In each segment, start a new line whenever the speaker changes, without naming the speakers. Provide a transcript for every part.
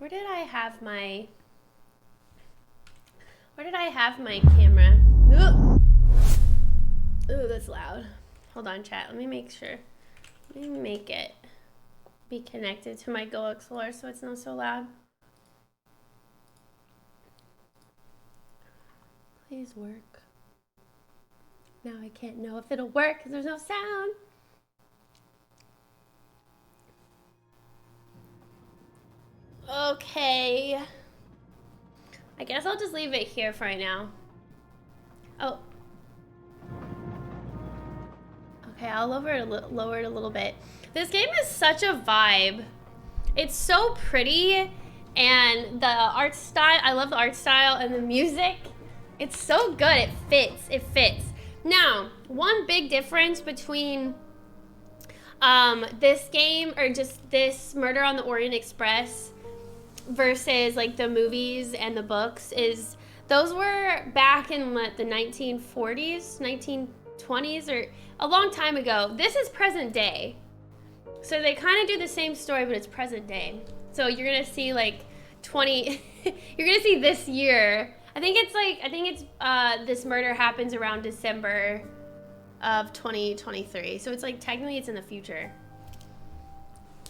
Where did I have my camera? Ooh, that's loud. Hold on, chat. Let me make sure. Let me make it be connected to my Go Explorer so it's not so loud. Please work. Now I can't know if it'll work because there's no sound. Okay. I guess I'll just leave it here for right now. Oh. Okay, I'll lower it a little bit. This game is such a vibe. It's so pretty, and the art style, I love the art style and the music. It's so good, it fits. Now, one big difference between this game, or just this Murder on the Orient Express versus like the movies and the books, is those were back in what, the 1940s, 1920s, or a long time ago. This is present day. So they kind of do the same story, but it's present day. So you're gonna see like you're gonna see this year. I think it's this murder happens around December of 2023. So it's like technically it's in the future.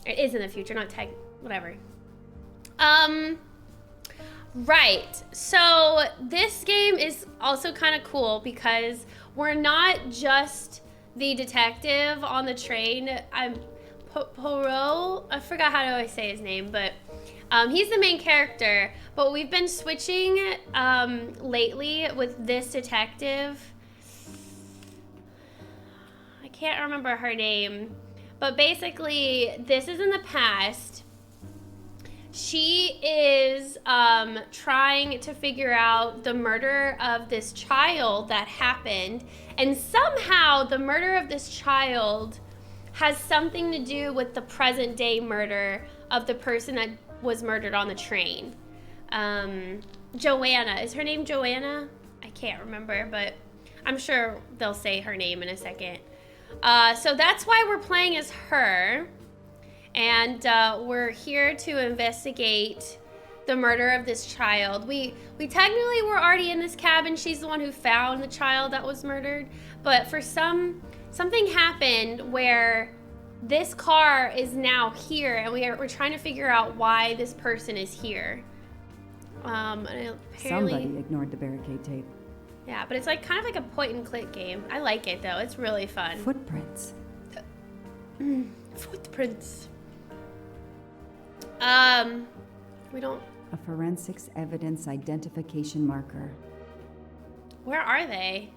It is in the future, not whatever. Right. So this game is also kind of cool because we're not just the detective on the train. Poirot, I forgot how do I say his name, but he's the main character, but we've been switching lately with this detective. I can't remember her name, but basically this is in the past. She is trying to figure out the murder of this child that happened, and somehow the murder of this child has something to do with the present day murder of the person that was murdered on the train. Joanna, is her name Joanna? I can't remember, but I'm sure they'll say her name in a second. So that's why we're playing as her. And we're here to investigate the murder of this child. We technically were already in this cabin. She's the one who found the child that was murdered. But for something happened where this car is now here, and we're trying to figure out why this person is here. And
somebody ignored the barricade tape.
Yeah, but it's like kind of like a point and click game. I like it though. It's really fun.
Footprints.
Footprints. We don't...
A forensics evidence identification marker.
Where are they?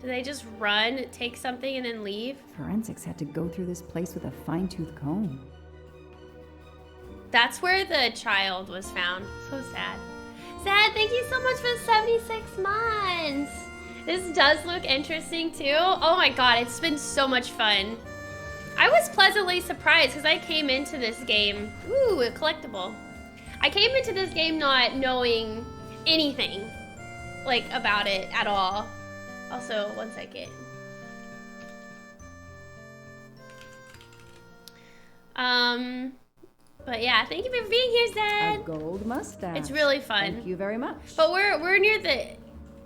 Do they just run, take something, and then leave?
Forensics had to go through this place with a fine-tooth comb.
That's where the child was found. So sad. Sad, thank you so much for the 76 months. This does look interesting too. Oh my god, it's been so much fun. I was pleasantly surprised because I came into this game, ooh, a collectible. I came into this game not knowing anything like about it at all. Also, one second. But yeah, thank you for being here, Zed.
A gold mustache.
It's really fun.
Thank you very much.
But we're near the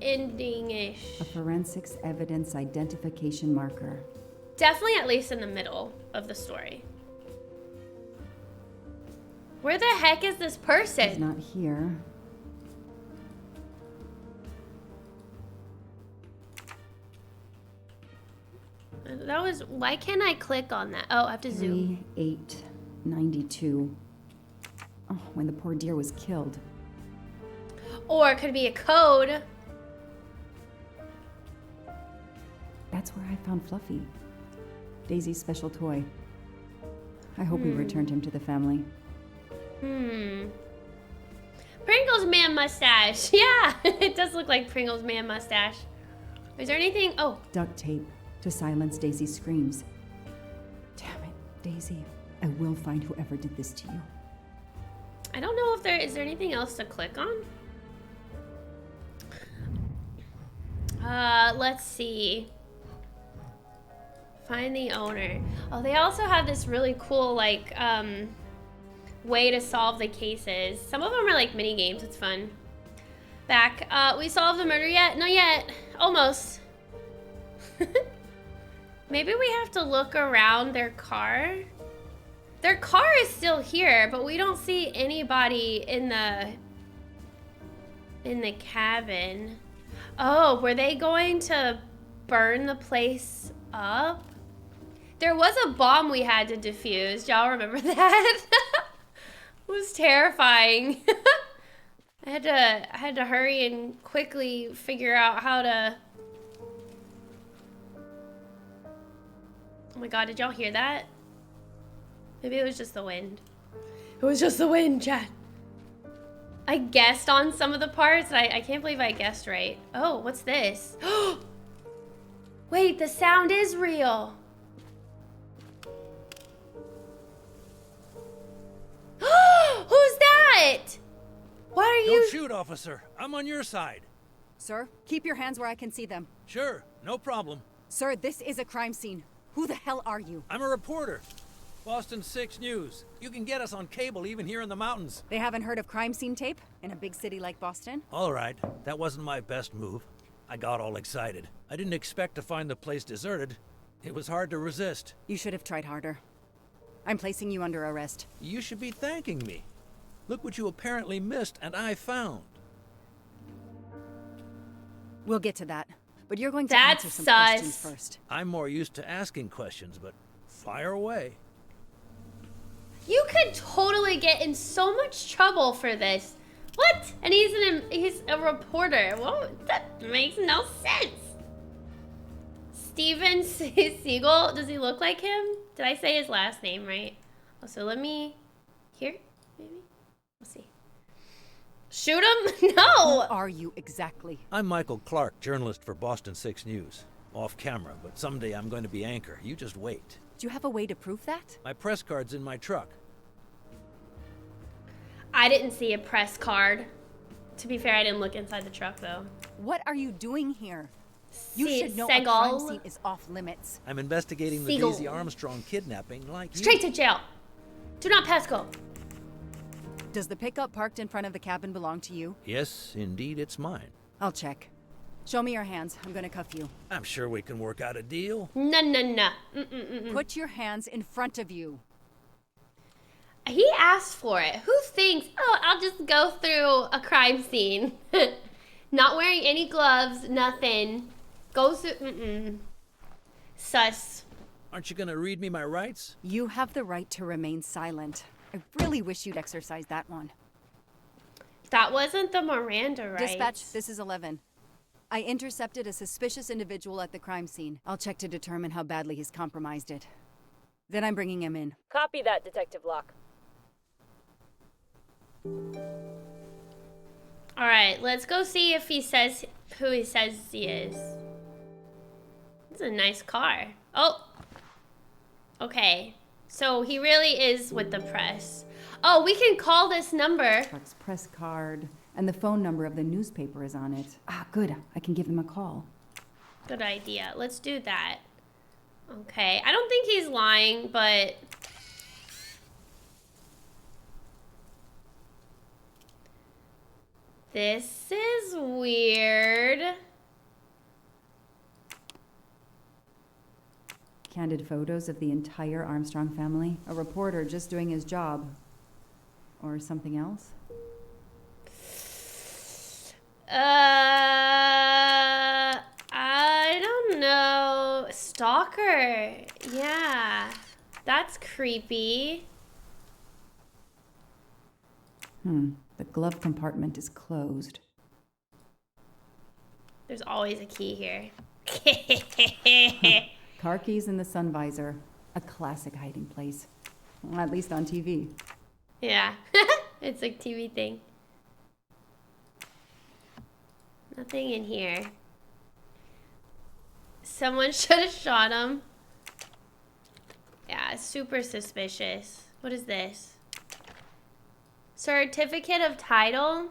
ending-ish.
A forensics evidence identification marker.
Definitely at least in the middle of the story. Where the heck is this person?
He's not here.
That was, why can't I click on that? Oh, I have to zoom.
3892. Oh, when the poor deer was killed.
Or it could be a code.
That's where I found Fluffy. Daisy's special toy. I hope we returned him to the family.
Pringles man mustache. Yeah, it does look like Pringles man mustache. Is there anything? Oh.
Duct tape to silence Daisy's screams. Damn it, Daisy. I will find whoever did this to you.
I don't know if is there anything else to click on? Let's see. Find the owner. Oh, they also have this really cool, like, way to solve the cases. Some of them are like mini games. It's fun. Back. We solved the murder yet? Not yet. Almost. Maybe we have to look around their car. Their car is still here, but we don't see anybody in the cabin. Oh, were they going to burn the place up? There was a bomb we had to defuse. Y'all remember that? It was terrifying. I had to hurry and quickly figure out how to. Oh my god, did y'all hear that? Maybe it was just the wind. It was just the wind, chat. I guessed on some of the parts. I can't believe I guessed right. Oh, what's this? Wait, the sound is real. Who's that? What are you?
Don't shoot, officer. I'm on your side.
Sir, keep your hands where I can see them.
Sure, no problem.
Sir, this is a crime scene. Who the hell are you?
I'm a reporter. Boston 6 News. You can get us on cable even here in the mountains.
They haven't heard of crime scene tape in a big city like Boston?
All right, that wasn't my best move. I got all excited. I didn't expect to find the place deserted. It was hard to resist.
You should have tried harder. I'm placing you under arrest.
You should be thanking me. Look what you apparently missed and I found.
We'll get to that. But you're going to
That's
answer some
sus.
questions first.
I'm more used to asking questions, but fire away.
You could totally get in so much trouble for this. What? And he's a reporter. Well, that makes no sense. Steven Siegel, does he look like him? Did I say his last name right? Oh, so let me, here, maybe? We'll see. Shoot him? No!
Who are you exactly?
I'm Michael Clark, journalist for Boston 6 News. Off camera, but someday I'm going to be anchor. You just wait.
Do you have a way to prove that?
My press card's in my truck.
I didn't see a press card. To be fair, I didn't look inside the truck though.
What are you doing here? You should know a
Segal.
crime scene is off limits.
I'm investigating the
Siegel.
Daisy Armstrong kidnapping like you.
Straight to jail. Do not pass go.
Does the pickup parked in front of the cabin belong to you?
Yes, indeed, it's mine.
I'll check. Show me your hands. I'm gonna cuff you.
I'm sure we can work out a deal.
No, no, no.
Put your hands in front of you.
He asked for it. Who thinks, oh, I'll just go through a crime scene. Not wearing any gloves, nothing. Goes through, Sus.
Aren't you gonna read me my rights?
You have the right to remain silent. I really wish you'd exercise that one.
That wasn't the Miranda rights.
Dispatch, this is 11. I intercepted a suspicious individual at the crime scene. I'll check to determine how badly he's compromised it. Then I'm bringing him in.
Copy that, Detective Locke.
All right, let's go see if he says who he says he is. It's a nice car. Oh. Okay. So he really is with the press. Oh, we can call this number.
Truck's press card, and the phone number of the newspaper is on it. Ah, good. I can give him a call.
Good idea. Let's do that. Okay. I don't think he's lying, but... This is weird.
Candid photos of the entire Armstrong family. A reporter just doing his job. Or something else?
I don't know. Stalker. Yeah. That's creepy.
The glove compartment is closed.
There's always a key here.
Car keys in the sun visor. A classic hiding place. Well, at least on TV.
Yeah. It's a TV thing. Nothing in here. Someone should have shot him. Yeah, super suspicious. What is this? Certificate of title?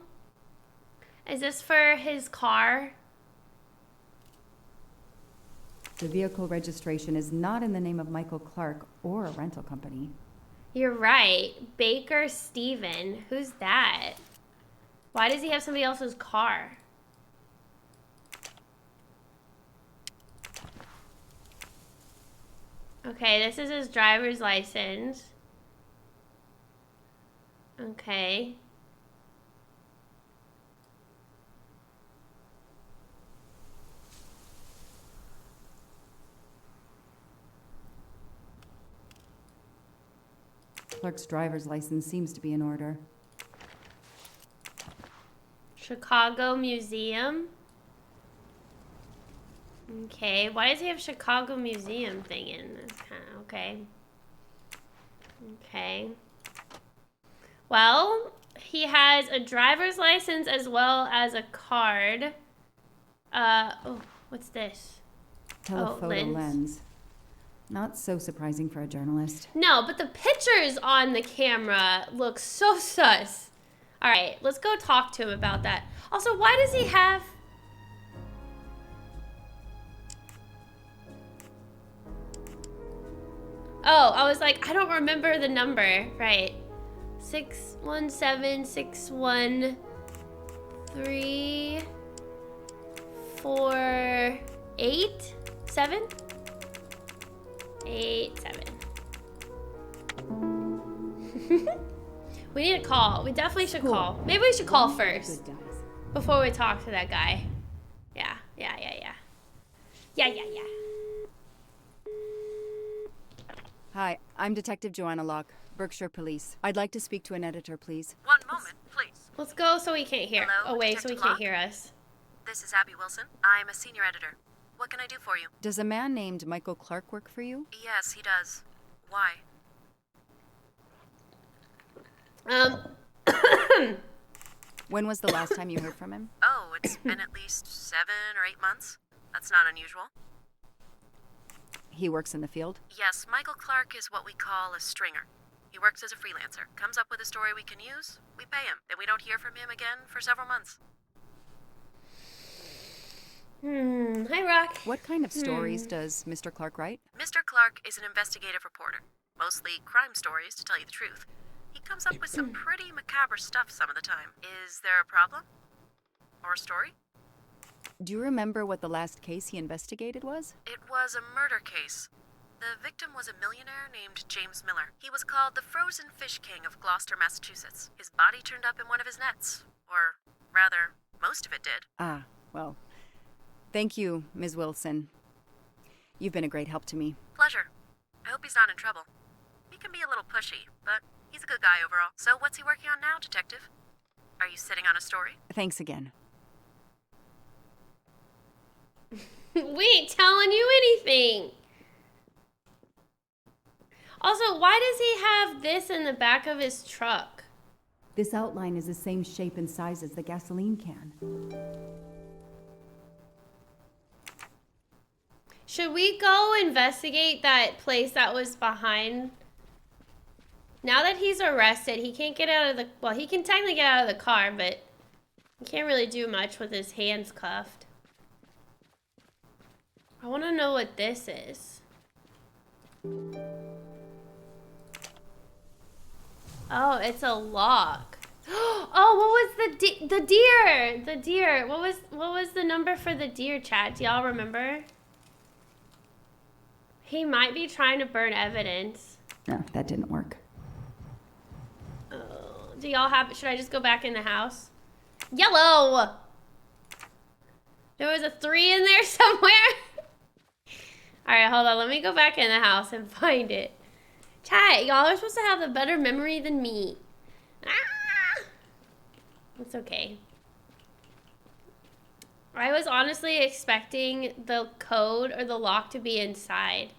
Is this for his car?
The vehicle registration is not in the name of Michael Clark or a rental company.
You're right. Baker Steven. Who's that? Why does he have somebody else's car? Okay, this is his driver's license. Okay.
Clark's driver's license seems to be in order.
Chicago Museum. Okay, why does he have Chicago Museum thing in? That's kind of okay. Okay. Well, he has a driver's license as well as a card. Oh, what's this?
Telephoto lens. Not so surprising for a journalist.
No, but the pictures on the camera look so sus. All right, let's go talk to him about that. Also, why does he have... Oh, I was like, I don't remember the number. Right. 617-613-487? 87. We need to call. We definitely should call. Maybe we should call first before we talk to that guy. Yeah.
Hi, I'm Detective Joanna Locke, Berkshire Police. I'd like to speak to an editor, please.
One moment, please.
Let's go so he can't hear.
Hello,
Away so he
Detective
can't
Locke?
hear us.
This is Abby Wilson. I'm a senior editor. What can I do for you?
Does a man named Michael Clark work for you?
Yes, he does. Why?
When was the last time you heard from him?
Oh, it's been at least 7 or 8 months. That's not unusual.
He works in the field?
Yes, Michael Clark is what we call a stringer. He works as a freelancer, comes up with a story we can use, we pay him, then we don't hear from him again for several months.
Hi, Rock.
What kind of stories does Mr. Clark write?
Mr. Clark is an investigative reporter. Mostly crime stories, to tell you the truth. He comes up with some pretty macabre stuff some of the time. Is there a problem? Or a story?
Do you remember what the last case he investigated was?
It was a murder case. The victim was a millionaire named James Miller. He was called the Frozen Fish King of Gloucester, Massachusetts. His body turned up in one of his nets. Or, rather, most of it did.
Ah, well, thank you, Ms. Wilson. You've been a great help to me.
Pleasure. I hope he's not in trouble. He can be a little pushy, but he's a good guy overall. So what's he working on now, Detective? Are you sitting on a story?
Thanks again.
We ain't telling you anything. Also, why does he have this in the back of his truck?
This outline is the same shape and size as the gasoline can.
Should we go investigate that place that was behind? Now that he's arrested, he can't get out of the... Well, he can technically get out of the car, but he can't really do much with his hands cuffed. I want to know what this is. Oh, it's a lock. Oh, what was the deer? The deer. What was the number for the deer, chat? Do y'all remember? He might be trying to burn evidence.
No, that didn't work.
Oh, do y'all have... Should I just go back in the house? Yellow! There was a 3 in there somewhere. Alright, hold on. Let me go back in the house and find it. Chat, y'all are supposed to have a better memory than me. Ah! It's okay. I was honestly expecting the code or the lock to be inside.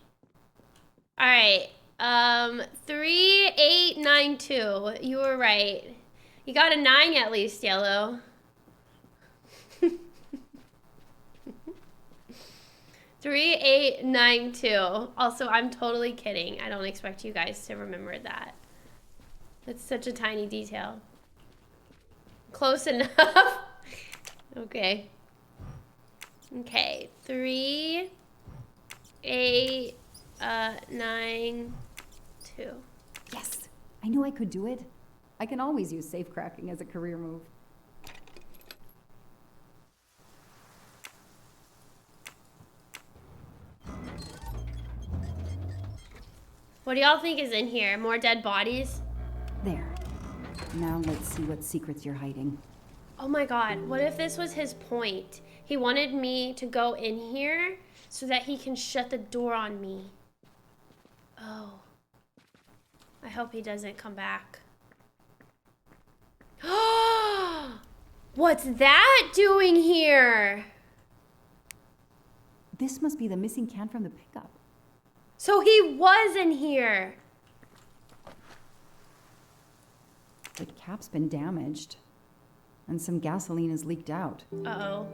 Alright. 3892. You were right. You got a 9 at least, Yellow. 3892. Also, I'm totally kidding. I don't expect you guys to remember that. That's such a tiny detail. Close enough. Okay. Okay. 3892.
Yes! I knew I could do it. I can always use safecracking as a career move.
What do y'all think is in here? More dead bodies?
There. Now let's see what secrets you're hiding.
Oh my god, what if this was his point? He wanted me to go in here so that he can shut the door on me. Oh. I hope he doesn't come back. What's that doing here?
This must be the missing can from the pickup.
So he was in here.
The cap's been damaged. And some gasoline has leaked out.
Uh-oh.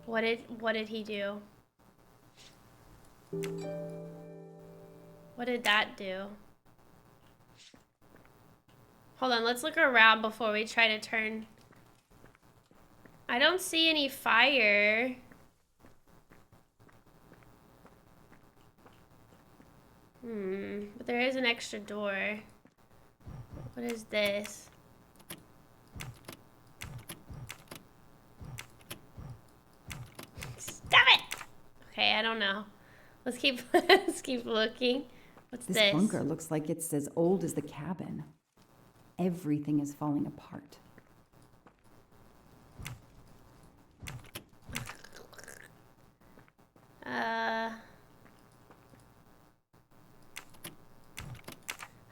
What did he do? What did that do? Hold on, let's look around before we try to turn. I don't see any fire. But there is an extra door. What is this? Stop it! Okay, I don't know. Let's keep let's keep looking. What's this?
This bunker looks like it's as old as the cabin. Everything is falling apart.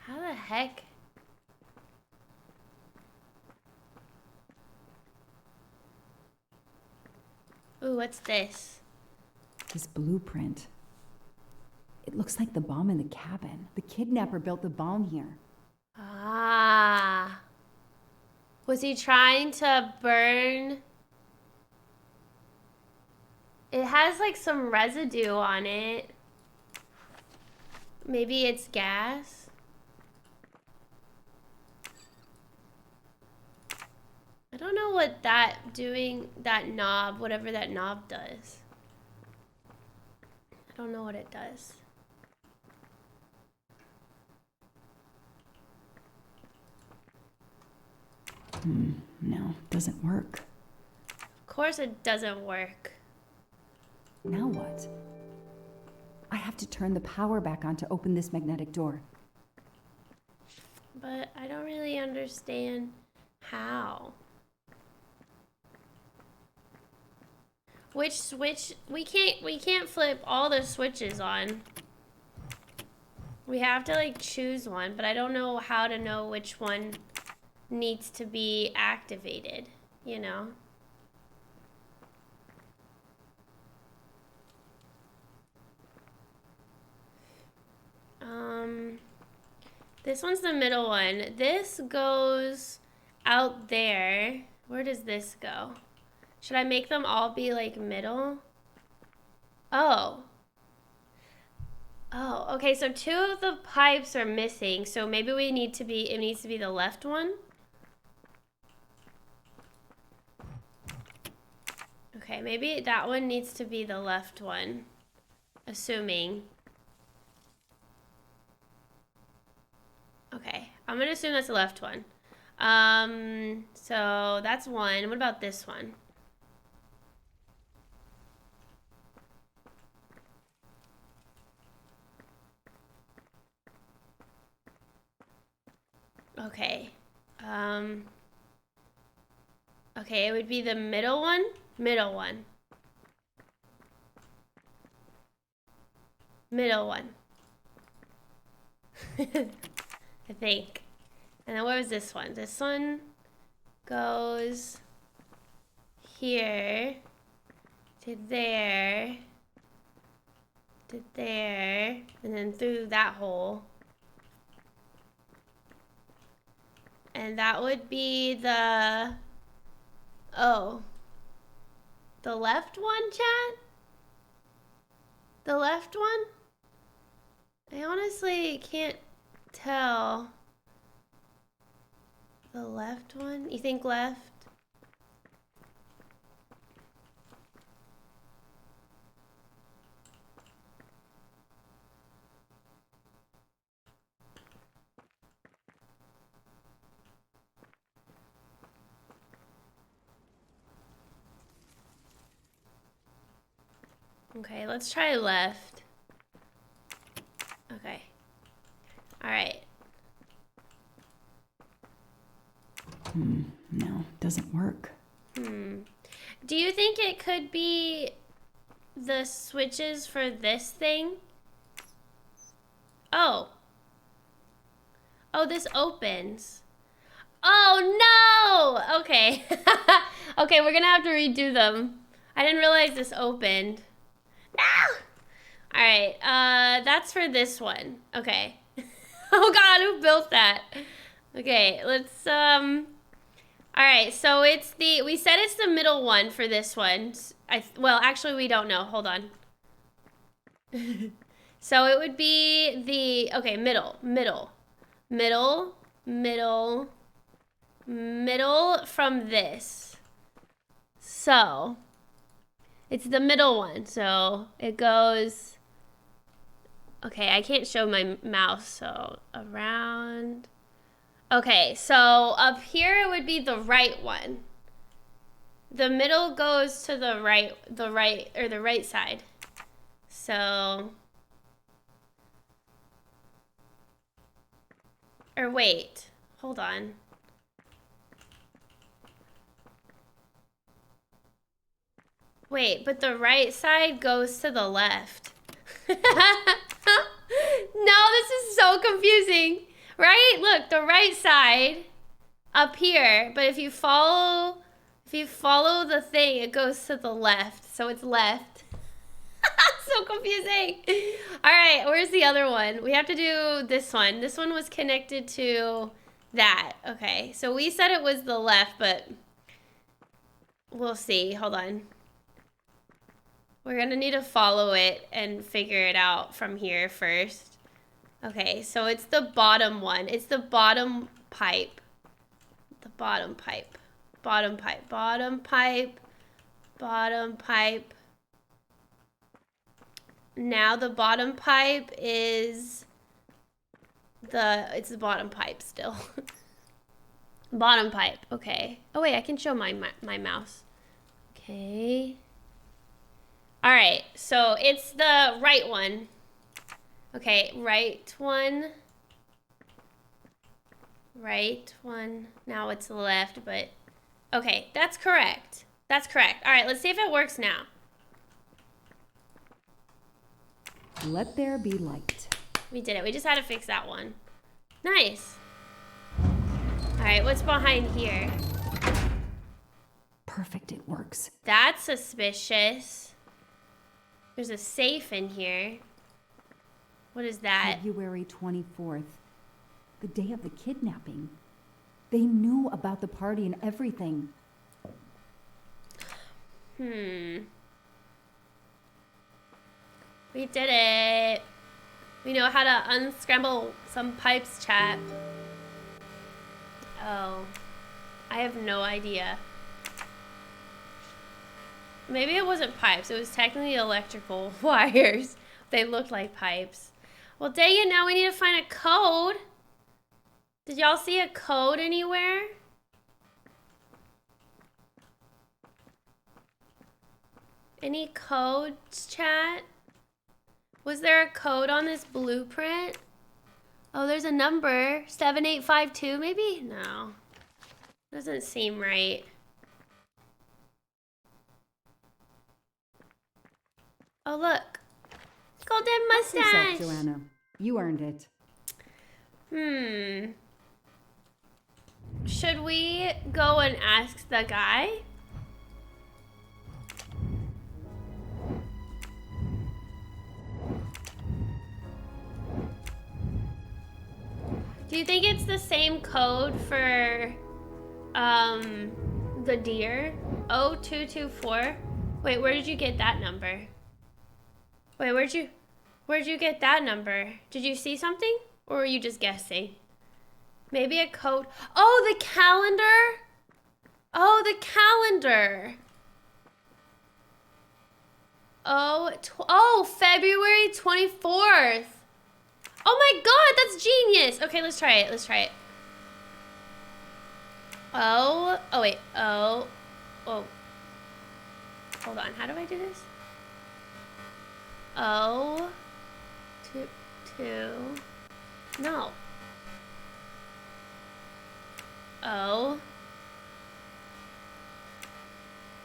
How the heck? Ooh, what's this?
This blueprint. It looks like the bomb in the cabin. The kidnapper built the bomb here.
Ah. Was he trying to burn? It has like some residue on it. Maybe it's gas? I don't know what that knob, whatever that knob does. I don't know what it does.
No, doesn't work.
Of course it doesn't work.
Now what? I have to turn the power back on to open this magnetic door.
But I don't really understand how. Which switch? We can't flip all the switches on. We have to like choose one, but I don't know how to know which one needs to be activated, you know? This one's the middle one. This goes out there. Where does this go? Should I make them all be like middle? Oh. Oh, okay, so 2 of the pipes are missing, so maybe it needs to be the left one. Okay, maybe that one needs to be the left one, assuming. Okay, I'm gonna assume that's the left one. So that's one. What about this one? Okay. Okay, it would be the middle one. Middle one. Middle one. I think. And then where was this one? This one goes here to there to there, and then through that hole. And that would be the, oh, the left one, chat? The left one? I honestly can't tell. The left one? You think left? Okay, let's try left. Okay. Alright.
No, doesn't work.
Do you think it could be the switches for this thing? Oh. Oh, this opens. Oh, no! Okay. Okay, we're gonna have to redo them. I didn't realize this opened. No! Alright, that's for this one. Okay. Oh god, who built that? Okay, let's, alright, so it's the, we said it's the middle one for this one. Well, actually we don't know, hold on. So it would be the, okay, middle from this. So, it's the middle one, so it goes, okay, I can't show my mouse, so around. Okay, so up here it would be the right one. The middle goes to the right side. So, or wait, hold on. Wait, but the right side goes to the left. No, this is so confusing. Right? Look, the right side up here, but if you follow the thing, it goes to the left. So it's left. So confusing. All right, where's the other one? We have to do this one. This one was connected to that. Okay, so we said it was the left, but we'll see. Hold on. We're gonna need to follow it and figure it out from here first. Okay, so it's the bottom one. It's the bottom pipe. The bottom pipe. Bottom pipe. Bottom pipe. Bottom pipe. Now the bottom pipe is it's the bottom pipe still. Bottom pipe, okay. Oh wait, I can show my mouse. Okay. All right, so it's the right one. Okay, right one. Right one. Now it's left, but okay, that's correct. That's correct. All right, let's see if it works now.
Let there be light.
We did it. We just had to fix that one. Nice. All right, what's behind here?
Perfect, it works.
That's suspicious. There's a safe in here. What is that?
February 24th, the day of the kidnapping. They knew about the party and everything.
We did it. We know how to unscramble some pipes, chat. Oh, I have no idea. Maybe it wasn't pipes. It was technically electrical wires. They looked like pipes. Well, dang it, now we need to find a code. Did y'all see a code anywhere? Any codes, chat? Was there a code on this blueprint? Oh, there's a number. 7852, maybe? No. Doesn't seem right. Oh, look. Golden mustache.
Help yourself, Joanna. You earned it.
Should we go and ask the guy? Do you think it's the same code for the deer? 0224. Wait, where did you get that number? Wait, where'd you get that number? Did you see something? Or were you just guessing? Maybe a code. Oh, the calendar? Oh, the calendar. Oh, February 24th. Oh my god, that's genius. Okay, let's try it. Let's try it. Oh wait. Oh. Hold on, how do I do this? O, 2, no. O.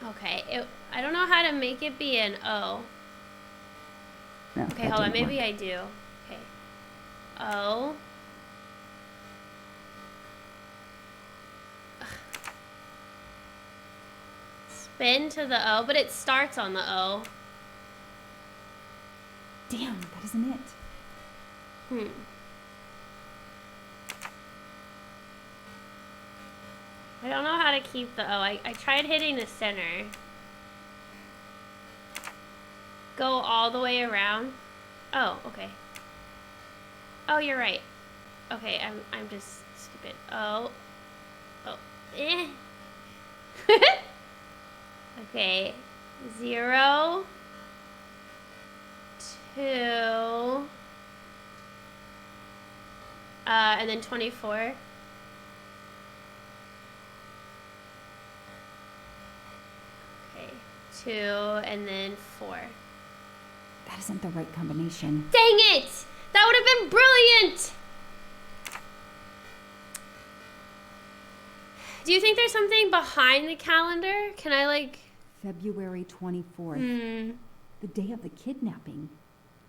Okay, I don't know how to make it be an O.
No,
Okay,
that
hold on,
didn't
maybe
work.
I do. Okay. O. Spin to the O, but it starts on the O.
Damn, that isn't it.
I don't know how to keep the O. I tried hitting the center. Go all the way around. Oh, okay. Oh, you're right. Okay, I'm just stupid. Oh. Oh. Eh. Okay. 0, 2, and then 24. Okay. 2, and then 4.
That isn't the right combination.
Dang it! That would have been brilliant! Do you think there's something behind the calendar? Can I, like...
February 24th. The day of the kidnapping.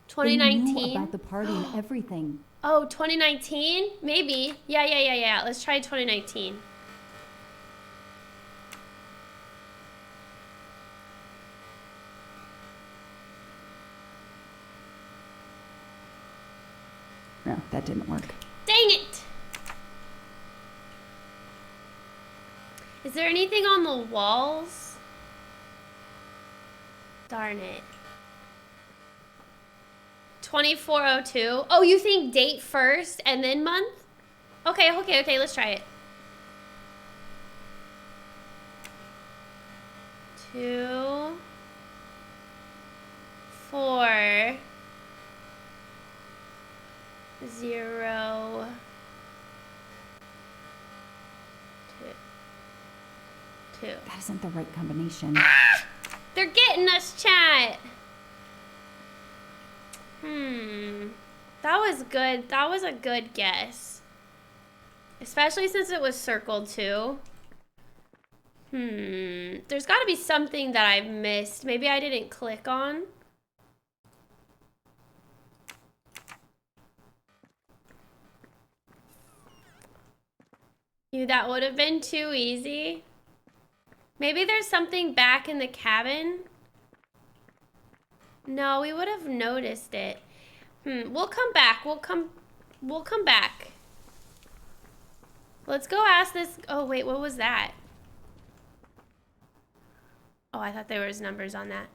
They
2019?
knew about the party and everything.
Oh, 2019? Maybe. Yeah. Let's try 2019.
No, that didn't work.
Dang it! Is there anything on the walls? Darn it. 2402. Oh, you think date first and then month? Okay, let's try it. 2, 4, 0, 2.
That isn't the right combination.
They're getting us, chat. That was good. That was a good guess. Especially since it was circled too. There's got to be something that I've missed. Maybe I didn't click on. That would have been too easy. Maybe there's something back in the cabin. No, we would have noticed it. We'll come back. We'll come back. Let's go ask this. Oh, wait, what was that? Oh, I thought there was numbers on that.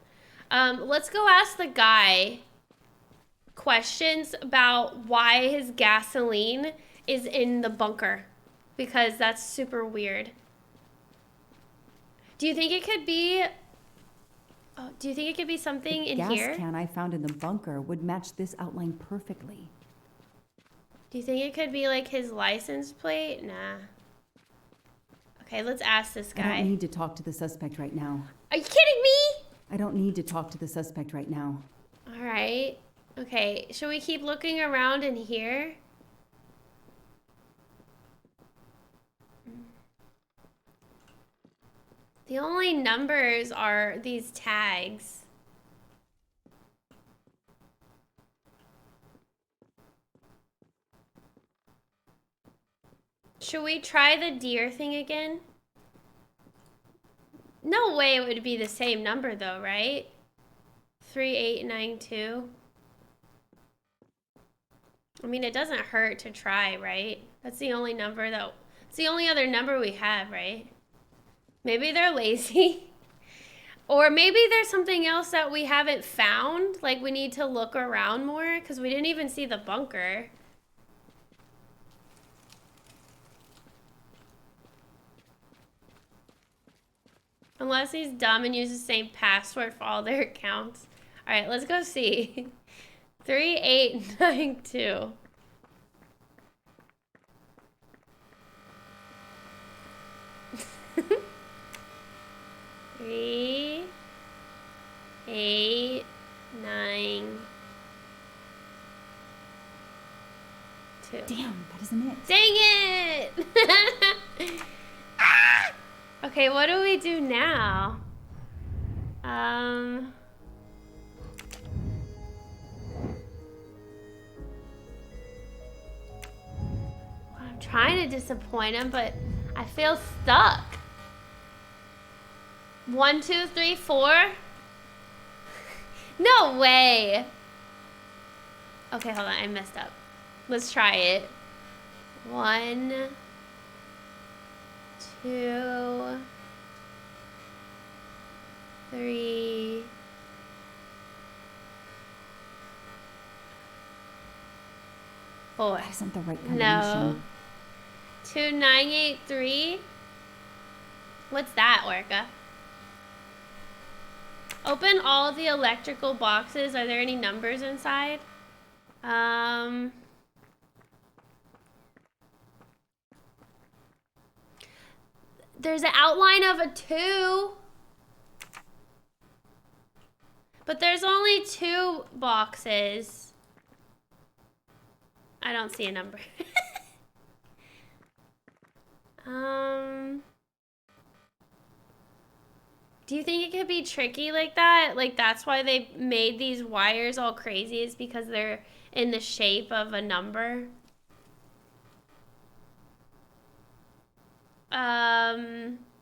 Let's go ask the guy questions about why his gasoline is in the bunker. Because that's super weird. Do you think it could be... Oh, do you think it could be something in here?
The gas can I found in the bunker would match this outline perfectly.
Do you think it could be like his license plate? Nah. Okay, let's ask this guy.
I don't need to talk to the suspect right now.
Are you kidding me?
I don't need to talk to the suspect right now.
All right. Okay, should we keep looking around in here? The only numbers are these tags. Should we try the deer thing again? No way it would be the same number though, right? 3892. I mean, it doesn't hurt to try, right? That's the only number that... It's the only other number we have, right? Maybe they're lazy. Or maybe there's something else that we haven't found. Like we need to look around more because we didn't even see the bunker. Unless he's dumb and uses the same password for all their accounts. All right, let's go see. 3892. Three, 8, 9, Dang it! Okay, what do we do now? I'm trying to disappoint him, but I feel stuck. 1, 2, 3, 4. No way. Okay, hold on, I messed up. Let's try it. 1, 2, 3. Four.
That isn't the right combination.
No. 2983. What's that, Orca? Open all the electrical boxes. Are there any numbers inside? There's an outline of a 2. But there's only 2 boxes. I don't see a number. Do you think it could be tricky like that? Like that's why they made these wires all crazy, is because they're in the shape of a number?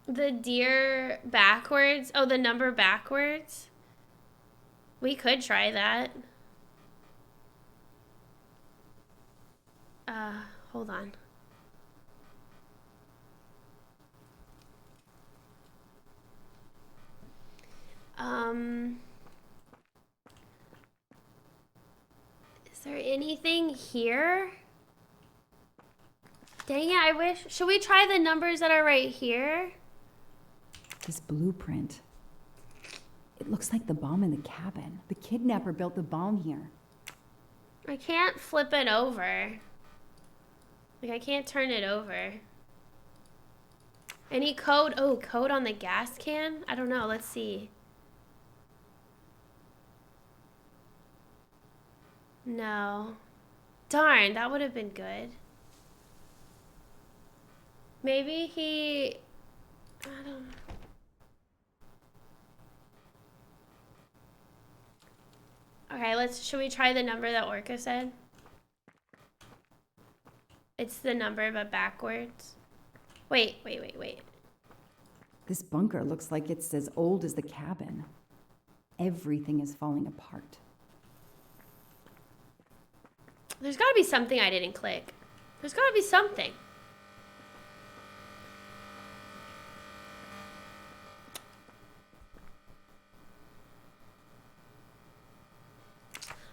The deer backwards. Oh, the number backwards. We could try that. Hold on. Is there anything here? Dang it, I wish. Should we try the numbers that are right here?
This blueprint. It looks like the bomb in the cabin. The kidnapper built the bomb here.
I can't flip it over. Like, I can't turn it over. Any code? Oh, code on the gas can? I don't know. Let's see. No. Darn, that would have been good. Maybe he... I don't know. Okay, should we try the number that Orca said? It's the number, but backwards. Wait.
This bunker looks like it's as old as the cabin. Everything is falling apart.
There's gotta be something I didn't click. There's gotta be something.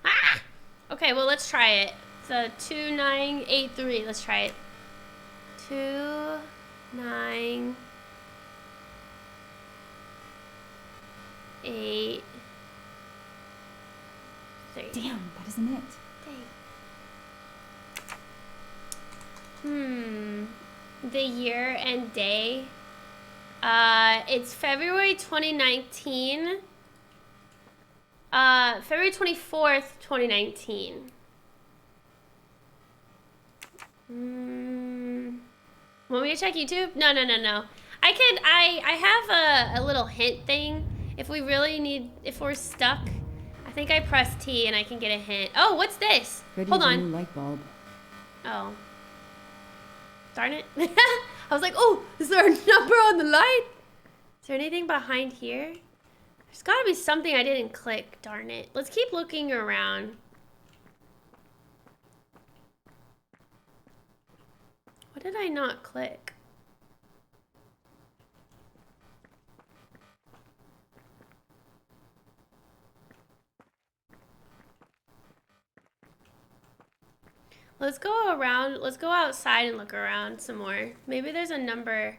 Ah! Okay, well, let's try it. So 2983. Let's try it. 2983.
Damn, that isn't it.
Dang. The year and day. It's February 2019. February 24th, 2019. Want me to check YouTube? No. I have a little hint thing. If we really need, if we're stuck, I think I press T and I can get a hint. Oh, what's this? Hold on.
New light bulb.
Oh. Darn it. I was like, oh, is there a number on the light? Is there anything behind here? There's gotta be something I didn't click, darn it. Let's keep looking around. What did I not click? Let's go around. Let's go outside and look around some more. Maybe there's a number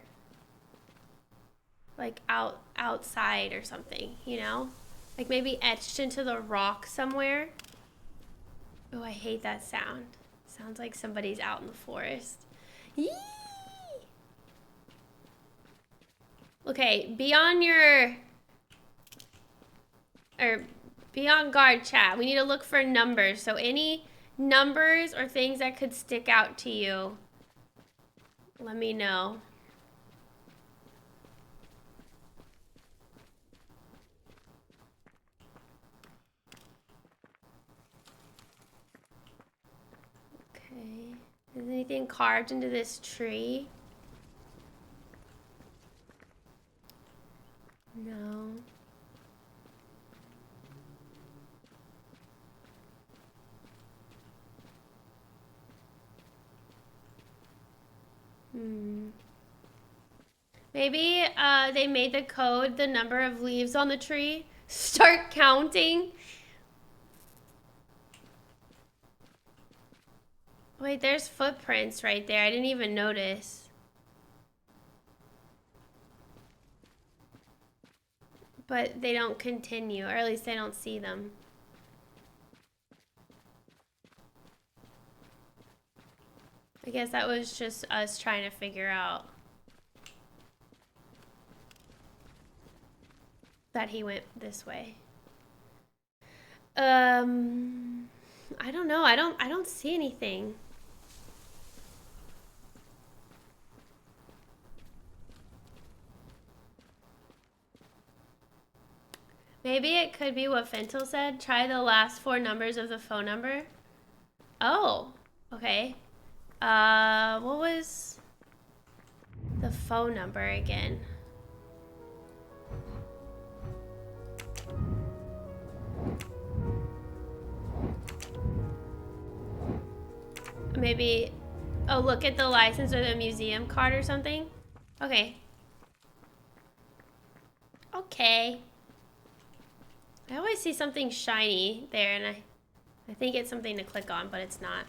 like outside or something, you know? Like maybe etched into the rock somewhere. Oh, I hate that sound. Sounds like somebody's out in the forest. Yee! Okay, be on guard, chat. We need to look for numbers. So any numbers or things that could stick out to you, let me know. Okay. Is anything carved into this tree? No. Maybe they made the code the number of leaves on the tree. Start counting. Wait, there's footprints right there. I didn't even notice. But they don't continue, or at least I don't see them. I guess that was just us trying to figure out that he went this way. I don't know. I don't see anything. Maybe it could be what Fentel said. Try the last 4 numbers of the phone number. Oh, okay. What was the phone number again? Maybe, oh, look at the license or the museum card or something. Okay. Okay. I always see something shiny there, and I think it's something to click on, but it's not.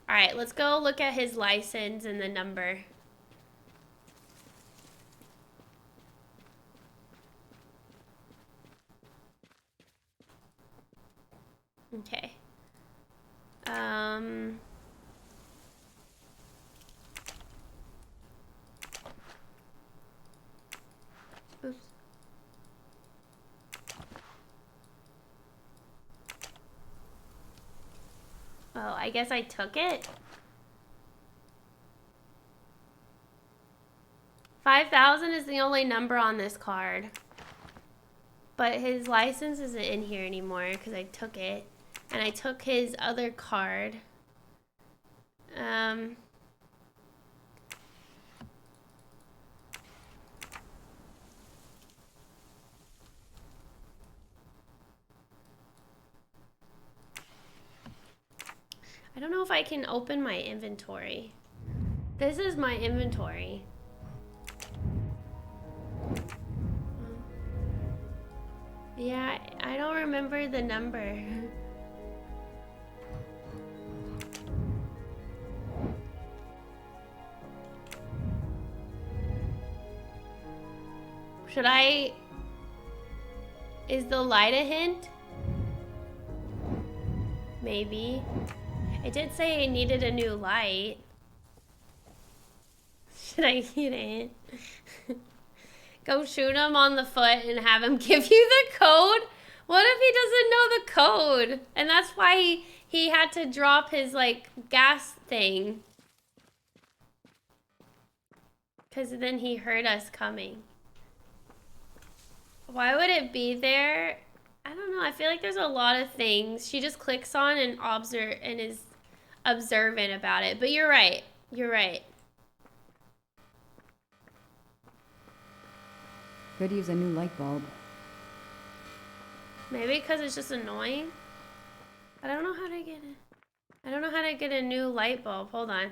All right, let's go look at his license and the number. Okay. Oops. Oh, I guess I took it. 5,000 is the only number on this card. But his license isn't in here anymore because I took it. And I took his other card. I don't know if I can open my inventory. This is my inventory. Yeah, I don't remember the number. Should I... Is the light a hint? Maybe. I did say I needed a new light. Should I get it? Go shoot him on the foot and have him give you the code? What if he doesn't know the code? And that's why he had to drop his, like, gas thing. Because then he heard us coming. Why would it be there? I don't know. I feel like there's a lot of things she just clicks on and is observant about it. But you're right. You're right.
Could use a new light bulb.
Maybe because it's just annoying. I don't know how to get it. I don't know how to get a new light bulb. Hold on.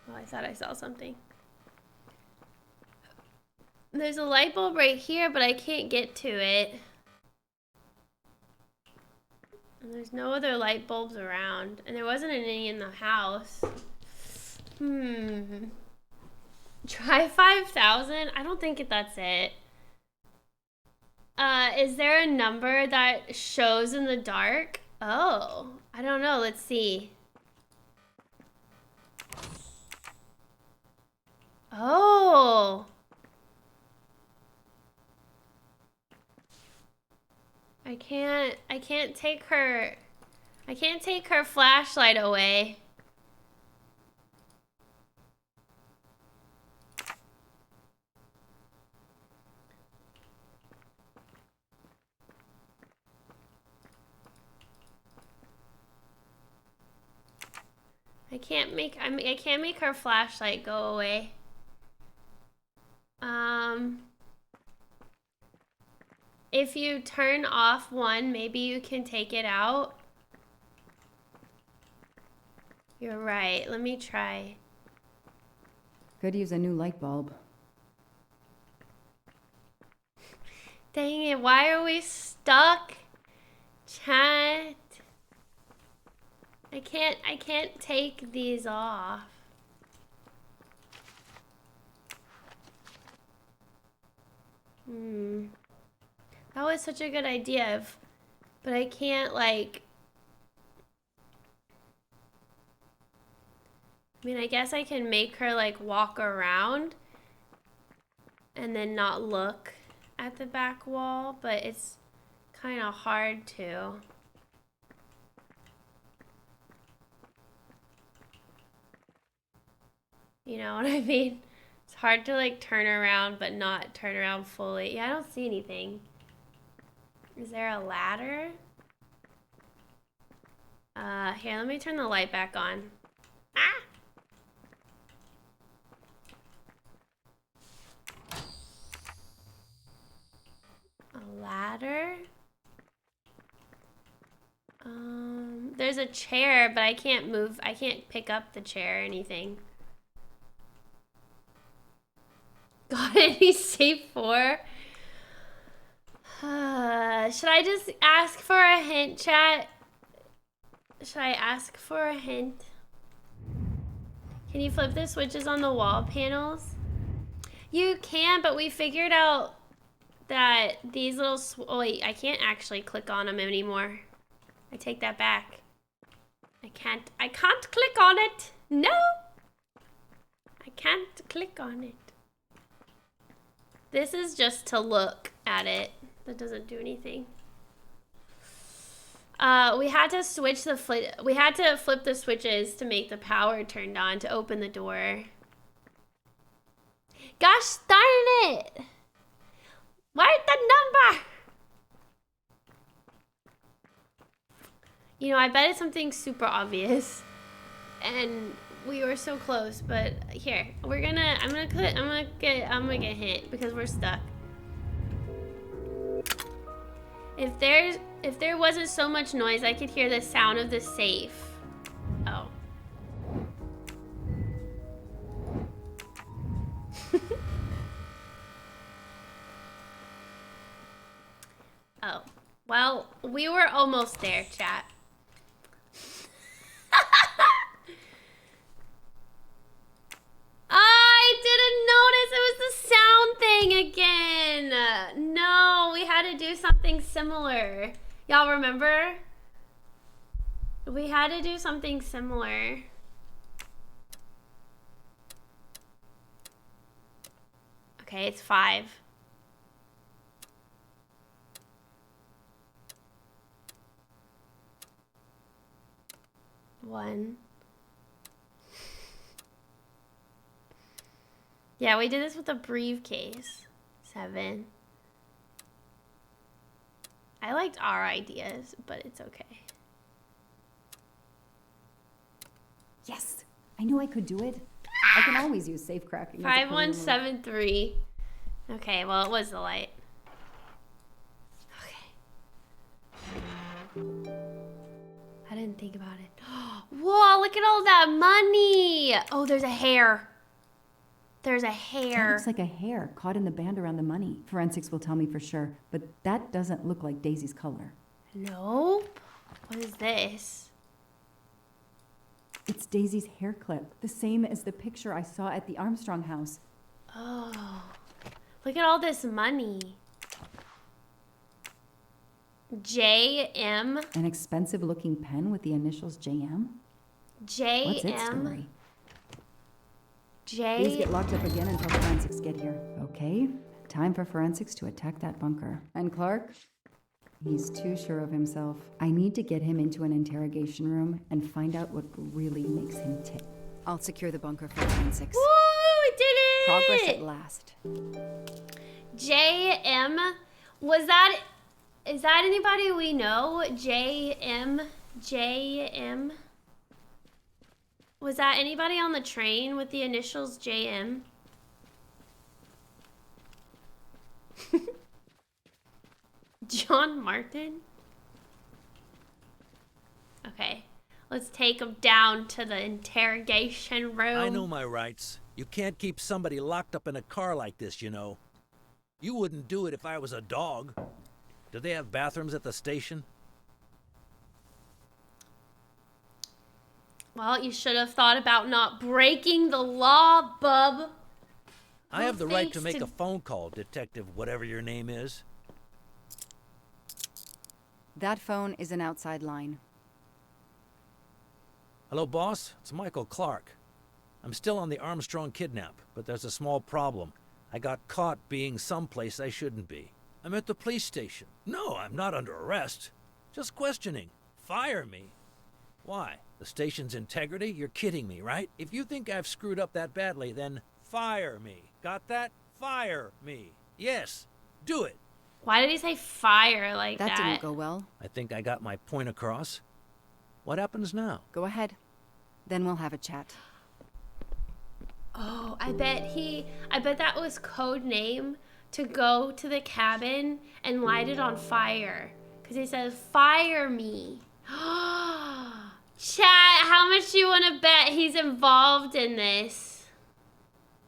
Oh, I thought I saw something. There's a light bulb right here, but I can't get to it. And there's no other light bulbs around. And there wasn't any in the house. Try 5,000? I don't think that's it. Is there a number that shows in the dark? Oh, I don't know. Let's see. Oh. I can't take her flashlight away. I can't make her flashlight go away. If you turn off one, maybe you can take it out. You're right. Let me try.
Could use a new light bulb.
Dang it, why are we stuck? Chat. I can't take these off. That was such a good idea, but I can't, like... I mean, I guess I can make her, like, walk around and then not look at the back wall, but it's kind of hard to. You know what I mean? It's hard to, like, turn around but not turn around fully. Yeah, I don't see anything. Is there a ladder? Here, let me turn the light back on. Ah! A ladder? There's a chair, but I can't move. I can't pick up the chair or anything. Got any safe for? Should I just ask for a hint, chat? Should I ask for a hint? Can you flip the switches on the wall panels? You can, but we figured out that these little... oh, wait, I can't actually click on them anymore. I take that back. I can't click on it. No! I can't click on it. This is just to look at it. That doesn't do anything. We had to switch the we had to flip the switches to make the power turned on to open the door. Gosh darn it! Where's the number? You know, I bet it's something super obvious. And we were so close, but here, I'm gonna get a hint because we're stuck. If there wasn't so much noise, I could hear the sound of the safe. Oh. Oh. Well, we were almost there, chat. I didn't notice it was the sound thing again. No, we had to do something similar. Y'all remember? We had to do something similar. Okay, it's 5. One. Yeah, we did this with a briefcase. 7. I liked our ideas, but it's okay.
Yes! I knew I could do it. I can always use safe cracking.
5173. Okay, well, it was the light. Okay. I didn't think about it. Whoa, look at all that money! Oh, there's a hair. There's a hair.
That looks like a hair caught in the band around the money. Forensics will tell me for sure, but that doesn't look like Daisy's color.
Nope. What is this?
It's Daisy's hair clip, the same as the picture I saw at the Armstrong house.
Oh, look at all this money. JM.
An expensive looking pen with the initials JM?
JM.
What's its story?
J.
Please get locked up again until forensics get here. Okay, time for forensics to attack that bunker. And Clark? He's too sure of himself. I need to get him into an interrogation room and find out what really makes him tick.
I'll secure the bunker for forensics.
Woo, we did it!
Progress at last.
JM. Is that anybody we know? JM. Was that anybody on the train with the initials JM? John Martin? Okay. Let's take him down to the interrogation room.
I know my rights. You can't keep somebody locked up in a car like this, you know. You wouldn't do it if I was a dog. Do they have bathrooms at the station?
Well, you should have thought about not breaking the law, bub.
I have the right to
thanks
make
to-
a phone call, Detective whatever your name is.
That phone is an outside line.
Hello, boss. It's Michael Clark. I'm still on the Armstrong kidnap, but there's a small problem. I got caught being someplace I shouldn't be. I'm at the police station. No, I'm not under arrest. Just questioning. Fire me. Why? The station's integrity? You're kidding me, right? If you think I've screwed up that badly, then fire me. Got that? Fire me. Yes, do it.
Why did he say fire like that?
That didn't go well.
I think I got my point across. What happens now?
Go ahead. Then we'll have a chat.
Oh, I bet that was code name to go to the cabin and light it on fire. Because he says, fire me. Chat, how much do you want to bet he's involved in this?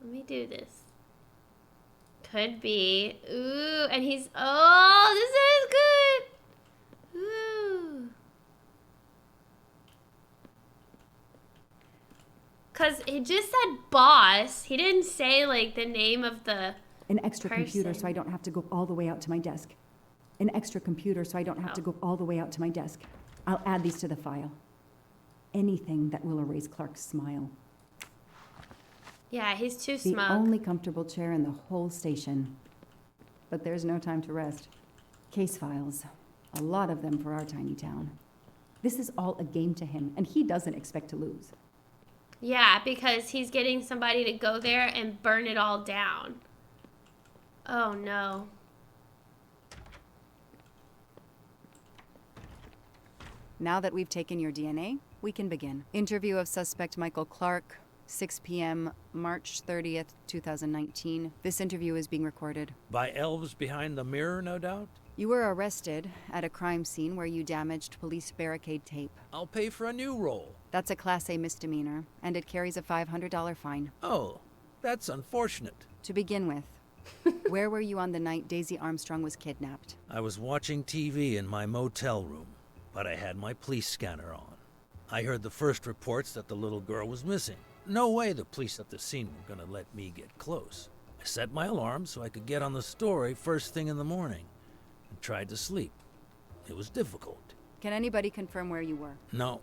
Let me do this. Could be. Ooh, and he's, oh, this is good. Ooh. Because he just said boss. He didn't say, like, the name of the
An extra computer so
person.
I don't have to go all the way out to my desk. An extra computer so I don't have to go all the way out to my desk. I'll add these to the file. Anything that will erase Clark's smile.
Yeah, he's too
The
smug.
only comfortable chair in the whole station. But there's no time to rest. Case files. A lot of them for our tiny town. This is all a game to him, and he doesn't expect to lose.
Yeah, because he's getting somebody to go there and burn it all down. Oh, no.
Now that we've taken your DNA, we can begin. Interview of suspect Michael Clark, 6 p.m., March 30th, 2019. This interview is being recorded.
By elves behind the mirror, no doubt?
You were arrested at a crime scene where you damaged police barricade tape.
I'll pay for a new roll.
That's a Class A misdemeanor, and it carries a $500 fine.
Oh, that's unfortunate.
To begin with, where were you on the night Daisy Armstrong was kidnapped?
I was watching TV in my motel room, but I had my police scanner on. I heard the first reports that the little girl was missing. No way the police at the scene were gonna let me get close. I set my alarm so I could get on the story first thing in the morning, and tried to sleep. It was difficult.
Can anybody confirm where you were?
No,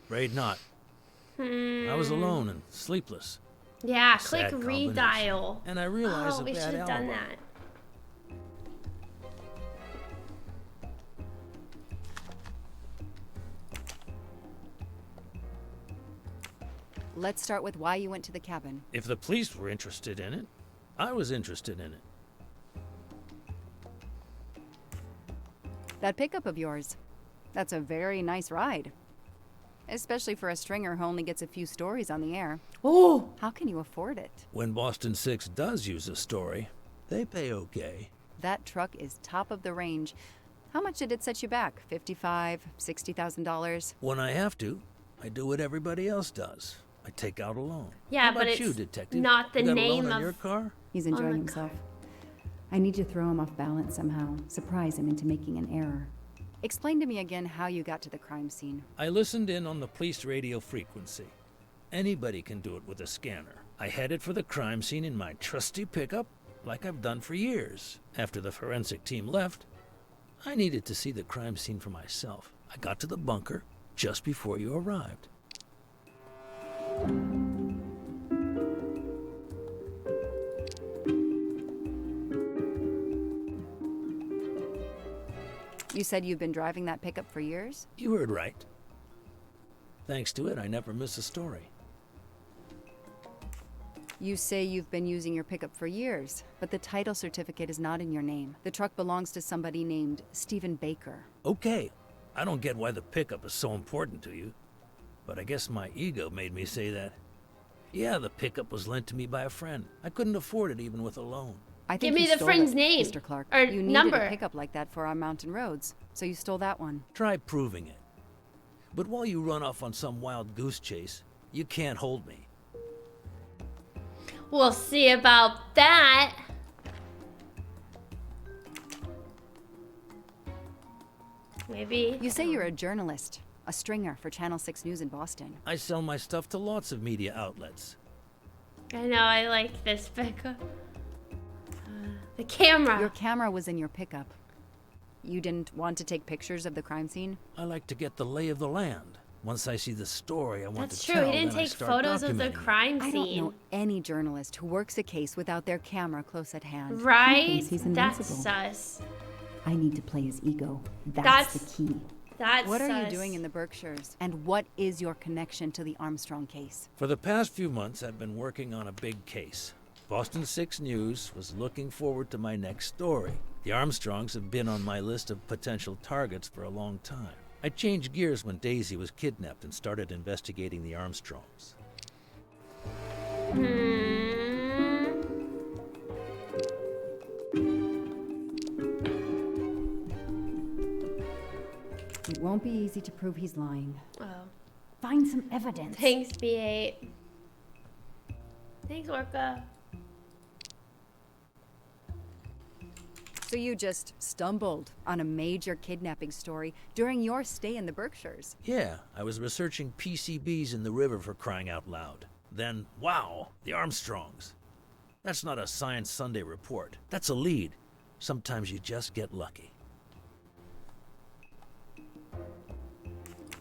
afraid not. I was alone and sleepless.
Yeah,
Sad
click
combination.
redial.
And I realized
Oh,
a
we
bad
should have done
alibi.
that.
Let's start with why you went to the cabin.
If the police were interested in it, I was interested in it.
That pickup of yours. That's a very nice ride. Especially for a stringer who only gets a few stories on the air.
Oh,
How can you afford it?
When Boston 6 does use a story, they pay okay.
That truck is top of the range. How much did it set you back? $55,000, $60,000?
When I have to, I do what everybody else does. I take out a loan.
Yeah,
How about
but it's
you, detective?
not the
You got
name
a loan on
of-
your car?
He's
On
enjoying
the
himself. I need to throw him off balance somehow, surprise him into making an error.
Explain to me again how you got to the crime scene.
I listened in on the police radio frequency. Anybody can do it with a scanner. I headed for the crime scene in my trusty pickup, like I've done for years. After the forensic team left, I needed to see the crime scene for myself. I got to the bunker just before you arrived.
You said you've been driving that pickup for years?
You heard right. Thanks to it, I never miss a story.
You say you've been using your pickup for years, but the title certificate is not in your name. The truck belongs to somebody named Stephen Baker.
Okay, I don't get why the pickup is so important to you. but I guess my ego made me say that. Yeah, the pickup was lent to me by a friend. I couldn't afford it even with a loan.
I
Give
think
me
you
the
stole
friend's
it,
name
Mr. Clark.
or
You needed
number.
a pickup like that for our mountain roads, so you stole that one.
Try proving it. But while you run off on some wild goose chase, you can't hold me.
We'll see about that. Maybe.
You say you're a journalist, a stringer for Channel 6 News in Boston.
I sell my stuff to lots of media outlets.
I know, I like this pickup. The camera.
Your camera was in your pickup. You didn't want to take pictures of the crime scene?
I like to get the lay of the land. Once I see the story I want
That's
to
true.
tell,
He didn't
then I
take
start
photos of the
documenting it.
crime
I
scene.
don't know any journalist who works a case without their camera close at hand.
Right?
thinks he's
That's
invincible.
sus.
I need to play his ego.
That's-
That's the key.
That's
What are you
sus.
doing in the Berkshires? And what is your connection to the Armstrong case?
For the past few months, I've been working on a big case. Boston 6 News was looking forward to my next story. The Armstrongs have been on my list of potential targets for a long time. I changed gears when Daisy was kidnapped and started investigating the Armstrongs.
It won't be easy to prove he's lying.
Oh.
Find some evidence.
Thanks, B8. Thanks, Orca.
So you just stumbled on a major kidnapping story during your stay in the Berkshires.
Yeah, I was researching PCBs in the river for crying out loud. Then, wow, the Armstrongs. That's not a Science Sunday report. That's a lead. Sometimes you just get lucky.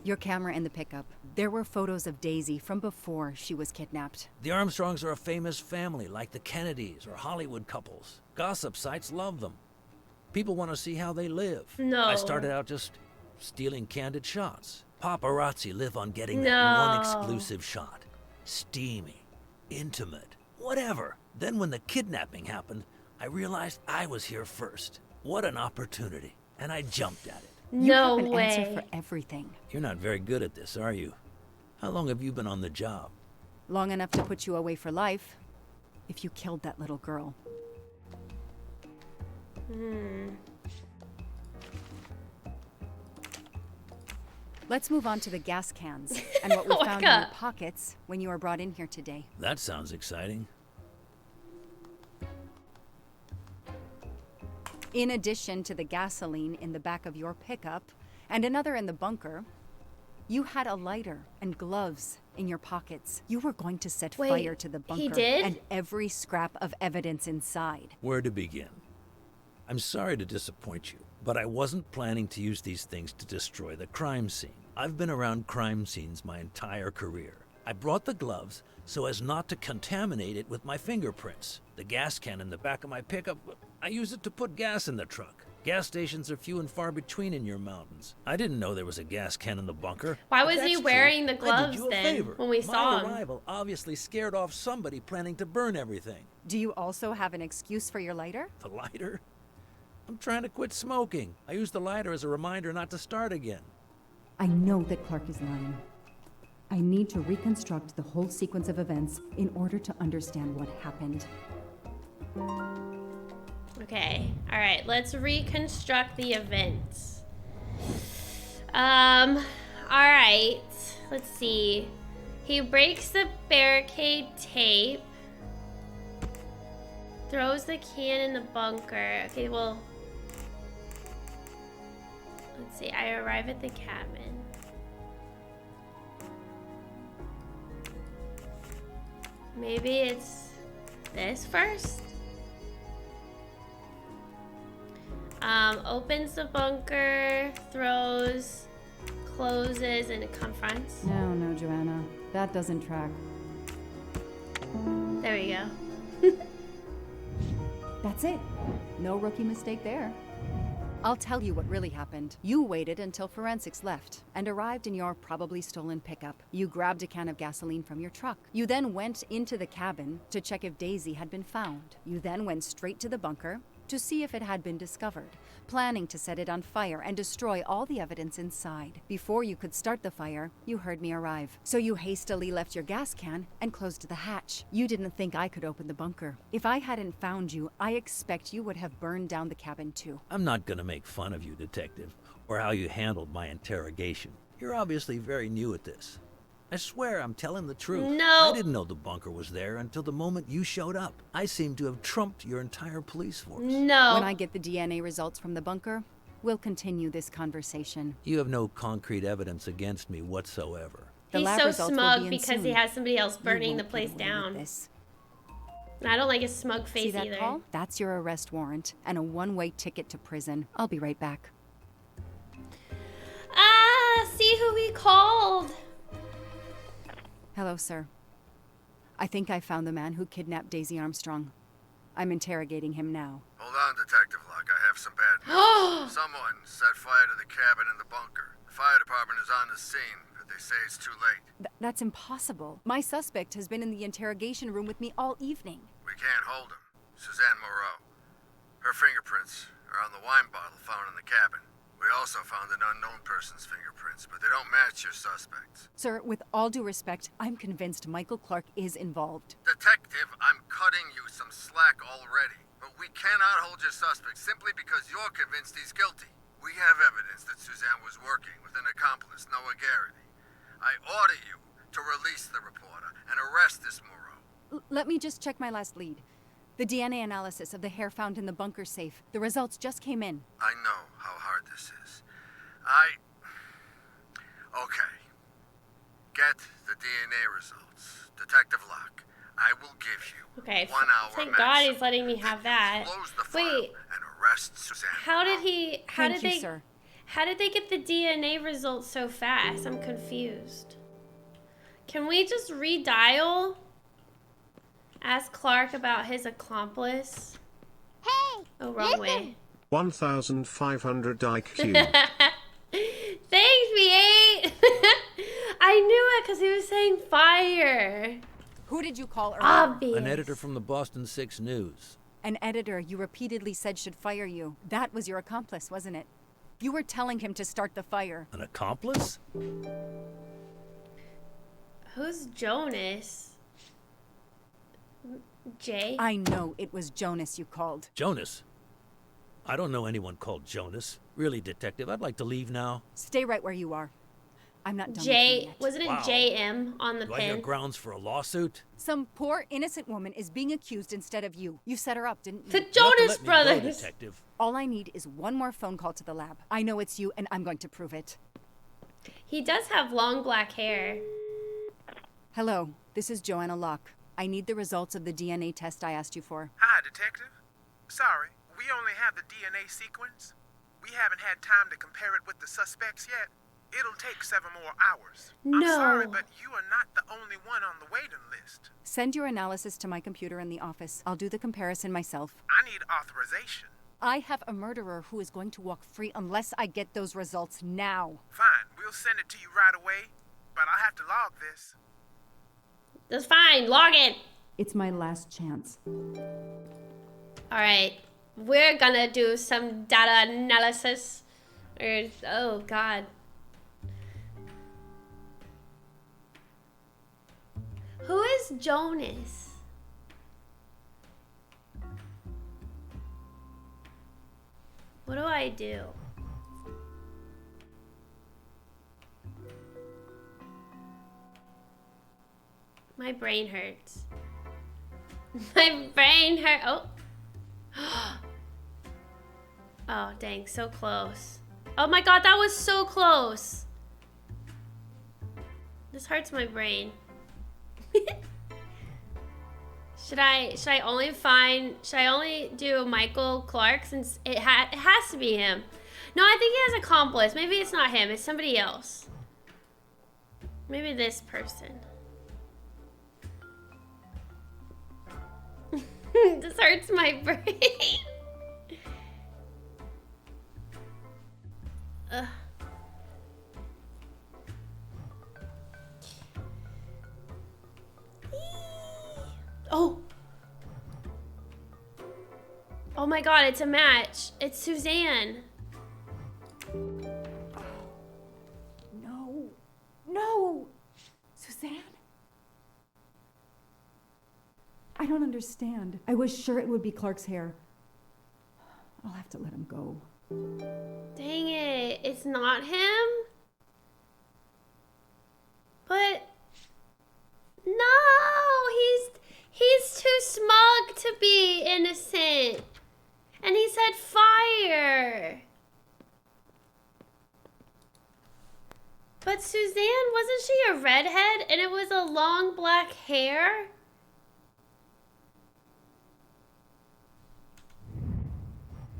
Your camera in the pickup. There were photos of Daisy from before she was kidnapped.
The Armstrongs are a famous family, like the Kennedys or Hollywood couples. Gossip sites love them. People want to see how they live.
No.
I started out just stealing candid shots. Paparazzi live on getting that
No.
one exclusive shot. Steamy, intimate, whatever. Then when the kidnapping happened, I realized I was here first. What an opportunity. And I jumped at it.
You
No
have an
way.
answer for everything.
You're not very good at this, are you? How long have you been on the job?
Long enough to put you away for life. If you killed that little girl. Let's move on to the gas cans and what we
Wake
found in your
up.
pockets when you were brought in here today.
That sounds exciting.
In addition to the gasoline in the back of your pickup and another in the bunker, you had a lighter and gloves in your pockets. You were going to set
Wait,
fire to the
he
bunker
did?
and every scrap of evidence inside.
Where to begin? I'm sorry to disappoint you, but I wasn't planning to use these things to destroy the crime scene. I've been around crime scenes my entire career. I brought the gloves so as not to contaminate it with my fingerprints. The gas can in the back of my pickup, I use it to put gas in the truck. Gas stations are few and far between in your mountains. I didn't know there was a gas can in the bunker.
Why
If
was he
that's
wearing
true,
the
I
gloves
did you a
then,
favor.
when we saw
My
him?
arrival obviously scared off somebody planning to burn everything.
Do you also have an excuse for your lighter?
The lighter? I'm trying to quit smoking. I use the lighter as a reminder not to start again.
I know that Clark is lying. I need to reconstruct the whole sequence of events in order to understand what happened.
Okay. All right. Let's reconstruct the events. All right. Let's see. He breaks the barricade tape. Throws the can in the bunker. Okay, well. Let's see. I arrive at the cabin. Maybe it's this first? Opens the bunker, throws, closes, and confronts.
No, Joanna. That doesn't track.
There we go.
That's it. No rookie mistake there.
I'll tell you what really happened. You waited until forensics left and arrived in your probably stolen pickup. You grabbed a can of gasoline from your truck. You then went into the cabin to check if Daisy had been found. You then went straight to the bunker to see if it had been discovered, planning to set it on fire and destroy all the evidence inside. Before you could start the fire, you heard me arrive. So you hastily left your gas can and closed the hatch. You didn't think I could open the bunker. If I hadn't found you, I expect you would have burned down the cabin too.
I'm not gonna make fun of you, Detective, or how you handled my interrogation. You're obviously very new at this. I swear I'm telling the truth.
No.
I didn't know the bunker was there until the moment you showed up. I seem to have trumped your entire police force.
No.
When I get the DNA results from the bunker, we'll continue this conversation.
You have no concrete evidence against me whatsoever.
The
He's
lab
so
results will
smug
be in
because
soon.
he has somebody else
You
burning the
won't
place
get away with
down.
this.
And I don't like his smug face
See that
either.
call? That's your arrest warrant and a one-way ticket to prison. I'll be right back.
Ah, see who he called.
Hello, sir. I think I found the man who kidnapped Daisy Armstrong. I'm interrogating him now.
Hold on, Detective Locke. I have some bad news. Someone set fire to the cabin in the bunker. The fire department is on the scene, but they say it's too late.
That's impossible. My suspect has been in the interrogation room with me all evening.
We can't hold him. Suzanne Moreau. Her fingerprints are on the wine bottle found in the cabin. We also found an unknown person's fingerprints, but they don't match your suspects.
Sir, with all due respect, I'm convinced Michael Clark is involved.
Detective, I'm cutting you some slack already. But we cannot hold your suspect simply because you're convinced he's guilty. We have evidence that Suzanne was working with an accomplice, Noah Garrity. I order you to release the reporter and arrest this Moreau.
Let me just check my last lead. The DNA analysis of the hair found in the bunker safe. The results just came in.
I know how hard this is. Okay. Get the DNA results. Detective Locke, I will give you
Okay,
1 hour
thank
max.
God he's letting me have
You
that.
close the file
Wait,
and arrest Suzanne.
how did he? How
Thank
did
you,
they?
sir.
How did they get the DNA results so fast? I'm confused. Can we just redial? Ask Clark about his accomplice.
Hey!
Oh, wrong way.
1500 IQ.
Thanks, V8. I knew it because he was saying fire.
Who did you call earlier?
Obvious.
An editor from the Boston 6 News.
An editor you repeatedly said should fire you. That was your accomplice, wasn't it? You were telling him to start the fire.
An accomplice?
Who's Jonas? Jay?
I know it was Jonas you called.
Jonas? I don't know anyone called Jonas. Really, Detective, I'd like to leave now.
Stay right where you are. I'm not done with
J.
you yet.
Wasn't it
Wow.
JM on the
Do I hear
pin?
grounds for a lawsuit?
Some poor innocent woman is being accused instead of you. You set her up, didn't you?
The
You have to
Jonas
let me go,
Brothers.
Detective.
All I need is one more phone call to the lab. I know it's you, and I'm going to prove it.
He does have long black hair.
Hello, this is Joanna Locke. I need the results of the DNA test I asked you for.
Hi, Detective. Sorry, we only have the DNA sequence. We haven't had time to compare it with the suspects yet. It'll take 7 more hours. I'm
No.
sorry, but you are not the only one on the waiting list.
Send your analysis to my computer in the office. I'll do the comparison myself.
I need authorization.
I have a murderer who is going to walk free unless I get those results now.
Fine, we'll send it to you right away, but I'll have to log this.
That's fine. Log in.
It's my last chance.
All right. We're gonna do some data analysis. Oh, God. Who is Jonas? What do I do? My brain hurts. My brain hurt. Oh. Oh, dang. So close. Oh my God, that was so close. This hurts my brain. Should I only do Michael Clark since it has to be him? No, I think he has an accomplice. Maybe it's not him. It's somebody else. Maybe this person. This hurts my brain. Ugh. Oh. Oh my god, it's a match. It's Suzanne.
No. No! Suzanne? I don't understand. I was sure it would be Clark's hair. I'll have to let him go.
Dang it. It's not him? But no, he's too smug to be innocent. And he said fire. But Suzanne, wasn't she a redhead and it was a long black hair?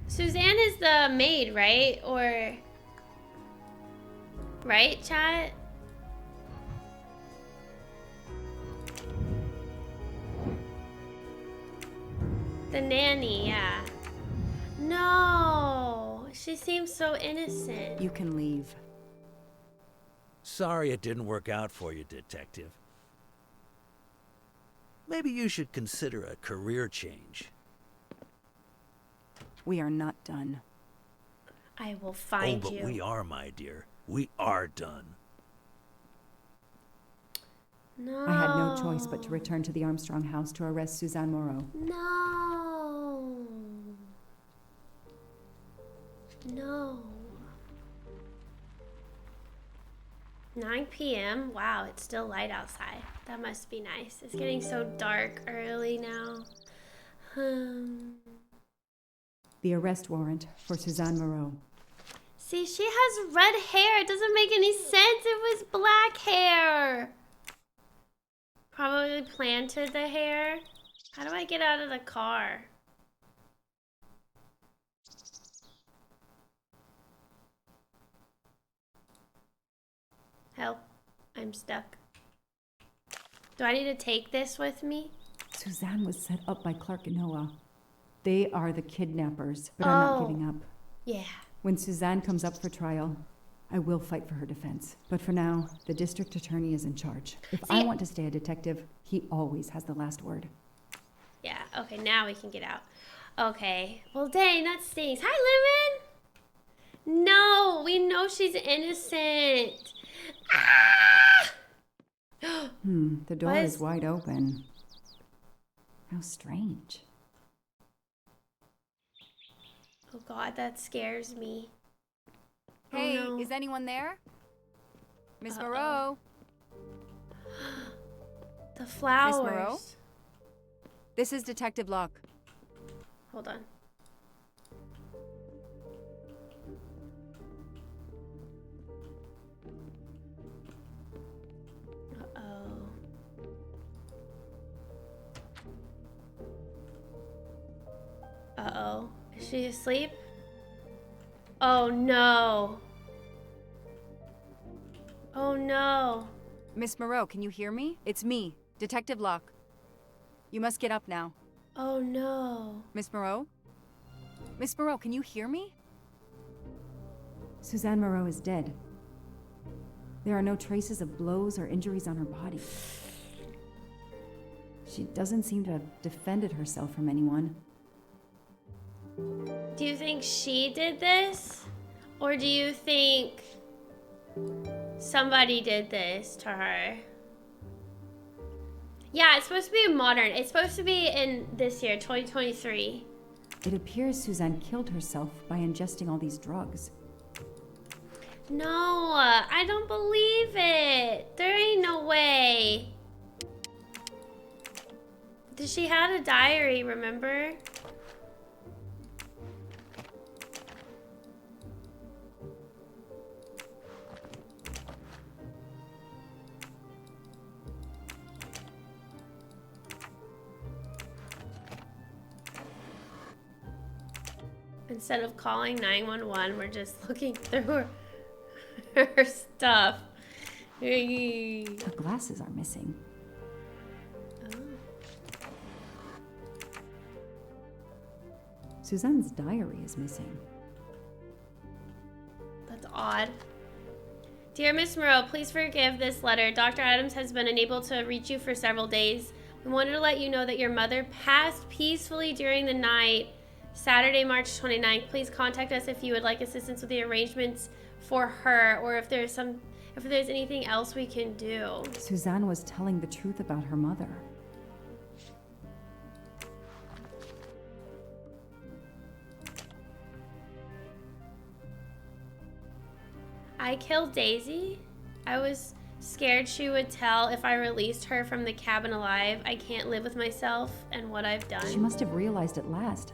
Suzanne is the maid, right? Or right, chat? The nanny, yeah. No, she seems so innocent.
You can leave.
Sorry it didn't work out for you, Detective. Maybe you should consider a career change.
We are not done.
I will find
but
you.
we are, my dear. We are done.
No.
I had no choice but to return to the Armstrong house to arrest Suzanne Moreau.
No. No. 9 p.m. Wow, it's still light outside. That must be nice. It's getting so dark early now.
The arrest warrant for Suzanne Moreau.
See, she has red hair. It doesn't make any sense. It was black hair. Probably planted the hair. How do I get out of the car? Help. I'm stuck. Do I need to take this with me?
Suzanne was set up by Clark and Noah. They are the kidnappers, but I'm not giving up.
Yeah.
When Suzanne comes up for trial, I will fight for her defense. But for now, the district attorney is in charge. If I want to stay a detective, he always has the last word.
Yeah, okay, now we can get out. Okay. Well, dang, that stinks. Hi, Lemon! No, we know she's innocent. Ah!
The door is wide open. How strange.
Oh god, that scares me.
Hey,
oh, no.
Is anyone there? Miss Moreau?
The flowers.
Miss Moreau? This is Detective Locke.
Hold on. Uh-oh. Is she asleep? Oh no. Oh no.
Miss Moreau, can you hear me? It's me, Detective Locke. You must get up now.
Oh no.
Miss Moreau? Miss Moreau, can you hear me?
Suzanne Moreau is dead. There are no traces of blows or injuries on her body. She doesn't seem to have defended herself from anyone.
Do you think she did this? Or do you think somebody did this to her? Yeah, it's supposed to be modern. It's supposed to be in this year, 2023.
It appears Suzanne killed herself by ingesting all these drugs.
No, I don't believe it. There ain't no way. She had a diary, remember? Instead of calling 911, we're just looking through her stuff.
Her glasses are missing.
Oh.
Suzanne's diary is missing.
That's odd. Dear Miss Moreau, please forgive this letter. Dr. Adams has been unable to reach you for several days. We wanted to let you know that your mother passed peacefully during the night. Saturday, March 29th. Please contact us if you would like assistance with the arrangements for her, or if there's anything else we can do.
Suzanne was telling the truth about her mother.
I killed Daisy. I was scared she would tell if I released her from the cabin alive. I can't live with myself and what I've done.
She must have realized at last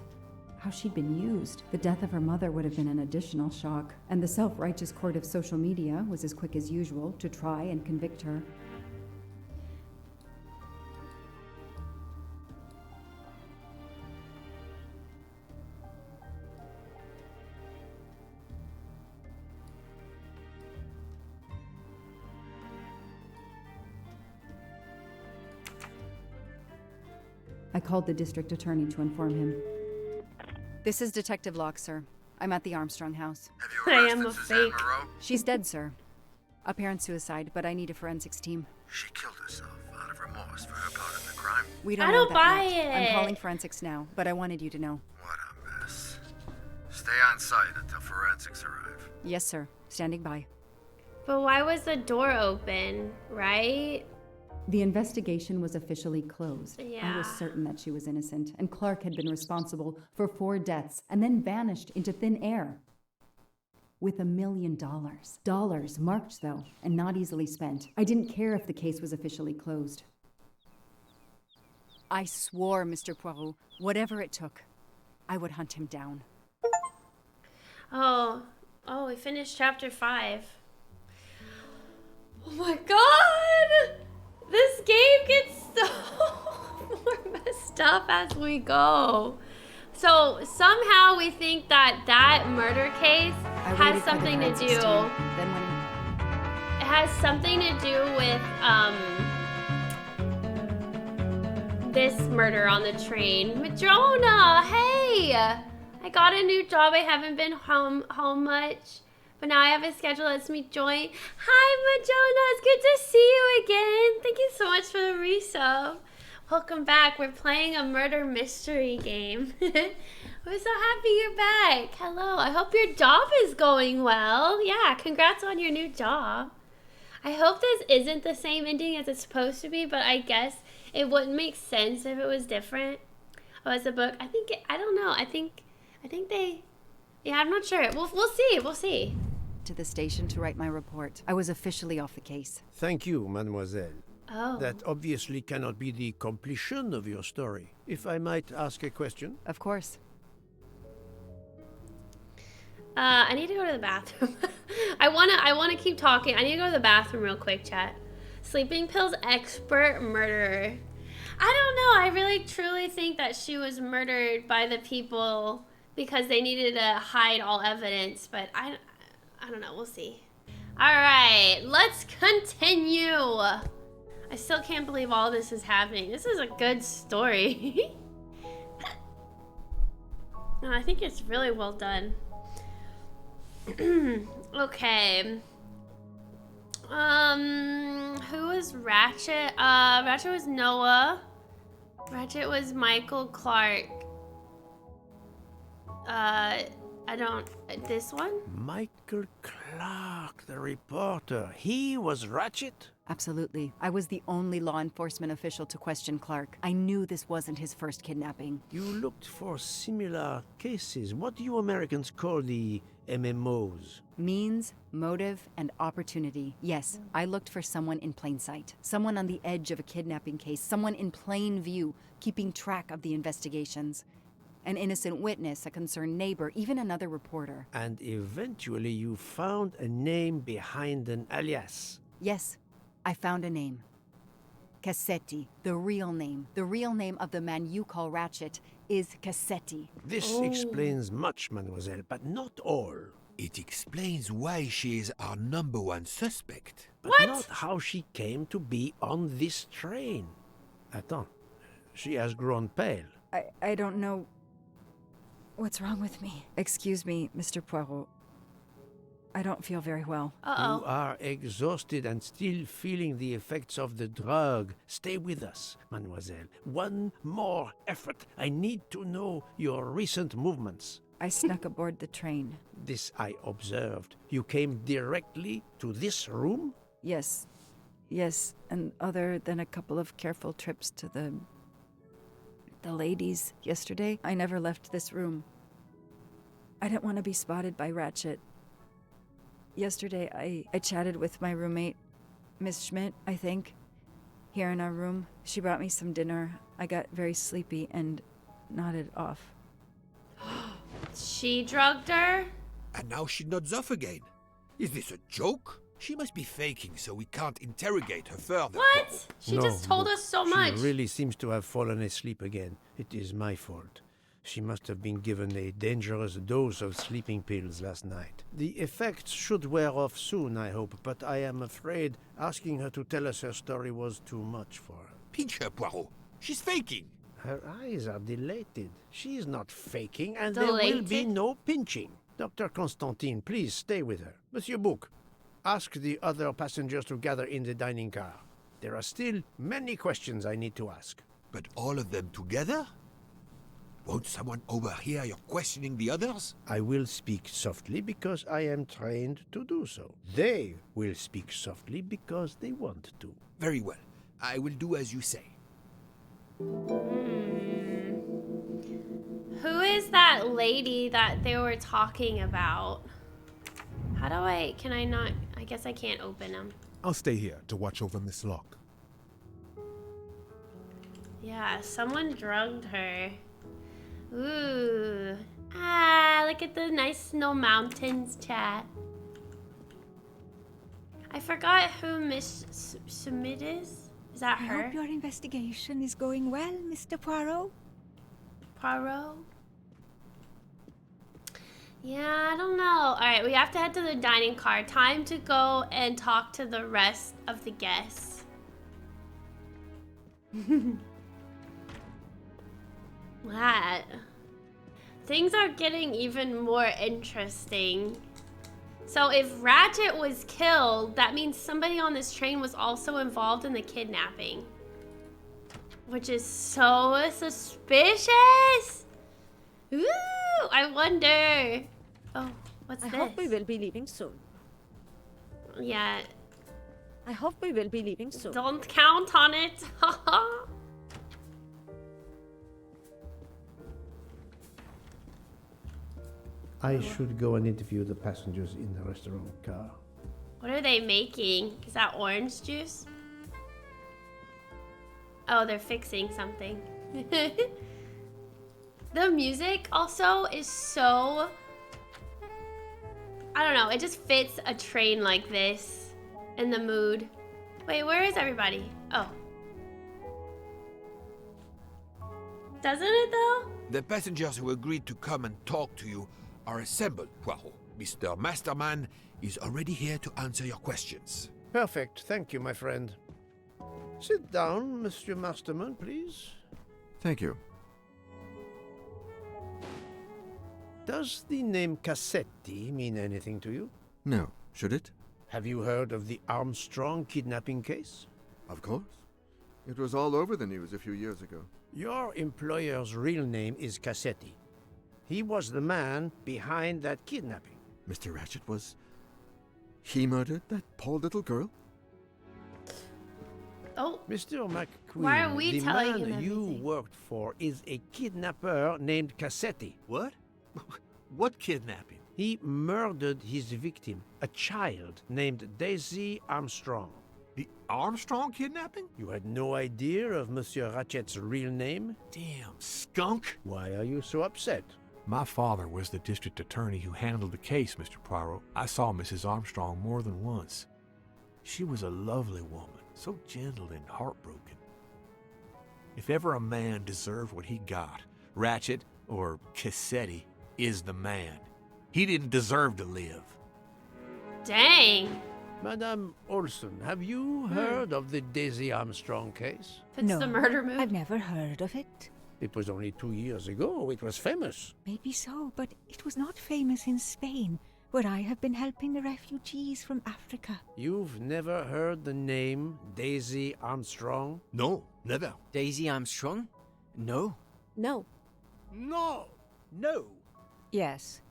how she'd been used. The death of her mother would have been an additional shock, and the self-righteous court of social media was as quick as usual to try and convict her. I called the district attorney to inform him.
This is Detective Locke, sir. I'm at the Armstrong house.
Have you
I
arrested
am a
Suzanne
fake.
Moreau?
She's dead, sir. Apparent suicide, but I need a forensics team.
She killed herself out of remorse for her part in the crime.
We don't
I
know
don't
that
buy
yet.
it.
I'm calling forensics now, but I wanted you to know.
What a mess. Stay on site until forensics arrive.
Yes, sir. Standing by.
But why was the door open, right?
The investigation was officially closed. I
Yeah.
was certain that she was innocent, and Clark had been responsible for 4 deaths and then vanished into thin air. With $1 million. Dollars marked, though, and not easily spent. I didn't care if the case was officially closed.
I swore, Mr. Poirot, whatever it took, I would hunt him down.
Oh, we finished chapter 5. Oh my god! This game gets so more messed up as we go. So somehow we think that murder case
I
has
waited for the
something to
forensics
do.
team. Then when
It has something to do with this murder on the train. Madrona, hey! I got a new job. I haven't been home much, but now I have a schedule that lets me join. Hi, Madrona. It's good to see you again. Thank you so much for the resub. Welcome back. We're playing a murder mystery game. We're so happy you're back. Hello. I hope your job is going well. Yeah, congrats on your new job. I hope this isn't the same ending as it's supposed to be, but I guess it wouldn't make sense if it was different. Oh, it's a book. I don't know. I think they, yeah, I'm not sure. We'll see.
to the station to write my report, I was officially off the case.
Thank you, mademoiselle.
Oh.
That obviously cannot be the completion of your story. If I might ask a question?
Of course.
I need to go to the bathroom. I wanna keep talking. I need to go to the bathroom real quick, chat. Sleeping pills expert murderer. I don't know. I really truly think that she was murdered by the people because they needed to hide all evidence, but I don't know. We'll see. All right, let's continue. I still can't believe all this is happening. This is a good story. No, I think it's really well done. Okay. Who was Ratchet? Ratchet was Noah. Ratchet was Michael Clark. This one?
Michael Clark, the reporter. He was Ratchet?
Absolutely. I was the only law enforcement official to question Clark. I knew this wasn't his first kidnapping.
You looked for similar cases. What do you Americans call the MMOs?
Means, motive, and opportunity. Yes, I looked for someone in plain sight. Someone on the edge of a kidnapping case. Someone in plain view, keeping track of the investigations. An innocent witness, a concerned neighbor, even another reporter.
And eventually you found a name behind an alias.
Yes, I found a name. Cassetti, the real name. The real name of the man you call Ratchet is Cassetti.
This explains much, mademoiselle, but not all.
It explains why she is our #1 suspect.
But not how she came to be on this train. Attends, she has grown pale.
I don't know what's wrong with me. Excuse me, Mr. Poirot.
I don't feel very well.
You
Uh-oh.
are exhausted and still feeling the effects of the drug. Stay with us, mademoiselle. One more effort. I need to know your recent movements.
I snuck aboard the train.
This I observed. You came directly to this room?
Yes. Yes, and other than a couple of careful trips to the ladies yesterday, I never left this room. I didn't want to be spotted by Ratchet. Yesterday, I chatted with my roommate, Miss Schmidt, I think, here in our room. She brought me some dinner. I got very sleepy and nodded off.
She drugged her?
And now she nods off again. Is this a joke? She must be faking so we can't interrogate her further.
What? She
No,
just told
but
us so much.
She really seems to have fallen asleep again. It is my fault. She must have been given a dangerous dose of sleeping pills last night. The effects should wear off soon, I hope, but I am afraid asking her to tell us her story was too much for her.
Pinch her, Poirot. She's faking.
Her eyes are dilated. She is not faking, and there will be
Dilated?
no pinching. Dr. Constantine, please stay with her. Monsieur Bouc, ask the other passengers to gather in the dining car. There are still many questions I need to ask.
But all of them together? Won't someone overhear you questioning the others?
I will speak softly because I am trained to do so. They will speak softly because they want to.
Very well. I will do as you say.
Who is that lady that they were talking about? How do I, can I not, I guess I can't open them.
I'll stay here to watch over Miss Locke.
Yeah, someone drugged her. Ooh. Ah, look at the nice snow mountains chat. I forgot who Miss Schmidt is. Is that
I
her?
hope your investigation is going well, Mr. Poirot.
Poirot? Yeah, I don't know. Alright, we have to head to the dining car. Time to go and talk to the rest of the guests. That. Things are getting even more interesting. So if Ratchet was killed, that means somebody on this train was also involved in the kidnapping. Which is so suspicious. Ooh, I wonder. Oh, what's
I
this?
hope we will be leaving soon.
Yeah,
I hope we will be leaving soon.
don't count on it.
I should go and interview the passengers in the restaurant car.
What are they making? Is that orange juice? Oh, they're fixing something. The music also is so... I don't know, it just fits a train like this in the mood. Wait, where is everybody? Oh. Doesn't it though?
The passengers who agreed to come and talk to you are assembled, Poirot. Mr. Masterman is already here to answer your questions.
Perfect. Thank you, my friend. Sit down, Monsieur Masterman, please.
Thank you.
Does the name Cassetti mean anything to you?
No. Should it?
Have you heard of the Armstrong kidnapping case?
Of course. It was all over the news a few years ago.
Your employer's real name is Cassetti. He was the man behind that kidnapping.
Mr. Ratchet was... He murdered that poor little girl?
Oh.
Mr. McQueen,
Why are we
the
telling
man
him
you
everything?
worked for is a kidnapper named Cassetti.
What? What kidnapping?
He murdered his victim, a child named Daisy Armstrong.
The Armstrong kidnapping?
You had no idea of Monsieur Ratchet's real name?
Damn skunk.
Why are you so upset?
My father was the district attorney who handled the case, Mr. Poirot. I saw Mrs. Armstrong more than once. She was a lovely woman, so gentle and heartbroken. If ever a man deserved what he got, Ratchet, or Cassetti, is the man. He didn't deserve to live.
Dang.
Madame Olson, have you heard of the Daisy Armstrong case?
It's
No,
the murder movie.
I've never heard of it.
It was only 2 years ago. It was famous.
Maybe so, but it was not famous in Spain, where I have been helping the refugees from Africa.
You've never heard the name Daisy Armstrong?
No, never.
Daisy Armstrong? No.
No.
No!
No.
Yes.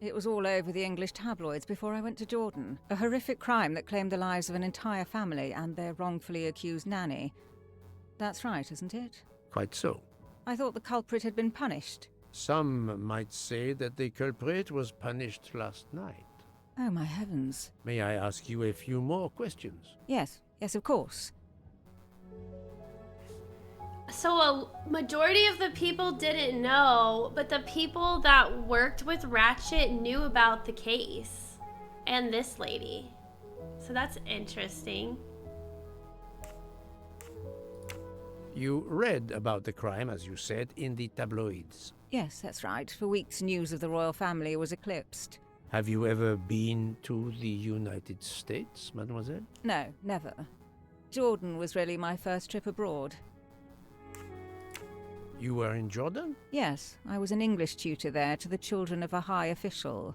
It was all over the English tabloids before I went to Jordan. A horrific crime that claimed the lives of an entire family and their wrongfully accused nanny. That's right, isn't it?
Quite so.
I thought the culprit had been punished.
Some might say that the culprit was punished last night.
Oh, my heavens.
May I ask you a few more questions?
Yes, of course.
So a majority of the people didn't know, but the people that worked with Ratchet knew about the case. And this lady. So that's interesting.
You read about the crime, as you said, in the tabloids.
Yes, that's right. For weeks, news of the royal family was eclipsed.
Have you ever been to the United States, mademoiselle?
No, never. Jordan was really my first trip abroad.
You were in Jordan?
Yes, I was an English tutor there to the children of a high official.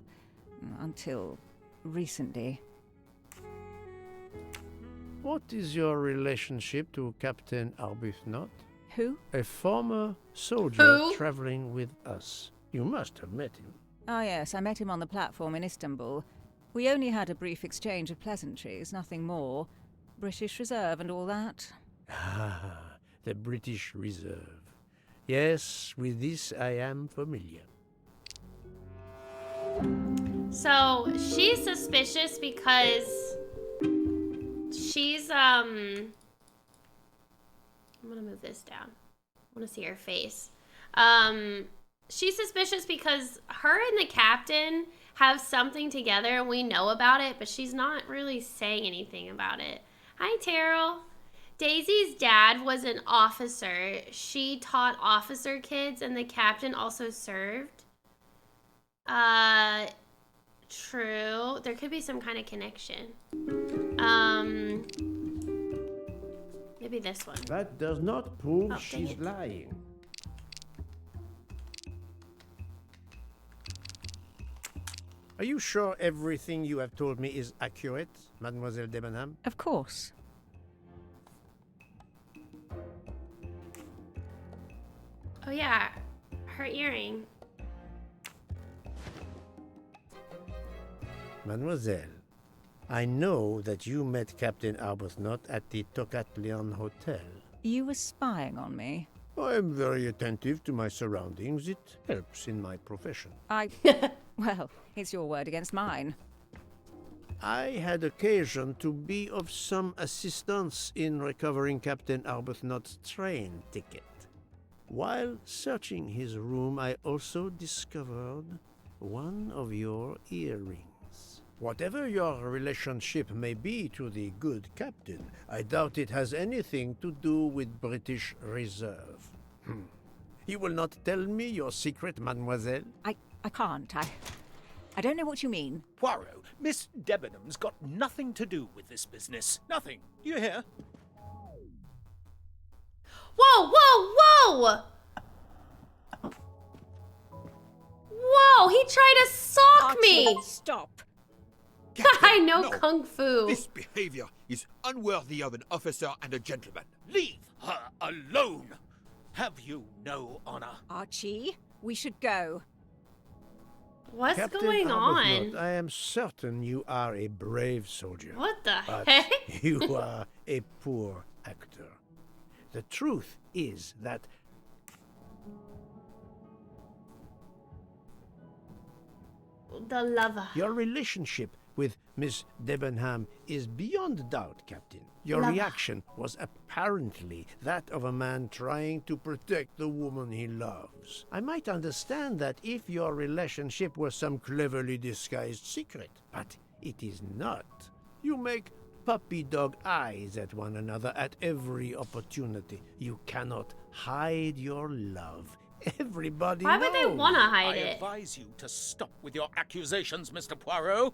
Until recently.
What is your relationship to Captain Arbuthnot?
Who?
A former soldier
Who?
traveling with us. You must have met him.
Ah, yes, I met him on the platform in Istanbul. We only had a brief exchange of pleasantries, nothing more. British Reserve and all that.
Ah, the British Reserve. Yes, with this I am familiar.
So she's suspicious because she's I'm gonna move this down. I want to see her face. She's suspicious because her and the captain have something together and we know about it, but she's not really saying anything about it. Hi, Terrell. Daisy's dad was an officer. She taught officer kids and the captain also served. True. There could be some kind of connection. Maybe this one.
That does not prove
Oh, dang
she's
it.
lying. Are you sure everything you have told me is accurate, Mademoiselle Debenham?
Of course.
Oh yeah, her earring.
Mademoiselle, I know that you met Captain Arbuthnot at the Tocatlian Hotel.
You were spying on me.
I am very attentive to my surroundings. It helps in my profession.
Well, it's your word against mine.
I had occasion to be of some assistance in recovering Captain Arbuthnot's train ticket. While searching his room, I also discovered one of your earrings. Whatever your relationship may be to the good captain, I doubt it has anything to do with British Reserve. You will not tell me your secret, mademoiselle?
I can't. I don't know what you mean.
Poirot, Miss Debenham's got nothing to do with this business. Nothing. Do you hear?
Whoa, whoa, whoa! Whoa, he tried to sock me!
Stop.
I know
No.
kung fu.
This behavior is unworthy of an officer and a gentleman.
Leave her alone. Have you no honor?
Archie, we should go.
What's
Captain
going
Arbuthnot,
on?
I am certain you are a brave soldier.
What the
But
heck?
you are a poor actor. The truth is that
The lover.
your relationship with Miss Debenham is beyond doubt, Captain. Your
Lover.
reaction was apparently that of a man trying to protect the woman he loves. I might understand that if your relationship were some cleverly disguised secret, but it is not. You make puppy dog eyes at one another at every opportunity. You cannot hide your love. Everybody
Why would they
knows.
want to
I
hide it?
advise you to stop with your accusations, Mr. Poirot.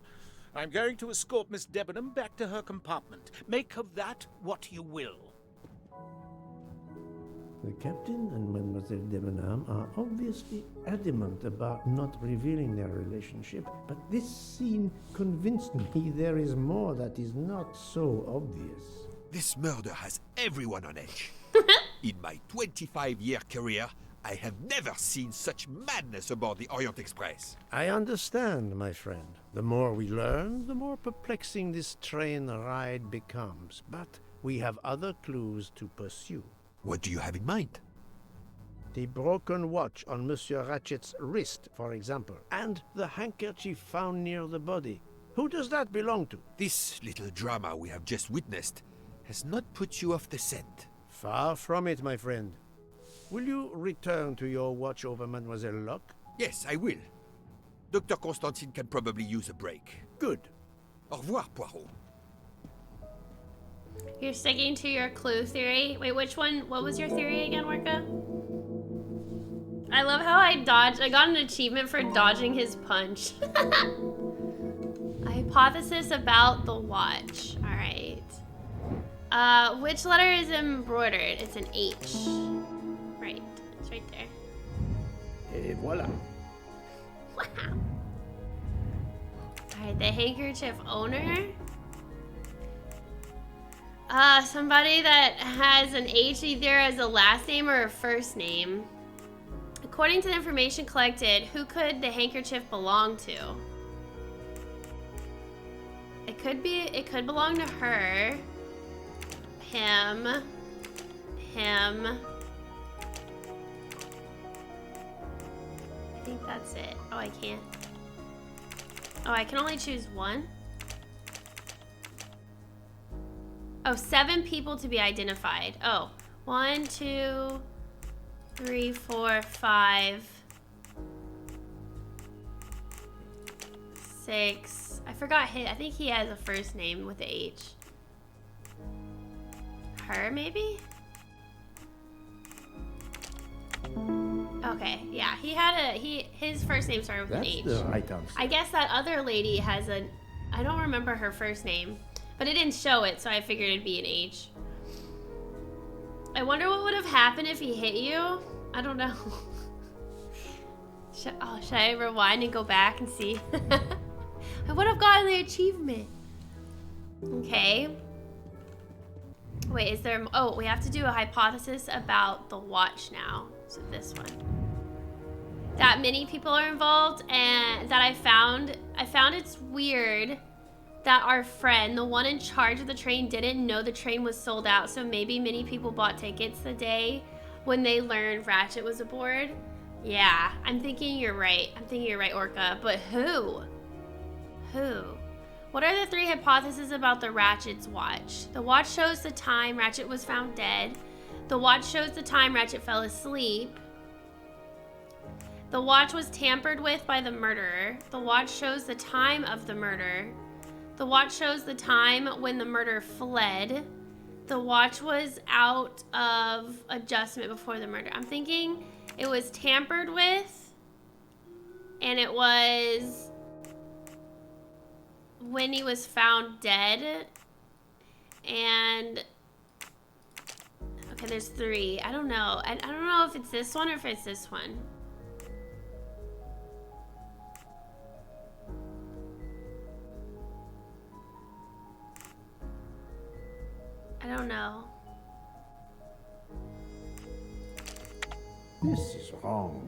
I'm going to escort Miss Debenham back to her compartment. Make of that what you will.
The captain and Mademoiselle Debenham are obviously adamant about not revealing their relationship, but this scene convinced me there is more that is not so obvious.
This murder has everyone on edge. In my 25-year career, I have never seen such madness aboard the Orient Express.
I understand, my friend. The more we learn, the more perplexing this train ride becomes. But we have other clues to pursue.
What do you have in mind?
The broken watch on Monsieur Ratchet's wrist, for example, and the handkerchief found near the body. Who does that belong to?
This little drama we have just witnessed has not put you off the scent.
Far from it, my friend. Will you return to your watch over Mademoiselle Locke?
Yes, I will. Dr. Constantine can probably use a break.
Good.
Au revoir, Poirot.
You're sticking to your clue theory. Wait, which one? What was your theory again, Orca? I love how I dodged. I got an achievement for dodging his punch. A hypothesis about the watch. All right. Which letter is embroidered? It's an H. Right. It's right there.
Et voilà.
Wow. All right. The handkerchief owner. Somebody that has an H either as a last name or a first name. According to the information collected, who could the handkerchief belong to? It could belong to her. Him. I think that's it. Oh, I can't. Oh, I can only choose one? Oh, 7 people to be identified. Oh, 1, 2, 3, 4, 5, 6. I forgot his. I think he has a first name with a H. Her, maybe? Okay, yeah, he had his first name started with an H.
That's the right answer.
I guess that other lady has a, I don't remember her first name, but it didn't show it, so I figured it'd be an H. I wonder what would have happened if he hit you. I don't know. Should I rewind and go back and see? I would have gotten the achievement. Okay. Wait, is there... Oh, we have to do a hypothesis about the watch now. So this one. That many people are involved, and that I found it's weird that our friend, the one in charge of the train, didn't know the train was sold out. So maybe many people bought tickets the day when they learned Ratchet was aboard. Yeah, I'm thinking you're right. Orca. But who? Who? What are the 3 hypotheses about the Ratchet's watch? The watch shows the time Ratchet was found dead. The watch shows the time Ratchet fell asleep. The watch was tampered with by the murderer. The watch shows the time of the murder. The watch shows the time when the murderer fled. The watch was out of adjustment before the murder. I'm thinking it was tampered with, and it was when he was found dead. And okay, there's 3. I don't know. I don't know if it's this one or if it's this one. I don't know.
This is wrong.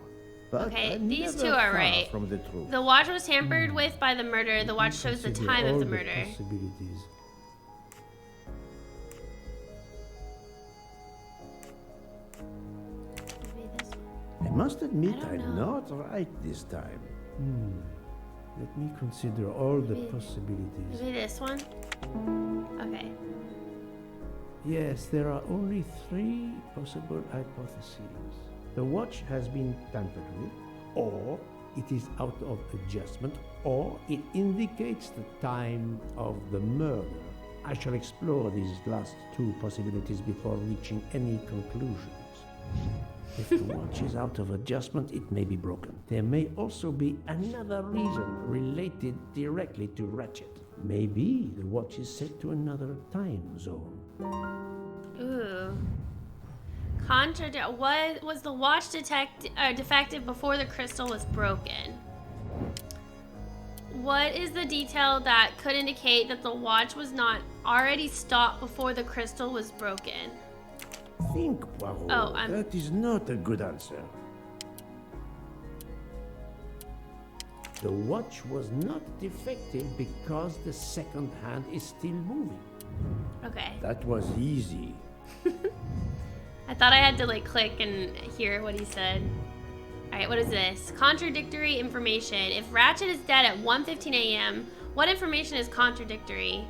But
okay,
I'm
these
never
2 are
far
right.
from the truth.
The watch was tampered with by the murderer. The watch shows the time of the murder.
Possibilities.
Maybe this one.
I must admit
I don't
I'm
know.
not right this time. Let me consider all the possibilities.
Maybe this one? Okay.
Yes, there are only 3 possible hypotheses. The watch has been tampered with, or it is out of adjustment, or it indicates the time of the murder. I shall explore these last 2 possibilities before reaching any conclusions. If the watch is out of adjustment, it may be broken. There may also be another reason related directly to Ratchet. Maybe the watch is set to another time zone.
Ooh. What was the watch defective before the crystal was broken? What is the detail that could indicate that the watch was not already stopped before the crystal was broken?
Think, Poirot.
Oh,
That is not a good answer. The watch was not defective because the second hand is still moving.
Okay.
That was easy.
I thought I had to like click and hear what he said. All right, what is this? Contradictory information. If Ratchet is dead at 1:15 a.m., what information is contradictory?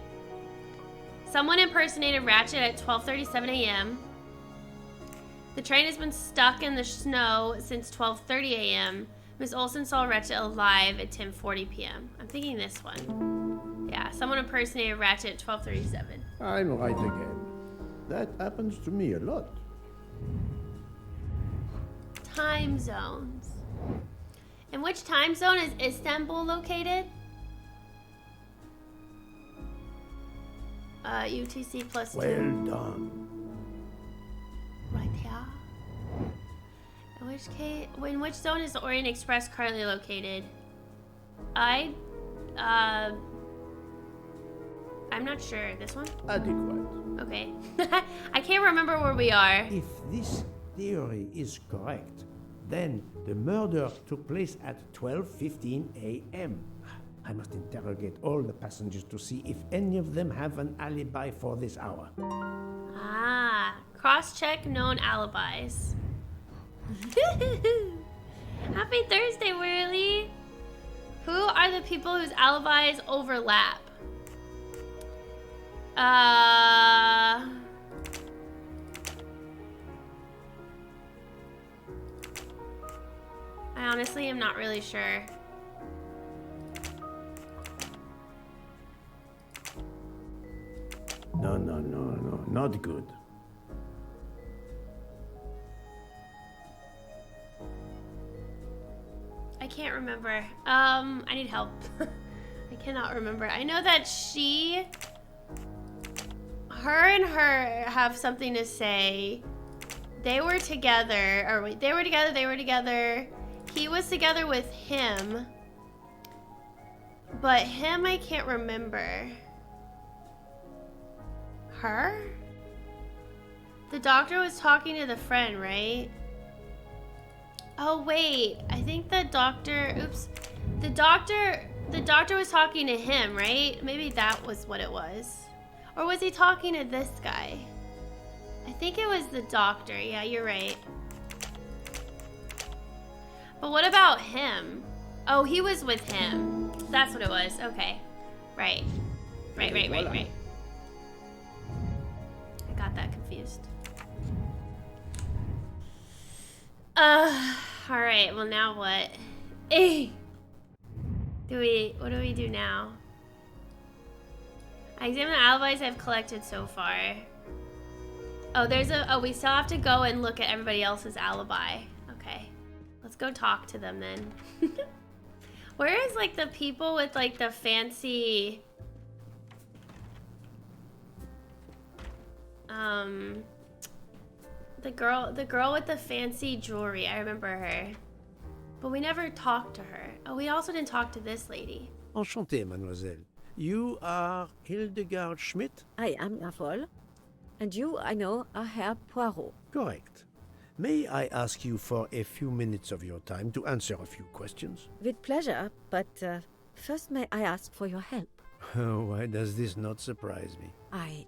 Someone impersonated Ratchet at 12:37 a.m. The train has been stuck in the snow since 12:30 a.m. Miss Olsen saw Ratchet alive at 10:40 p.m. I'm thinking this one. Yeah, someone impersonated Ratchet at 12:37.
I'm right again. That happens to me a lot.
Time zones. In which time zone is Istanbul located? UTC plus 2.
Well done.
Right here. In which zone is the Orient Express currently located? I'm not sure. This one?
Adequate.
Okay. I can't remember where we are.
If this theory is correct, then the murder took place at 12:15 a.m. I must interrogate all the passengers to see if any of them have an alibi for this hour.
Ah, cross-check known alibis. Happy Thursday, Whirly. Who are the people whose alibis overlap? I honestly am not really sure.
No, not good.
I can't remember. I need help. I cannot remember. I know that her and her have something to say. They were together, or wait, they were together. He was together with him. But him, I can't remember. Her? The doctor was talking to the friend, right? Oh, wait. I think the doctor, the doctor was talking to him, right? Maybe that was what it was. Or was he talking to this guy? I think it was the doctor. Yeah, you're right. But what about him? Oh, he was with him. That's what it was. Okay. Right. Right. I got that confused. All right. Well, now what? What do we do now? I examine the alibis I've collected so far. Oh, we still have to go and look at everybody else's alibi. Okay. Let's go talk to them then. Where is like the people with like the fancy the girl with the fancy jewelry. I remember her. But we never talked to her. Oh, we also didn't talk to this lady.
Enchanté, mademoiselle. You are Hildegard Schmidt?
I am, jawohl. And you, I know, are Herr Poirot.
Correct. May I ask you for a few minutes of your time to answer a few questions?
With pleasure, but first may I ask for your help?
Why does this not surprise me?
I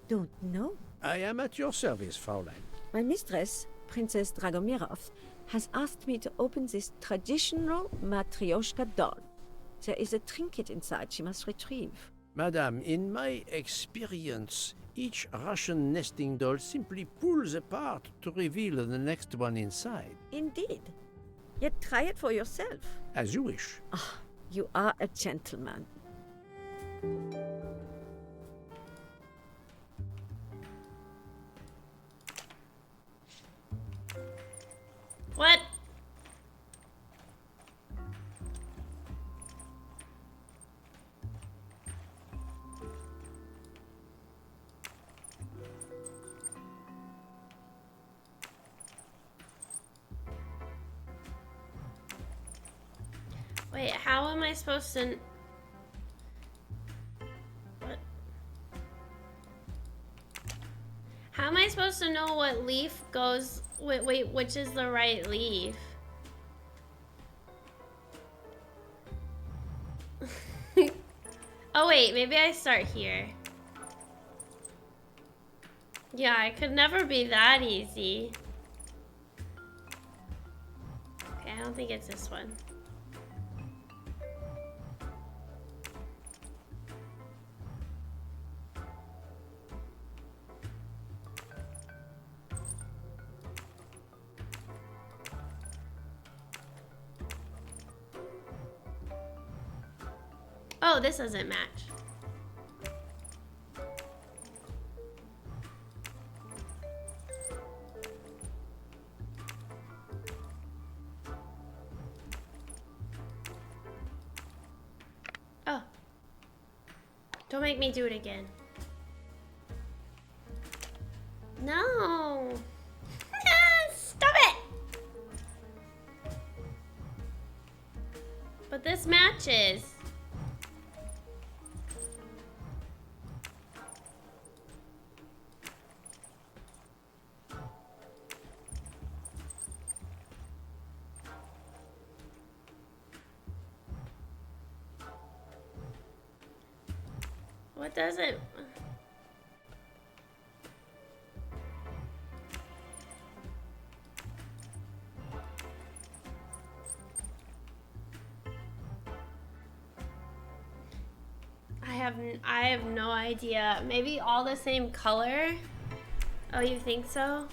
don't know.
I am at your service, Fraulein.
My mistress, Princess Dragomirov, has asked me to open this traditional Matryoshka doll. There is a trinket inside she must retrieve.
Madame, in my experience, each Russian nesting doll simply pulls apart to reveal the next one inside.
Indeed. Yet try it for yourself.
As you wish.
Ah, you are a gentleman.
What? Wait, how am I supposed to... What? How am I supposed to know what leaf goes... Wait, which is the right leaf? Oh wait, maybe I start here. Yeah, it could never be that easy. Okay, I don't think it's this one. Oh, this doesn't match. Oh. Don't make me do it again. No. Stop it. But this matches. What does it? I have no idea. Maybe all the same color? Oh, you think so?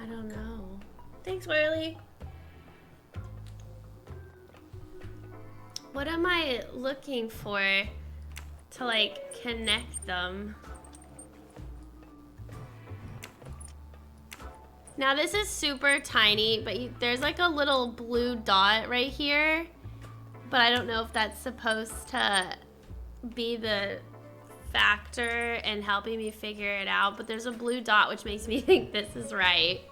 I don't know. Thanks, Whirly. What am I looking for to like connect them? Now this is super tiny, but there's like a little blue dot right here, but I don't know if that's supposed to be the factor in helping me figure it out, but there's a blue dot which makes me think this is right.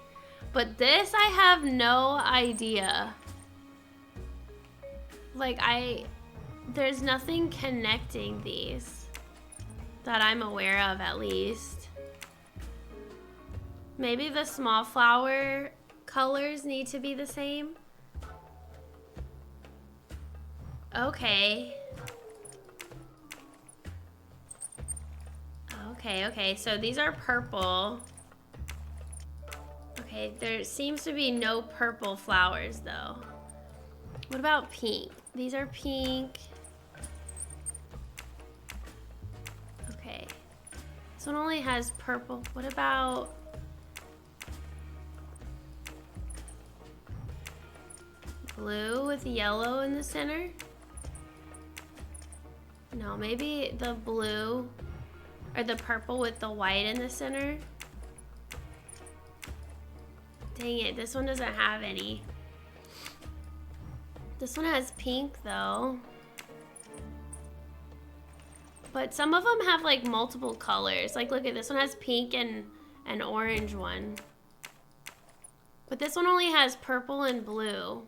But this, I have no idea. Like, there's nothing connecting these that I'm aware of, at least. Maybe the small flower colors need to be the same. Okay. Okay, so these are purple. Okay, there seems to be no purple flowers though. What about pink? These are pink. Okay. This one only has purple. What about... blue with yellow in the center? No, maybe the blue or the purple with the white in the center. Dang it, this one doesn't have any. This one has pink though. But some of them have like multiple colors. Like look at this one has pink and an orange one. But this one only has purple and blue.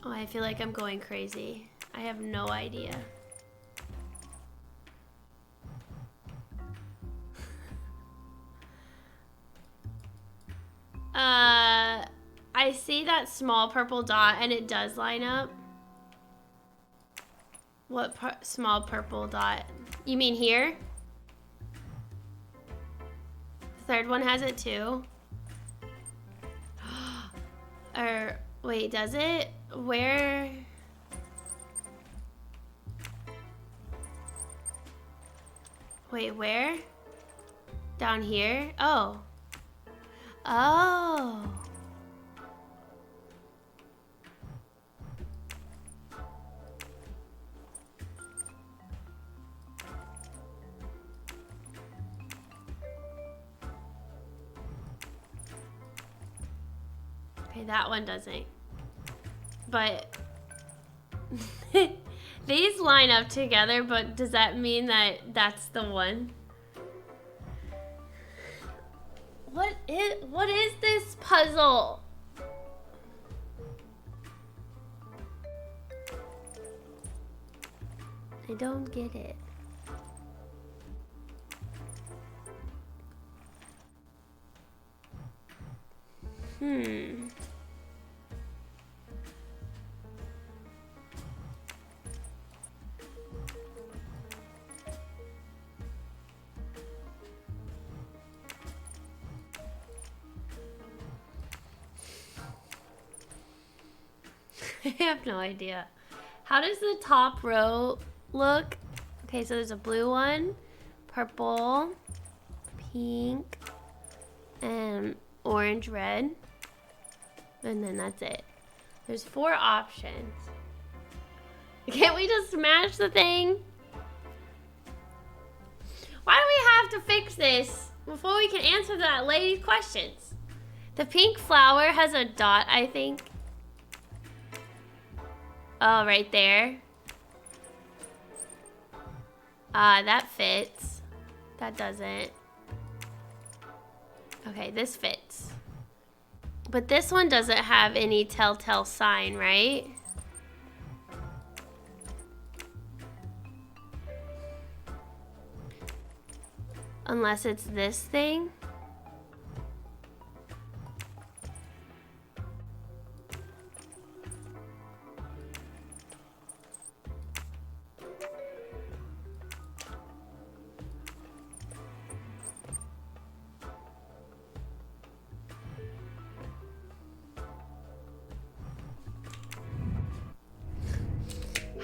Oh, I feel like I'm going crazy. I have no idea. I see that small purple dot and it does line up. What small purple dot? You mean here? The third one has it too. Or wait, does it? Where? Wait, where? Down here? Oh. Oh. Okay, that one doesn't. But these line up together, but does that mean that that's the one? What is this puzzle? I don't get it. I have no idea. How does the top row look? Okay, so there's a blue one, purple, pink, and orange, red. And then that's it. There's 4 options. Can't we just smash the thing? Why do we have to fix this before we can answer that lady's questions? The pink flower has a dot, I think. Oh, right there. That fits. That doesn't. Okay, this fits. But this one doesn't have any telltale sign, right? Unless it's this thing.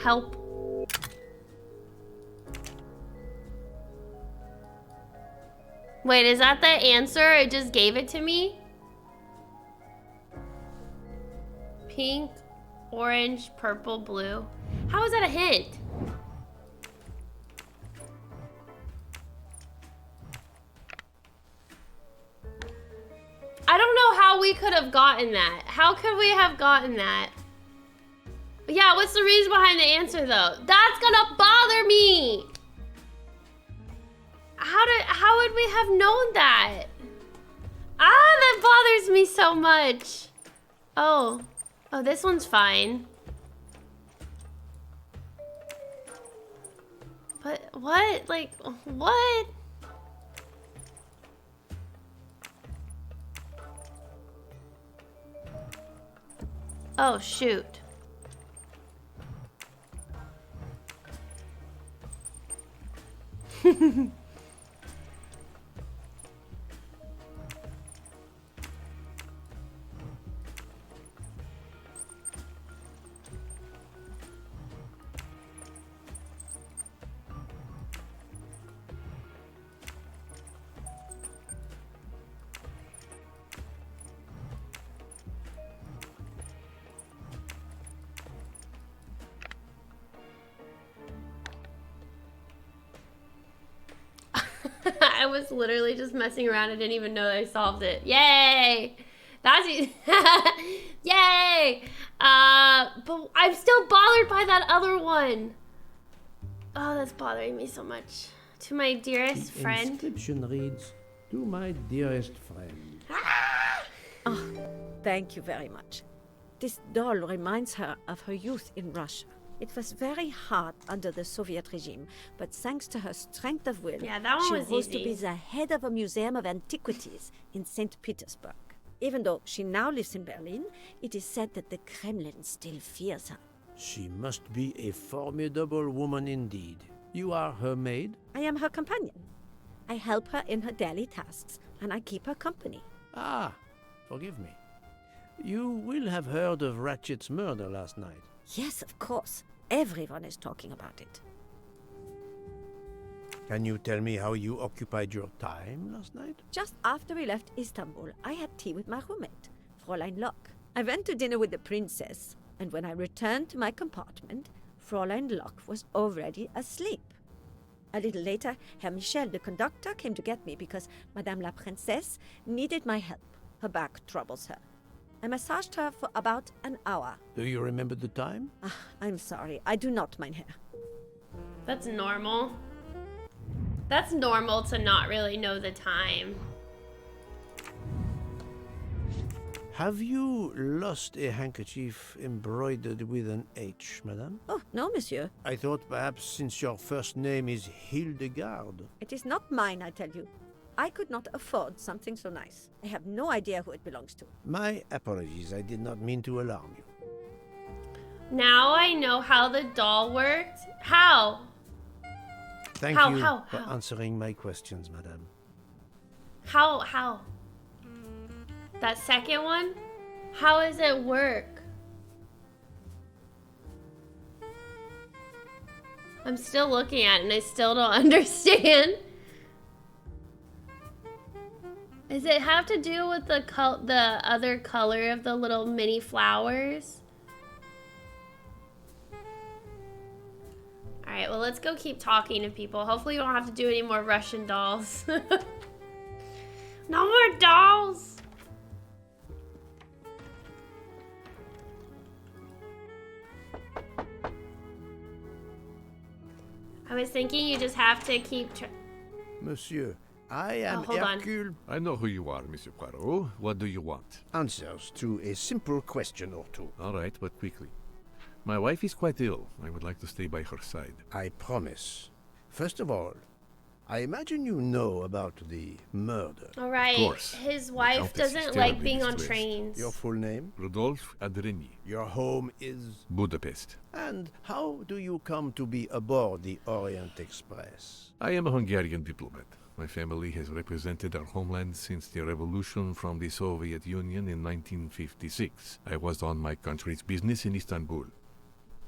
Help. Wait, is that the answer? It just gave it to me? Pink, orange, purple, blue. How is that a hint? I don't know how we could have gotten that. How could we have gotten that? Yeah, what's the reason behind the answer though? That's gonna bother me. How would we have known that? That bothers me so much. Oh, this one's fine. But what? Like, what? Oh, shoot. I was literally just messing around. I didn't even know I solved it. Yay! That's yay! But I'm still bothered by that other one. Oh, that's bothering me so much. To my dearest friend.
The inscription reads, "To my dearest friend."
Oh, thank you very much. This doll reminds her of her youth in Russia. It was very hard under the Soviet regime, but thanks to her strength of will,
yeah, that one
she
was
rose
easy.
to be the head of a museum of antiquities in St. Petersburg. Even though she now lives in Berlin, it is said that the Kremlin still fears her.
She must be a formidable woman indeed. You are her maid?
I am her companion. I help her in her daily tasks, and I keep her company.
Ah, forgive me. You will have heard of Ratchet's murder last night.
Yes, of course. Everyone is talking about it.
Can you tell me how you occupied your time last night?
Just after we left Istanbul, I had tea with my roommate, Fräulein Locke. I went to dinner with the princess, and when I returned to my compartment, Fräulein Locke was already asleep. A little later, Herr Michel, the conductor, came to get me because Madame la Princesse needed my help. Her back troubles her. I massaged her for about an hour.
Do you remember the time?
I'm sorry, I do not mind hair.
That's normal. That's normal to not really know the time.
Have you lost a handkerchief embroidered with an H, madame?
Oh, no, monsieur.
I thought perhaps since your first name is Hildegard.
It is not mine, I tell you. I could not afford something so nice. I have no idea who it belongs to.
My apologies, I did not mean to alarm you.
Now I know how the doll worked. How?
Thank
How,
you
how,
for
how?
answering my questions, madame.
How? That second one? How does it work? I'm still looking at it and I still don't understand. Does it have to do with the other color of the little mini flowers? Alright, well, let's go keep talking to people. Hopefully we don't have to do any more Russian dolls. No more dolls! I was thinking you just have to keep...
Monsieur, I am
hold on.
Hercule.
I know who you are, Monsieur Poirot. What do you want?
Answers to a simple question or two.
All right, but quickly. My wife is quite ill. I would like to stay by her side.
I promise. First of all, I imagine you know about the murder.
Alright, his wife doesn't like being on trains.
Your full name?
Rodolphe Adreny.
Your home is?
Budapest.
And how do you come to be aboard the Orient Express?
I am a Hungarian diplomat. My family has represented our homeland since the revolution from the Soviet Union in 1956. I was on my country's business in Istanbul.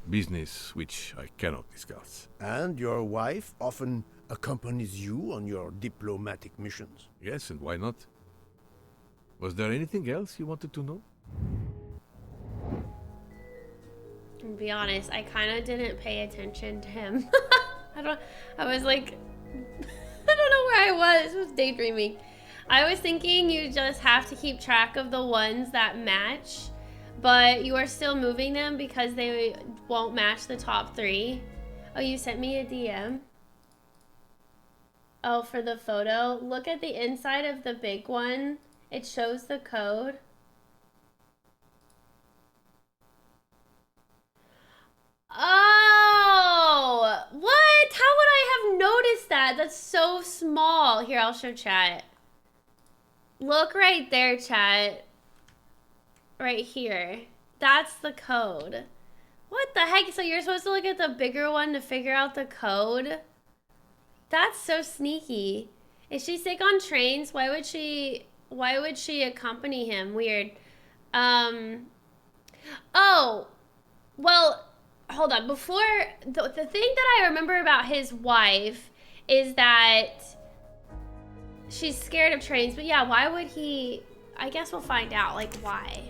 Business which I cannot discuss.
And your wife often accompanies you on your diplomatic missions?
Yes, and why not? Was there anything else you wanted to know?
To be honest, I kind of didn't pay attention to him. I was like, I don't know where I was. I was daydreaming. I was thinking you just have to keep track of the ones that match, but you are still moving them because they won't match the top 3. Oh, you sent me a DM? Oh, for the photo. Look at the inside of the big one. It shows the code. Oh, what? How would I have noticed that? That's so small. Here, I'll show chat. Look right there, chat. Right here. That's the code. What the heck? So you're supposed to look at the bigger one to figure out the code? That's so sneaky. Is she sick on trains? Why would she accompany him? Weird. Oh, well, hold on. Before, the thing that I remember about his wife is that she's scared of trains. But yeah, why would he? I guess we'll find out, like, why.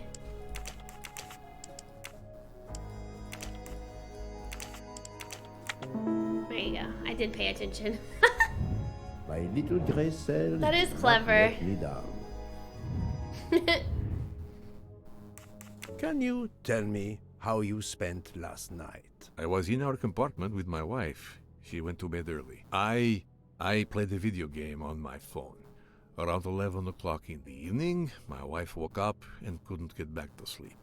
There you go. I did pay attention.
My little gray cell.
That is clever.
Can you tell me how you spent last night?
I was in our compartment with my wife. She went to bed early. I played a video game on my phone. Around 11 o'clock in the evening, my wife woke up and couldn't get back to sleep.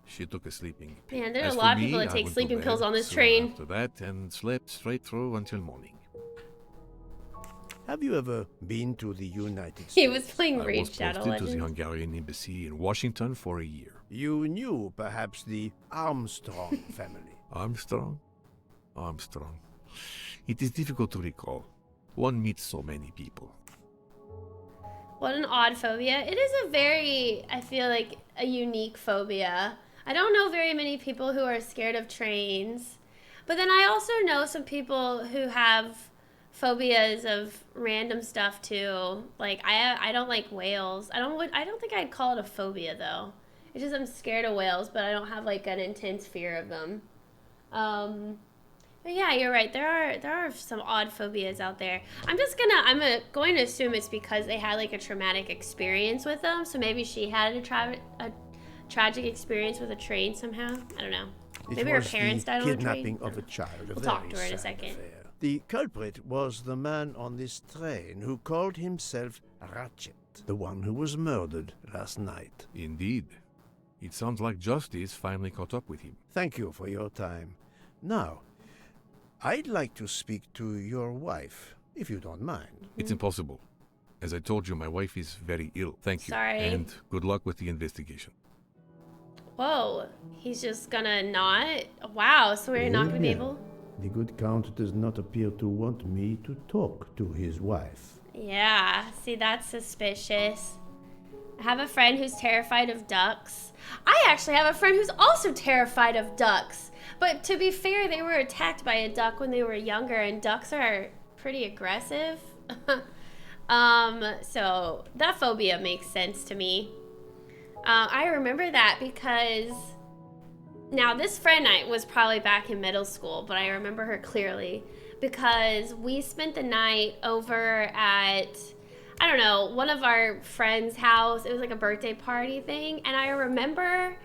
She took a sleeping pill.
Man, there are a lot of people that take sleeping pills on this train.
After that, and slept straight through until morning.
Have you ever been to the United States?
He was playing
I
Raid
was
Shadow
posted to the
Legends.
Hungarian embassy in Washington for a year.
You knew perhaps the Armstrong family.
Armstrong? Armstrong. It is difficult to recall. One meets so many people.
What an odd phobia. It is a very, I feel like, a unique phobia. I don't know very many people who are scared of trains. But then I also know some people who have phobias of random stuff too. Like, I don't like whales. I don't think I'd call it a phobia though. It's just I'm scared of whales, but I don't have like an intense fear of them. But yeah, you're right. There are some odd phobias out there. I'm going to assume it's because they had like a traumatic experience with them. So maybe she had a tragic experience with a train somehow. I don't know.
It
Maybe her
was
parents
the
died on a train.
kidnapping of a child.
We'll
very
talk to her in a
sad
second.
affair. The culprit was the man on this train who called himself Ratchet, the one who was murdered last night.
Indeed. It sounds like justice finally caught up with him.
Thank you for your time. Now, I'd like to speak to your wife, if you don't mind.
It's impossible. As I told you, my wife is very ill. Thank you.
Sorry.
And good luck with the investigation.
Whoa, he's just gonna not? Wow, so we're not gonna be able?
The good count does not appear to want me to talk to his wife.
Yeah, see, that's suspicious. I have a friend who's terrified of ducks. I actually have a friend who's also terrified of ducks. But to be fair, they were attacked by a duck when they were younger, and ducks are pretty aggressive. So that phobia makes sense to me. I remember that because now this friend was probably back in middle school, but I remember her clearly because we spent the night over at, I don't know, one of our friends' house. It was like a birthday party thing, and I remember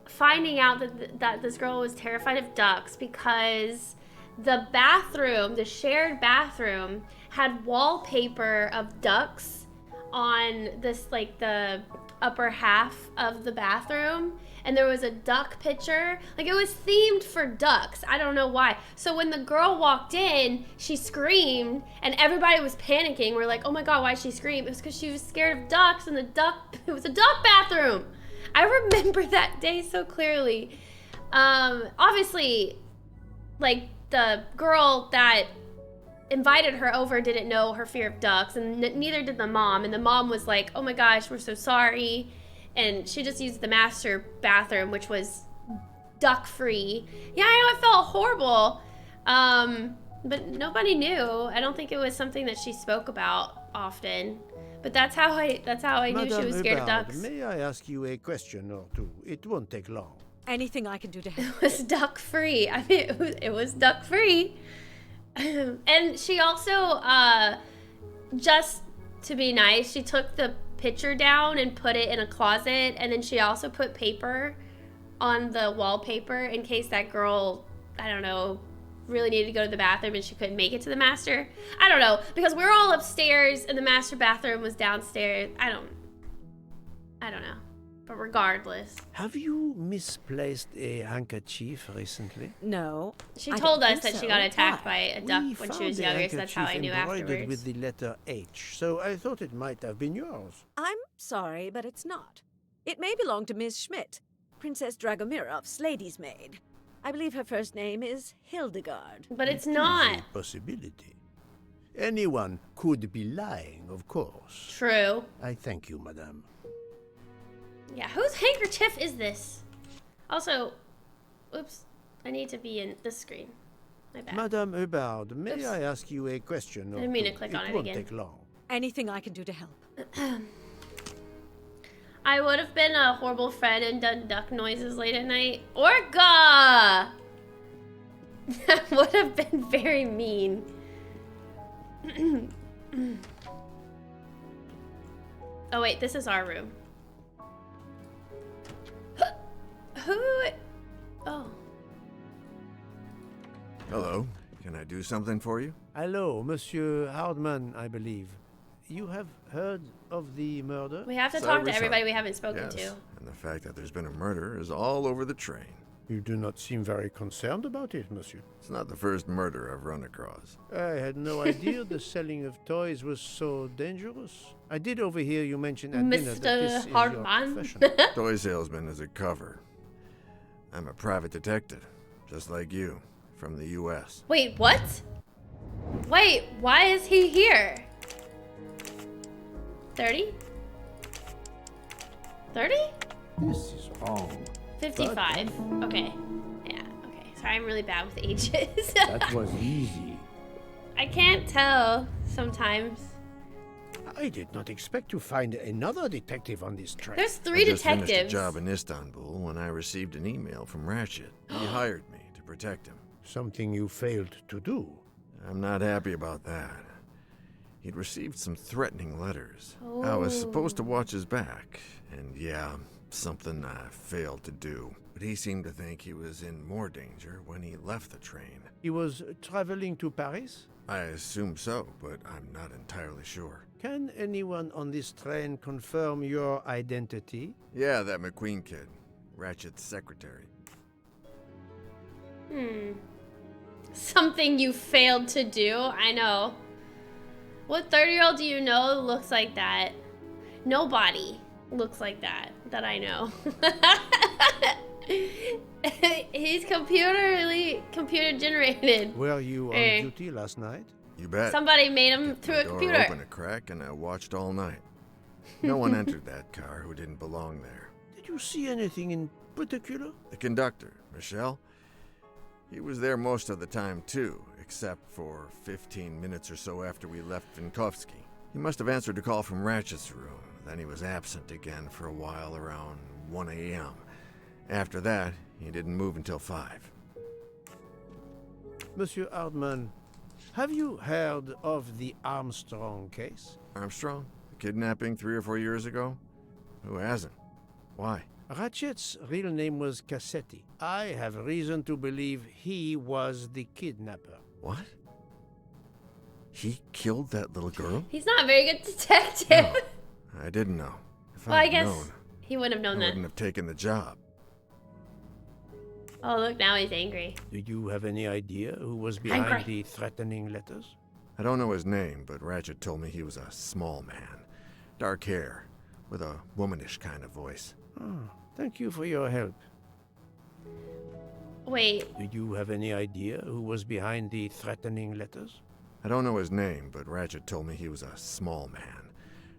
finding out that this girl was terrified of ducks because the bathroom, the shared bathroom, had wallpaper of ducks on this, like, the upper half of the bathroom, and there was a duck picture. Like, it was themed for ducks. I don't know why. So when the girl walked in, she screamed, and everybody was panicking. We're like, oh my god, why'd she scream? It was because she was scared of ducks, and it was a duck bathroom. I remember that day so clearly. Obviously, like, the girl that invited her over didn't know her fear of ducks, and neither did the mom. And the mom was like, oh my gosh, we're so sorry. And she just used the master bathroom, which was duck free. Yeah, I know, it felt horrible. But nobody knew. I don't think it was something that she spoke about often. But that's how I knew she was scared of ducks.
May I ask you a question or two? It won't take long.
Anything I can do to help.
It was duck free. I mean, it was duck free. And she also, just to be nice, she took the picture down and put it in a closet, and then she also put paper on the wallpaper in case that girl, I don't know, really needed to go to the bathroom and she couldn't make it to the master. I don't know, because we're all upstairs and the master bathroom was downstairs. I don't know. But regardless.
Have you misplaced a handkerchief recently?
No.
She told us that she got attacked by a duck when she was younger, so that's how I knew
embroidered
afterwards.
with the letter H, so I thought it might have been yours.
I'm sorry, but it's not. It may belong to Miss Schmidt, Princess Dragomirov's lady's maid. I believe her first name is Hildegard.
But it's not.
A possibility. Anyone could be lying, of course.
True.
I thank you, madame.
Yeah, whose handkerchief is this? Also, oops, I need to be in this screen. My bad.
Madame Hubbard, may
Oops.
I ask you a question?
I didn't mean to click on it
won't
again.
take long.
Anything I can do to help.
I would have been a horrible friend and done duck noises late at night. Orca! That would have been very mean. Oh wait, this is our room. Who? Oh.
Hello. Can I do something for you?
Hello, Monsieur Hardman, I believe. You have heard of the murder?
We have to talk to everybody we haven't spoken
Yes,
to.
and the fact that there's been a murder is all over the train.
You do not seem very concerned about it, monsieur.
It's not the first murder I've run across.
I had no idea the selling of toys was so dangerous. I did overhear you mention at dinner that this is your
Hardman.
profession.
Toy salesman is a cover. I'm a private detective, just like you, from the U.S.
Wait, what? Wait, why is he here? 30? 30?
This is wrong.
55. Okay. Yeah, okay. Sorry, I'm really bad with ages.
That was easy.
I can't tell sometimes.
I did not expect to find another detective on this train.
There's 3
I just finished a
detectives.
job in Istanbul when I received an email from Ratchet. He hired me to protect him.
Something you failed to do.
I'm not happy about that. He'd received some threatening letters. I was supposed to watch his back, and yeah, something I failed to do. But he seemed to think he was in more danger when he left the train.
He was traveling to Paris?
I assume so, but I'm not entirely sure.
Can anyone on this train confirm your identity?
Yeah, that McQueen kid. Ratchet's secretary.
Something you failed to do? I know. What 30-year-old do you know looks like that? Nobody looks like that I know. He's computer generated.
Were you on duty last night?
You bet.
Somebody made him through a
Door
computer.
opened a crack and I watched all night. No one entered that car who didn't belong there.
Did you see anything in particular?
The conductor, Michelle, he was there most of the time too, except for 15 minutes or so after we left Vinkovsky. He must have answered a call from Ratchet's room. Then he was absent again for a while around 1 a.m. After that, he didn't move until 5.
Monsieur Hardman, have you heard of the Armstrong case?
Armstrong? The kidnapping 3 or 4 years ago? Who hasn't? Why?
Ratchet's real name was Cassetti. I have reason to believe he was the kidnapper.
What? He killed that little girl?
He's not a very good detective.
No, I didn't know. If
Well, I
I'd
guess
known,
he wouldn't have known
I
that.
wouldn't have taken the job.
Oh, look, now he's angry.
Do you have any idea who was behind
Angry.
the threatening letters?
I don't know his name, but Ratchet told me he was a small man. Dark hair, with a womanish kind of voice.
Oh, thank you for your help.
Wait.
Do you have any idea who was behind the threatening letters?
I don't know his name, but Ratchet told me he was a small man.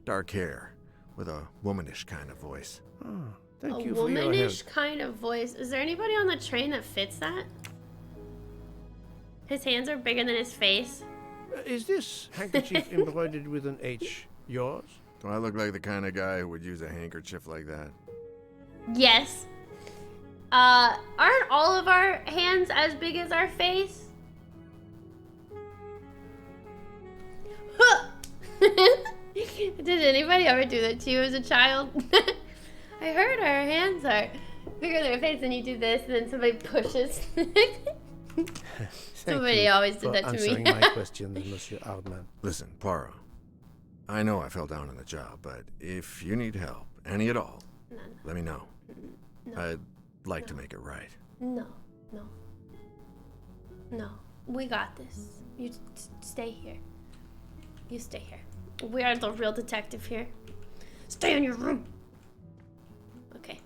Dark hair, with a womanish kind of voice.
Oh, thank
A
you for your help.
womanish kind of voice. Is there anybody on the train that fits that? His hands are bigger than his face.
Is this handkerchief embroidered with an H yours?
Do I look like the kind of guy who would use a handkerchief like that?
Yes. Aren't all of our hands as big as our face? Did anybody ever do that to you as a child? I heard our hands are bigger than our face, and you do this, and then somebody pushes. Somebody always did that to me.
Answering my question, Monsieur Hardman.
Listen, Poirot. I know I fell down on the job, but if you need help, any at all, let me know. I'd like to make it right.
No. We got this. You stay here. You stay here. We are the real detective here. Stay in your room. Okay.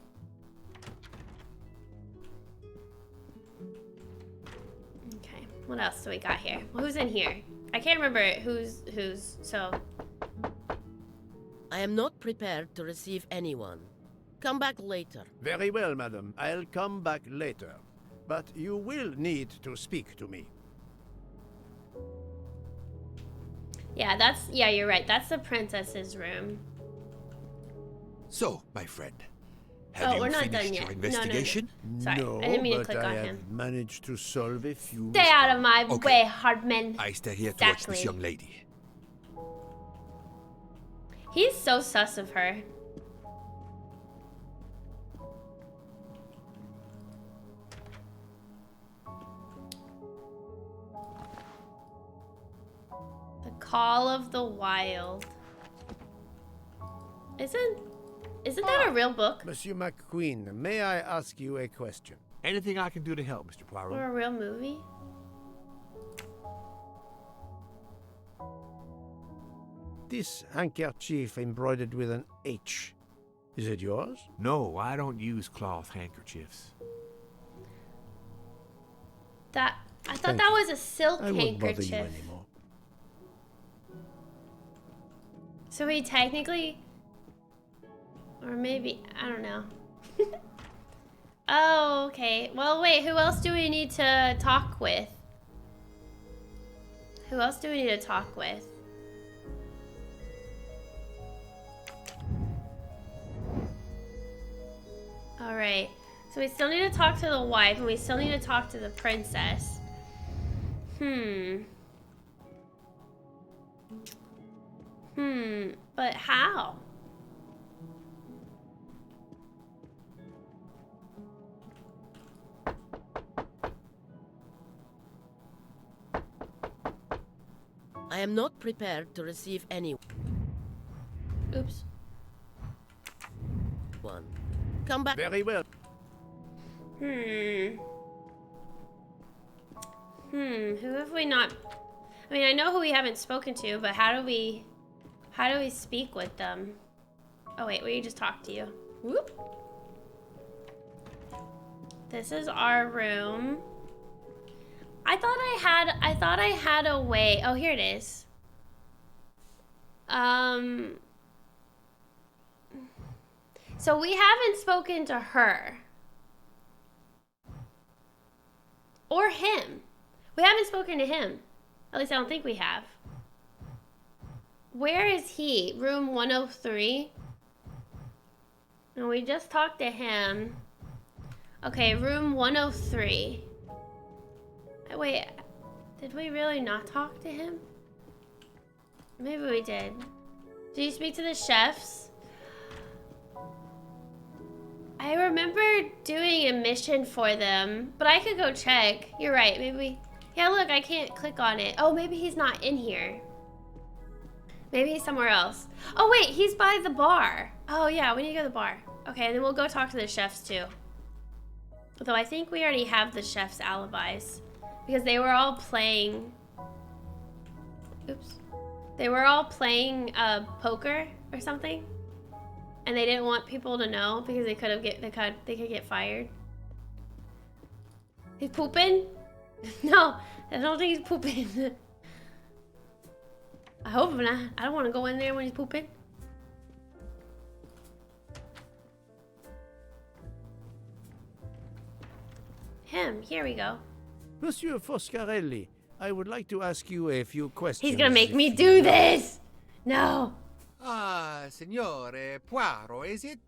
Okay. What else do we got here? Well, who's in here? I can't remember who's. So.
I am not prepared to receive anyone. Come back later.
Very well, madam. I'll come back later. But you will need to speak to me.
Yeah, you're right. That's the princess's room.
So, my friend,
Oh, we're not done
finished
yet.
your
No,
investigation?
Sorry,
No,
I didn't mean to
but
click
I
on
have
him.
managed to solve a few.
Stay out of my
Okay.
way, Hardman.
I stay here to watch
Exactly.
this young lady.
He's so sus of her. The Call of the Wild. Isn't that a real book?
Monsieur McQueen, may I ask you a question?
Anything I can do to help, Mr. Poirot?
Or a real movie?
This handkerchief embroidered with an H. Is it yours?
No, I don't use cloth handkerchiefs.
I thought
Thank
that
you.
was a silk
I won't bother you
handkerchief.
anymore.
So he technically, or maybe, I don't know. Oh, okay. Well, wait, who else do we need to talk with? Who else do we need to talk with? Alright, so we still need to talk to the wife, and we still need to talk to the princess. But how?
I am not prepared to receive anyone.
Oops.
Come back.
Very well.
Who have we not... I mean, I know who we haven't spoken to, but how do we speak with them? Oh wait, we just talked to you. Whoop. This is our room. I thought I had a way. Oh, here it is. So we haven't spoken to her. Or him. We haven't spoken to him. At least I don't think we have. Where is he? Room 103? No, we just talked to him. Okay, room 103. Wait, did we really not talk to him? Maybe we did. Did you speak to the chefs? I remember doing a mission for them, but I could go check. You're right, maybe. Yeah, look, I can't click on it. Oh, maybe he's not in here. Maybe he's somewhere else. Oh, wait, he's by the bar. Oh, yeah, we need to go to the bar. Okay, and then we'll go talk to the chefs, too. Although I think we already have the chefs' alibis. Because they were all playing... Oops. They were all playing poker or something. And they didn't want people to know because they could get fired. He's pooping? No, I don't think he's pooping. I hope not. I don't want to go in there when he's pooping. Him. Here we go.
Monsieur Foscarelli, I would like to ask you a few questions.
He's gonna make me do this. No.
Ah, Signore Poirot, is it?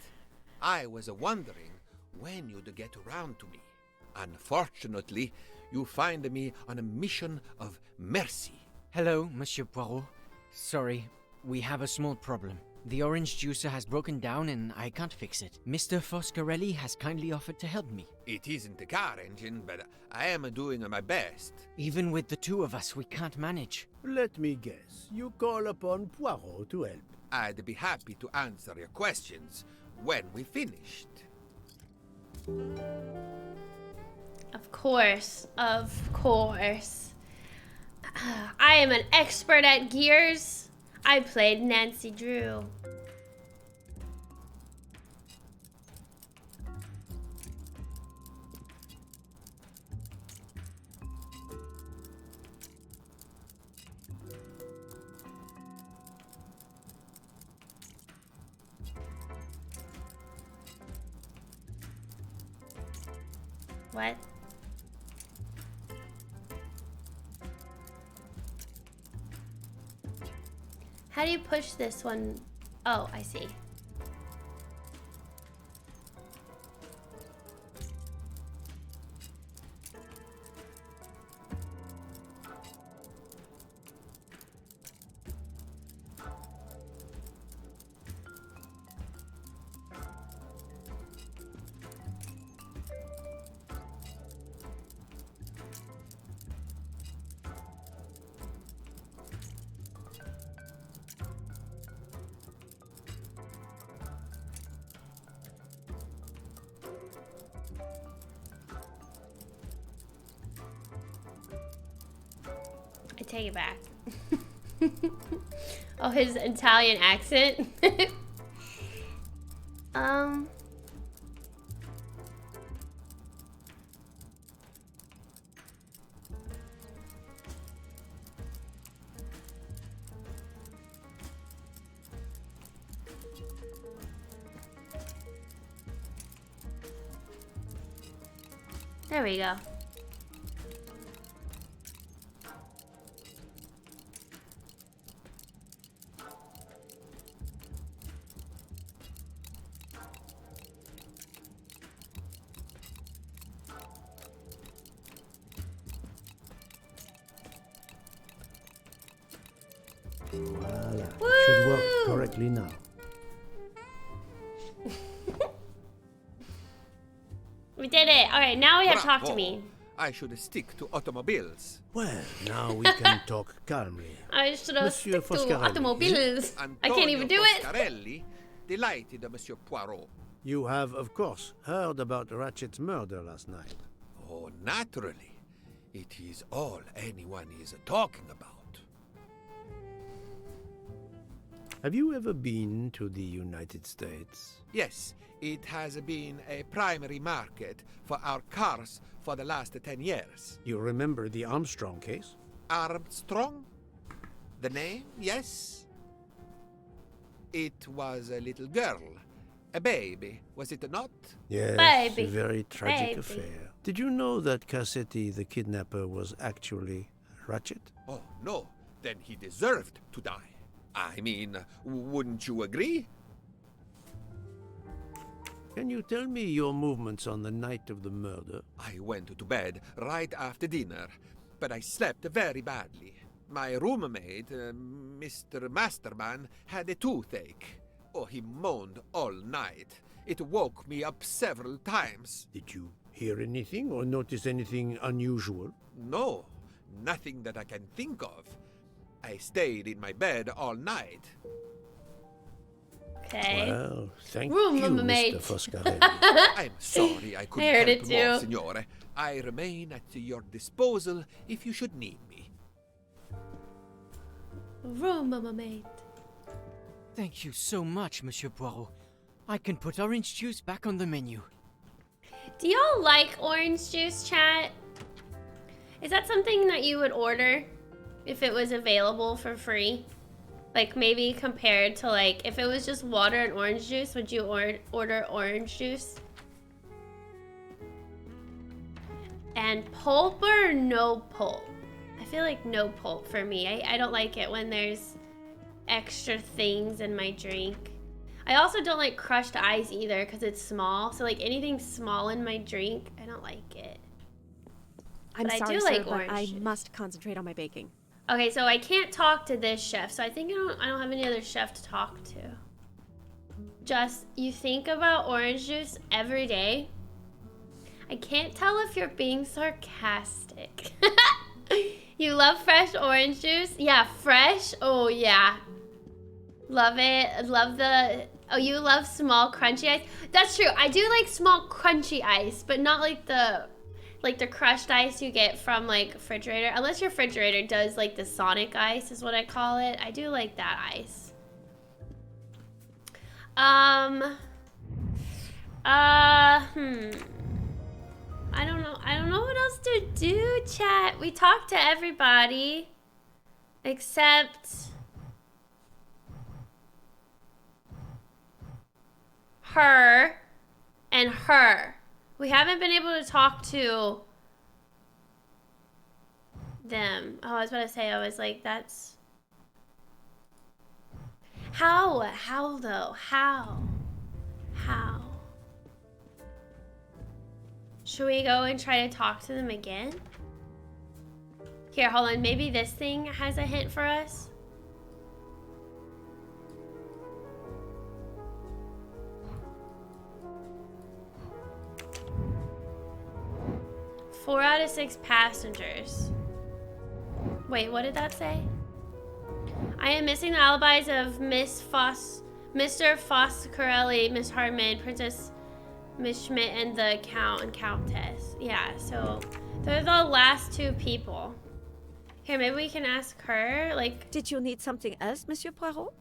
I was wondering when you'd get around to me. Unfortunately, you find me on a mission of mercy.
Hello, Monsieur Poirot. Sorry, we have a small problem. The orange juicer has broken down and I can't fix it. Mr. Foscarelli has kindly offered to help me.
It isn't a car engine, but I am doing my best.
Even with the two of us, we can't manage.
Let me guess. You call upon Poirot to help.
I'd be happy to answer your questions when we finished.
Of course. Of course. I am an expert at gears. I played Nancy Drew. What? How do you push this one? Oh, I see. I take it back. Oh, his Italian accent. There we go.
Voila. It should work correctly now.
We did it. All right, now we have to talk to me.
I should stick to automobiles.
Well, now we can talk calmly.
I should have
Monsieur
stick to
Foscarelli.
automobiles. I can't even do it.
Foscarelli, delighted, Monsieur Poirot.
You have, of course, heard about Ratchet's murder last night.
Oh, naturally. It is all anyone is talking about.
Have you ever been to the United States?
Yes, it has been a primary market for our cars for the last 10 years.
You remember the Armstrong case?
Armstrong? The name, yes. It was a little girl. A baby, was it not?
Yes,
Baby.
a very tragic
Baby.
affair. Did you know that Cassetti, the kidnapper, was actually Ratchet?
Oh, no. Then he deserved to die. I mean, wouldn't you agree?
Can you tell me your movements on the night of the murder?
I went to bed right after dinner, but I slept very badly. My roommate, Mr. Masterman, had a toothache. Oh, he moaned all night. It woke me up several times.
Did you hear anything or notice anything unusual?
No, nothing that I can think of. I stayed in my bed all night.
Okay.
Well, thank
Room
you,
mate.
Mr. Foscarelli.
I'm sorry I couldn't
heard
help
it
more,
too.
Signore. I remain at your disposal if you should need me.
Room, mate.
Thank you so much, Monsieur Poirot. I can put orange juice back on the menu.
Do y'all like orange juice, chat? Is that something that you would order if it was available for free? Like maybe compared to like if it was just water and orange juice, would you order orange juice? And pulp or no pulp? I feel like no pulp for me. I don't like it when there's extra things in my drink. I also don't like crushed ice either because it's small. So like anything small in my drink, I don't like it.
I'm
But I
sorry,
do
sir,
like
but
orange
I
juice.
must concentrate on my baking.
Okay, so I can't talk to this chef, so I think I don't have any other chef to talk to. Just, you think about orange juice every day. I can't tell if you're being sarcastic. You love fresh orange juice? Yeah, fresh? Oh, yeah. Love it. Love the... Oh, you love small crunchy ice? That's true. I do like small crunchy ice, but not like the crushed ice you get from like refrigerator. Unless your refrigerator does like the Sonic ice is what I call it. I do like that ice. I don't know what else to do, chat. We talked to everybody except her and her. We haven't been able to talk to them. Oh, I was about to say, I was like, that's... How? How, though? How? How? Should we go and try to talk to them again? Here, hold on. Maybe this thing has a hint for us. Four out of 6 passengers. Wait, what did that say? I am missing the alibis of Mr. Foscarelli, Miss Hartman, Princess Miss Schmidt, and the Count and Countess. Yeah, so they're the last 2 people. Here, maybe we can ask her, like...
Did you need something else, Monsieur Poirot?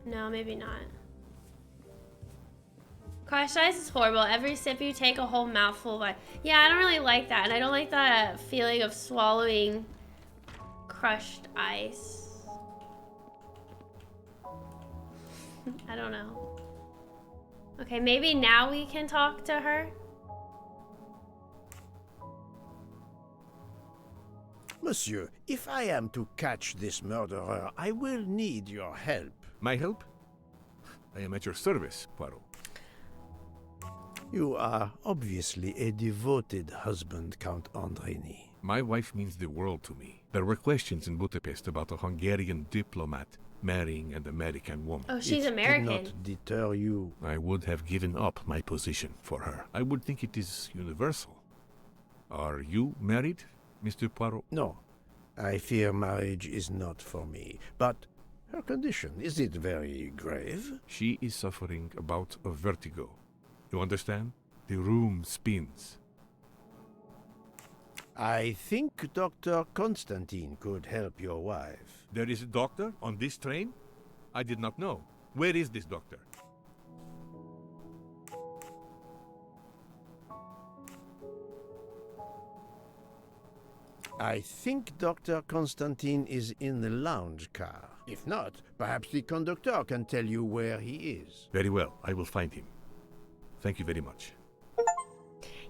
No, maybe not. Crushed ice is horrible. Every sip you take a whole mouthful of ice. Yeah, I don't really like that. And I don't like that feeling of swallowing crushed ice. I don't know. Okay, maybe now we can talk to her.
Monsieur, if I am to catch this murderer, I will need your help.
My help? I am at your service, Poirot.
You are obviously a devoted husband, Count Andrini.
My wife means the world to me. There were questions in Budapest about a Hungarian diplomat marrying an American woman.
Oh, she's
It
American.
did not deter you.
I would have given up my position for her. I would think it is universal. Are you married, Mr. Poirot?
No, I fear marriage is not for me. But her condition, is it very grave?
She is suffering a bout of vertigo. You understand? The room spins.
I think Dr. Constantine could help your wife.
There is a doctor on this train? I did not know. Where is this doctor?
I think Dr. Constantine is in the lounge car. If not, perhaps the conductor can tell you where he is.
Very well, I will find him. Thank you very much.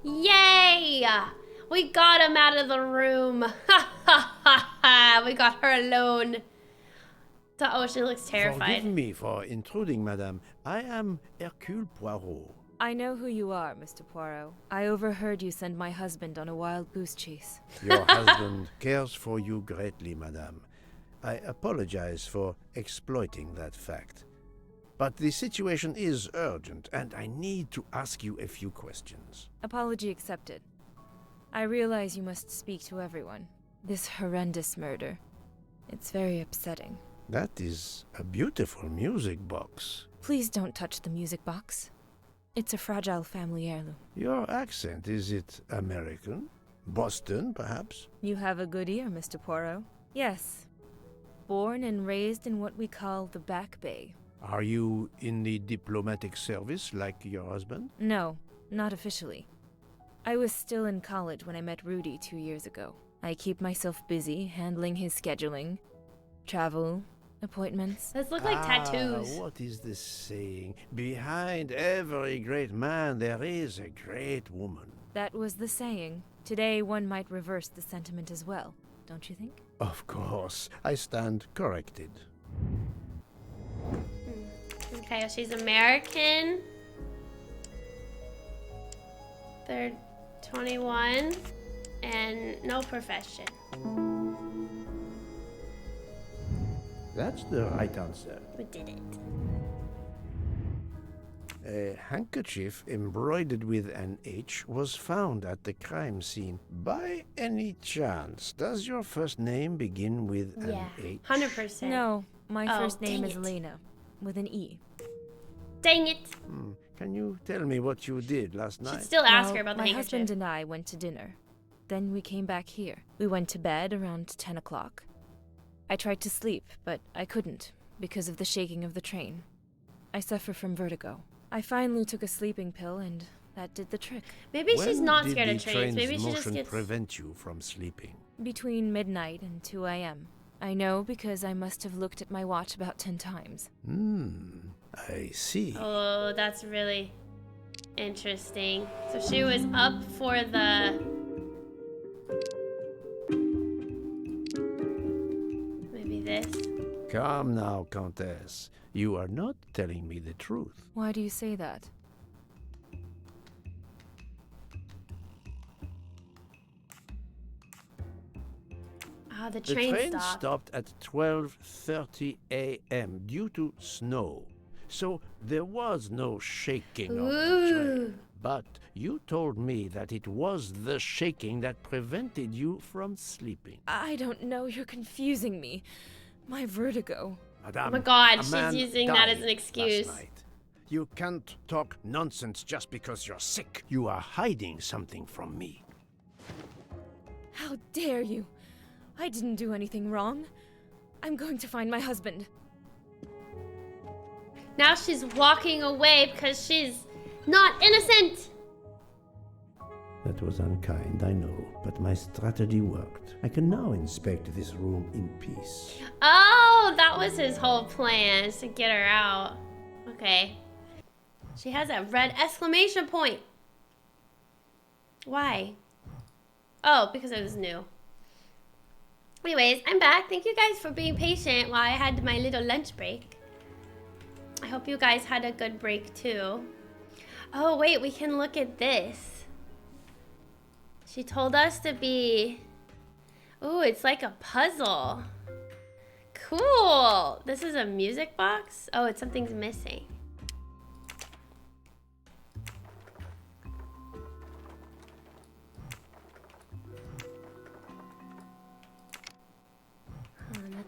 Yay! We got him out of the room. Ha ha ha ha! We got her alone. Oh, she looks terrified.
Forgive me for intruding, madame. I am Hercule Poirot.
I know who you are, Mr. Poirot. I overheard you send my husband on a wild goose chase.
Your husband cares for you greatly, madame. I apologize for exploiting that fact. But the situation is urgent, and I need to ask you a few questions.
Apology accepted. I realize you must speak to everyone. This horrendous murder. It's very upsetting.
That is a beautiful music box.
Please don't touch the music box. It's a fragile family heirloom.
Your accent, is it American? Boston, perhaps?
You have a good ear, Mr. Poirot. Yes. Born and raised in what we call the Back Bay.
Are you in the diplomatic service like your husband?
No, not officially. I was still in college when I met Rudy 2 years ago. I keep myself busy handling his scheduling, travel, appointments.
Those look like tattoos.
What is this saying? Behind every great man there is a great woman.
That was the saying. Today one might reverse the sentiment as well, don't you think?
Of course. I stand corrected.
Okay, she's American. They're 21 and no profession.
That's the right answer.
We did it.
A handkerchief embroidered with an H was found at the crime scene. By any chance, does your first name begin with an H?
100%.
No, my first name
dang
is
it.
Elena, with an E.
Dang it.
Can you tell me what you did last night?
Still ask her about the
my
handkerchief.
husband and I went to dinner. Then we came back here. We went to bed around 10 o'clock. I tried to sleep, but I couldn't, because of the shaking of the train. I suffer from vertigo. I finally took a sleeping pill, and that did the trick.
Maybe she's not scared of
When
trains.
did the
Maybe
train's
she just
motion
gets...
prevent you from sleeping?
Between midnight and 2 a.m. I know because I must have looked at my watch about 10 times.
I see.
Oh, that's really interesting. So she was up for the... Maybe this.
Calm now, Countess. You are not telling me the truth.
Why do you say that?
Ah, the
The
train
train
stopped.
stopped at 12:30 a.m. due to snow. So there was no shaking of the train. But you told me that it was the shaking that prevented you from sleeping.
I don't know, you're confusing me. My vertigo.
Madame,
Oh my God,
a
she's
man
using that as
died
an excuse.
last night. You can't talk nonsense just because you're sick. You are hiding something from me.
How dare you? I didn't do anything wrong. I'm going to find my husband.
Now she's walking away because she's not innocent.
That was unkind, I know, but my strategy worked. I can now inspect this room in peace.
Oh, that was his whole plan, is to get her out. Okay. She has a red exclamation point. Why? Oh, because it was new. Anyways, I'm back. Thank you guys for being patient while I had my little lunch break. I hope you guys had a good break too. Oh, wait, we can look at this. She told us to be... Ooh, it's like a puzzle. Cool. This is a music box? Oh, it's something's missing.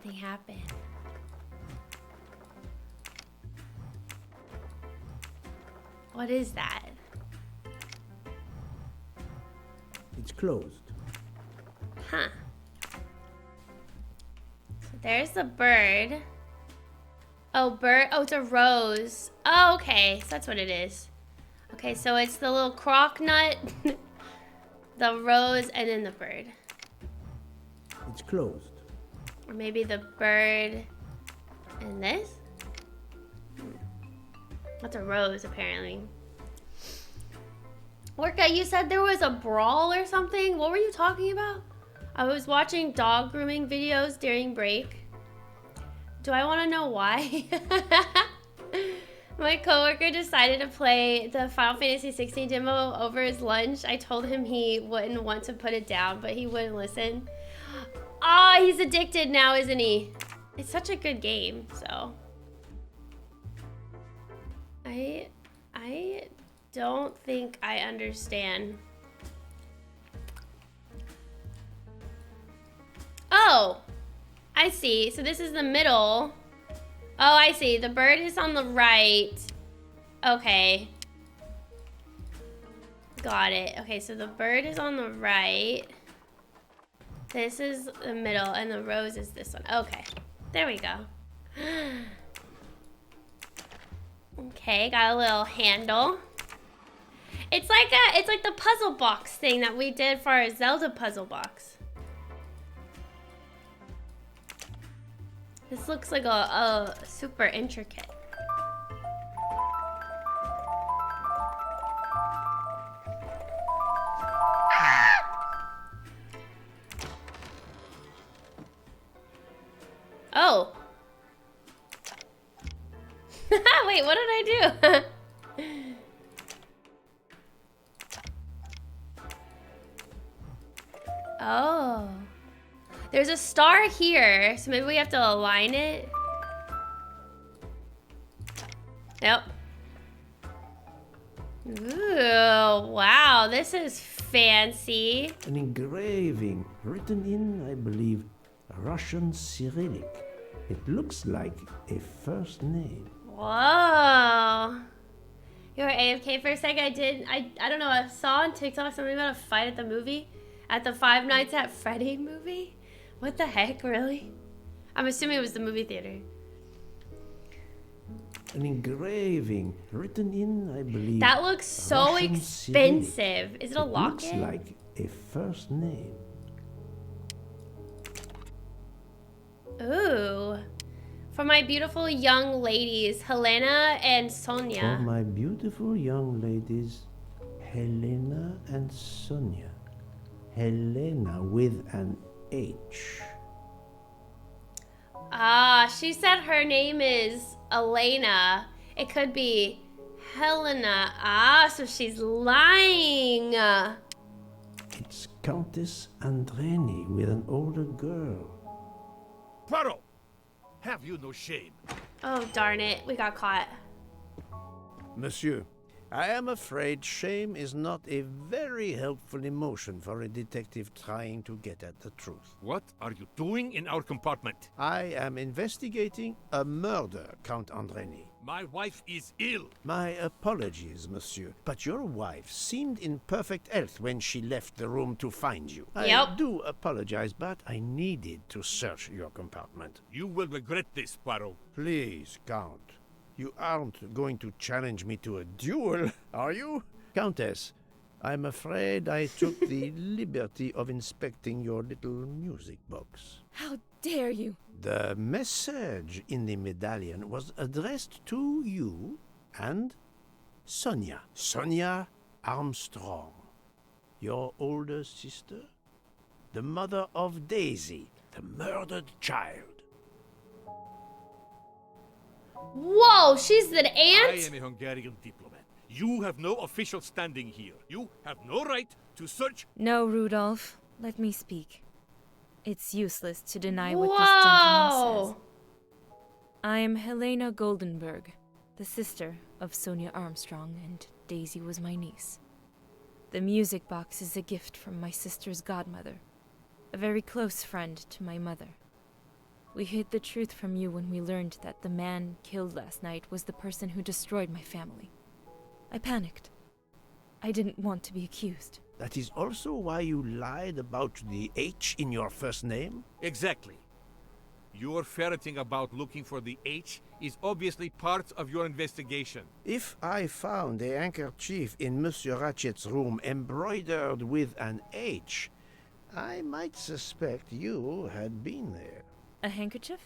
something happen. What is that?
It's closed.
Huh. So there's the bird. Oh, bird. Oh, it's a rose. Oh, okay. So that's what it is. Okay, so it's the little croc nut, the rose, and then the bird.
It's closed.
Or maybe the bird and this? That's a rose, apparently. Orca, you said there was a brawl or something? What were you talking about? I was watching dog grooming videos during break. Do I want to know why? My coworker decided to play the Final Fantasy 16 demo over his lunch. I told him he wouldn't want to put it down, but he wouldn't listen. Ah, he's addicted now, isn't he? It's such a good game, so. I don't think I understand. Oh, I see. So this is the middle. Oh, I see. The bird is on the right. Okay. Got it. Okay, so the bird is on the right. This is the middle, and the rose is this one. Okay. There we go. Okay, got a little handle. It's like the puzzle box thing that we did for our Zelda puzzle box. This looks like a super intricate. Oh. Wait, what did I do? Oh. There's a star here, so maybe we have to align it. Yep. Ooh, wow, this is fancy.
An engraving written in, I believe, Russian Cyrillic. It looks like a first name.
Whoa. You were AFK for a sec. I don't know, I saw on TikTok something about a fight at the movie. At the Five Nights at Freddy movie? What the heck, really? I'm assuming it was the movie theater.
An engraving written in, I believe.
That looks so
Russian
expensive.
Cyrillic.
Is it a locket?
Looks like a first name.
Ooh. For my beautiful young ladies, Helena and Sonia.
For my beautiful young ladies, Helena and Sonia. Helena with an H.
Ah, she said her name is Elena. It could be Helena. Ah, so she's lying.
It's Countess Andreni with an older girl.
Poirot, have you no shame?
Oh, darn it. We got caught.
Monsieur, I am afraid shame is not a very helpful emotion for a detective trying to get at the truth.
What are you doing in our compartment?
I am investigating a murder, Count Andreni.
My wife is ill.
My apologies, monsieur, but your wife seemed in perfect health when she left the room to find you. I do apologize, but I needed to search your compartment.
You will regret this, Poirot.
Please, Count. You aren't going to challenge me to a duel, are you? Countess, I'm afraid I took the liberty of inspecting your little music box.
How dare you?
The message in the medallion was addressed to you and Sonia. Sonia Armstrong, your older sister, the mother of Daisy, the murdered child.
Whoa, she's an aunt?
I am a Hungarian diplomat. You have no official standing here. You have no right to search.
No, Rudolph. Let me speak. It's useless to deny what this gentleman says. I am Helena Goldenberg, the sister of Sonia Armstrong, and Daisy was my niece. The music box is a gift from my sister's godmother, a very close friend to my mother. We hid the truth from you when we learned that the man killed last night was the person who destroyed my family. I panicked. I didn't want to be accused.
That is also why you lied about the H in your first name?
Exactly. Your ferreting about looking for the H is obviously part of your investigation.
If I found a handkerchief in Monsieur Ratchet's room embroidered with an H, I might suspect you had been there.
A handkerchief?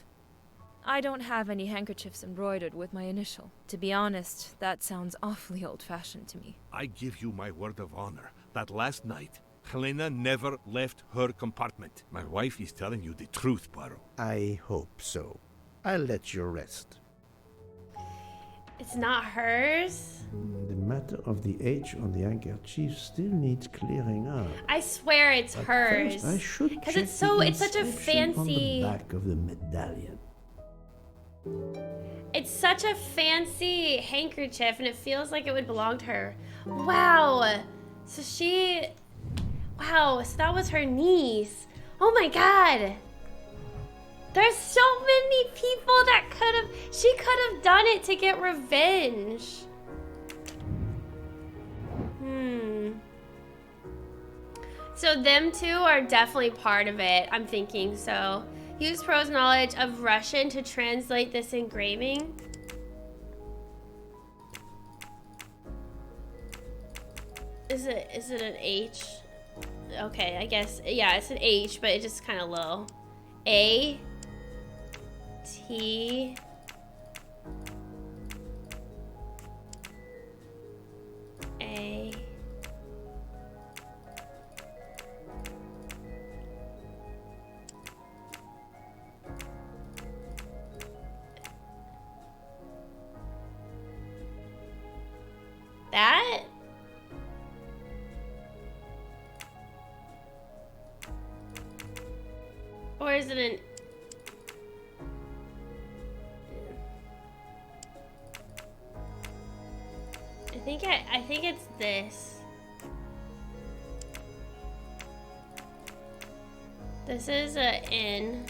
I don't have any handkerchiefs embroidered with my initial. To be honest, that sounds awfully old-fashioned to me.
I give you my word of honor that last night, Helena never left her compartment. My wife is telling you the truth, Poirot.
I hope so. I'll let you rest.
It's not hers?
The matter of the H on the handkerchief still needs clearing up.
I swear it's
But
hers.
first, I should
Because
check
it's such a
inscription
fancy.
on the back of the medallion.
It's such a fancy handkerchief, and it feels like it would belong to her. Wow. So she. Wow. So that was her niece. Oh my god. There's so many people that could have. She could have done it to get revenge. So them two are definitely part of it. I'm thinking so. Use Pro's knowledge of Russian to translate this engraving. Is it an H? Okay, I guess, yeah, it's an H, but it's just kind of low. A T A that? Or is it an... I think it's this. This is a N.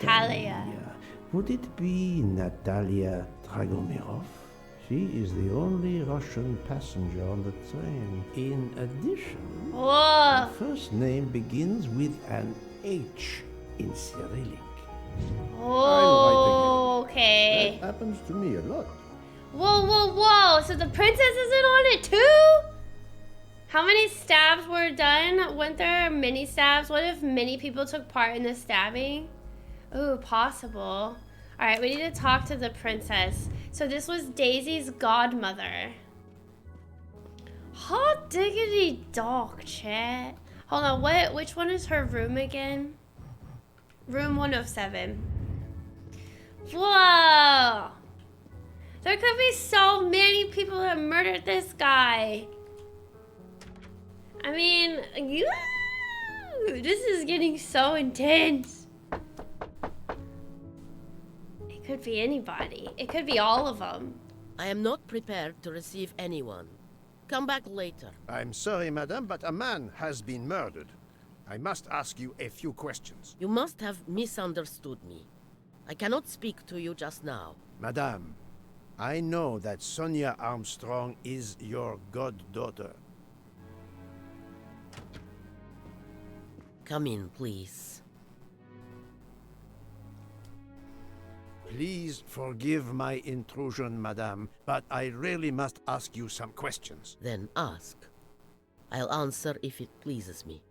Natalia. Would it be Natalia Dragomirov? She is the only Russian passenger on the train. In addition, her first name begins with an H in Cyrillic.
Oh, okay.
That happens to me a lot.
Whoa, whoa, whoa. So the princess isn't on it too? How many stabs were done? Weren't there many stabs? What if many people took part in the stabbing? Ooh, possible. All right, we need to talk to the princess. So this was Daisy's godmother. Hot diggity dog, chat. Hold on, which one is her room again? Room 107. Whoa! There could be so many people that murdered this guy. I mean, this is getting so intense. It could be anybody. It could be all of them.
I am not prepared to receive anyone. Come back later.
I'm sorry, madame, but a man has been murdered. I must ask you a few questions.
You must have misunderstood me. I cannot speak to you just now.
Madame, I know that Sonia Armstrong is your goddaughter.
Come in, please.
Please forgive my intrusion, madame, but I really must ask you some questions.
Then ask. I'll answer if it pleases me.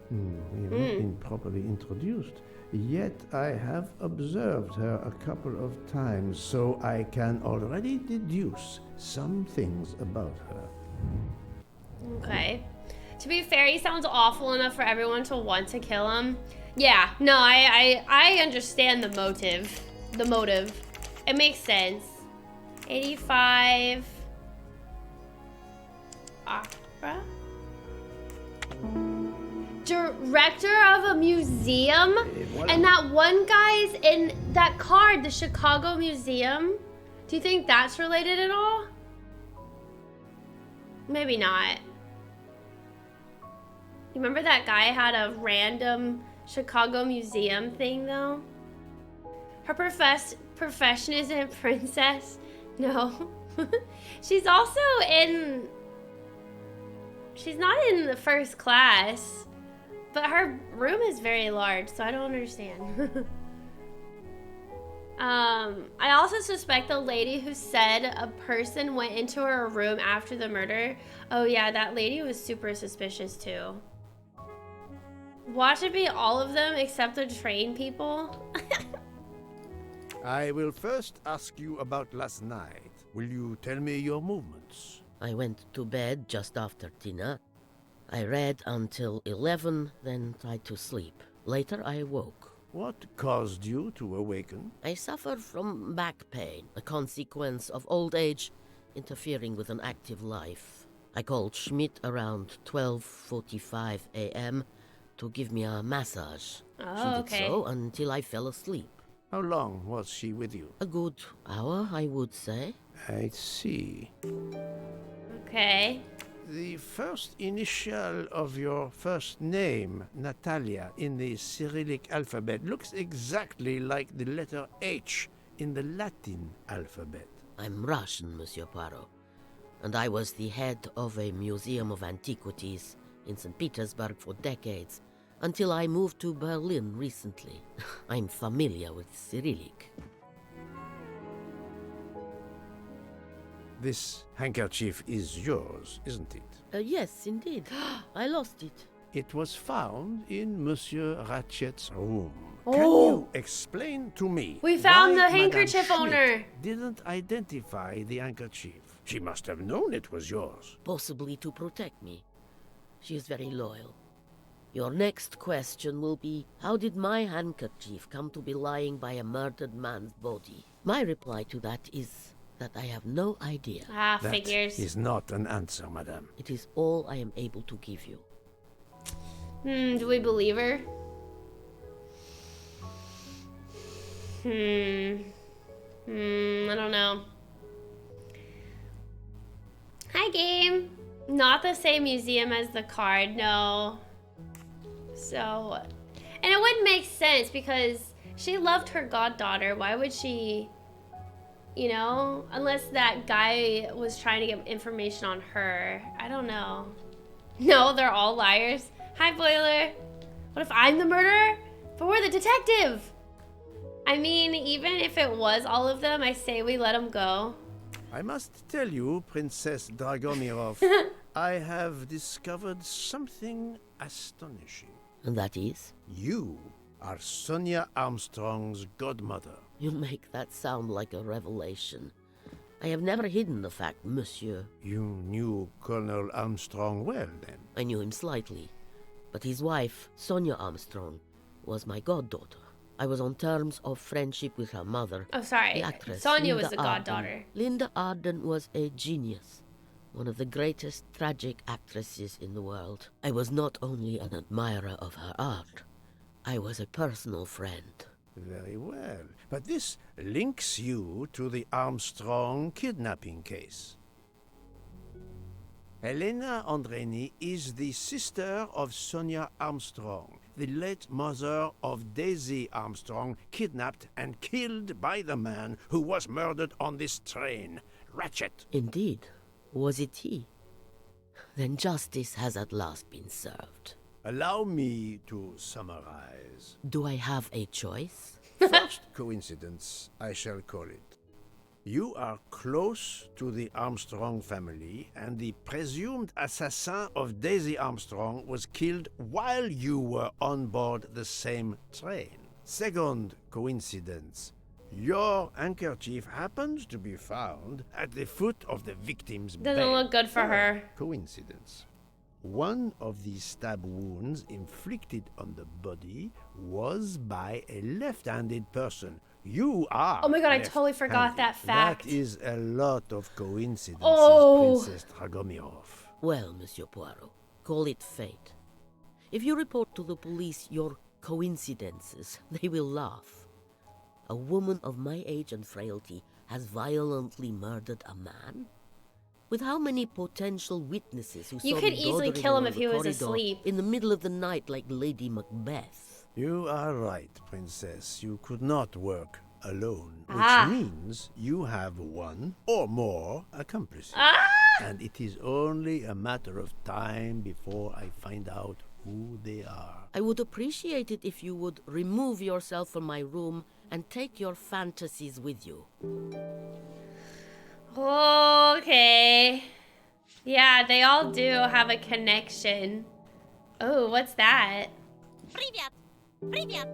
We have not been properly introduced. Yet I have observed her a couple of times, so I can already deduce some things about her.
Okay. To be fair, he sounds awful enough for everyone to want to kill him. Yeah, no, I understand the motive. The motive. It makes sense. 85. Opera. director of a museum, and that one guy's in that card, the Chicago Museum. Do you think that's related at all? Maybe not. You remember that guy had a random Chicago Museum thing, though? Her profession isn't princess. No. She's also in... She's not in the first class. But her room is very large, so I don't understand. I also suspect the lady who said a person went into her room after the murder. Oh yeah, that lady was super suspicious too. Watch it be all of them except the train people.
I will first ask you about last night. Will you tell me your movements?
I went to bed just after dinner. I read until 11, then tried to sleep. Later I awoke.
What caused you to awaken?
I suffered from back pain, a consequence of old age interfering with an active life. I called Schmidt around 12:45 a.m. to give me a massage.
Oh,
she did so until I fell asleep.
How long was she with you?
A good hour, I would say.
I see.
Okay.
The first initial of your first name, Natalia, in the Cyrillic alphabet looks exactly like the letter H in the Latin alphabet.
I'm Russian, Monsieur Poirot, and I was the head of a museum of antiquities in St. Petersburg for decades, until I moved to Berlin recently. I'm familiar with Cyrillic.
This handkerchief is yours, isn't it?
Yes, indeed. I lost it.
It was found in Monsieur Ratchet's room.
Oh.
Can you explain to me
We found
why
the handkerchief
Madame
owner.
Schmidt didn't identify the handkerchief? She must have known it was yours.
Possibly to protect me. She is very loyal. Your next question will be, how did my handkerchief come to be lying by a murdered man's body? My reply to that is that I have no idea.
Ah, figures.
That is not an answer, madame.
It is all I am able to give you.
Do we believe her? I don't know. Hi, game. Not the same museum as the card, no. So, and it wouldn't make sense because she loved her goddaughter. Why would she, you know, unless that guy was trying to get information on her. I don't know. No, they're all liars. Hi, Boiler. What if I'm the murderer? But we're the detective. I mean, even if it was all of them, I say we let them go.
I must tell you, Princess Dragomirov, I have discovered something astonishing.
And that is?
You are Sonia Armstrong's godmother.
You make that sound like a revelation. I have never hidden the fact, monsieur.
You knew Colonel Armstrong well, then?
I knew him slightly. But his wife, Sonia Armstrong, was my goddaughter. I was on terms of friendship with her mother.
Oh, sorry.
The actress,
Sonia
Linda
was the goddaughter.
Linda Arden was a genius. One of the greatest tragic actresses in the world. I was not only an admirer of her art, I was a personal friend.
Very well. But this links you to the Armstrong kidnapping case. Elena Andreni is the sister of Sonia Armstrong, the late mother of Daisy Armstrong, kidnapped and killed by the man who was murdered on this train, Ratchet.
Indeed. Was it he? Then justice has at last been served.
Allow me to summarize.
Do I have a choice?
First coincidence, I shall call it. You are close to the Armstrong family, and the presumed assassin of Daisy Armstrong was killed while you were on board the same train. Second coincidence. Your handkerchief happens to be found at the foot of the victim's bed.
Doesn't look good for her.
Coincidence. One of the stab wounds inflicted on the body was by a left-handed person. You are.
Oh my god, I totally forgot that fact.
That is a lot of coincidences,
Oh.
Princess Dragomirov.
Well, Monsieur Poirot, call it fate. If you report to the police your coincidences, they will laugh. A woman of my age and frailty has violently murdered a man? With how many potential witnesses who
You
saw
could
me
easily
doddering
kill him
along
if
the
he was
corridor
asleep.
in the middle of the night like Lady Macbeth?
You are right, Princess. You could not work alone, which
Ah.
means you have one or more accomplices.
Ah!
And it is only a matter of time before I find out who they are.
I would appreciate it if you would remove yourself from my room and take your fantasies with you.
Okay. Yeah, they all do have a connection. Oh, what's that?
Привет! Привет!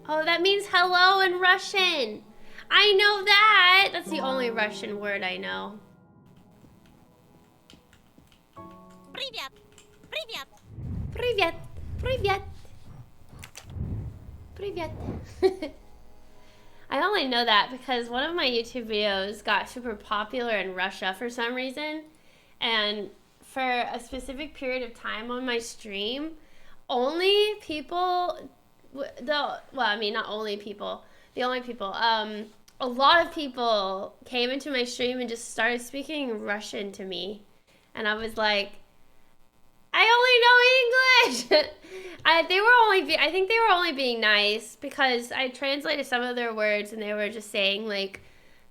Oh, that means hello in Russian. I know that. That's the only Russian word I know.
Привет! Привет!
Привет. Привет. Привет. I only know that because one of my YouTube videos got super popular in Russia for some reason. And for a specific period of time on my stream, only people, not only people, the only people, a lot of people came into my stream and just started speaking Russian to me. And I was like, I only know English. I think they were only being nice because I translated some of their words and they were just saying like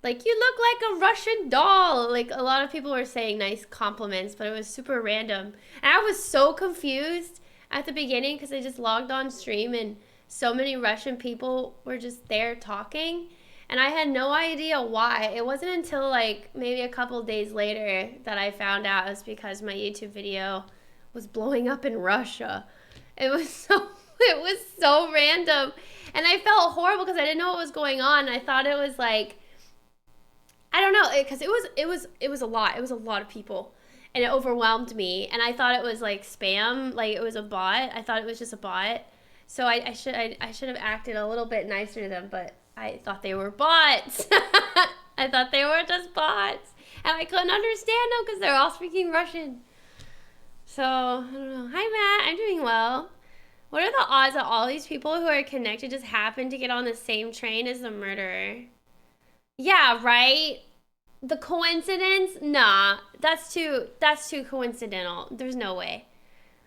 you look like a Russian doll. Like a lot of people were saying nice compliments, but it was super random. And I was so confused at the beginning because I just logged on stream and so many Russian people were just there talking. And I had no idea why. It wasn't until like maybe a couple days later that I found out it was because my YouTube video was blowing up in Russia. It was so random. And I felt horrible because I didn't know what was going on. I thought it was like, I don't know, because it was a lot. It was a lot of people. And it overwhelmed me. And I thought it was like spam, like it was a bot. I thought it was just a bot. So I should have acted a little bit nicer to them, but I thought they were bots. I thought they were just bots. And I couldn't understand them because they're all speaking Russian. So, I don't know. Hi, Matt. I'm doing well. What are the odds that all these people who are connected just happen to get on the same train as the murderer? Yeah, right? The coincidence? Nah. That's too coincidental. There's no way.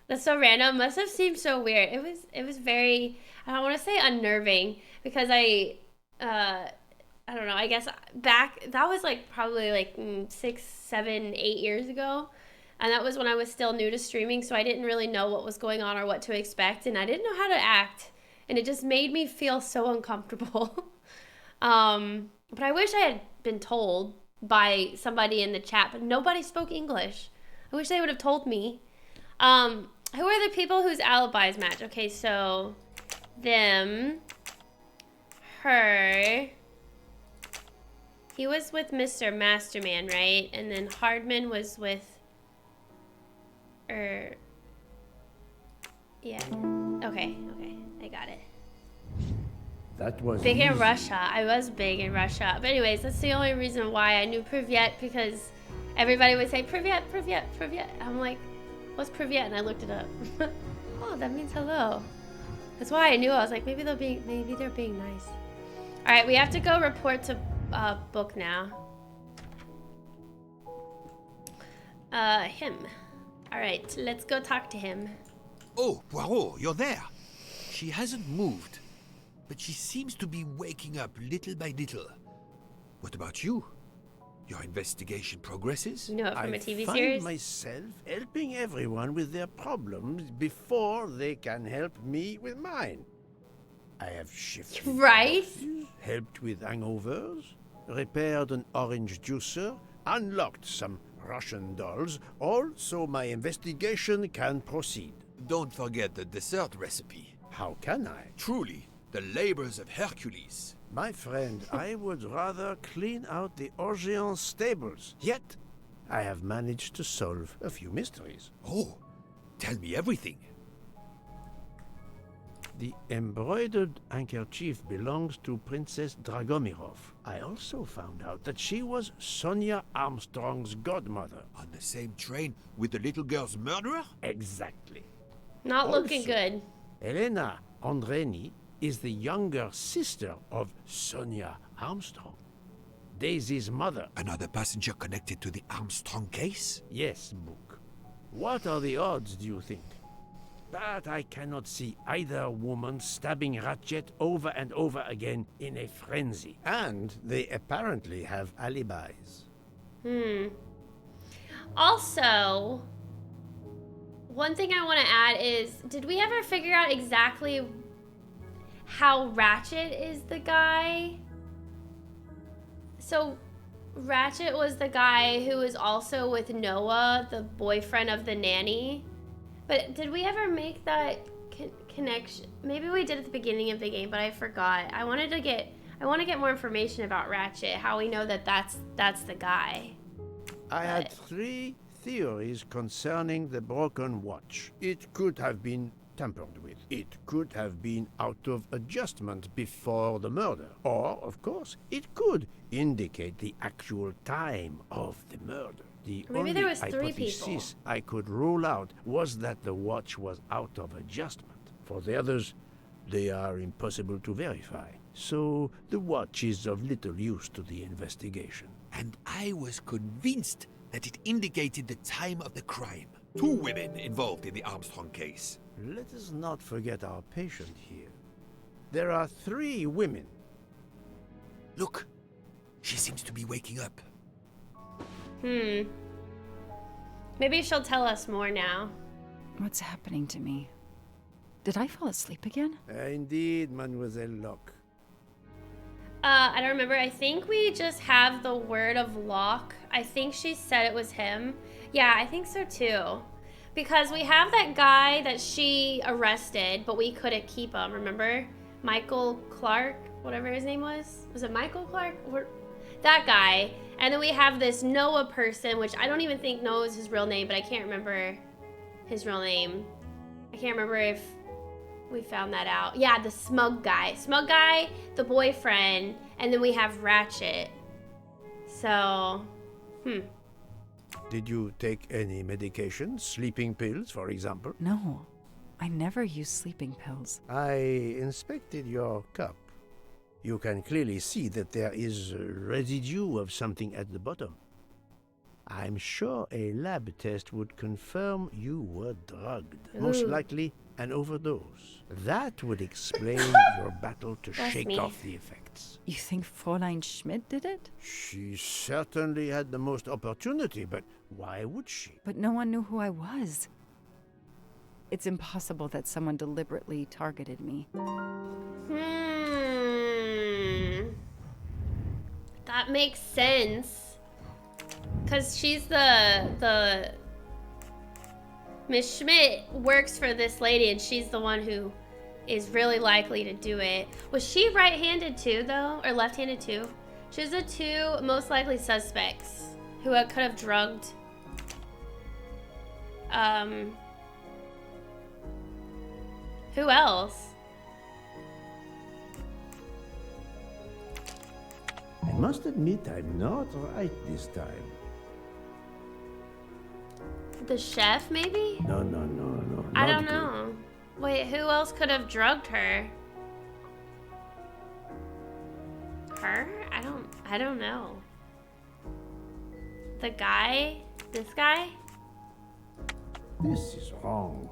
That's so random. Must have seemed so weird. It was very, I don't want to say unnerving because I don't know. I guess back, that was like probably like 6, 7, 8 years ago. And that was when I was still new to streaming, so I didn't really know what was going on or what to expect, and I didn't know how to act. And it just made me feel so uncomfortable. But I wish I had been told by somebody in the chat, but nobody spoke English. I wish they would have told me. Who are the people whose alibis match? Okay, so them, her. He was with Mr. Masterman, right? And then Hardman was with... yeah. Okay, I got it.
That was
big in
easy.
Russia. I was big in Russia. But anyways, that's the only reason why I knew Privyet, because everybody would say Privyet, Privyet, Privyet. I'm like, what's Privyet? And I looked it up. Oh, that means hello. That's why I knew. I was like, maybe they're being nice. All right, we have to go report to Book now. Him. All right, let's go talk to him.
Oh, Poirot, you're there. She hasn't moved, but she seems to be waking up little by little. What about you? Your investigation progresses?
You know it from a TV
I find
series?
myself helping everyone with their problems before they can help me with mine. I have shifted
right?
houses, helped with hangovers, repaired an orange juicer, unlocked some Russian dolls, all so my investigation can proceed.
Don't forget the dessert recipe.
How can I?
Truly, the labors of Hercules.
My friend, I would rather clean out the Orient stables. Yet, I have managed to solve a few mysteries.
Oh, tell me everything.
The embroidered handkerchief belongs to Princess Dragomirov. I also found out that she was Sonia Armstrong's godmother.
On the same train with the little girl's murderer?
Exactly.
Not looking
Also,
good.
Elena Andreni is the younger sister of Sonia Armstrong, Daisy's mother.
Another passenger connected to the Armstrong case?
Yes, Book. What are the odds, do you think? But I cannot see either woman stabbing Ratchet over and over again in a frenzy. And they apparently have alibis.
Also, one thing I want to add is, did we ever figure out exactly how Ratchet is the guy? So, Ratchet was the guy who was also with Noah, the boyfriend of the nanny. But did we ever make that connection? Maybe we did at the beginning of the game, but I forgot. I want to get more information about Ratchet, how we know that that's the guy.
I had 3 theories concerning the broken watch. It could have been tampered with. It could have been out of adjustment before the murder. Or, of course, it could indicate the actual time of the murder. The
Maybe
only
there was 3
hypothesis
people.
I could rule out was that the watch was out of adjustment. For the others, they are impossible to verify. So the watch is of little use to the investigation.
And I was convinced that it indicated the time of the crime. 2 women involved in the Armstrong case.
Let us not forget our patient here. There are 3 women.
Look, she seems to be waking up.
Maybe she'll tell us more now.
What's happening to me? Did I fall asleep again?
Indeed, Mademoiselle Locke.
I don't remember. I think we just have the word of Locke. I think she said it was him. Yeah, I think so too. Because we have that guy that she arrested, but we couldn't keep him, remember? Michael Clark, whatever his name was. Was it Michael Clark? That guy. And then we have this Noah person, which I don't even think Noah is his real name, but I can't remember his real name. I can't remember if we found that out. Yeah, the smug guy. Smug guy, the boyfriend, and then we have Ratchet. So,
Did you take any medication? Sleeping pills, for example?
No, I never use sleeping pills.
I inspected your cup. You can clearly see that there is a residue of something at the bottom. I'm sure a lab test would confirm you were drugged. Most likely an overdose. That would explain your battle to shake off the effects.
You think Fräulein Schmidt did it?
She certainly had the most opportunity, but why would she?
But no one knew who I was. It's impossible that someone deliberately targeted me.
That makes sense. Because she's the Miss Schmidt works for this lady, and she's the one who is really likely to do it. Was she right-handed too, though? Or left-handed too? She was the 2 most likely suspects who could have drugged. Who else?
I must admit I'm not right this time.
The chef, maybe?
No.
I don't know. Wait, who else could have drugged her? Her? I don't know. The guy? This guy?
This is wrong.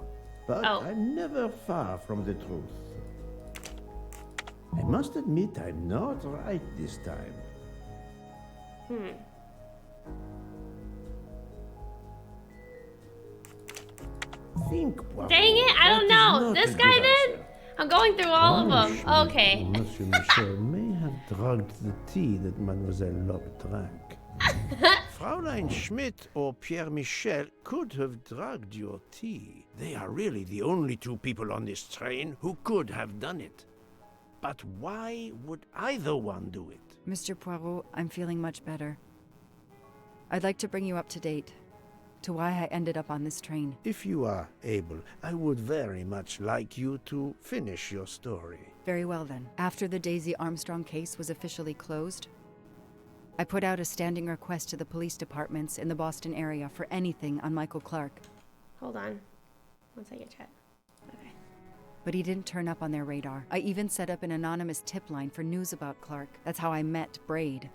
But I'm never far from the truth. I must admit I'm not right this time. Think, Poirot.
Dang it, I don't know. This guy then? I'm going through all of them. Okay.
Monsieur Michel may have drugged the tea that Mademoiselle Locke drank. Fräulein Schmidt or Pierre Michel could have drugged your tea. They are really the only 2 people on this train who could have done it. But why would either one do it?
Mr. Poirot, I'm feeling much better. I'd like to bring you up to date to why I ended up on this train.
If you are able, I would very much like you to finish your story.
Very well then. After the Daisy Armstrong case was officially closed, I put out a standing request to the police departments in the Boston area for anything on Michael Clark.
Hold on. One second, chat.
but he didn't turn up on their radar. I even set up an anonymous tip line for news about Clark. That's how I met Braid.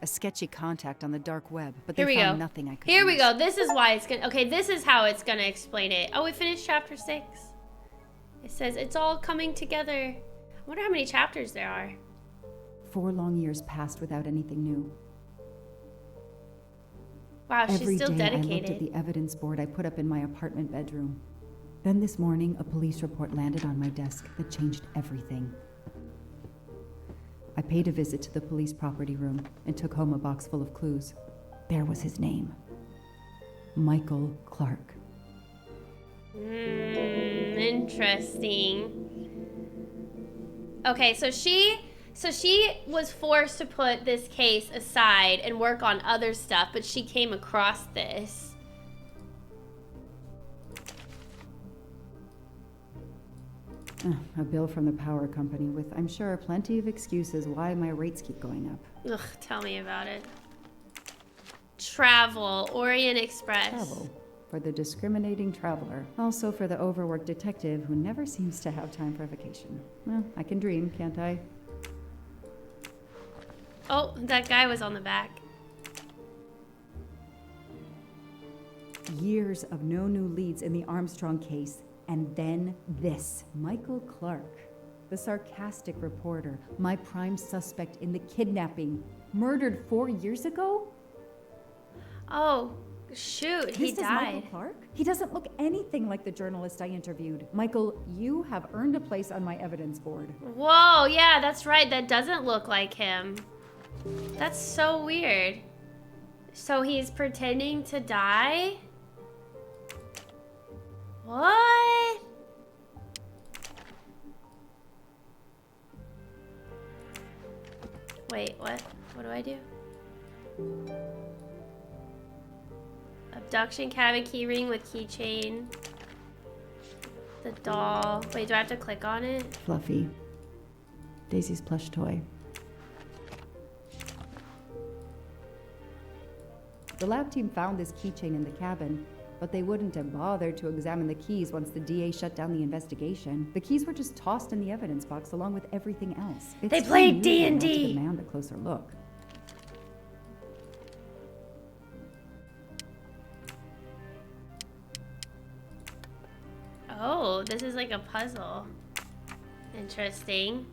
A sketchy contact on the dark web, but they found nothing I could
Here we
use.
go. This is why it's gonna... Okay, this is how it's gonna explain it. Oh, we finished chapter 6. It says it's all coming together. I wonder how many chapters there are.
4 long years passed without anything new.
Wow, she's
Every
still
day I
dedicated.
looked at the evidence board I put up in my apartment bedroom. Then this morning, a police report landed on my desk that changed everything. I paid a visit to the police property room and took home a box full of clues. There was his name. Michael Clark.
Interesting. Okay, so she was forced to put this case aside and work on other stuff, but she came across this.
A bill from the power company with, I'm sure, plenty of excuses why my rates keep going up.
Ugh, tell me about it. Travel, Orient Express.
Travel. For the discriminating traveler. Also for the overworked detective who never seems to have time for vacation. Well, I can dream, can't I?
Oh, that guy was on the back.
Years of no new leads in the Armstrong case. And then this. Michael Clark, the sarcastic reporter, my prime suspect in the kidnapping, murdered 4 years ago?
Oh, shoot, he
This is
died.
Michael Clark? He doesn't look anything like the journalist I interviewed. Michael, you have earned a place on my evidence board.
Whoa, yeah, that's right. That doesn't look like him. That's so weird. So he's pretending to die? What? Wait, what? What do I do? Abduction cabin keyring with keychain. The doll. Wait, do I have to click on it?
Fluffy. Daisy's plush toy. The lab team found this keychain in the cabin, but they wouldn't have bothered to examine the keys once the DA shut down the investigation. The keys were just tossed in the evidence box along with everything else.
They played D&D.
To demand a closer look.
Oh, this is like a puzzle. Interesting.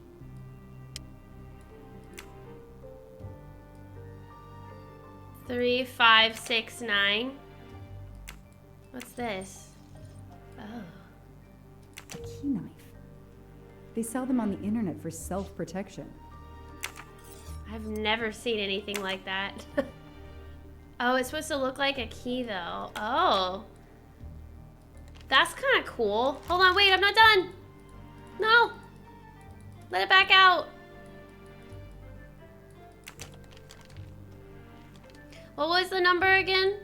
Three, 5, 6, 9. What's this? Oh.
A key knife. They sell them on the internet for self-protection.
I've never seen anything like that. Oh, it's supposed to look like a key though. Oh. That's kind of cool. Hold on, wait, I'm not done. No. Let it back out. What was the number again?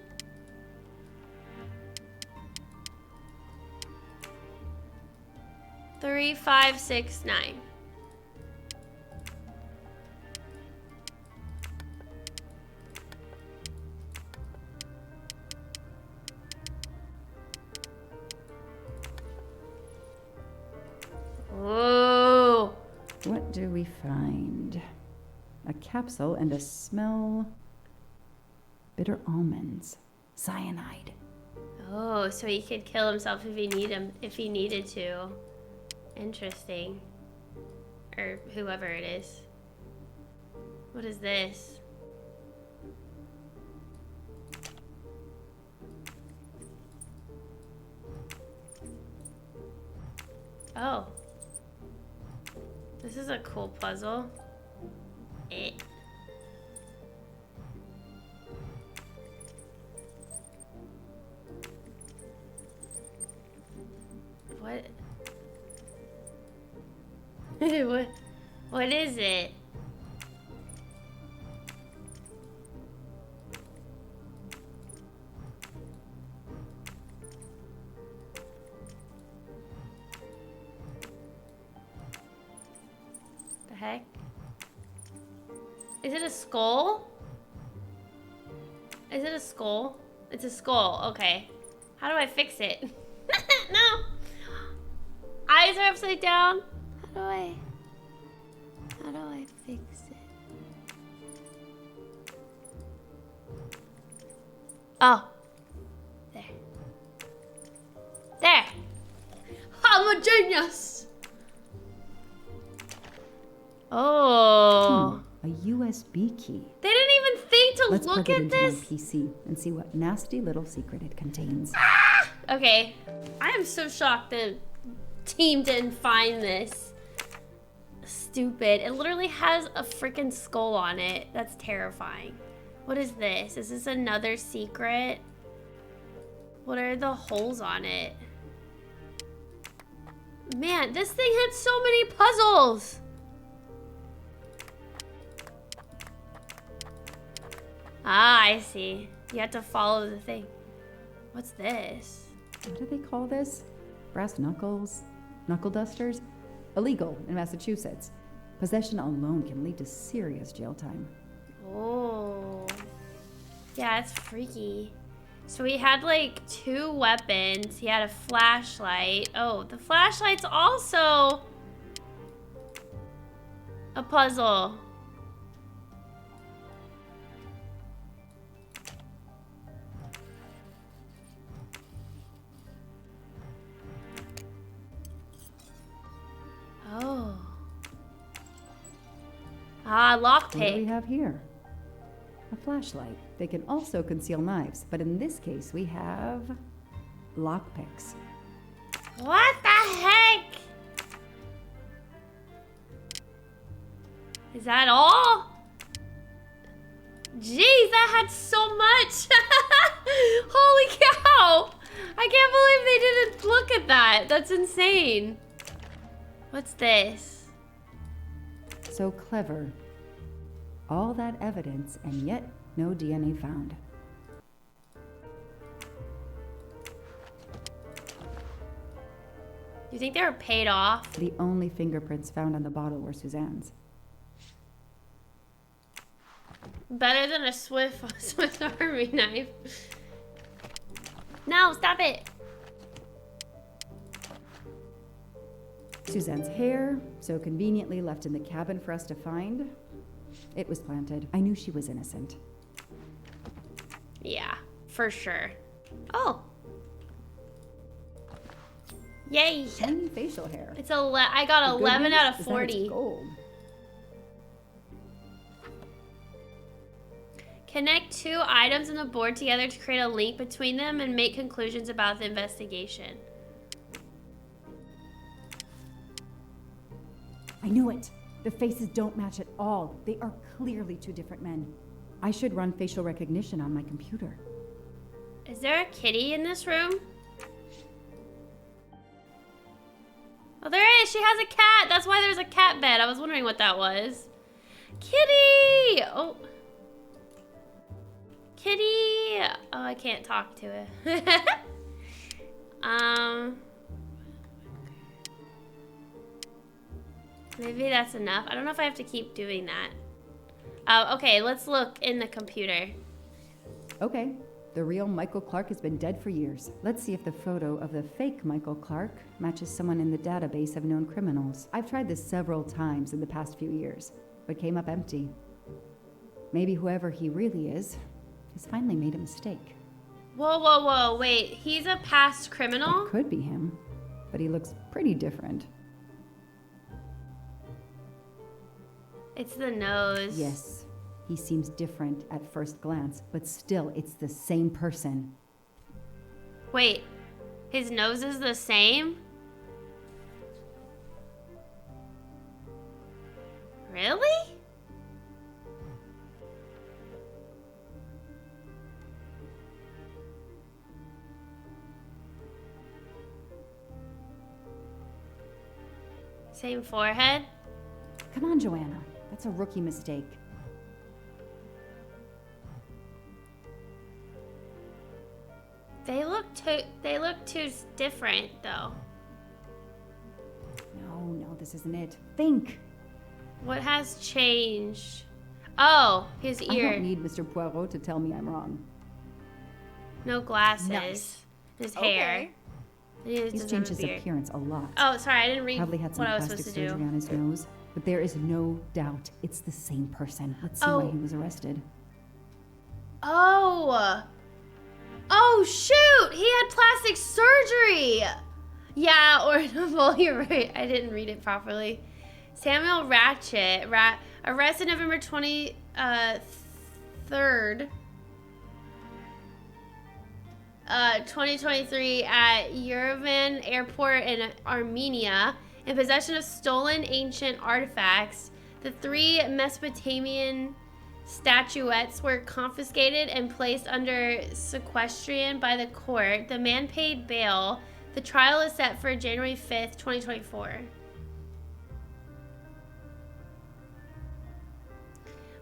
Three, 5, 6, 9. Whoa.
What do we find? A capsule and a smell. Bitter almonds. Cyanide.
Oh, so he could kill himself if he needed to. Interesting. Or whoever it is. What is this? Oh. This is a cool puzzle. What? What is it? The heck? Is it a skull? Is it a skull? It's a skull. Okay. How do I fix it? No. eyes are upside down. How do I fix it? Oh. There. I'm a genius. Oh.
A USB key.
They didn't even think to
Let's
look
plug it
at
into
this.
my PC and see what nasty little secret it contains.
Okay. I am so shocked the team didn't find this. Stupid. It literally has a freaking skull on it. That's terrifying. What is this? Is this another secret? What are the holes on it? Man, this thing had so many puzzles. Ah, I see. You have to follow the thing. What's this?
What do they call this? Brass knuckles? Knuckle dusters? Illegal in Massachusetts. Possession alone can lead to serious jail time.
Oh. Yeah, it's freaky. So he had like 2 weapons. He had a flashlight. Oh, the flashlight's also a puzzle. Oh. Ah,
What do we
lockpick.
have here? A flashlight. They can also conceal knives, but in this case we have lockpicks.
What the heck? Is that all? Jeez, that had so much. Holy cow. I can't believe they didn't look at that. That's insane. What's this?
So clever. All that evidence, and yet no DNA found.
You think they were paid off?
The only fingerprints found on the bottle were Suzanne's.
Better than a Swiss Army knife. No, stop it.
Suzanne's hair, so conveniently left in the cabin for us to find. It was planted. I knew she was innocent.
Yeah, for sure. Oh. Yay.
Tiny facial hair.
It's I got
The good
11
news
out of
is that it's
40.
gold.
Connect 2 items on the board together to create a link between them and make conclusions about the investigation.
I knew it. The faces don't match at all. They are clearly 2 different men. I should run facial recognition on my computer.
Is there a kitty in this room? Oh, there is. She has a cat. That's why there's a cat bed. I was wondering what that was. Kitty! Oh. Kitty! Oh, I can't talk to it. Maybe that's enough. I don't know if I have to keep doing that. Okay, let's look in the computer.
Okay, the real Michael Clark has been dead for years. Let's see if the photo of the fake Michael Clark matches someone in the database of known criminals. I've tried this several times in the past few years, but came up empty. Maybe whoever he really is has finally made a mistake.
Whoa, whoa, whoa, wait. He's a past criminal?
It could be him, but he looks pretty different.
It's the nose.
Yes, he seems different at first glance, but still, it's the same person.
Wait, his nose is the same? Really? Same forehead?
Come on, Joanna. That's a rookie mistake.
They look too different though.
No, this isn't it. Think!
What has changed? Oh, his
I
ear.
don't need Mr. Poirot to tell me I'm wrong.
No glasses.
Nice.
His hair.
Okay. He's changed his appearance a lot.
Oh, sorry, I didn't read
Probably had some
what I was
plastic
supposed to
surgery
do.
on his nose, but there is no doubt it's the same person. Let's see why he was arrested.
Oh. Oh, shoot! He had plastic surgery! Yeah, or, well, you're right. I didn't read it properly. Samuel Ratchet, arrested November 23rd. 2023 at Yerevan Airport in Armenia in possession of stolen ancient artifacts. The 3 Mesopotamian statuettes were confiscated and placed under sequestration by the court. The man paid bail. The trial is set for January 5th, 2024.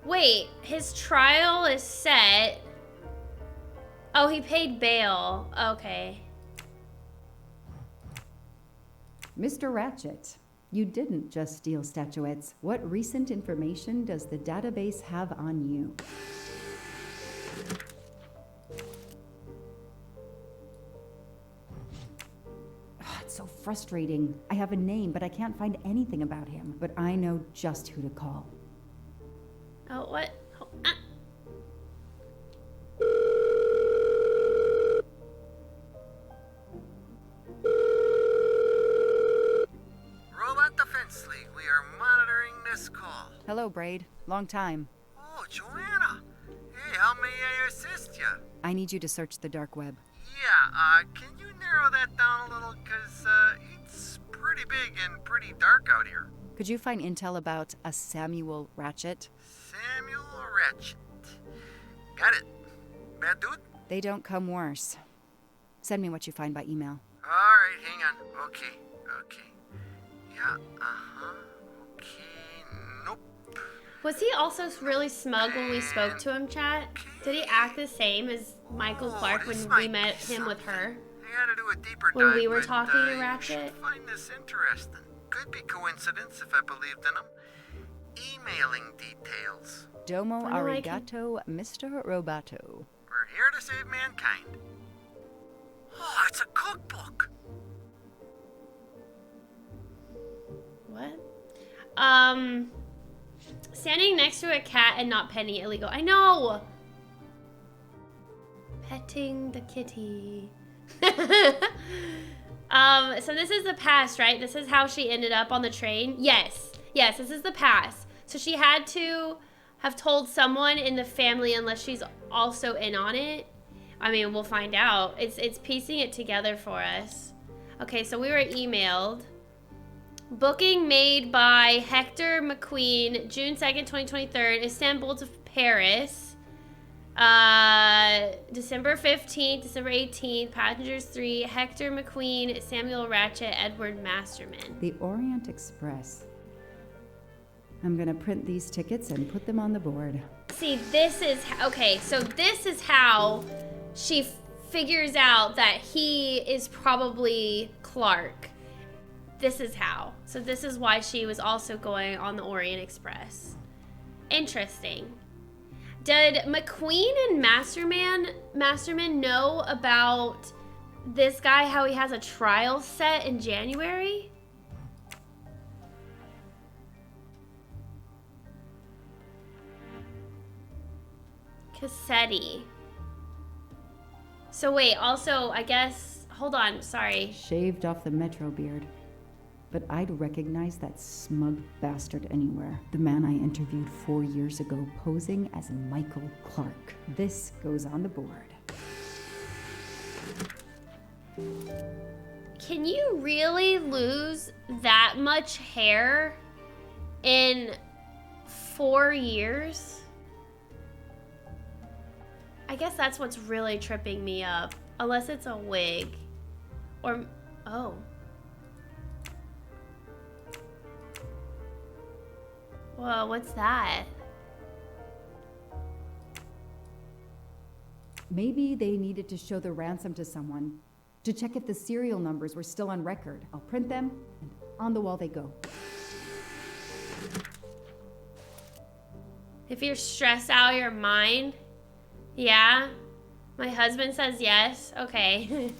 Wait, his trial is set. Oh, he paid bail. Okay.
Mr. Ratchet, you didn't just steal statuettes. What recent information does the database have on you? It's so frustrating. I have a name, but I can't find anything about him. But I know just who to call.
Oh, what? Oh,
Robot Defense League, we are monitoring this call.
Hello, Braid. Long time.
Oh, Joanna. Hey, how may I assist you?
I need you to search the dark web.
Yeah, can you narrow that down a little? Because, it's pretty big and pretty dark out here.
Could you find intel about a Samuel Ratchet?
Samuel Ratchet. Got it. Bad dude?
They don't come worse. Send me what you find by email.
Alright, hang on. Okay. Yeah, okay, nope.
Was he also really smug when we spoke to him, chat? Did he act the same as Michael Clark when we met him with her?
I gotta do a deeper
When
dive,
we were
but,
talking to
you
Ratchet?
should find this interesting. Could be coincidence if I believed in them. Emailing details.
Domo
Oh, no, I
arigato, Mr. Roboto.
We're here to save mankind. Oh, it's a cookbook.
What? Standing next to a cat and not petting it illegal. I know! Petting the kitty. So this is the past, right? This is how she ended up on the train. Yes, this is the past. So she had to have told someone in the family unless she's also in on it. I mean, we'll find out. It's piecing it together for us. Okay, so we were emailed. Booking made by Hector McQueen, June 2nd, 2023, Istanbul to Paris. December 15th, December 18th, passengers 3, Hector McQueen, Samuel Ratchet, Edward Masterman.
The Orient Express. I'm gonna print these tickets and put them on the board.
See, this is, okay, so this is how she figures out that he is probably Clark. This is how. So this is why she was also going on the Orient Express. Interesting. Did McQueen and Masterman know about this guy, how he has a trial set in January? Cassetti. So wait, also, I guess, hold on, sorry.
Shaved off the Metro beard. But I'd recognize that smug bastard anywhere. The man I interviewed 4 years ago posing as Michael Clark. This goes on the board.
Can you really lose that much hair in 4 years? I guess that's what's really tripping me up. Unless it's a wig. Or, oh. Whoa, what's that?
Maybe they needed to show the ransom to someone to check if the serial numbers were still on record. I'll print them, and on the wall they go.
If you're stressed out of your mind, yeah. My husband says yes. Okay.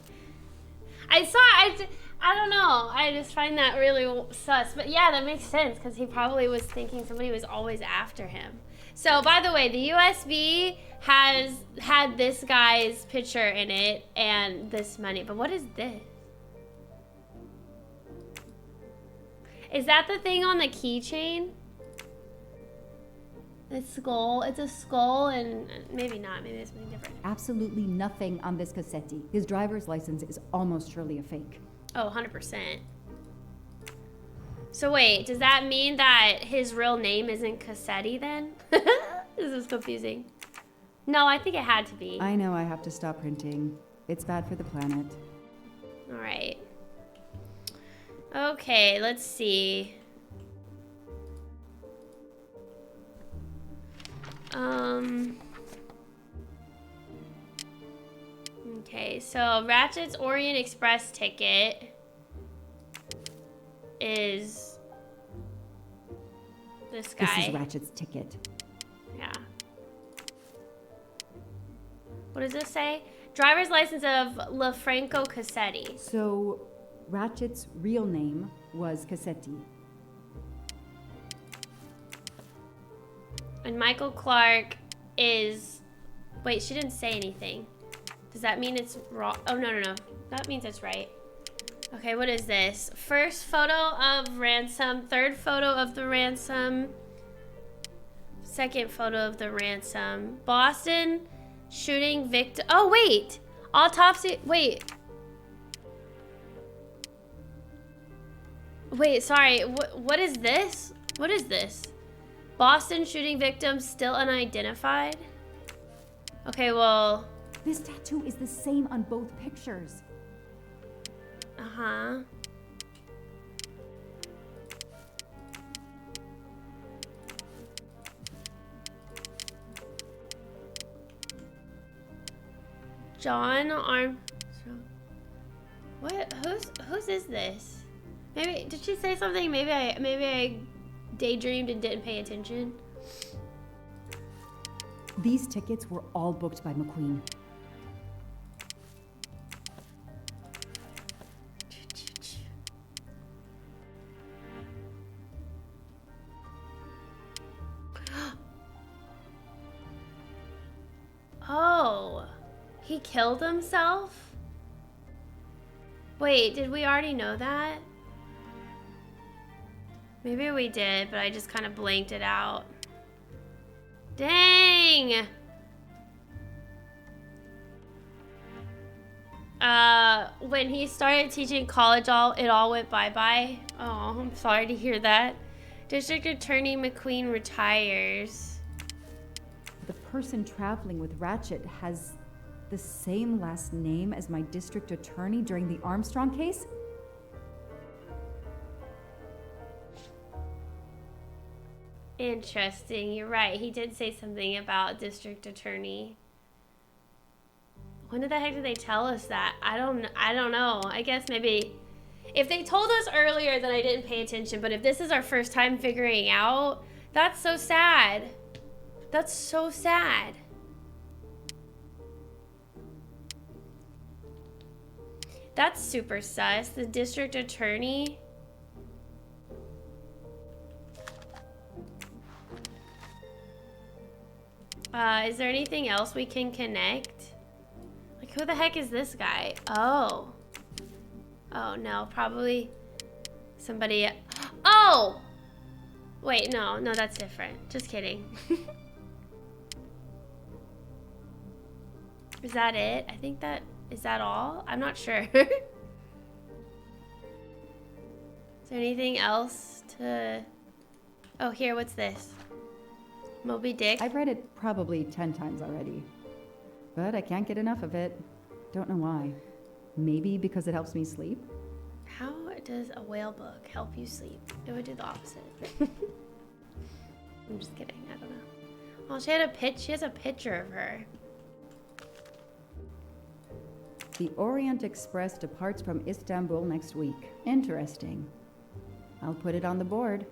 I don't know. I just find that really sus. But yeah, that makes sense because he probably was thinking somebody was always after him. So, by the way, the USB has had this guy's picture in it and this money. But what is this? Is that the thing on the keychain? The skull. It's a skull and maybe not. Maybe it's something different.
Absolutely nothing on this Cassetti. His driver's license is almost surely a fake.
Oh, 100%. So wait, does that mean that his real name isn't Cassetti then? This is confusing. No, I think it had to be.
I know I have to stop printing. It's bad for the planet.
All right. Okay, let's see. Okay, so Ratchet's Orient Express ticket is this guy.
This is Ratchet's ticket.
Yeah. What does this say? Driver's license of LaFranco Cassetti.
So, Ratchet's real name was Cassetti.
And Michael Clark is... Wait, she didn't say anything. Does that mean it's wrong? Oh, no. That means it's right. Okay, what is this? First photo of ransom. Third photo of the ransom. Second photo of the ransom. Boston shooting victim. Oh, wait. Autopsy. Wait. Wait, sorry. What is this? What is this? Boston shooting victim still unidentified? Okay, well...
This tattoo is the same on both pictures.
Uh-huh. John Armstrong. What? Whose is this? Maybe did she say something? Maybe I daydreamed and didn't pay attention.
These tickets were all booked by McQueen.
Oh, he killed himself? Wait, did we already know that? Maybe we did, but I just kind of blanked it out. Dang! When he started teaching college, it all went bye-bye. Oh, I'm sorry to hear that. District Attorney McQueen retires.
The person traveling with Ratchet has the same last name as my district attorney during the Armstrong case?
Interesting. You're right. He did say something about district attorney. When the heck did they tell us that? I don't know. I guess maybe if they told us earlier, then I didn't pay attention. But if this is our first time figuring out, that's so sad. That's so sad. That's super sus. The district attorney. Is there anything else we can connect? Like, who the heck is this guy? Oh. Oh, no. Probably somebody... Oh! Wait, no, that's different. Just kidding. Is that it? I think that... Is that all? I'm not sure. Is there anything else to... Oh, here, what's this? Moby Dick?
I've read it probably 10 times already. But I can't get enough of it. Don't know why. Maybe because it helps me sleep?
How does a whale book help you sleep? It would do the opposite. I'm just kidding. I don't know. Oh, she has a picture of her.
The Orient Express departs from Istanbul next week. Interesting. I'll put it on the board.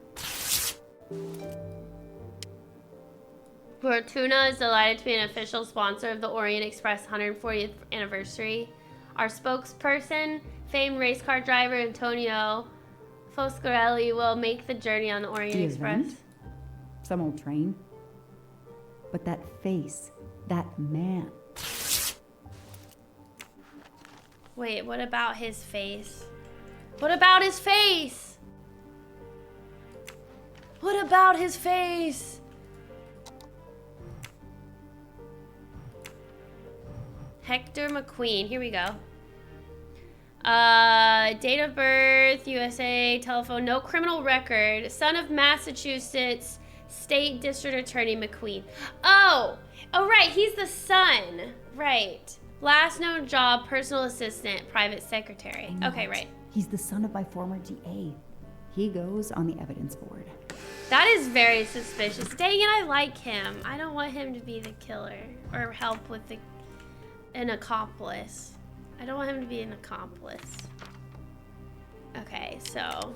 Fortuna is delighted to be an official sponsor of the Orient Express 140th anniversary. Our spokesperson, famed race car driver Antonio Foscarelli will make the journey on the Orient
The
Express.
event? Some old train. But that face, that man.
Wait, what about his face? What about his face? What about his face? Hector McQueen, here we go. Date of birth, USA, telephone, no criminal record. Son of Massachusetts State District Attorney McQueen. Oh, right, he's the son. Right. Last known job, personal assistant, private secretary. Okay, right.
He's the son of my former DA. He goes on the evidence board.
That is very suspicious. Dang it, I like him. I don't want him to be the killer or help with an accomplice. I don't want him to be an accomplice. Okay, so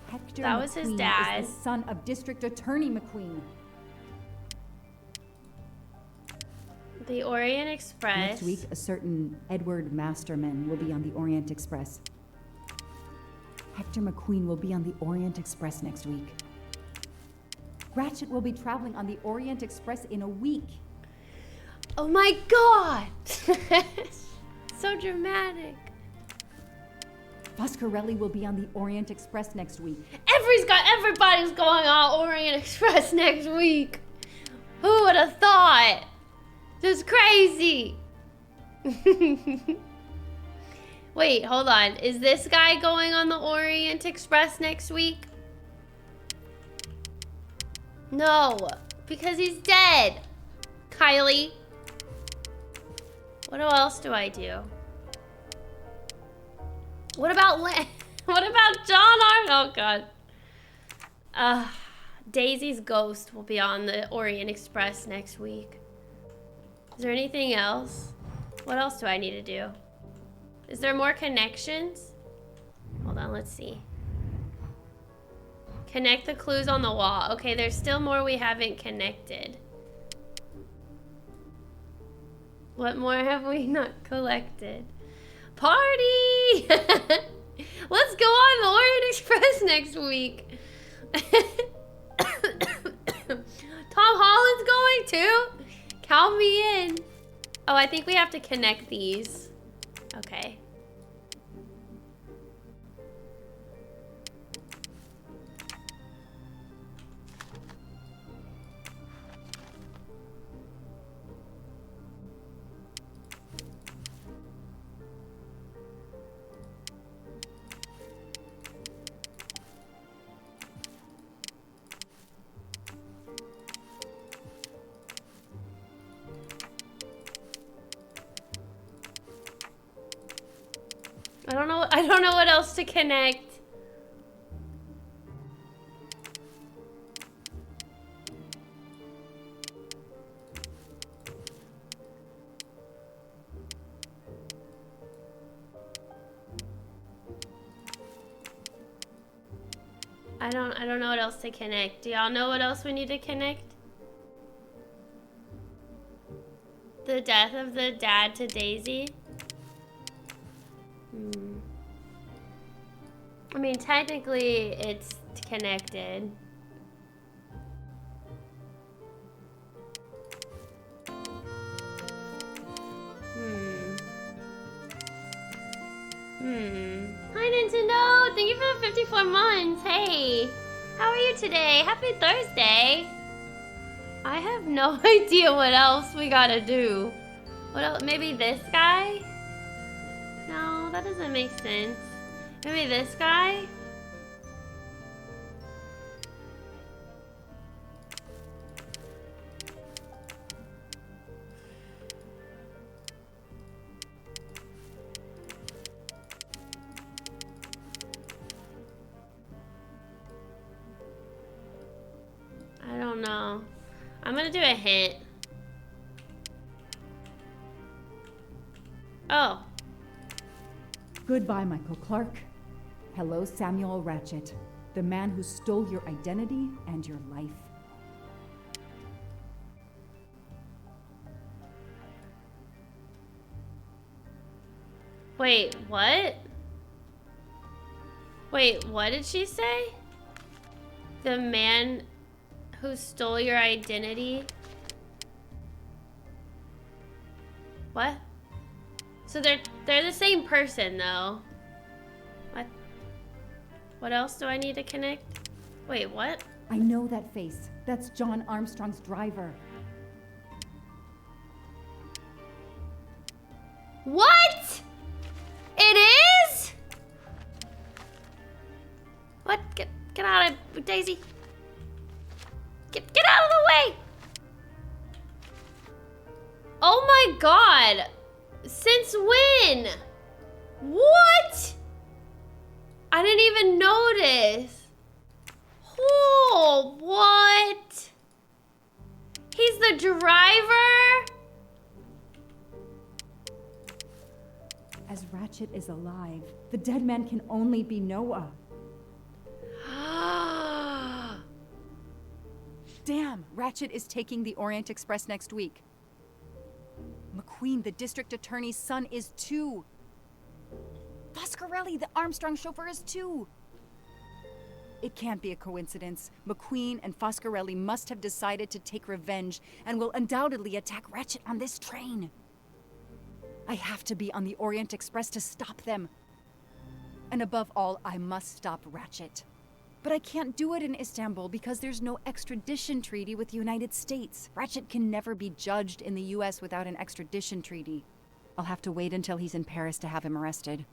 Hector
that was his
McQueen
dad.
is the son of District Attorney McQueen.
The Orient Express.
Next week, a certain Edward Masterman will be on the Orient Express. Hector McQueen will be on the Orient Express next week. Ratchet will be traveling on the Orient Express in a week.
Oh my god! So dramatic.
Foscarelli will be on the Orient Express next week.
Everybody's going on Orient Express next week. Who would have thought? This is crazy. Wait, hold on. Is this guy going on the Orient Express next week? No, because he's dead. Kylie. What else do I do? What about what about John Arnold? Oh god. Daisy's ghost will be on the Orient Express next week. Is there anything else? What else do I need to do? Is there more connections? Hold on, let's see. Connect the clues on the wall. Okay, there's still more we haven't connected. What more have we not collected? Party! Let's go on the Orient Express next week. Tom Holland's going too? Count me in. Oh, I think we have to connect these. Okay. I don't know what else to connect. I don't know what else to connect. Do y'all know what else we need to connect? The death of the dad to Daisy? I mean, technically, it's connected. Hi, Nintendo! Thank you for the 54 months! Hey! How are you today? Happy Thursday! I have no idea what else we gotta do. What else? Maybe this guy? No, that doesn't make sense. Maybe this guy? I don't know. I'm gonna do a hint. Oh.
Goodbye, Michael Clark. Hello, Samuel Ratchet, the man who stole your identity and your life.
Wait, what? Wait, what did she say? The man who stole your identity? What? So they're the same person though. What? What else do I need to connect? Wait, what?
I know that face. That's John Armstrong's driver.
What? It is? What? Get out of Daisy. Get out of the way. Oh my god. Since when? What? I didn't even notice. Oh, what? He's the driver?
As Ratchet is alive, the dead man can only be Noah.
Damn, Ratchet is taking the Orient Express next week. McQueen, the district attorney's son, is too. Foscarelli, the Armstrong chauffeur, is too. It can't be a coincidence. McQueen and Foscarelli must have decided to take revenge and will undoubtedly attack Ratchet on this train. I have to be on the Orient Express to stop them. And above all, I must stop Ratchet. But I can't do it in Istanbul because there's no extradition treaty with the United States. Ratchet can never be judged in the US without an extradition treaty. I'll have to wait until he's in Paris to have him arrested.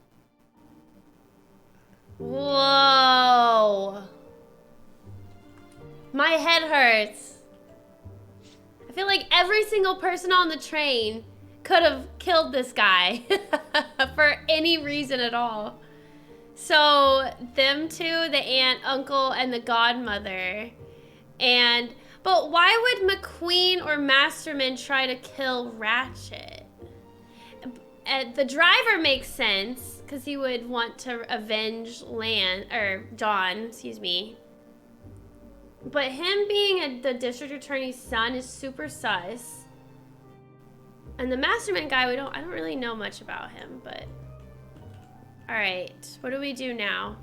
Whoa. My head hurts. I feel like every single person on the train could have killed this guy for any reason at all. So them two, the aunt, uncle, and the godmother. But why would McQueen or Masterman try to kill Ratchet? The driver makes sense because he would want to avenge John, excuse me. But him being the district attorney's son is super sus. And the Masterman guy, I don't really know much about him, but all right, what do we do now?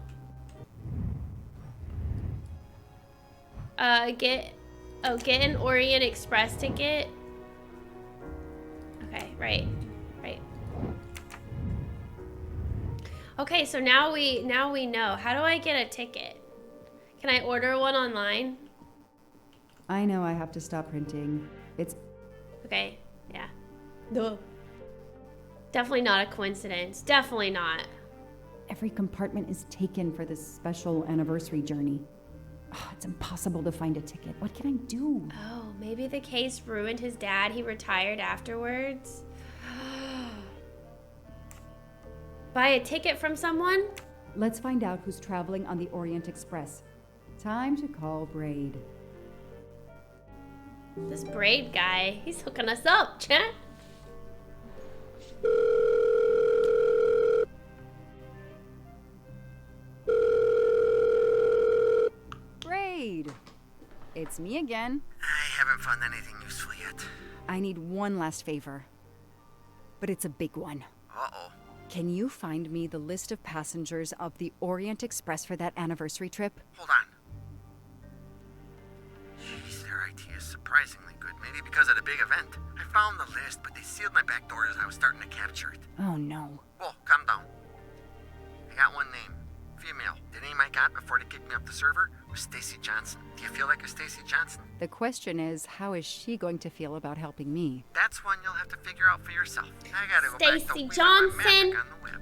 Get an Orient Express ticket. Okay, right. Okay, so now we know. How do I get a ticket? Can I order one online?
I know I have to stop printing. It's...
Okay, yeah. Duh. Definitely not a coincidence. Definitely not.
Every compartment is taken for this special anniversary journey. Oh, it's impossible to find a ticket. What can I do?
Oh, maybe the case ruined his dad. He retired afterwards. Buy a ticket from someone?
Let's find out who's traveling on the Orient Express. Time to call Braid.
This Braid guy, he's hooking us up, chat.
Braid! It's me again.
I haven't found anything useful yet.
I need one last favor. But it's a big one.
Uh-oh.
Can you find me the list of passengers of the Orient Express for that anniversary trip?
Hold on. Jeez, their IT is surprisingly good. Maybe because of the big event. I found the list, but they sealed my back door as I was starting to capture it.
Oh no.
Whoa, calm down. I got one name. Female. The name I got before they kicked me off the server was Stacy Johnson. Do you feel like a Stacy Johnson?
The question is, how is she going to feel about helping me?
That's one you'll have to figure out for yourself. I gotta go back to
Stacy
Weaver
Johnson.
Magic on the web.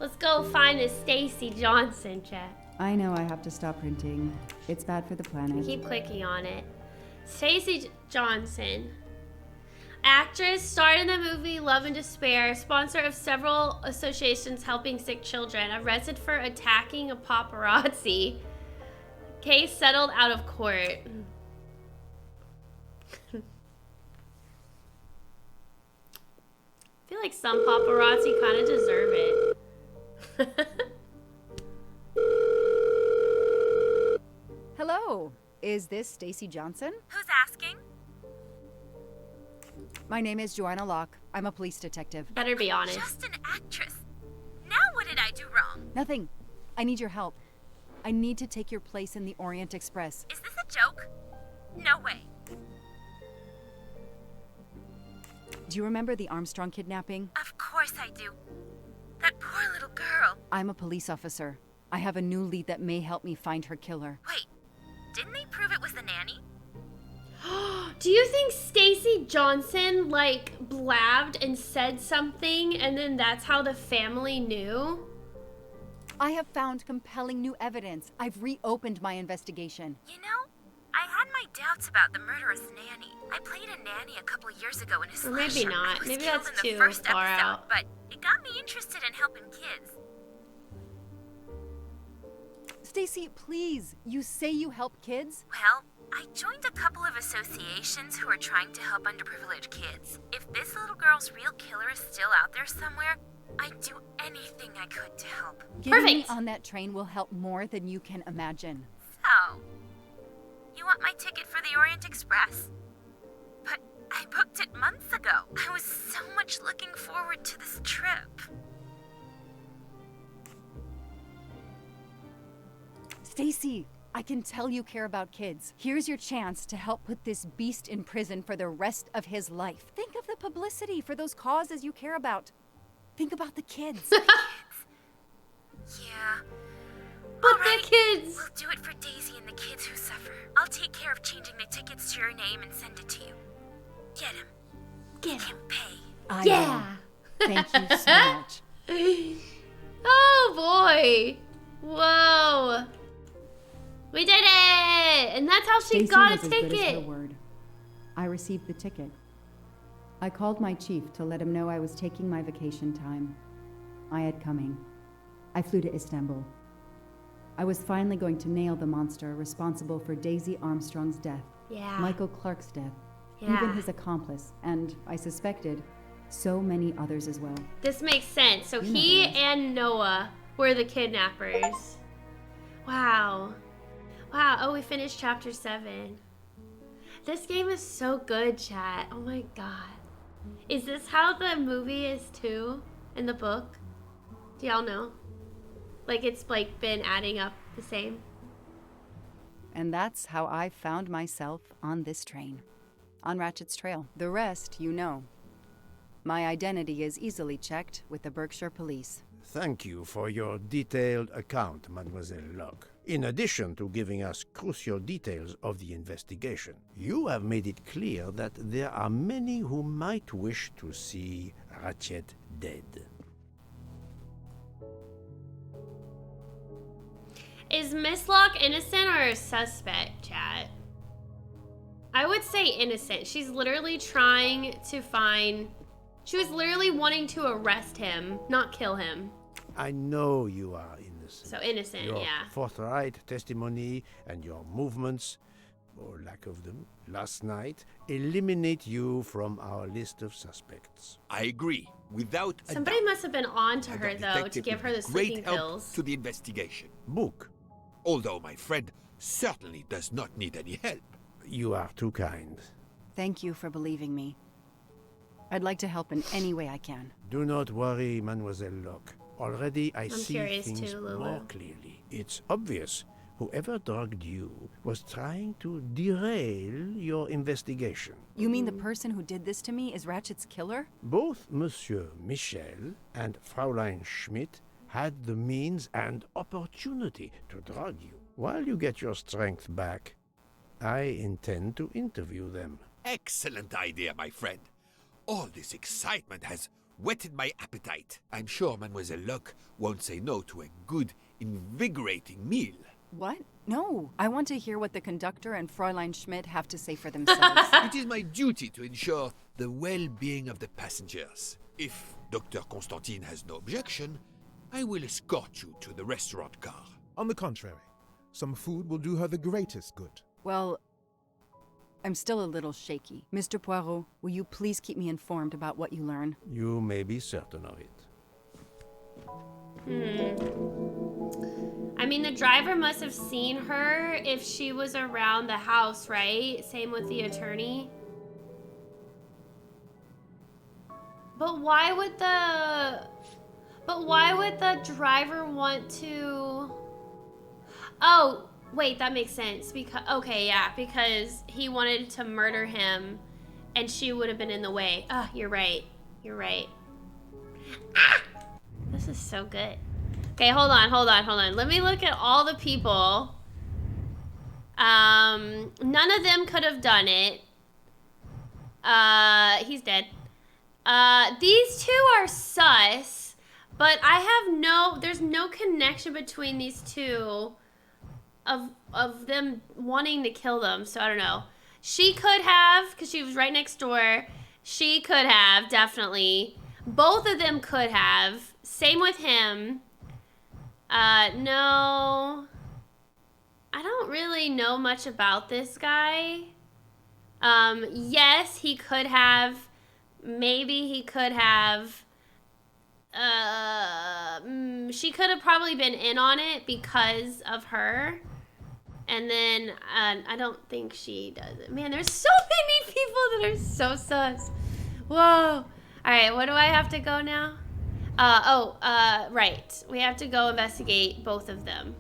Let's go find this Stacy Johnson, chat.
I know I have to stop printing. It's bad for the planet.
Keep clicking on it. Stacy Johnson. Actress, starred in the movie Love and Despair, sponsor of several associations helping sick children, arrested for attacking a paparazzi. Case settled out of court. I feel like some paparazzi kind of deserve it.
Hello, is this Stacy Johnson?
Who's asking?
My name is Joanna Locke. I'm a police detective.
Better be honest.
Just an actress. Now what did I
Nothing. I need your help. I need to take your place in the Orient Express.
Is this a joke? No way.
Do you remember the Armstrong kidnapping?
Of course I do. That poor little girl.
I'm a police officer. I have a new lead that may help me find her killer.
Wait, didn't they prove it was the nanny?
Do you think Stacy Johnson, like, blabbed and said something, and then that's how the family knew?
I have found compelling new evidence. I've reopened my investigation.
You know, I had my doubts about the murderous nanny. I played a nanny a couple years ago in a
Or maybe
slasher.
not.
I was
Maybe
killed
that's
in the
too
first
far
episode,
out.
but it got me interested in helping kids.
Stacy, please. You say you help kids?
Well, I joined a couple of associations who are trying to help underprivileged kids. If this little girl's real killer is still out there somewhere, I'd do anything I could to help.
Getting me on that train will help more than you can imagine.
So, you want my ticket for the Orient Express? But I booked it months ago. I was so much looking forward to this trip.
Stacy, I can tell you care about kids. Here's your chance to help put this beast in prison for the rest of his life. Think of the publicity for those causes you care about. Think about the kids.
Yeah.
But
right,
the kids!
We'll do it for Daisy and the kids who suffer. I'll take care of changing the tickets to your name and send it to you. Get him. Get him pay.
Yeah. Thank you so much.
Oh boy. Whoa. We did it! And that's how she
Stacy
got a
was as good as her
ticket.
word. I received the ticket. I called my chief to let him know I was taking my vacation time. I had coming. I flew to Istanbul. I was finally going to nail the monster responsible for Daisy Armstrong's death.
Yeah.
Michael Clark's death.
Yeah.
Even his accomplice, and I suspected so many others as well.
This makes sense. So
You
he
never
and Noah were the kidnappers. Wow. Wow. Oh, we finished chapter 7. This game is so good, chat. Oh my god. Is this how the movie is too? In the book? Do y'all know? Like it's like been adding up the same?
And that's how I found myself on this train. On Ratchet's trail. The rest, you know. My identity is easily checked with the Berkshire Police.
Thank you for your detailed account, Mademoiselle Locke. In addition to giving us crucial details of the investigation, you have made it clear that there are many who might wish to see Ratchet dead.
Is Miss Locke innocent or a suspect, chat? I would say innocent. She's literally trying to find... She was literally wanting to arrest him, not kill him.
I know you are innocent.
So innocent,
Your
yeah.
forthright testimony and your movements, or lack of them, last night eliminate you from our list of suspects.
I agree. Without a
Somebody must have been on to
I
her,
got
though, to
detective
give her
with
the
great
sleeping
help
pills.
to the investigation.
Book.
Although my friend certainly does not need any help.
You are too kind.
Thank you for believing me. I'd like to help in any way I can.
Do not worry, Mademoiselle Locke. Already I see
curious
things
too, Lulu.
more clearly. It's obvious whoever drugged you was trying to derail your investigation.
You mean the person who did this to me is Ratchet's killer?
Both Monsieur Michel and Fraulein Schmidt had the means and opportunity to drug you. While you get your strength back, I intend to interview them.
Excellent idea, my friend. All this excitement has whetted my appetite. I'm sure Mademoiselle Locke won't say no to a good, invigorating meal.
What? No. I want to hear what the conductor and Fräulein Schmidt have to say for themselves.
It is my duty to ensure the well-being of the passengers. If Dr. Constantine has no objection, I will escort you to the restaurant car.
On the contrary, some food will do her the greatest good.
Well, I'm still a little shaky. Mr. Poirot, will you please keep me informed about what you learn?
You may be certain of it.
I mean, the driver must have seen her if she was around the house, right? Same with the attorney. But why would the But why would the driver want to... Oh, wait, that makes sense. Because okay, yeah, because he wanted to murder him and she would have been in the way. Oh, you're right. You're right. Ah! This is so good. Okay, hold on. Let me look at all the people. None of them could have done it. He's dead. These two are sus, but there's no connection between these two of them wanting to kill them, so I don't know. She could have, because she was right next door. She could have, definitely. Both of them could have. Same with him. No. I don't really know much about this guy. Yes, he could have. Maybe he could have. She could have probably been in on it because of her. And then, I don't think she does it. Man, there's so many people that are so sus. Whoa. Alright, what do I have to go now? Right. We have to go investigate both of them.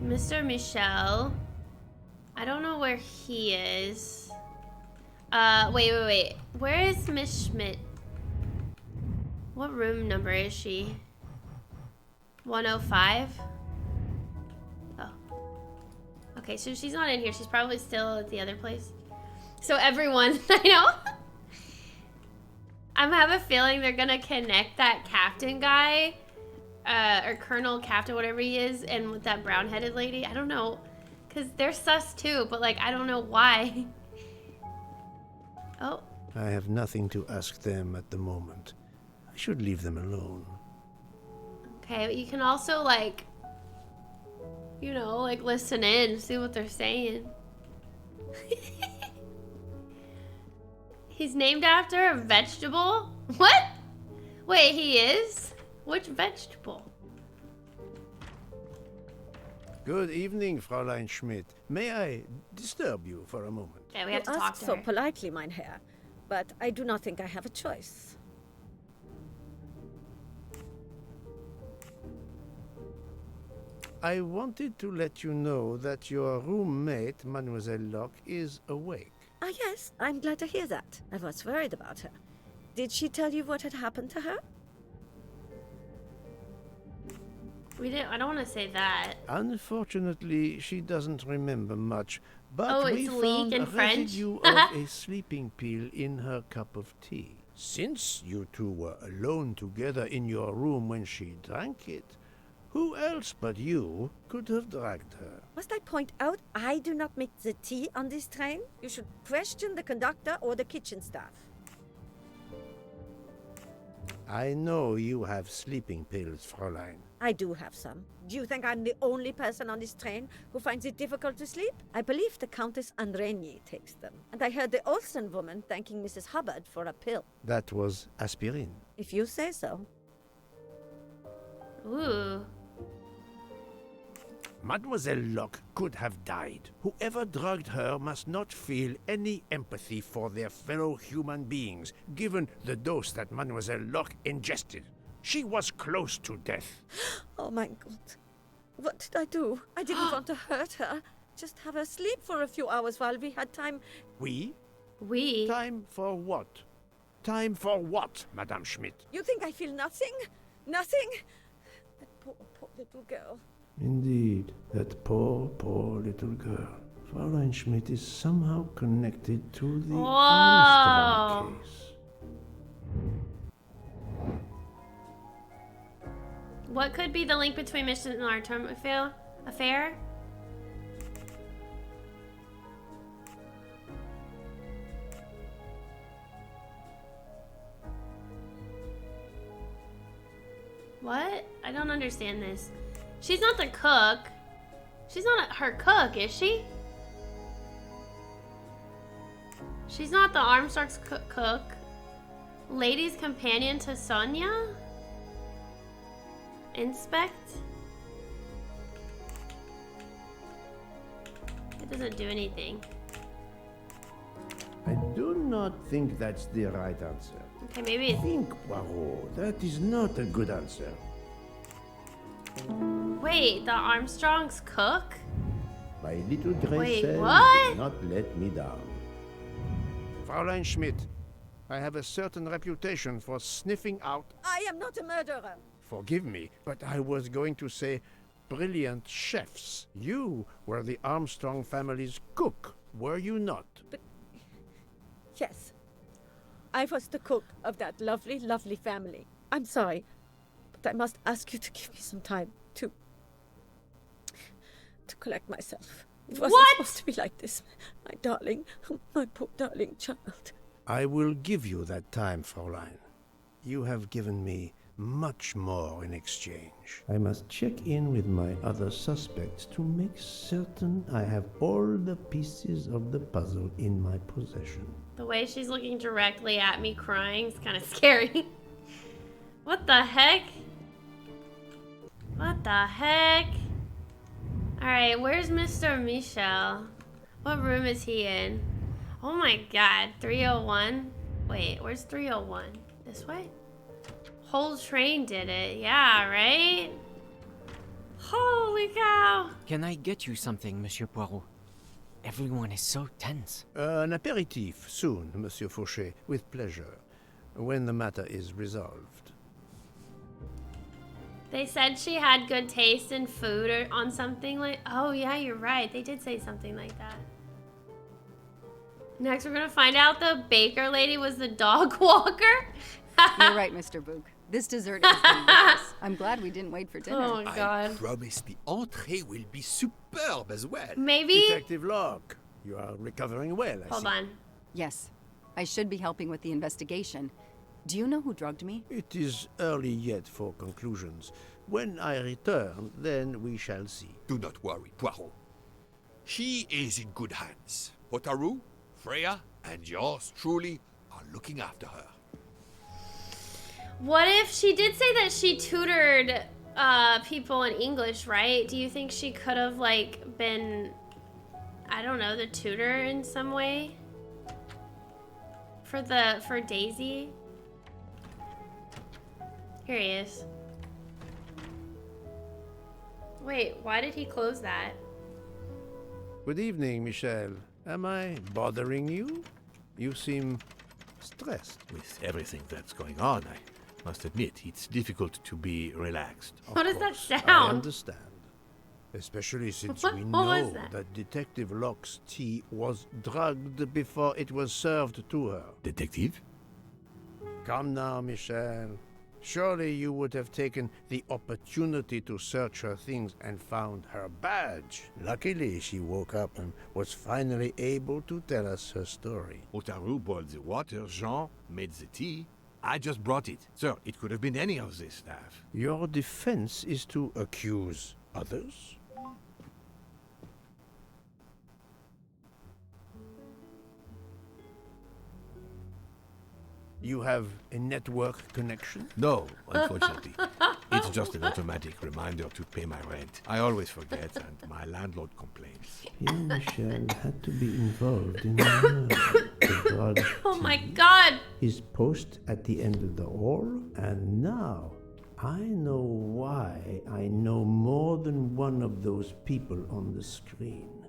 Mr. Michel. I don't know where he is. Wait. Where is Miss Schmidt? What room number is she? 105? Oh. Okay, so she's not in here. She's probably still at the other place. So everyone, I know. I have a feeling they're gonna connect that captain guy, or Colonel Captain, whatever he is, and with that brown-headed lady. I don't know, because they're sus too, but like, I don't know why. Oh.
I have nothing to ask them at the moment. I should leave them alone.
Okay, but you can also like, you know, like listen in, see what they're saying. He's named after a vegetable? What? Wait, he is? Which vegetable?
Good evening, Fräulein Schmidt. May I disturb you for a moment?
Yeah, we have to
You
talk
ask
to
so
her.
politely, mein Herr, but I do not think I have a choice.
I wanted to let you know that your roommate, Mademoiselle Locke, is awake.
Ah, yes, I'm glad to hear that. I was worried about her. Did she tell you what had happened to her?
I don't want to say that.
Unfortunately, she doesn't remember much, but
Oh,
we
it's leek
found
in
a
French?
residue of a sleeping pill in her cup of tea. Since you two were alone together in your room when she drank it, who else but you could have dragged her?
Must I point out I do not make the tea on this train? You should question the conductor or the kitchen staff.
I know you have sleeping pills, Fräulein.
I do have some. Do you think I'm the only person on this train who finds it difficult to sleep? I believe the Countess Andreni takes them. And I heard the Olsen woman thanking Mrs. Hubbard for a pill.
That was aspirin.
If you say so.
Ooh.
Mademoiselle Locke could have died. Whoever drugged her must not feel any empathy for their fellow human beings, given the dose that Mademoiselle Locke ingested. She was close to death.
Oh my God. What did I do? I didn't want to hurt her. Just have her sleep for a few hours while we had time.
We?
We?
Time for what? Time for what, Madame Schmidt?
You think I feel nothing? Nothing? That poor little girl.
Indeed, that poor little girl. Fräulein Schmidt is somehow connected to the Armstrong case.
What could be the link between Mission and our term affair? What? I don't understand this. She's not the cook. She's not her cook, is she? She's not the Armstrong's cook. Lady's companion to Sonia? Inspect? It doesn't do anything.
I do not think that's the right answer.
Okay, maybe.
Think, Poirot. That is not a good answer.
Wait, the Armstrongs cook?
My little gray
Wait,
cell
what?
did not let me down. Fraulein Schmidt, I have a certain reputation for sniffing out.
I am not a murderer.
Forgive me, but I was going to say brilliant chefs. You were the Armstrong family's cook, were you not?
But yes, I was the cook of that lovely, lovely family. I'm sorry, but I must ask you to give me some time to collect myself. It wasn't supposed to be like this, my darling, my poor darling child.
I will give you that time, Fraulein. You have given me much more in exchange. I must check in with my other suspects to make certain I have all the pieces of the puzzle in my possession.
The way she's looking directly at me crying is kind of scary. What the heck? What the heck? Alright, where's Mr. Michel? What room is he in? Oh my god, 301? Wait, where's 301? This way? Whole train did it, yeah, right? Holy cow!
Can I get you something, Monsieur Poirot? Everyone is so tense.
An aperitif soon, Monsieur Fauchet, with pleasure, when the matter is resolved.
They said she had good taste in food or on something like... Oh yeah, you're right. They did say something like that. Next, we're gonna find out the baker lady was the dog walker.
You're right, Mr. Boog. This dessert is delicious. I'm glad we didn't wait for dinner.
Oh my god.
I promise the entrée will be superb as well.
Maybe...
Detective Locke, you are recovering well, I see.
Hold on.
Yes. I should be helping with the investigation. Do you know who drugged me?
It is early yet for conclusions. When I return, then we shall see.
Do not worry, Poirot. She is in good hands. Potarou, Freya, and yours truly are looking after her.
What if she did say that she tutored people in English, right? Do you think she could have like been, I don't know, the tutor in some way for Daisy? Here he is. Wait, why did he close that?
Good evening, Michel. Am I bothering you? You seem stressed.
With everything that's going on, I must admit, it's difficult to be relaxed.
What does that sound?
I understand. Especially since we
What
know
was that?
that Detective Locke's tea was drugged before it was served to her.
Detective?
Come now, Michel. Surely you would have taken the opportunity to search her things and found her badge. Luckily, she woke up and was finally able to tell us her story.
Potarou boiled the water, Jean made the tea. I just brought it. Sir, it could have been any of the staff.
Your defense is to accuse others? You have a network connection?
No, unfortunately. It's just an automatic reminder to pay my rent. I always forget, and my landlord complains.
Pierre Michel had to be involved in the drug.
Oh my god!
His post at the end of the hall, and now I know why I know more than one of those people on the screen.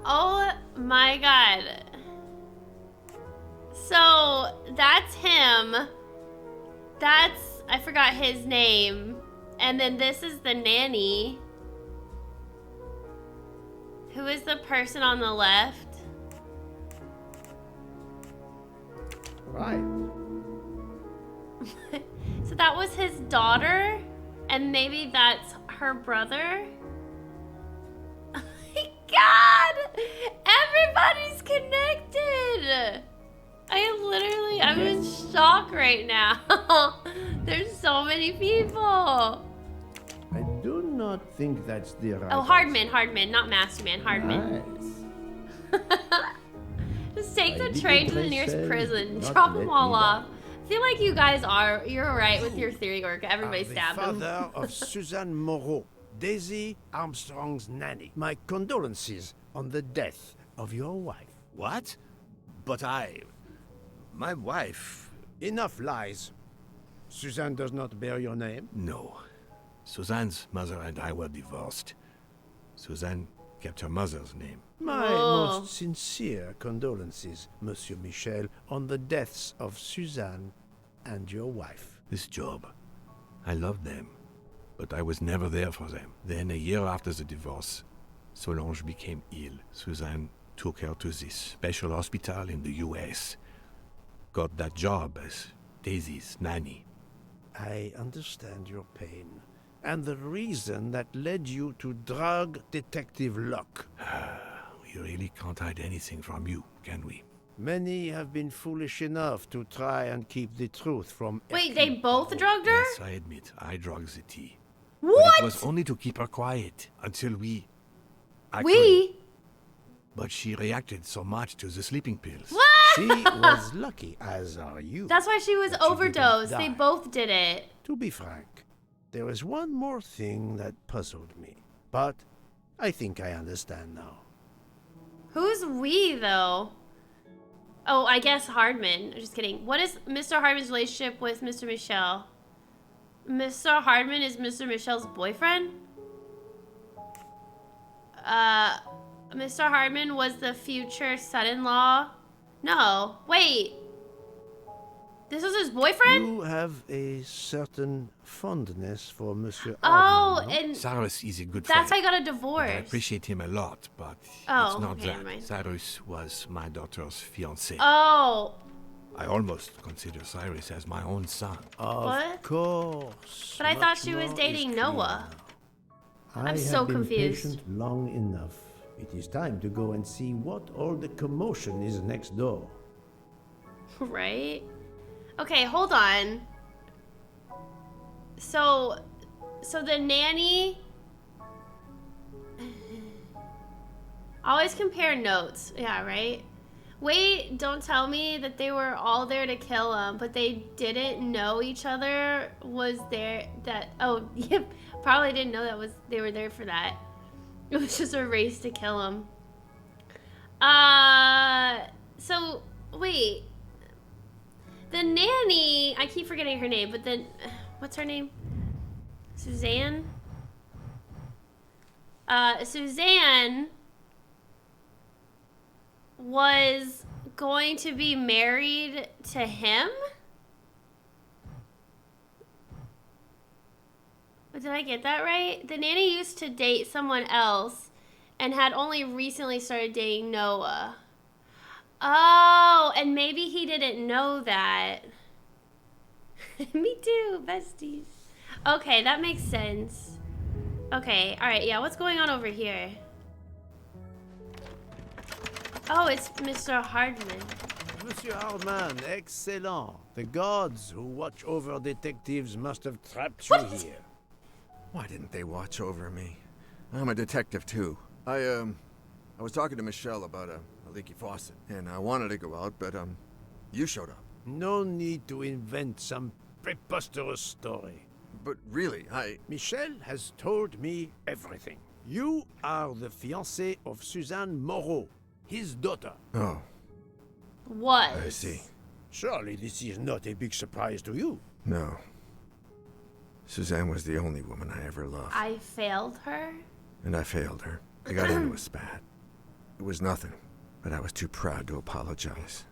Oh my god. So, that's him. That's, I forgot his name. And then this is the nanny. Who is the person on the left?
Right.
So that was his daughter? And maybe that's her brother? Oh my god! Everybody's connected! I'm in shock right now. There's so many people.
I do not think that's the right.
Oh, Hardman, not Masterman, Hardman.
Nice.
Just take
My
the train to the
little
nearest
princess,
prison.
not
Drop
let
them all
me
off. I feel like you guys you're right with your theory work. Everybody
The
stabbed him.
father of Suzanne Moreau, Daisy Armstrong's nanny. My condolences on the death of your wife.
What?
but my wife... Enough lies. Suzanne does not bear your name?
No. Suzanne's mother and I were divorced. Suzanne kept her mother's name.
My most sincere condolences, Monsieur Michel, on the deaths of Suzanne and your wife.
This job, I loved them, but I was never there for them. Then, a year after the divorce, Solange became ill. Suzanne took her to this special hospital in the US. Got that job as Daisy's nanny.
I understand your pain, and the reason that led you to drug Detective Locke.
We really can't hide anything from you, can we?
Many have been foolish enough to try and keep the truth from...
Wait, they both drugged her?
Yes, I admit, I drugged the tea.
What?
But it was only to keep her quiet, until we... But she reacted so much to the sleeping pills.
What?
She was lucky, as are you.
That's why she was overdosed. They both did it.
To be frank, there is one more thing that puzzled me, but I think I understand now.
Who's we, though? Oh, I guess Hardman. I'm just kidding. What is Mr. Hardman's relationship with Mr. Michel? Mr. Hardman is Mr. Michel's boyfriend? Mr. Hardman was the future son-in-law? No. Wait. This was his boyfriend?
You have a certain fondness for Monsieur
Oh,
Hardman, no?
and
Cyrus is a good friend.
that's why I got a divorce.
I appreciate him a lot, but it's not
okay, never
that.
mind.
Cyrus was my daughter's fiancé.
Oh.
I almost consider Cyrus as my own son.
What?
Course.
But I thought she was dating Noah. I'm so confused.
I have been patient long enough. It is time to go and see what all the commotion is next door.
Right? Okay, hold on. So the nanny... Always compare notes. Yeah, right? Wait, don't tell me that they were all there to kill him, but they didn't know each other was there that... Oh, yep. Probably didn't know they were there for that. It was just a race to kill him. So, wait. The nanny, I keep forgetting her name, but then, what's her name? Suzanne? Suzanne was going to be married to him? Did I get that right? The nanny used to date someone else and had only recently started dating Noah. Oh, and maybe he didn't know that. Me too, besties. Okay, that makes sense. Okay, alright, yeah, what's going on over here? Oh, it's Mr. Hardman.
Monsieur Hardman, excellent. The gods who watch over detectives must have trapped you here.
Why didn't they watch over me? I'm a detective too. I was talking to Michelle about a leaky faucet, and I wanted to go out, but you showed up.
No need to invent some preposterous story.
But really,
Michelle has told me everything. You are the fiancé of Suzanne Moreau, his daughter.
Oh.
What?
I see.
Surely this is not a big surprise to you.
No. Suzanne was the only woman I ever loved.
I failed her?
And I failed her. I got into a spat. It was nothing, but I was too proud to apologize.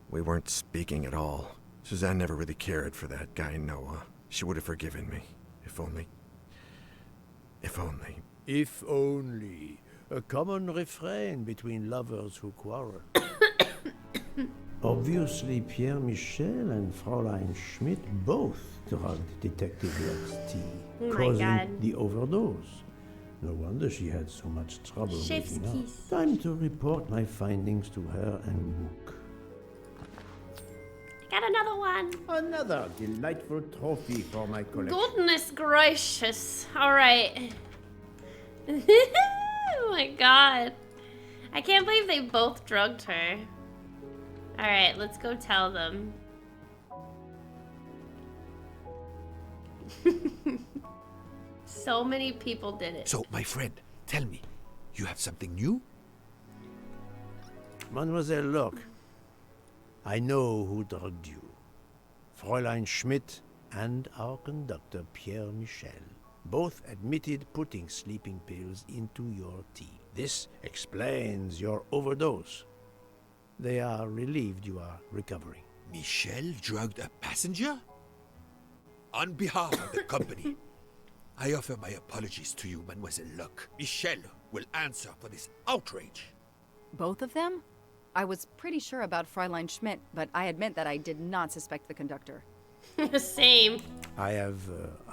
We weren't speaking at all. Suzanne never really cared for that guy Noah. She would have forgiven me. If only. If only.
If only. A common refrain between lovers who quarrel. Obviously, Pierre Michel and Fräulein Schmidt both drugged Detective Locke's tea, causing the overdose. No wonder she had so much trouble waking up. Time to report my findings to her and Book.
Got another one.
Another delightful trophy for my collection.
Goodness gracious. Alright. Oh my god. I can't believe they both drugged her. Alright, let's go tell them. So many people did it.
So, my friend, tell me, you have something new?
Mademoiselle Locke, I know who drugged you. Fräulein Schmidt and our conductor, Pierre Michel, both admitted putting sleeping pills into your tea. This explains your overdose. They are relieved you are recovering.
Michel drugged a passenger? On behalf of the company, I offer my apologies to you, Mademoiselle Locke. Michel will answer for this outrage.
Both of them? I was pretty sure about Fräulein Schmidt, but I admit that I did not suspect the conductor.
Same.
I have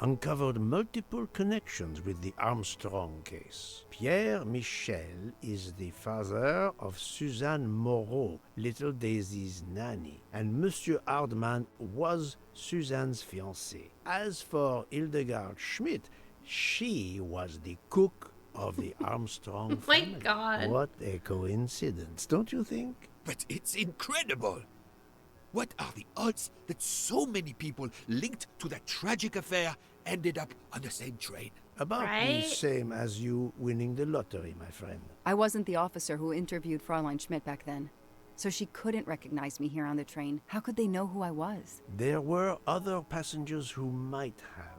uncovered multiple connections with the Armstrong case. Pierre Michel is the father of Suzanne Moreau, little Daisy's nanny, and Monsieur Hardman was Suzanne's fiancé. As for Hildegard Schmidt, she was the cook of the Armstrong family.
My God.
What a coincidence, don't you think?
But it's incredible. What are the odds that so many people linked to that tragic affair ended up on the same train?
About
Right?
the same as you winning the lottery, my friend.
I wasn't the officer who interviewed Fräulein Schmidt back then, so she couldn't recognize me here on the train. How could they know who I was?
There were other passengers who might have.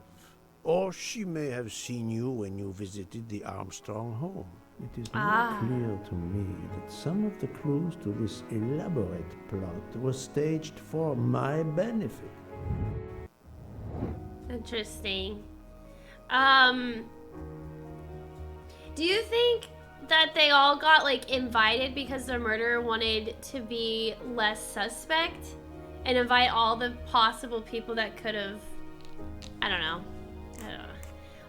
Or she may have seen you when you visited the Armstrong home. It is not clear to me that some of the clues to this elaborate plot were staged for my benefit.
Interesting. Do you think that they all got like invited because the murderer wanted to be less suspect and invite all the possible people that could have, I don't know.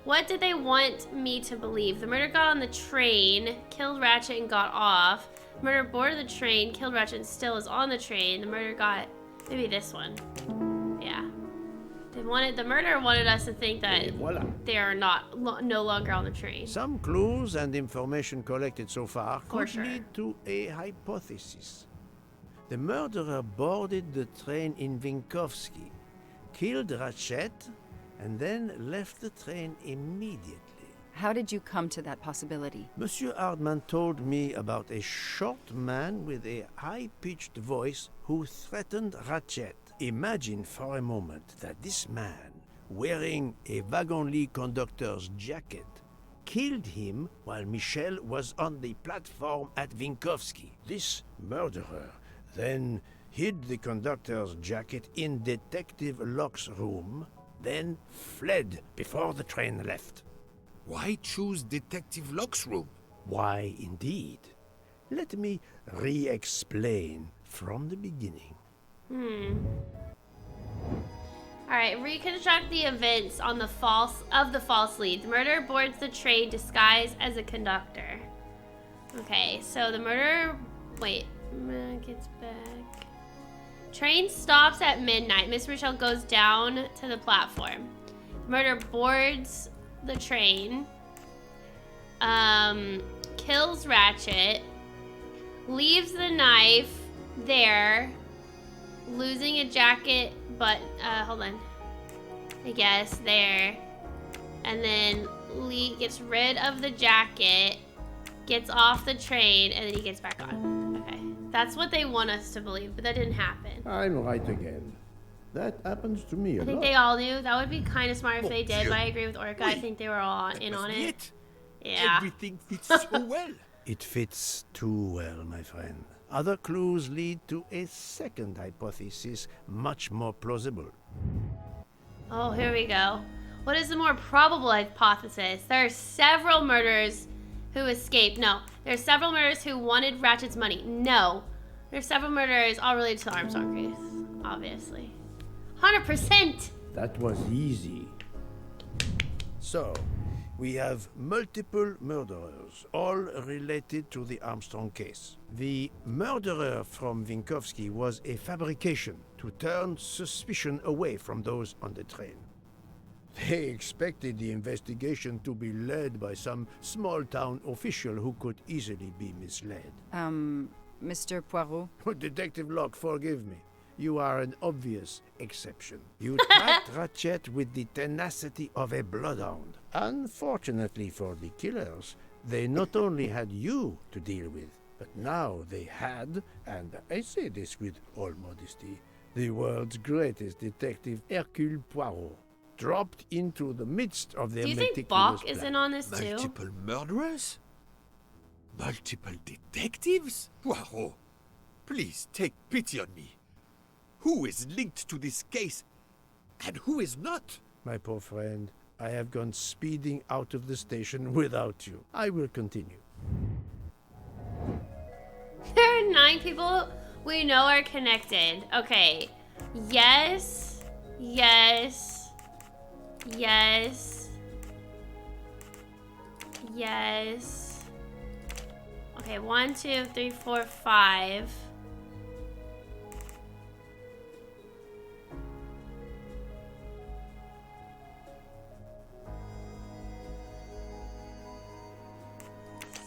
What did they want me to believe? The murderer got on the train, killed Ratchet and got off. The murderer boarded the train, killed Ratchet and still is on the train. The murderer got, maybe this one. Yeah. The murderer wanted us to think that
Voila.
they are no longer on the train.
Some clues and information collected so far
For
could
sure.
lead to a hypothesis. The murderer boarded the train in Vinkovsky, killed Ratchet, and then left the train immediately.
How did you come to that possibility?
Monsieur Hardman told me about a short man with a high-pitched voice who threatened Ratchet. Imagine for a moment that this man, wearing a wagon-lit conductor's jacket, killed him while Michel was on the platform at Vinkovsky. This murderer then hid the conductor's jacket in Detective Locke's room, then fled before the train left.
Why choose Detective Locke's room?
Why, indeed. Let me re-explain from the beginning.
Alright, reconstruct the events on the false lead. The murderer boards the train disguised as a conductor. Okay, so the murderer gets back. Train stops at midnight. Miss Rochelle goes down to the platform. The murderer boards the train. Kills Ratchet. Leaves the knife there. Losing a jacket, but, hold on. I guess there. And then gets rid of the jacket. Gets off the train, and then he gets back on. Okay. That's what they want us to believe, but that didn't happen.
I'm right again. That happens to me a
I think
lot.
they all knew. That would be kind of smart if they did, but I agree with Orca. I think they were all in on it. Yeah.
Everything fits so well.
It fits too well, my friend. Other clues lead to a second hypothesis, much more plausible.
Oh, here we go. What is the more probable hypothesis? There are several murderers who escaped. No. There are several murderers who wanted Ratchet's money. No. There are several murderers all related to the Armstrong case. Obviously. 100%!
That was easy. So, we have multiple murderers, all related to the Armstrong case. The murderer from Vinkovsky was a fabrication to turn suspicion away from those on the train. They expected the investigation to be led by some small-town official who could easily be misled.
Mr. Poirot?
Detective Locke, forgive me. You are an obvious exception. You tracked Ratchet with the tenacity of a bloodhound. Unfortunately for the killers, they not only had you to deal with, But now they had, and I say this with all modesty, the world's greatest detective, Hercule Poirot, dropped into the midst of their
Do you think
meticulous
Bach is
plan.
in on this too?
Multiple murderers? Multiple detectives? Poirot, please take pity on me. Who is linked to this case and who is not?
My poor friend, I have gone speeding out of the station without you. I will continue.
There are 9 people we know are connected. Okay. Yes. Yes. Yes. Yes. Okay, 1, 2, 3, 4, 5.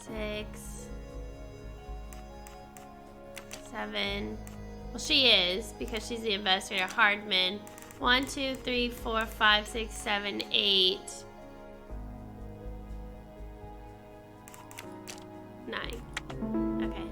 Six, 7. Well, she is because she's the investigator. Hardman. 1, 2, 3, 4, 5, 6, 7, 8, 9. Okay.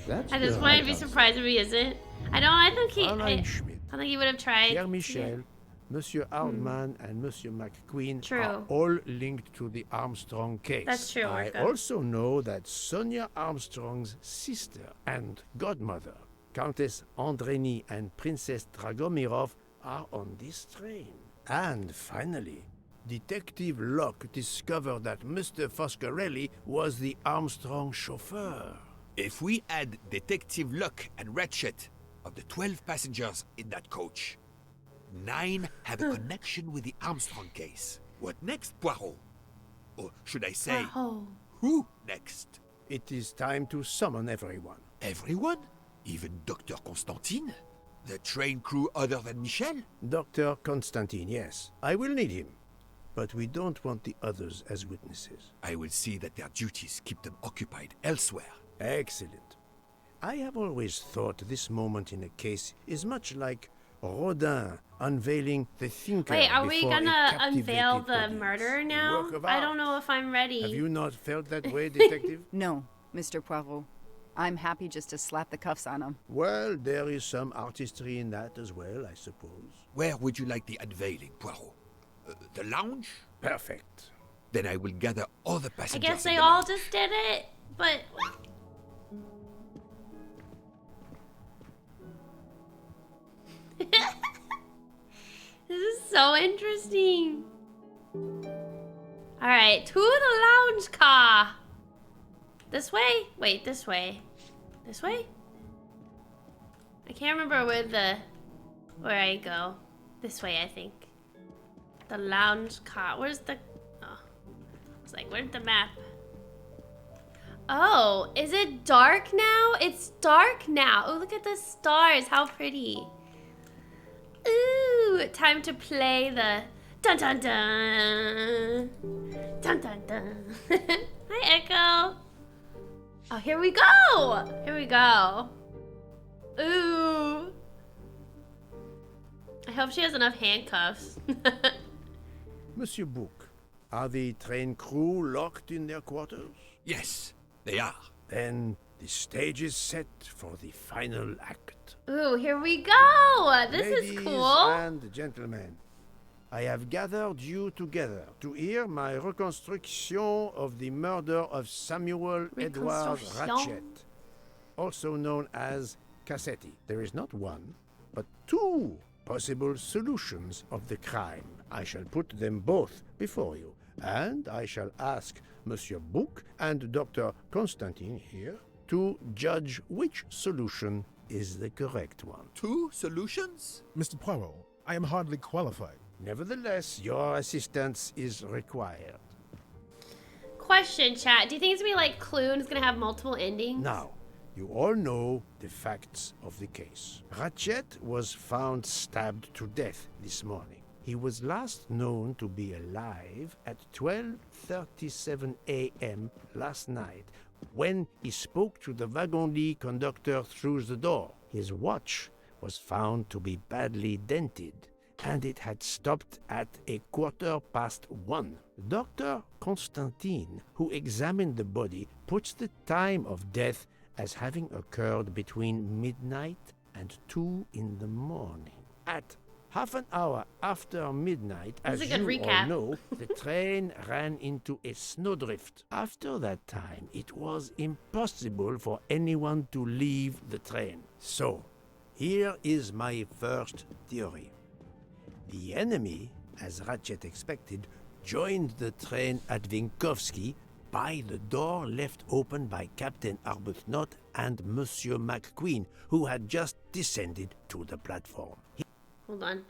That's
At this
the
point, I'd
right
be
answer.
surprised if he isn't. I think he.
Alain Schmidt,
I think he would have tried.
Pierre Michel, Monsieur Hardman, and Monsieur McQueen
True.
are all linked to the Armstrong case.
That's true,
I
Orca.
also know that Sonia Armstrong's sister and godmother, Countess Andreni and Princess Dragomirov, are on this train. And finally, Detective Locke discovered that Mr. Foscarelli was the Armstrong chauffeur.
If we add Detective Luck and Ratchet, of the 12 passengers in that coach, 9 have a connection with the Armstrong case. What next, Poirot? Or should I say, who next?
It is time to summon everyone.
Everyone? Even Dr. Constantine? The train crew other than Michel?
Dr. Constantine, yes. I will need him. But we don't want the others as witnesses.
I will see that their duties keep them occupied elsewhere.
Excellent. I have always thought this moment in a case is much like Rodin unveiling the thinker.
Wait, are we
before a
gonna unveil
captivated
the
audience.
murderer now?
Work of
I
art.
don't know if I'm ready.
Have you not felt that way, detective?
No, Mr. Poirot. I'm happy just to slap the cuffs on him.
Well, there is some artistry in that as well, I suppose.
Where would you like the unveiling, Poirot? The lounge?
Perfect.
Then I will gather all the
I
passengers.
guess
in
they
the
all
lounge.
just did it, but. This is so interesting. Alright, to the lounge car. This way? Wait, this way. This way? I can't remember where I go. This way, I think. The lounge car. Where's the... Oh. It's like, where's the map? Oh, is it dark now? It's dark now. Oh, look at the stars. How pretty. Ooh, time to play the dun dun dun. Dun dun dun. Hi, Echo. Oh, here we go. Here we go. Ooh. I hope she has enough handcuffs.
Monsieur Bouc, are the train crew locked in their quarters?
Yes, they are.
Then the stage is set for the final act.
Ooh, here we go. This
Ladies
is cool.
and gentlemen, I have gathered you together to hear my reconstruction of the murder of Samuel Edward
Reconstruction.
Ratchet, also known as Cassetti. There is not one, but 2 possible solutions of the crime. I shall put them both before you, and I shall ask Monsieur Bouc and Dr. Constantine here to judge which solution is the correct one.
2 solutions?
Mr. Poirot, I am hardly qualified.
Nevertheless, your assistance is required.
Question, chat. Do you think it's gonna be like Clue and it's gonna have multiple endings?
Now, you all know the facts of the case. Ratchet was found stabbed to death this morning. He was last known to be alive at 12:37 a.m. last night when he spoke to the wagon-lit conductor through the door. His watch was found to be badly dented, and it had stopped at 1:15. Dr. Constantine, who examined the body, puts the time of death as having occurred between midnight and 2 in the morning. At half an hour after midnight, as
That's a good
you
recap.
all know, the train ran into a snowdrift. After that time, it was impossible for anyone to leave the train. So, here is my first theory. The enemy, as Ratchet expected, joined the train at Vinkovsky by the door left open by Captain Arbuthnot and Monsieur McQueen, who had just descended to the platform.
Hold on.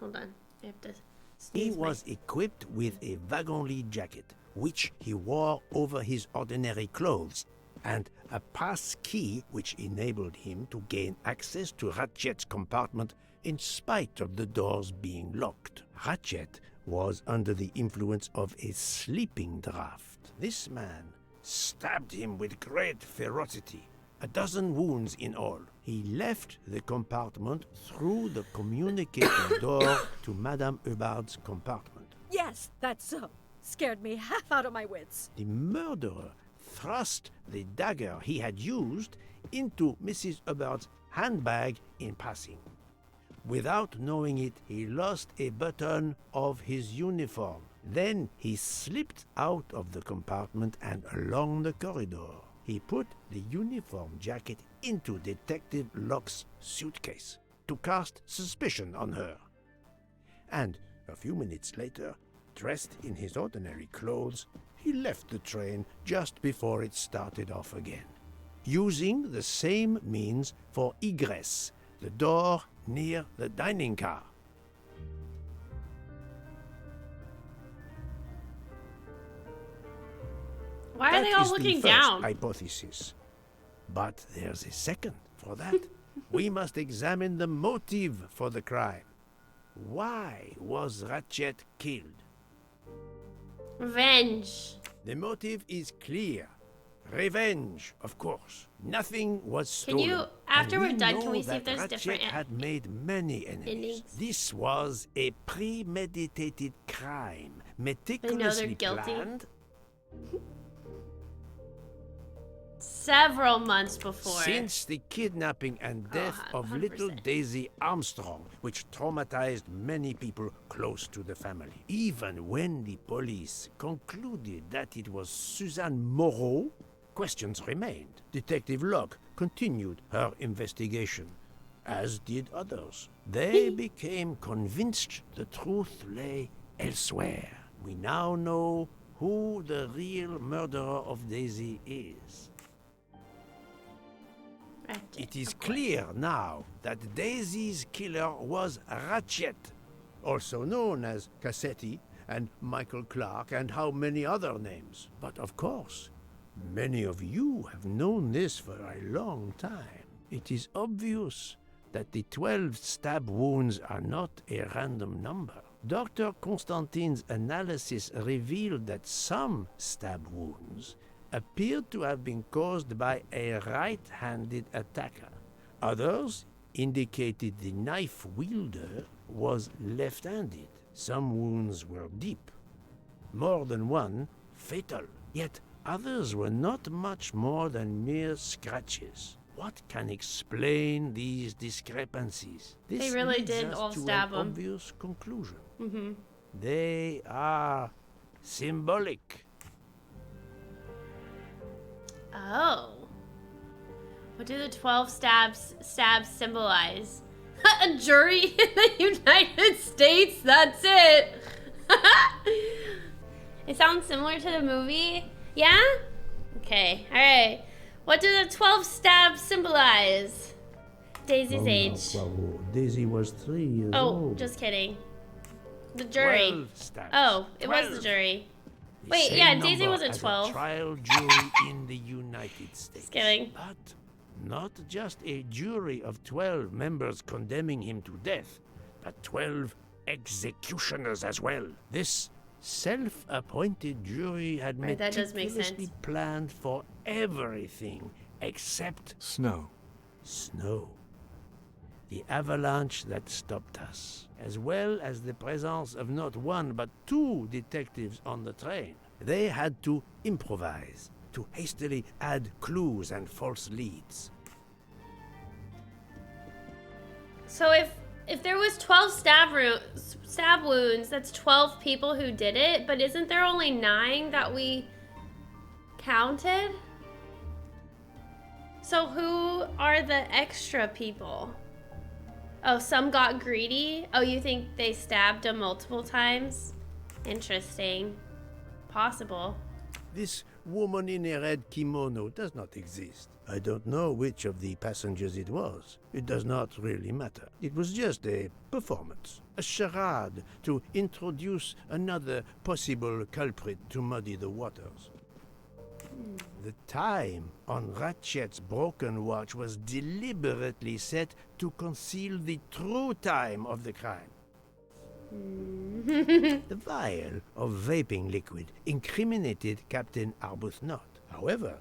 I have to
He
sneeze.
was equipped with a wagon-lit jacket, which he wore over his ordinary clothes, and a pass key which enabled him to gain access to Ratchet's compartment in spite of the doors being locked. Ratchet was under the influence of a sleeping draught. This man stabbed him with great ferocity, 12 wounds in all. He left the compartment through the communicating door to Madame Hubbard's compartment.
Yes, that's so. Scared me half out of my wits.
The murderer thrust the dagger he had used into Mrs. Hubbard's handbag in passing. Without knowing it, he lost a button of his uniform. Then he slipped out of the compartment and along the corridor. He put the uniform jacket into Detective Locke's suitcase to cast suspicion on her. And a few minutes later, dressed in his ordinary clothes, he left the train just before it started off again, using the same means for egress, the door near the dining car.
Why are
That
they all
is the
looking
first
down?
hypothesis. But there's a second. For that, we must examine the motive for the crime. Why was Ratchet killed?
Revenge.
The motive is clear. Revenge, of course. Nothing was
Can
stolen.
you, after
And
we're
we
done,
know
can we see
that
if there's
Ratchet
different
had made many enemies.
endings?
This was a premeditated crime,
They know they're
meticulously
guilty.
planned.
Several months before.
Since the kidnapping and death of little Daisy Armstrong, which traumatized many people close to the family. Even when the police concluded that it was Suzanne Moreau, questions remained. Detective Locke continued her investigation, as did others. They became convinced the truth lay elsewhere. We now know who the real murderer of Daisy is. It is clear now that Daisy's killer was Ratchet, also known as Cassetti and Michael Clark and how many other names. But of course, many of you have known this for a long time. It is obvious that the 12 stab wounds are not a random number. Dr. Constantine's analysis revealed that some stab wounds appeared to have been caused by a right-handed attacker. Others indicated the knife wielder was left-handed. Some wounds were deep, more than one fatal, yet others were not much more than mere scratches. What can explain these discrepancies? This
They really
leads
did
us
all
to
stab
an
him.
obvious conclusion.
Mm-hmm.
They are symbolic.
Oh. What do the 12 stabs symbolize? A jury in the United States? That's it. It sounds similar to the movie. Yeah? Okay. All right. What do the 12 stabs symbolize? Daisy's age.
Bravo. Daisy was 3 years
Oh,
old.
just kidding. The jury.
12 stabs.
Oh, it was
12.
the jury.
The
Wait,
same
yeah, Daisy
number
wasn't
as a
12.
trial jury in the United States.
Just kidding.
But not just a jury of 12 members condemning him to death, but 12 executioners as well. This self-appointed jury had
Right, that does make
meticulously
sense.
planned for everything except
Snow.
snow. The avalanche that stopped us, as well as the presence of not one but two detectives on the train. They had to improvise, to hastily add clues and false leads.
So if there was 12 stab wounds, that's 12 people who did it, but isn't there only 9 that we counted? So who are the extra people? Oh, some got greedy? Oh, you think they stabbed him multiple times? Interesting. Possible.
This woman in a red kimono does not exist. I don't know which of the passengers it was. It does not really matter. It was just a performance, a charade to introduce another possible culprit to muddy the waters. The time on Ratchet's broken watch was deliberately set to conceal the true time of the crime. The vial of vaping liquid incriminated Captain Arbuthnot. However,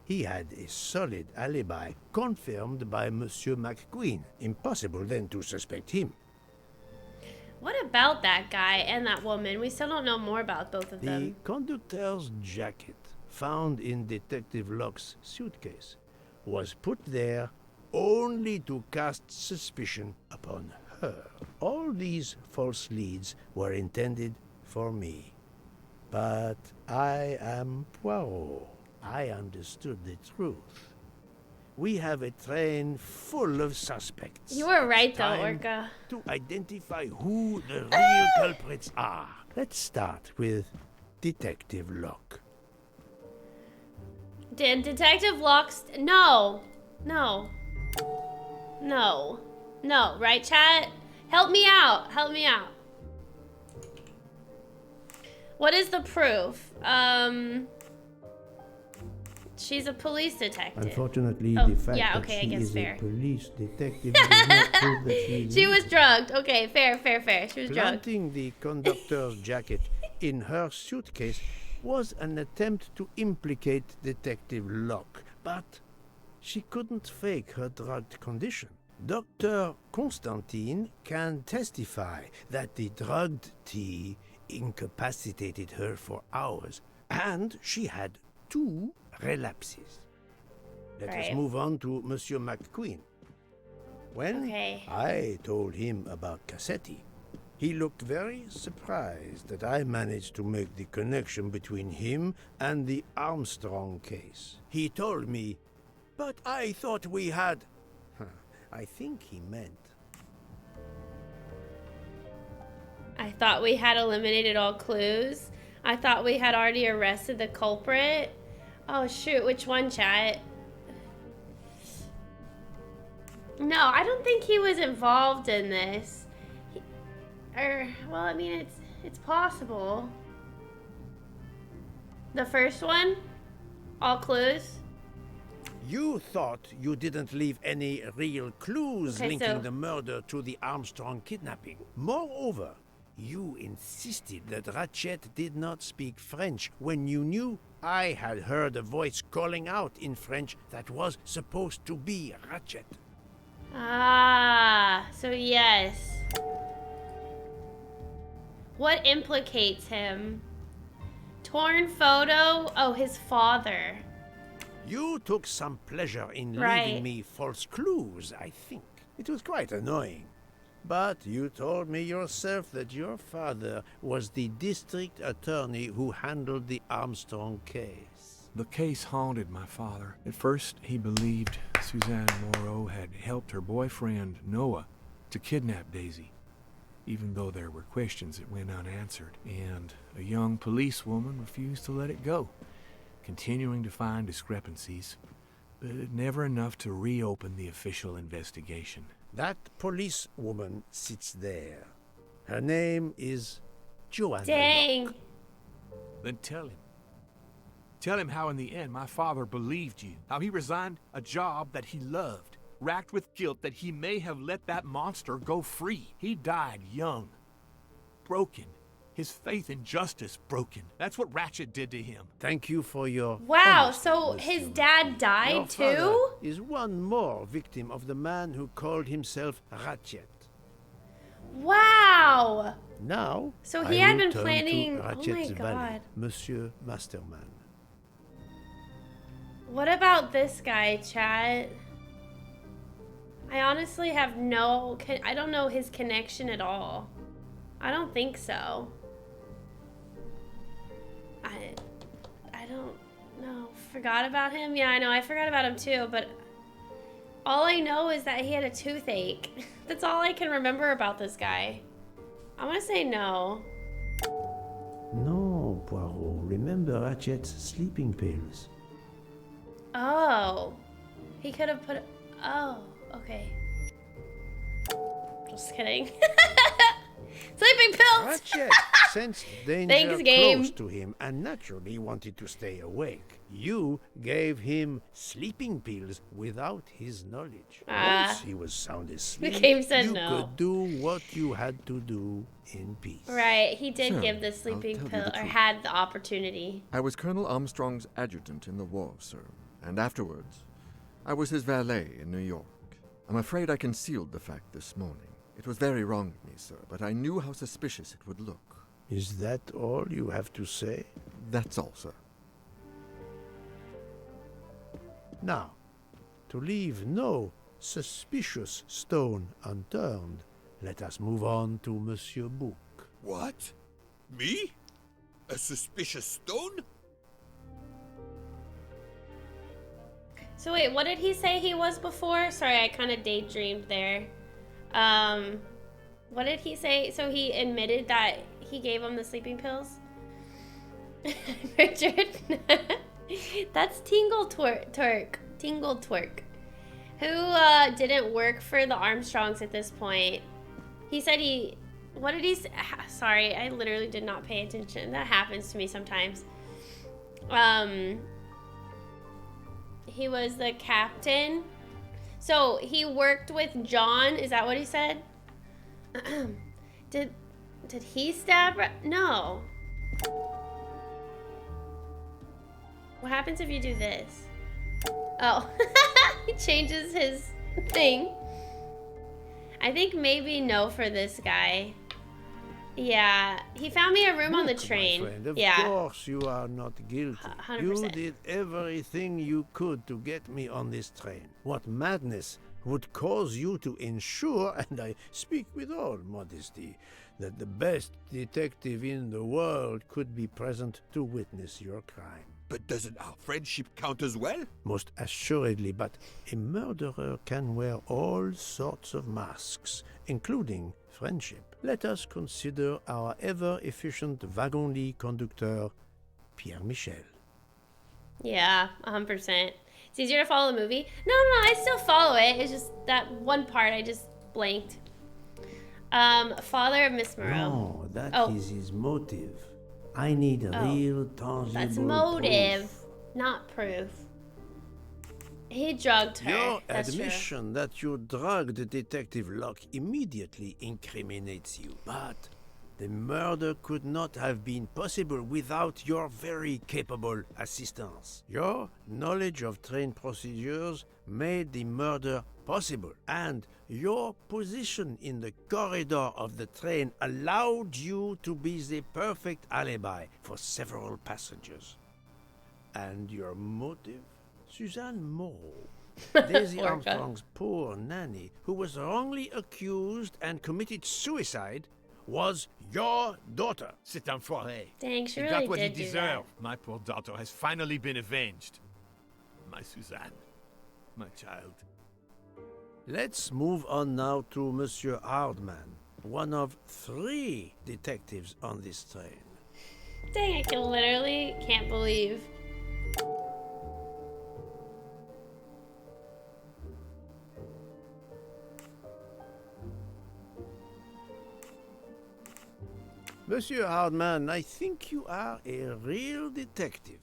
he had a solid alibi confirmed by Monsieur McQueen. Impossible then to suspect him.
What about that guy and that woman? We still don't know more about both of
The
them.
conductor's jacket, found in Detective Locke's suitcase, was put there only to cast suspicion upon her. All these false leads were intended for me. But I am Poirot. I understood the truth. We have a train full of suspects.
You were right though,
Time
Orca.
to identify who the real culprits are. Let's start with Detective Locke.
Did Detective Locke... No. No. No. No. Right, chat? Help me out. Help me out. What is the proof? She's a police detective.
Unfortunately,
Oh,
the fact
yeah,
that
okay, I
she
guess
is
fair.
a police detective does not prove that she
She was drugged. Okay, fair, fair, fair. She was drugged.
Planting the conductor's jacket in her suitcase was an attempt to implicate Detective Locke, but she couldn't fake her drugged condition. Dr. Constantine can testify that the drugged tea incapacitated her for hours, and she had 2 relapses. Let us
Right.
move on to Monsieur McQueen. When I told him about Cassetti, he looked very surprised that I managed to make the connection between him and the Armstrong case. He told me, "But I thought we had..." I think he meant...
I thought we had eliminated all clues. I thought we had already arrested the culprit. Oh shoot, which one, chat? No, I don't think he was involved in this. Well, I mean, it's possible. The first one? All clues?
You thought you didn't leave any real clues
Okay,
linking
so-
the murder to the Armstrong kidnapping. Moreover, you insisted that Ratchet did not speak French when you knew I had heard a voice calling out in French that was supposed to be Ratchet.
Ah, so yes. What implicates him? Torn photo? Oh, his father.
You took some pleasure in
Right.
leaving me false clues, I think. It was quite annoying. But you told me yourself that your father was the district attorney who handled the Armstrong case.
The case haunted my father. At first, he believed Suzanne Moreau had helped her boyfriend, Noah, to kidnap Daisy, even though there were questions that went unanswered, and a young policewoman refused to let it go, continuing to find discrepancies, but never enough to reopen the official investigation.
That policewoman sits there. Her name is Joanna.
Dang.
Then tell him. Tell him how in the end my father believed you, how he resigned a job that he loved, racked with guilt that he may have let that monster go free. He died young, broken, His faith in justice broken. That's what Ratchet did to him.
Thank you for your
Wow,
honesty,
so
Monsieur
his
Ratchet.
dad died
Your
too?
father is one more victim of the man who called himself Ratchet.
Wow.
Now,
So
I
he had
will
been
turn
planning.
to
Oh
Ratchet's
my
valet,
god.
Monsieur Masterman.
What about this guy, chat? I honestly have no. I don't know his connection at all. I don't think so. I don't know. Forgot about him? Yeah, I know. I forgot about him too, but all I know is that he had a toothache. That's all I can remember about this guy. I'm gonna say no.
No, Poirot. Remember Ratchet's sleeping pills.
Oh. He could have put. Oh, okay. Just kidding. Sleeping pills!
Ratchet sensed danger
Thanks, game.
close to him and naturally wanted to stay awake. You gave him sleeping pills without his knowledge. Once he was sound asleep,
the game said
you
no.
could do what you had to do in peace.
Right, he did
So,
give the
I'll
sleeping
tell you
pill,
the
or
truth.
had the opportunity.
I was Colonel Armstrong's adjutant in the war, sir, and afterwards, I was his valet in New York. I'm afraid I concealed the fact this morning. It was very wrong of me, sir, but I knew how suspicious it would look.
Is that all you have to say?
That's all, sir.
Now, to leave no suspicious stone unturned, let us move on to Monsieur Bouc.
What? Me? A suspicious stone?
So wait, what did he say he was before? Sorry, I kind of daydreamed there. What did he say? So he admitted that he gave him the sleeping pills? Richard? That's Tingle Twerk. Who didn't work for the Armstrongs at this point. He said he... What did he say? Sorry, I literally did not pay attention. That happens to me sometimes. He was the captain. So he worked with John. Is that what he said? Did he stab? No. What happens if you do this? Oh, he changes his thing. I think maybe no for this guy. Yeah, he found me a room on the train.
My friend, of
yeah.
course you are not guilty.
100%.
You did everything you could to get me on this train. What madness would cause you to ensure, and I speak with all modesty, that the best detective in the world could be present to witness your crime?
But doesn't our friendship count as well?
Most assuredly, but a murderer can wear all sorts of masks, including friendship. Let us consider our ever-efficient wagon-lit conductor, Pierre Michel.
Yeah, 100%. It's easier to follow the movie. No, I still follow it. It's just that one part I just blanked. Father of Miss Moreau.
No, that is his motive. I need a real, tangible
That's motive,
proof.
not proof. He drugged her.
Your
That's
admission that you drugged Detective Locke immediately incriminates you. But the murder could not have been possible without your very capable assistance. Your knowledge of train procedures made the murder possible, and your position in the corridor of the train allowed you to be the perfect alibi for several passengers. And your motive? Suzanne Moreau, Daisy
Poor
Armstrong's poor nanny, who was wrongly accused and committed suicide, was your daughter.
C'est enfoiré.
Dang, she
He
really
got what he
did do that.
deserved. My poor daughter has finally been avenged. My Suzanne. My child.
Let's move on now to Monsieur Hardman, one of 3 detectives on this train.
Dang, I literally can't believe.
Monsieur Hardman, I think you are a real detective,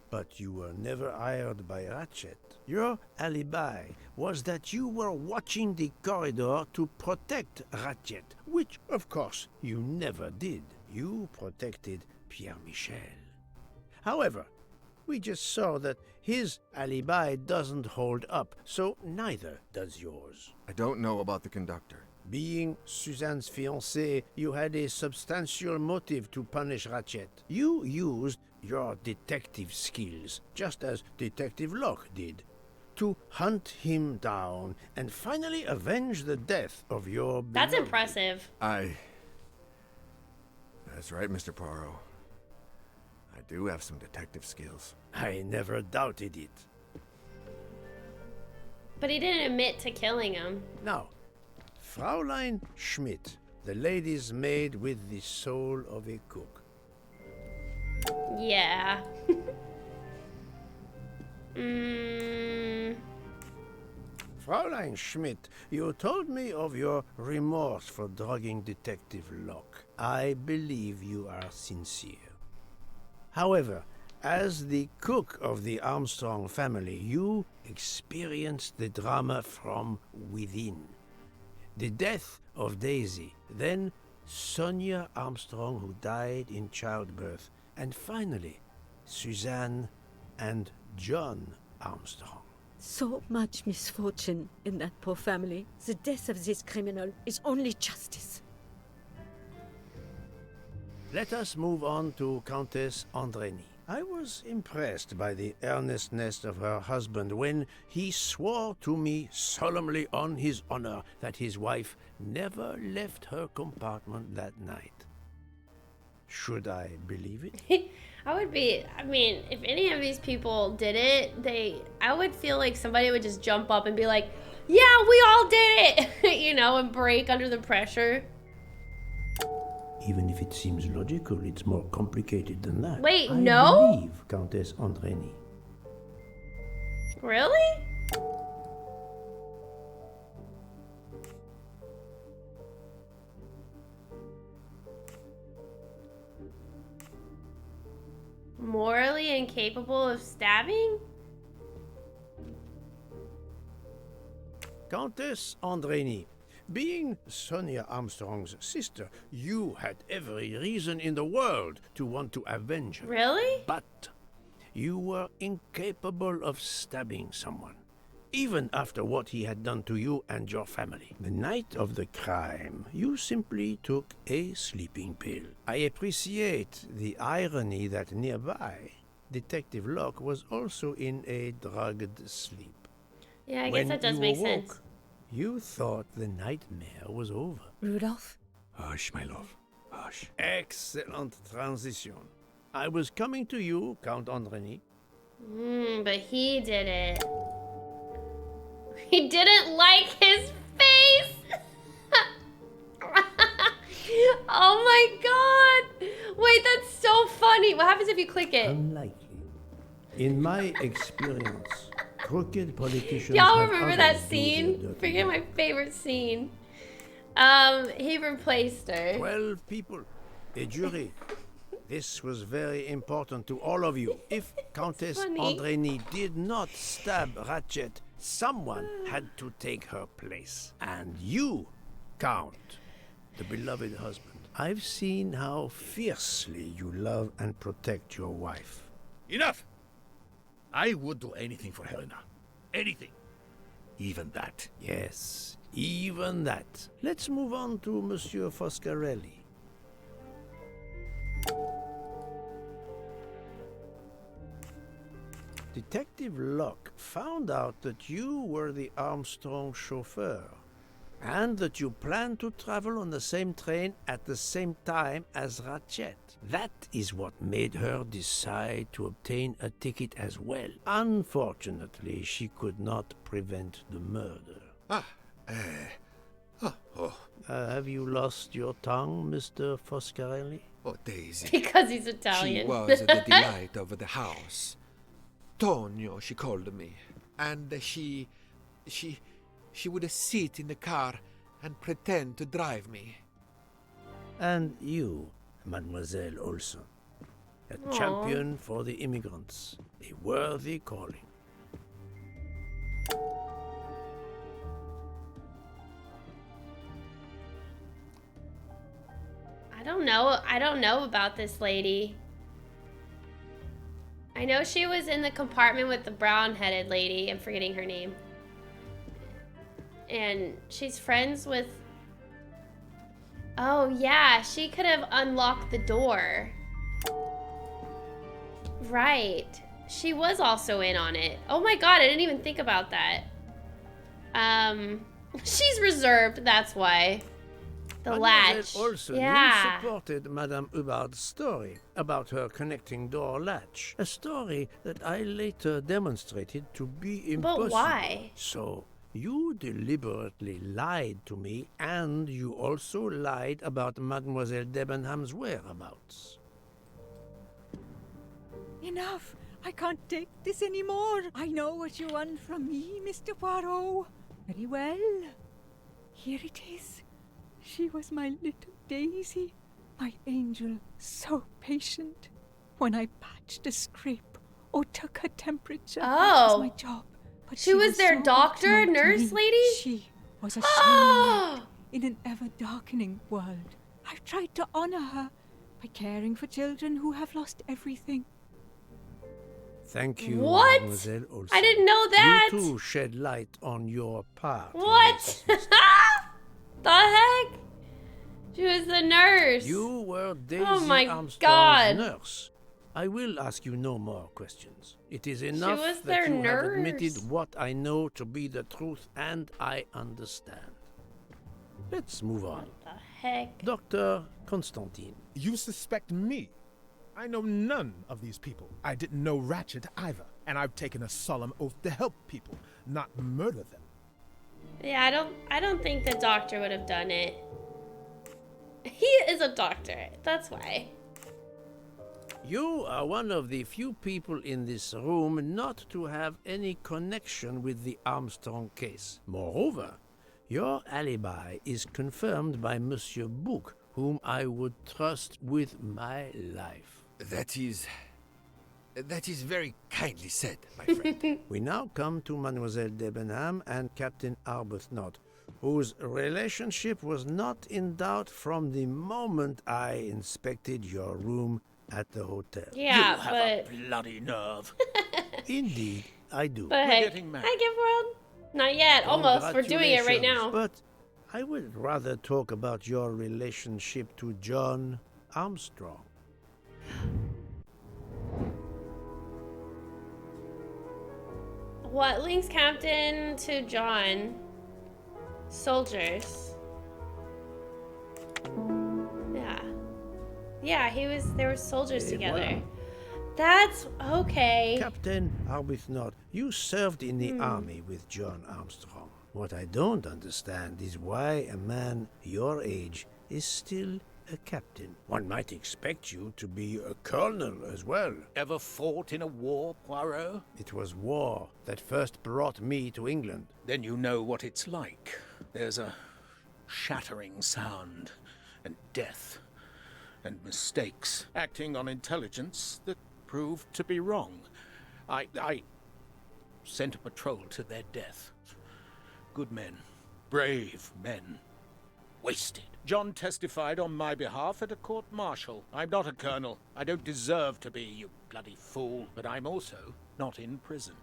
but you were never hired by Ratchet. Your alibi was that you were watching the corridor to protect Ratchet, which, of course, you never did. You protected Pierre Michel. However, we just saw that his alibi doesn't hold up, so neither does yours.
I don't know about the conductor.
Being Suzanne's fiancé, you had a substantial motive to punish Ratchet. You used your detective skills, just as Detective Locke did, to hunt him down and finally avenge the death of your
That's
beloved.
impressive.
That's right, Mr. Poirot. I do have some detective skills.
I never doubted it.
But he didn't admit to killing him.
Now, Fraulein Schmidt, the lady's maid with the soul of a cook.
Yeah.
Fraulein Schmidt, you told me of your remorse for drugging Detective Locke. I believe you are sincere. However, as the cook of the Armstrong family, you experienced the drama from within. The death of Daisy, then Sonia Armstrong, who died in childbirth, and finally, Suzanne and John Armstrong.
So much misfortune in that poor family. The death of this criminal is only justice.
Let us move on to Countess Andreni. I was impressed by the earnestness of her husband when he swore to me solemnly on his honor that his wife never left her compartment that night. Should I believe it?
I mean, if any of these people did it, I would feel like somebody would just jump up and be like, yeah, we all did it, you know, and break under the pressure.
Even if it seems logical, it's more complicated than that.
Wait,
I
no?
believe Countess Andreni.
Really? Morally incapable of stabbing?
Countess Andreni, being Sonia Armstrong's sister, you had every reason in the world to want to avenge her.
Really?
But you were incapable of stabbing someone, even after what he had done to you and your family. The night of the crime, you simply took a sleeping pill. I appreciate the irony that nearby, Detective Locke was also in a drugged sleep.
Yeah, I guess that does make sense.
You thought the nightmare was over.
Rudolph?
Hush, my love. Hush.
Excellent transition. I was coming to you, Count Andreni.
But he did it. He didn't like his face! Oh my god! Wait, that's so funny. What happens if you click it?
Unlikely. In my experience, crooked politicians.
Y'all
have
remember
others
that
do their
scene?
dirty
Forget my favorite scene. He replaced her.
12 people, a jury. This was very important to all of you. If Countess
funny.
Andreni did not stab Ratchet, someone had to take her place. And you, Count, the beloved husband. I've seen how fiercely you love and protect your wife.
Enough! I would do anything for Helena. Anything. Even that.
Yes, even that. Let's move on to Monsieur Foscarelli. Detective Locke found out that you were the Armstrong chauffeur, and that you planned to travel on the same train at the same time as Ratchet. That is what made her decide to obtain a ticket as well. Unfortunately, she could not prevent the murder. Have you lost your tongue, Mr. Foscarelli?
Oh, Daisy.
Because he's Italian.
She was the delight of the house. Tonio, she called me. And she would sit in the car and pretend to drive me.
And you, Mademoiselle Olson, a
Aw.
champion for the immigrants, a worthy calling.
I don't know. don't know about this lady. I know she was in the compartment with the brown-headed lady. I'm forgetting her name. And she's friends with... Oh, yeah. She could have unlocked the door. Right. She was also in on it. Oh my god, I didn't even think about that. She's reserved, that's why. The latch.
Also,
yeah.
you supported Madame Hubbard's story about her connecting door latch. A story that I later demonstrated to be impossible.
But why?
So, you deliberately lied to me, and you also lied about Mademoiselle Debenham's whereabouts.
Enough! I can't take this anymore. I know what you want from me, Mr. Poirot. Very well. Here it is. She was my little Daisy, my angel, so patient. When I patched a scrape or took her temperature, that was my job. But
she was their
so
doctor,
true to
nurse
me.
lady?
She was a shining light in an ever-darkening world. I've tried to honor her by caring for children who have lost everything.
Thank you,
What?
Mademoiselle Olsen.
I didn't know that.
You too shed light on your part.
What? The heck? She was the nurse.
You were Daisy
Oh my
Armstrong's
god.
nurse. I will ask you no more questions. It is enough
was
that
their
you have
nurse.
admitted what I know to be the truth, and I understand. Let's move on.
What the heck?
Dr. Constantine.
You suspect me? I know none of these people. I didn't know Ratchet either. And I've taken a solemn oath to help people, not murder them.
Yeah, I don't think the doctor would have done it. He is a doctor. That's why.
You are one of the few people in this room not to have any connection with the Armstrong case. Moreover, your alibi is confirmed by Monsieur Bouc, whom I would trust with my life.
That is very kindly said, my friend.
We now come to Mademoiselle Debenham and Captain Arbuthnot, whose relationship was not in doubt from the moment I inspected your room at the hotel.
Yeah,
you have a bloody nerve.
Indeed, I do.
But hey, hi, Gift World. Not yet. Almost. We're doing it right now.
But I would rather talk about your relationship to John Armstrong.
What links Captain to John? Soldiers. Yeah. Yeah, they were soldiers together.
Voilà.
That's okay.
Captain Arbuthnot, you served in the army with John Armstrong. What I don't understand is why a man your age is still a captain. One might expect you to be a colonel as well.
Ever fought in a war, Poirot?
It was war that first brought me to England.
Then you know what it's like. There's a shattering sound, and death, and mistakes, acting on intelligence that proved to be wrong. I sent a patrol to their death. Good men, brave men, wasted. John testified on my behalf at a court-martial. I'm not a colonel. I don't deserve to be, you bloody fool. But I'm also not in prison.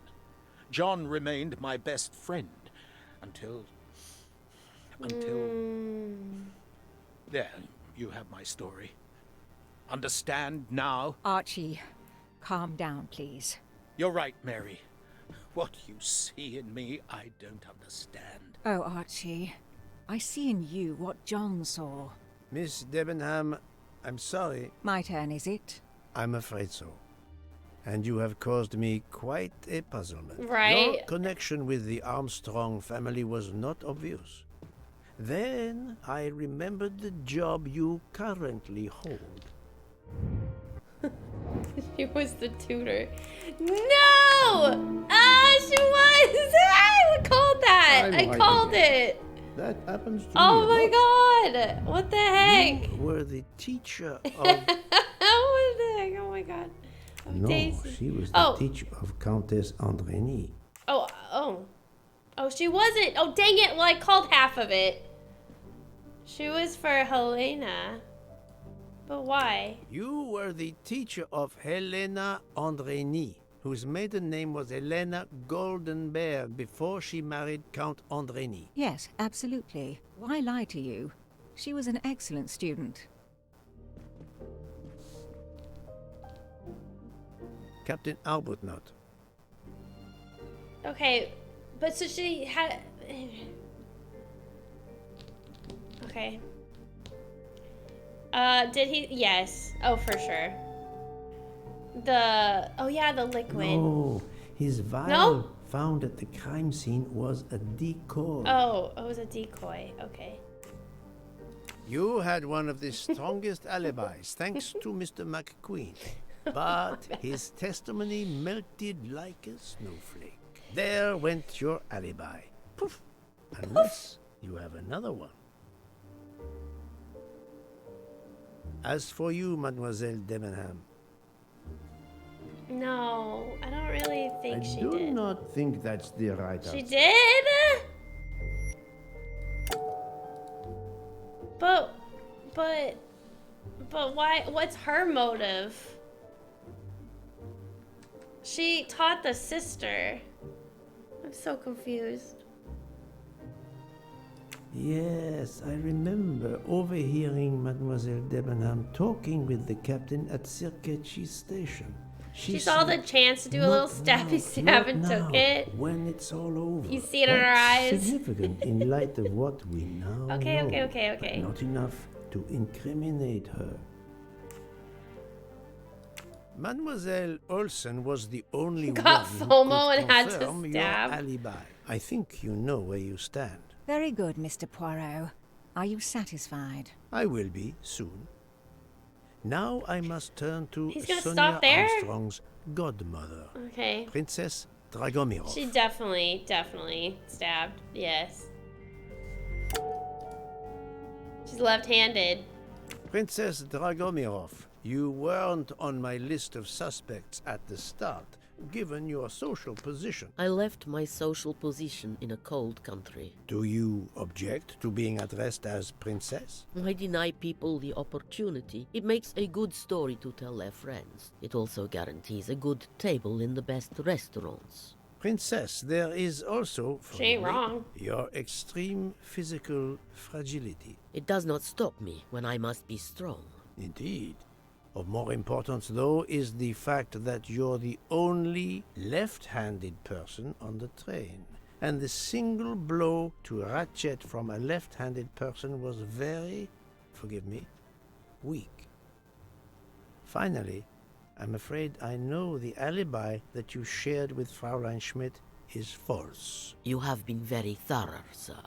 John remained my best friend until... There, you have my story. Understand now?
Archie, calm down, please.
You're right, Mary. What you see in me, I don't understand.
Oh, Archie, I see in you what John saw.
Miss Debenham, I'm sorry.
My turn, is it?
I'm afraid so. And you have caused me quite a puzzlement.
Right.
Your connection with the Armstrong family was not obvious. Then I remembered the job you currently hold.
She was the tutor. No! Ah, she was! I called that! I called it!
That happens to
Oh
me.
my god! What the heck?
You were the teacher of...
What the heck? Oh my god.
No,
Daisy.
she was the teacher of Countess Andrény.
Oh, she wasn't. Oh, dang it. Well, I called half of it. She was for Helena. But why?
You were the teacher of Helena Andrény, whose maiden name was Helena Goldenberg before she married Count Andrény.
Yes, absolutely. Why lie to you? She was an excellent student.
Captain Arbuthnot.
Okay, but so she had... Okay. Did he? Yes. Oh, for sure. Oh yeah, the liquid.
No, his vial
No?
found at the crime scene was a decoy.
Oh, it was a decoy. Okay.
You had one of the strongest alibis, thanks to Mr. McQueen. But his testimony melted like a snowflake. There went your alibi. Poof. Unless you have another one. As for you, Mademoiselle Debenham,
No, I don't really think she did.
I do not think that's the right
She
answer.
did? But why? What's her motive? She taught the sister. I'm so confused.
Yes, I remember overhearing Mademoiselle Debenham talking with the captain at Sirkeci station.
She saw the chance to do a little stabby stab and took it.
When it's all over.
You see it in her
That's
eyes.
significant in light of what we now
Okay,
know.
okay.
But not enough to incriminate her. Mademoiselle Olsen was the only
Got
one who
FOMO
could
and had to
confirm your
stab.
alibi. I think you know where you stand.
Very good, Mr. Poirot. Are you satisfied?
I will be soon. Now I must turn to
He's gonna
Sonia
stop there?
Armstrong's godmother,
Okay.
Princess Dragomirov.
She definitely stabbed. Yes. She's left-handed.
Princess Dragomirov, you weren't on my list of suspects at the start, given your social position.
I left my social position in a cold country.
Do you object to being addressed as Princess?
I deny people the opportunity. It makes a good story to tell their friends. It also guarantees a good table in the best restaurants.
Princess, there is also, for
She ain't
me,
wrong.
your extreme physical fragility.
It does not stop me when I must be strong.
Indeed. Of more importance, though, is the fact that you're the only left-handed person on the train. And the single blow to ratchet from a left-handed person was very, forgive me, weak. Finally, I'm afraid I know the alibi that you shared with Fraulein Schmidt is false.
You have been very thorough, sir.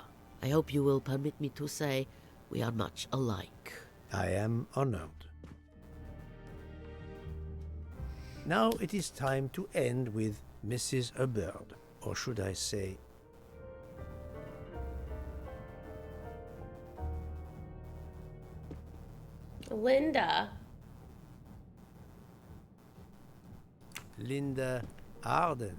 I hope you will permit me to say we are much alike.
I am honored. Now it is time to end with Mrs. Hubbard, or should I say,
Linda.
Linda Arden.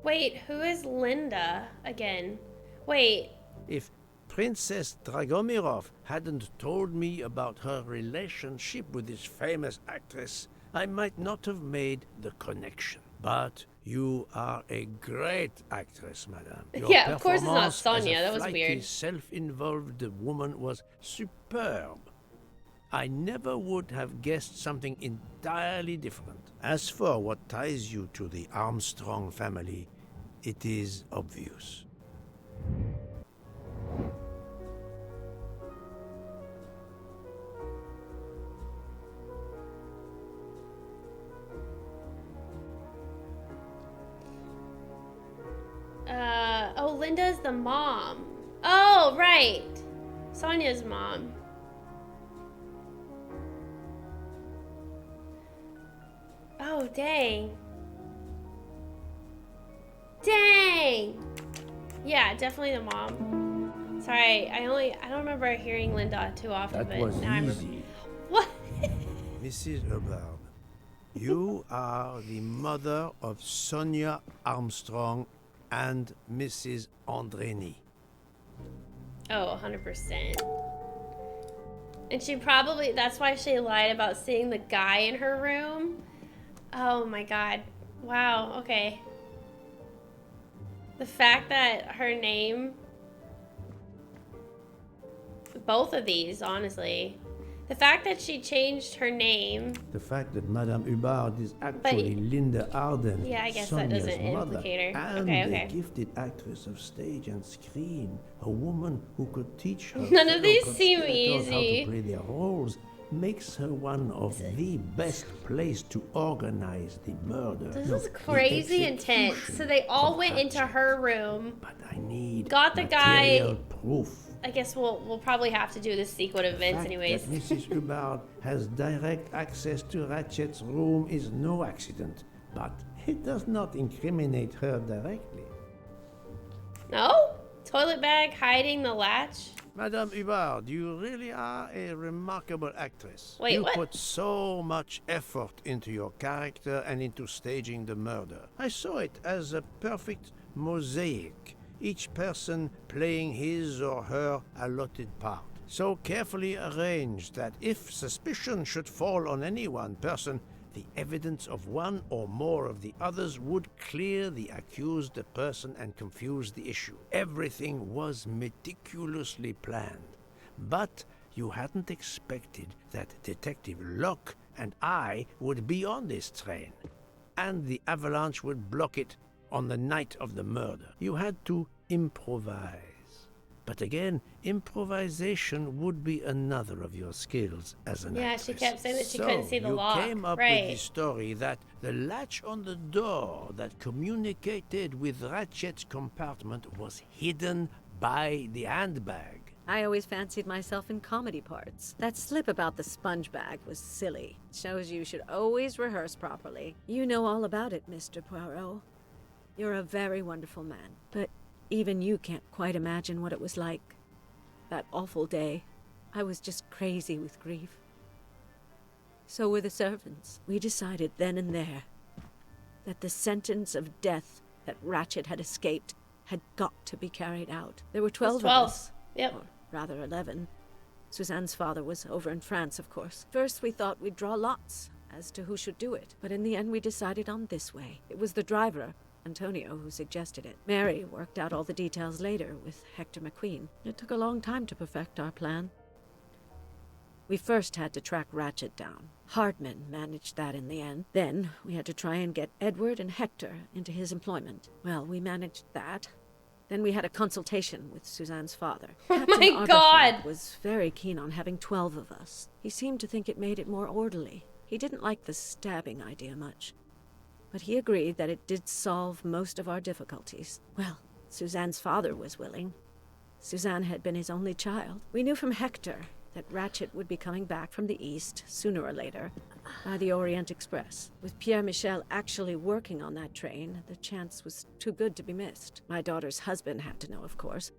Wait, who is Linda again? Wait.
If Princess Dragomirov hadn't told me about her relationship with this famous actress, I might not have made the connection. But you are a great actress, madame. Your
Yeah, of course it's not
performance
Sonia.
as a
That was
flighty,
weird.
self-involved woman was superb. I never would have guessed something entirely different. As for what ties you to the Armstrong family, it is obvious.
Oh, Linda's the mom. Oh, right. Sonia's mom. Oh, dang. Dang. Yeah, definitely the mom. Sorry, I don't remember hearing Linda too often,
That
but
was
now I remember.
easy.
What?
Mrs. Hubbard, you are the mother of Sonia Armstrong and Mrs. Andrény.
Oh, 100%. And she probably, that's why she lied about seeing the guy in her room. Oh my god. Wow, okay. The fact that her name, both of these, honestly. The fact that she changed her name.
The fact that Madame Hubbard is actually Linda Arden,
Yeah, I guess
Sonia's
that doesn't
mother,
implicate her.
and
Okay.
a gifted actress of stage and screen, a woman who could teach her
None of these
fellow
seem
conspirators how
easy.
to play their roles, makes her one of the best placed to organize the murder.
This
No,
is
the
crazy intense. So they all went into her room. Got the guy.
material proof.
I guess we'll probably have to do this sequence of events anyways.
That Mrs. Hubbard has direct access to Ratchet's room is no accident, but it does not incriminate her directly.
No? Toilet bag hiding the latch?
Madame Hubbard, you really are a remarkable actress.
Wait,
you
what?
put so much effort into your character and into staging the murder. I saw it as a perfect mosaic, each person playing his or her allotted part. So carefully arranged that if suspicion should fall on any one person, the evidence of one or more of the others would clear the accused person and confuse the issue. Everything was meticulously planned. But you hadn't expected that Detective Locke and I would be on this train, and the avalanche would block it on the night of the murder. You had to improvise. But again, improvisation would be another of your skills as an actress.
She kept saying that she couldn't see the lock.
You came up with the story that the latch on the door that communicated with Ratchet's compartment was hidden by the handbag.
I always fancied myself in comedy parts. That slip about the sponge bag was silly. Shows you should always rehearse properly. You know all about it, Mr. Poirot. You're a very wonderful man, but even you can't quite imagine what it was like. That awful day. I was just crazy with grief. So were the servants. We decided then and there that the sentence of death that Ratchet had escaped had got to be carried out. There were 12 of us.
Yep.
Or rather 11. Suzanne's father was over in France, of course. First we thought we'd draw lots as to who should do it, but in the end we decided on this way. It was the driver, Antonio, who suggested it. Mary worked out all the details later with Hector McQueen. It took a long time to perfect our plan. We first had to track Ratchet down. Hardman managed that in the end. Then we had to try and get Edward and Hector into his employment. Well, we managed that. Then we had a consultation with Suzanne's father.
Oh
Captain
my God!
was very keen on having 12 of us. He seemed to think it made it more orderly. He didn't like the stabbing idea much, but he agreed that it did solve most of our difficulties. Well, Suzanne's father was willing. Suzanne had been his only child. We knew from Hector that Ratchet would be coming back from the east, sooner or later, by the Orient Express. With Pierre Michel actually working on that train, the chance was too good to be missed. My daughter's husband had to know, of course,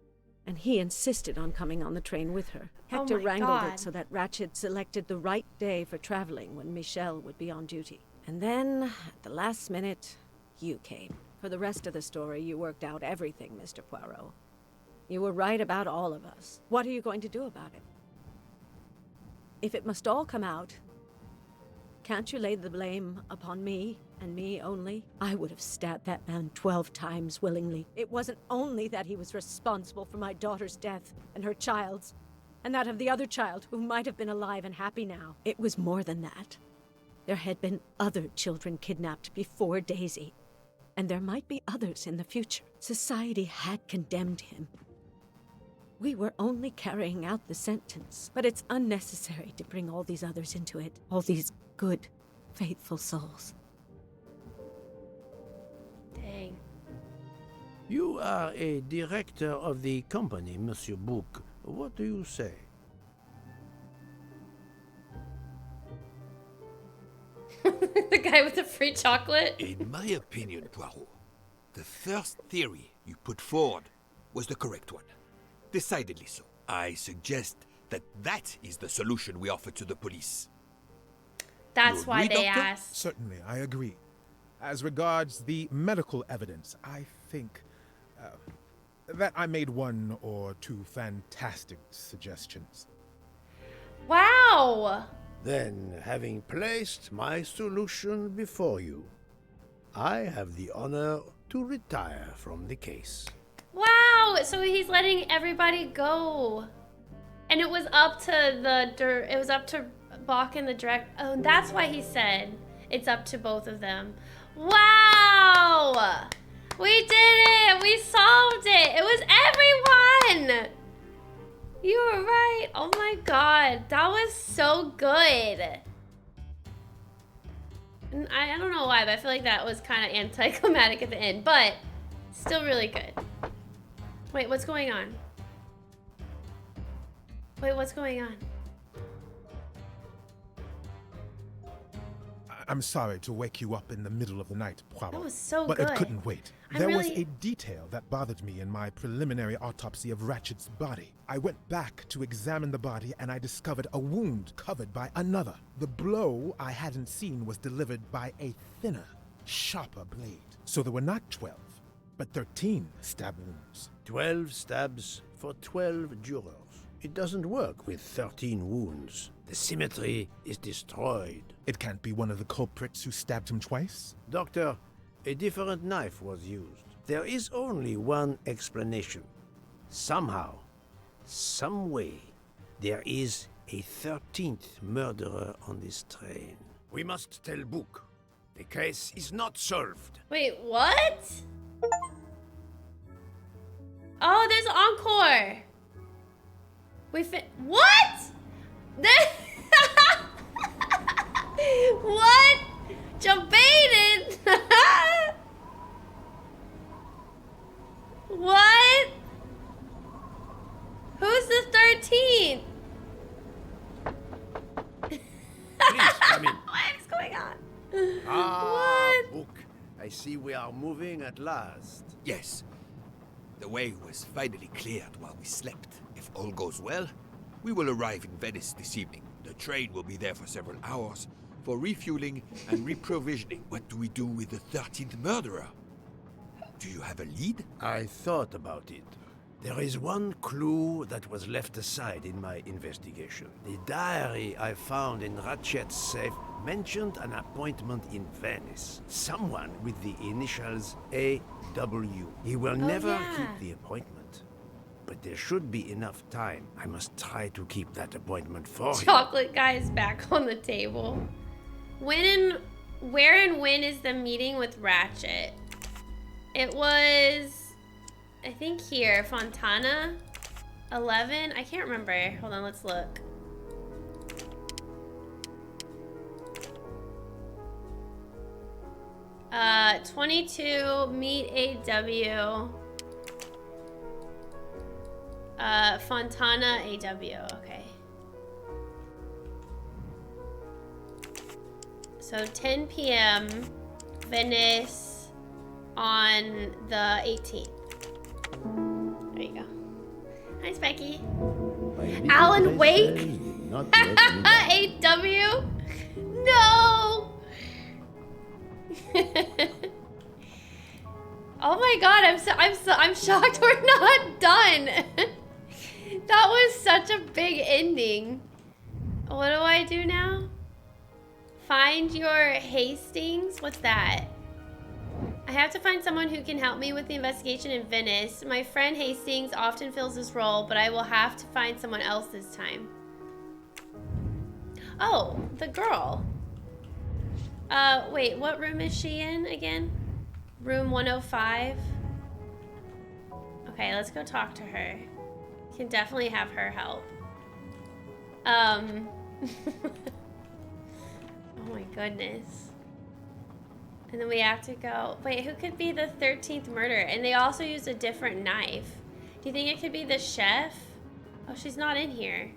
and he insisted on coming on the train with her. Hector wrangled it so that Ratchet selected the right day for traveling when Michel would be on duty. And then, at the last minute, you came. For the rest of the story, you worked out everything, Mr. Poirot. You were right about all of us. What are you going to do about it? If it must all come out, can't you lay the blame upon me, and me only? I would have stabbed that man 12 times willingly. It wasn't only that he was responsible for my daughter's death, and her child's, and that of the other child who might have been alive and happy now. It was more than that. There had been other children kidnapped before Daisy, and there might be others in the future. Society had condemned him. We were only carrying out the sentence, but it's unnecessary to bring all these others into it. All these good, faithful souls.
Dang.
You are a director of the company, Monsieur Bouc. What do you say?
The guy with the free chocolate?
In my opinion, Poirot, the first theory you put forward was the correct one. Decidedly so. I suggest that that is the solution we offer to the police.
That's why they asked.
Certainly, I agree. As regards the medical evidence, I think that I made one or two fantastic suggestions.
Wow.
Then, having placed my solution before you, I have the honor to retire from the case.
Wow. So he's letting everybody go. And it was up to Bach and the direct. Oh, and that's why he said it's up to both of them. Wow. We did it. We solved it. It was everyone. You were right. Oh my god. That was so good. And I don't know why, but I feel like that was kind of anticlimactic at the end, but still really good. Wait, what's going on? Wait, what's going on?
I'm sorry to wake you up in the middle of the night, Poirot.
That was so
but
good.
it couldn't wait.
I'm
There was
really-
a detail that bothered me in my preliminary autopsy of Ratchet's body. I went back to examine the body and I discovered a wound covered by another. The blow I hadn't seen was delivered by a thinner, sharper blade. So there were not 12, but 13 stab wounds.
12 stabs for 12 jurors. It doesn't work with 13 wounds. The symmetry is destroyed.
It can't be one of the culprits who stabbed him twice?
Doctor, a different knife was used. There is only one explanation. Somehow, some way, there is a 13th murderer on this train. We must tell Book. The case is not solved.
Wait, what? Oh, there's encore. What? What? Debated? What? Who's the 13th?
Please come in.
What is going on?
What? Book. I see we are moving at last.
Yes. The way was finally cleared while we slept. If all goes well, we will arrive in Venice this evening. The train will be there for several hours for refueling and reprovisioning. What do we do with the 13th murderer? Do you have a lead?
I thought about it. There is one clue that was left aside in my investigation. The diary I found in Ratchet's safe mentioned an appointment in Venice. Someone with the initials A.W. He will never keep the appointment. But there should be enough time. I must try to keep that appointment for him.
Chocolate guy is back on the table. Where and when is the meeting with Ratchet? It was, I think here, Fontana, 11. I can't remember. Hold on, let's look. Uh, 22, meet AW. Fontana, AW, okay. So 10 p.m. Venice on the 18th. There you go. Hi, Specky. Alan Wake? AW? No! Oh my god, I'm shocked we're not done. That was such a big ending. What do I do now? Find your Hastings? What's that? I have to find someone who can help me with the investigation in Venice. My friend Hastings often fills this role, but I will have to find someone else this time. Oh, the girl. Wait, what room is she in again? Room 105. Okay, let's go talk to her. Can definitely have her help. Oh my goodness. And then we have to go. Wait, who could be the 13th murderer? And they also used a different knife. Do you think it could be the chef? Oh, she's not in here.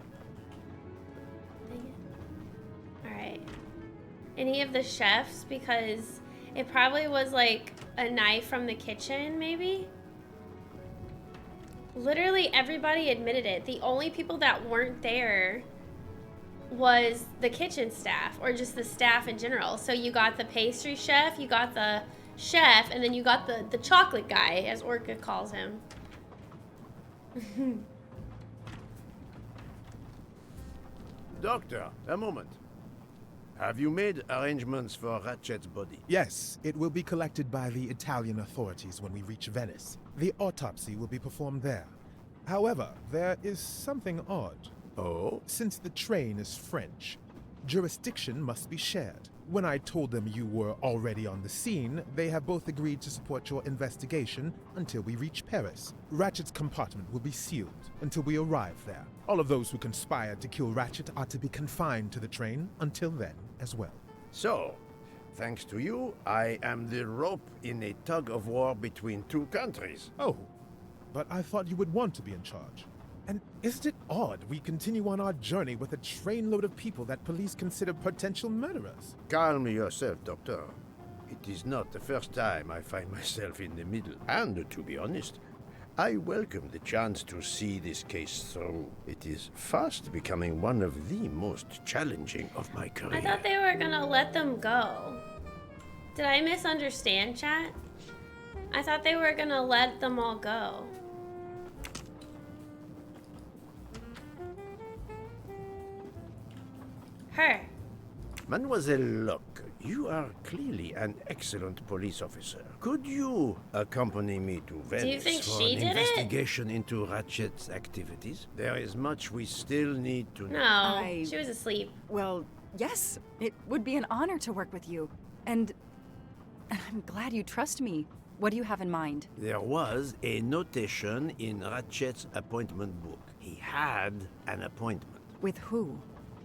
Dang it. Alright. Any of the chefs? Because it probably was like a knife from the kitchen, maybe? Literally everybody admitted it. The only people that weren't there was the kitchen staff, or just the staff in general. So you got the pastry chef, you got the chef, and then you got the chocolate guy, as Orca calls him.
Doctor, a moment. Have you made arrangements for Ratchet's body?
Yes, it will be collected by the Italian authorities when we reach Venice. The autopsy will be performed there. However, there is something odd.
Oh?
Since the train is French, jurisdiction must be shared. When I told them you were already on the scene, they have both agreed to support your investigation until we reach Paris. Ratchet's compartment will be sealed until we arrive there. All of those who conspired to kill Ratchet are to be confined to the train until then as well.
So, thanks to you, I am the rope in a tug-of-war between two countries.
Oh, but I thought you would want to be in charge. And isn't it odd we continue on our journey with a trainload of people that police consider potential murderers?
Calm yourself, Doctor. It is not the first time I find myself in the middle. And to be honest, I welcome the chance to see this case through. It is fast becoming one of the most challenging of my career.
I thought they were gonna let them go. Did I misunderstand, chat? I thought they were gonna let them all go. Her.
Mademoiselle Locke, you are clearly an excellent police officer. Could you accompany me to Venice
think
for
she
an
did it?
investigation into Ratchet's activities? There is much we still need to know.
No, she was asleep.
Well, yes, it would be an honor to work with you. And I'm glad you trust me. What do you have in mind?
There was a notation in Ratchet's appointment book. He had an appointment.
With who?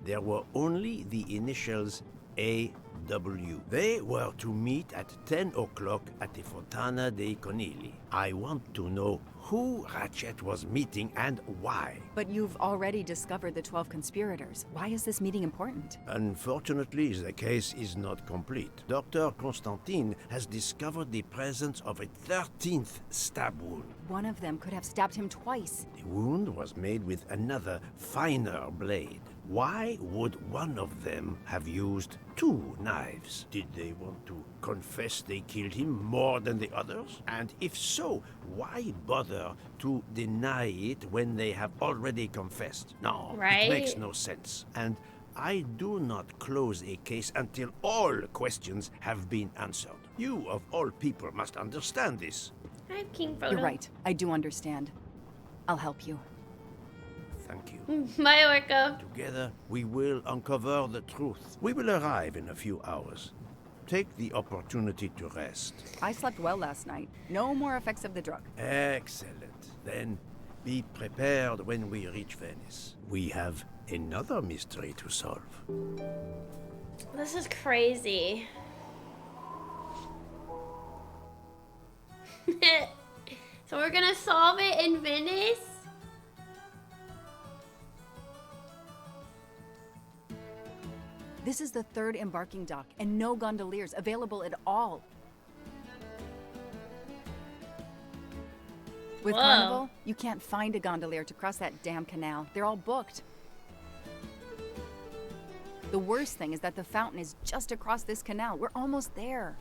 There were only the initials A.W. They were to meet at 10 o'clock at the Fontana dei Conigli. I want to know who Ratchet was meeting and why.
But you've already discovered the 12 conspirators. Why is this meeting important?
Unfortunately, the case is not complete. Dr. Constantine has discovered the presence of a 13th stab wound.
One of them could have stabbed him twice.
The wound was made with another, finer blade. Why would one of them have used two knives? Did they want to confess they killed him more than the others? And if so, why bother to deny it when they have already confessed? No,
Right?
it makes no sense. And I do not close a case until all questions have been answered. You, of all people, must understand this.
I have King Frodo.
You're right. I do understand. I'll help you.
Thank you.
Bye, Orko.
Together, we will uncover the truth. We will arrive in a few hours. Take the opportunity to rest.
I slept well last night. No more effects of the drug.
Excellent. Then be prepared when we reach Venice. We have another mystery to solve.
This is crazy. So we're gonna solve it in Venice?
This is the third embarking dock, and no gondoliers available at all. With
Whoa.
Carnival, you can't find a gondolier to cross that damn canal. They're all booked. The worst thing is that the fountain is just across this canal. We're almost there.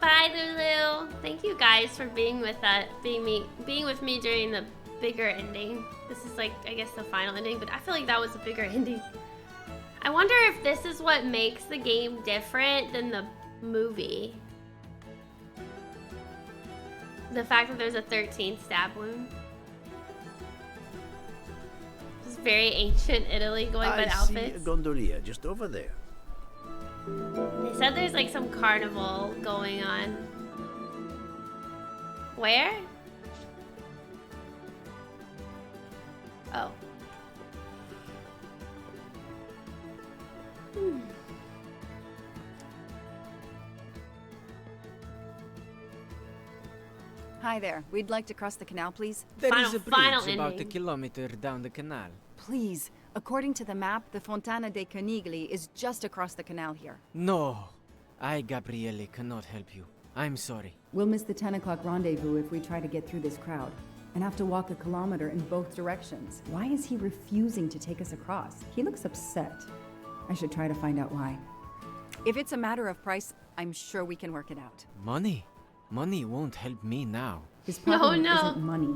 Bye, Lulu. Thank you guys for being with with me during the bigger ending. This is like, I guess, the final ending, but I feel like that was a bigger ending. I wonder if this is what makes the game different than the movie. The fact that there's a 13th stab wound. This is very ancient Italy going by the
I see a
outfits.
gondolier just over there.
They said there's like some carnival going on. Where? Oh.
Hi there. We'd like to cross the canal, please.
There is a
final
bridge about a
ending.
kilometer down the canal.
Please. According to the map, the Fontana dei Conigli is just across the canal here.
No, I, Gabriele, cannot help you. I'm sorry.
We'll miss the 10 o'clock rendezvous if we try to get through this crowd, and have to walk a kilometer in both directions. Why is he refusing to take us across? He looks upset. I should try to find out why.
If it's a matter of price, I'm sure we can work it out.
Money? Money won't help me now.
His problem
no.
isn't money.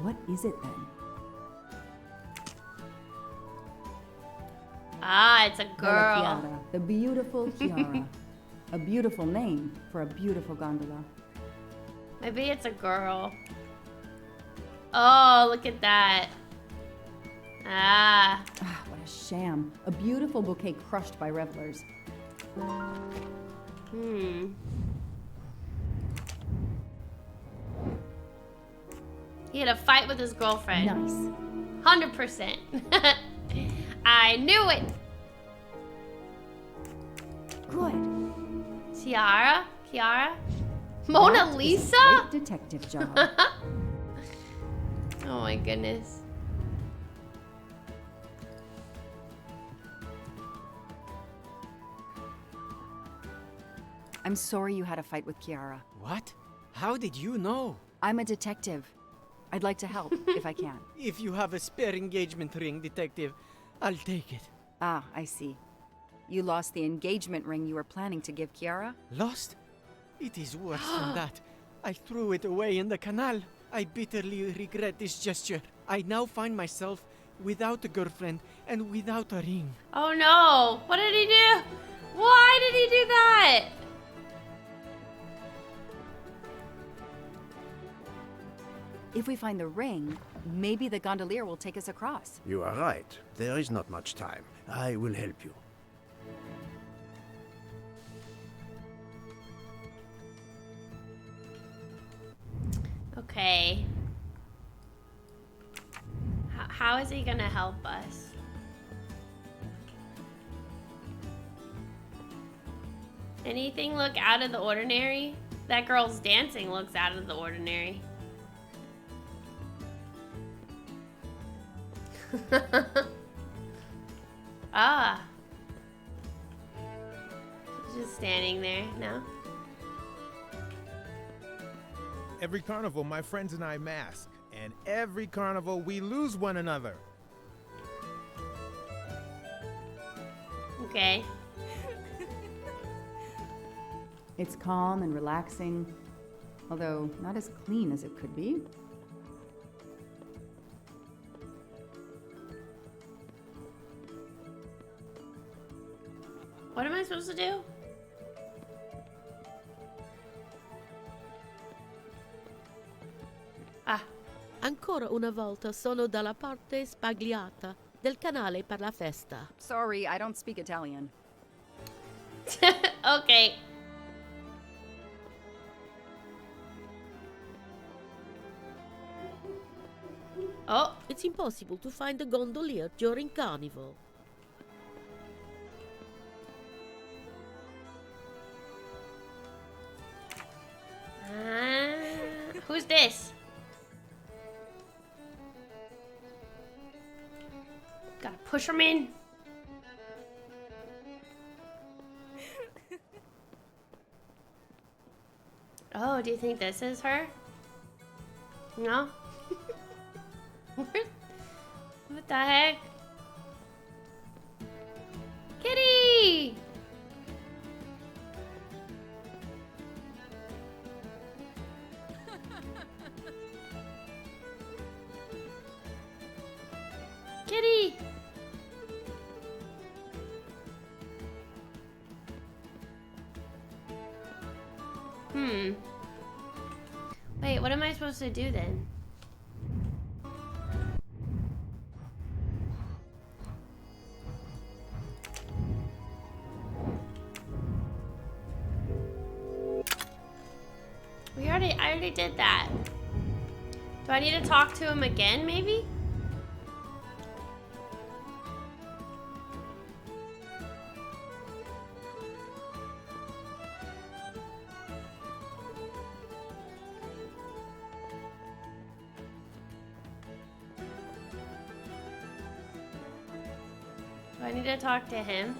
What is it then?
Ah, it's a
Bella
girl.
Chiara, the beautiful Chiara. A beautiful name for a beautiful gondola.
Maybe it's a girl. Oh, look at that. Ah.
What a sham. A beautiful bouquet crushed by revelers.
He had a fight with his girlfriend.
Nice.
100%. I knew it.
Good.
Kiara? Mona
That is a
Lisa?
great detective job.
Oh my goodness.
I'm sorry you had a fight with Chiara.
What? How did you know?
I'm a detective. I'd like to help, if I can.
If you have a spare engagement ring, detective, I'll take it.
Ah, I see. You lost the engagement ring you were planning to give Chiara?
Lost? It is worse than that. I threw it away in the canal. I bitterly regret this gesture. I now find myself without a girlfriend and without a ring.
Oh no! What did he do? Why did he do that?
If we find the ring, maybe the gondolier will take us across.
You are right. There is not much time. I will help you.
Okay. How is he gonna help us? Anything look out of the ordinary? That girl's dancing looks out of the ordinary. Ah. She's just standing there, no?
Every carnival, my friends and I mask. And every carnival, we lose one another.
Okay.
It's calm and relaxing, although not as clean as it could be.
What am I supposed to do?
Ancora una volta sono dalla parte spagliata del canale per la festa.
Sorry, I don't speak Italian.
Okay. Oh.
It's impossible to find a gondolier during carnival.
Who's this? Gotta push him in. Oh, do you think this is her? No? What the heck? Kitty! Kitty! Wait, what am I supposed to do then? I already did that. Do I need to talk to him again, maybe? Do I need to talk to him?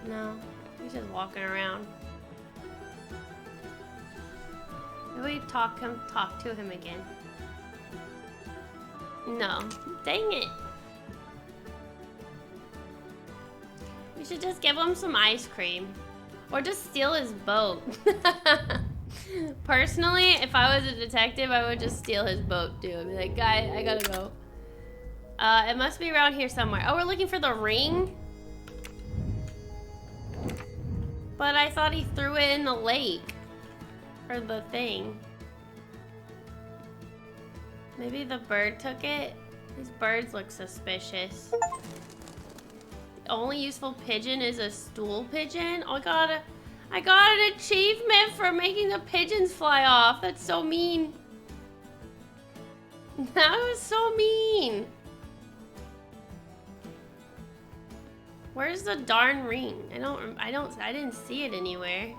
No, he's just walking around. Maybe we talk to him again. No, dang it. We should just give him some ice cream. Or just steal his boat. Personally, if I was a detective, I would just steal his boat too. I'd be like, guy, I gotta go. It must be around here somewhere. Oh, we're looking for the ring? But I thought he threw it in the lake. Or the thing. Maybe the bird took it? These birds look suspicious. The only useful pigeon is a stool pigeon? Oh, I got an achievement for making the pigeons fly off. That's so mean. That was so mean. Where's the darn ring? I didn't see it anywhere.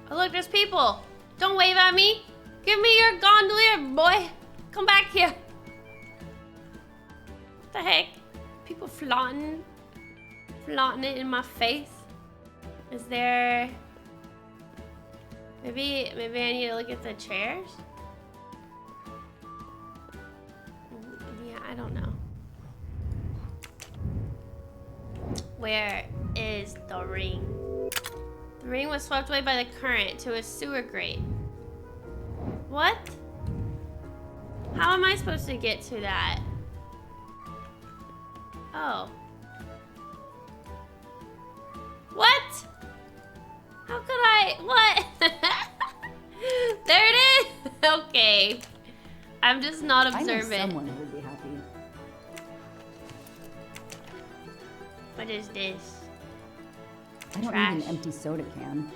Oh look, there's people. Don't wave at me. Give me your gondolier, boy. Come back here. What the heck? People flaunting it in my face. Is there... Maybe I need to look at the chairs? Yeah, I don't know. Where is the ring? The ring was swept away by the current to a sewer grate. What? How am I supposed to get to that? Oh. What? How could I? What? There it is. Okay. I'm just not observant.
I know someone who would be happy.
What is this?
I don't
Trash.
need an empty soda can.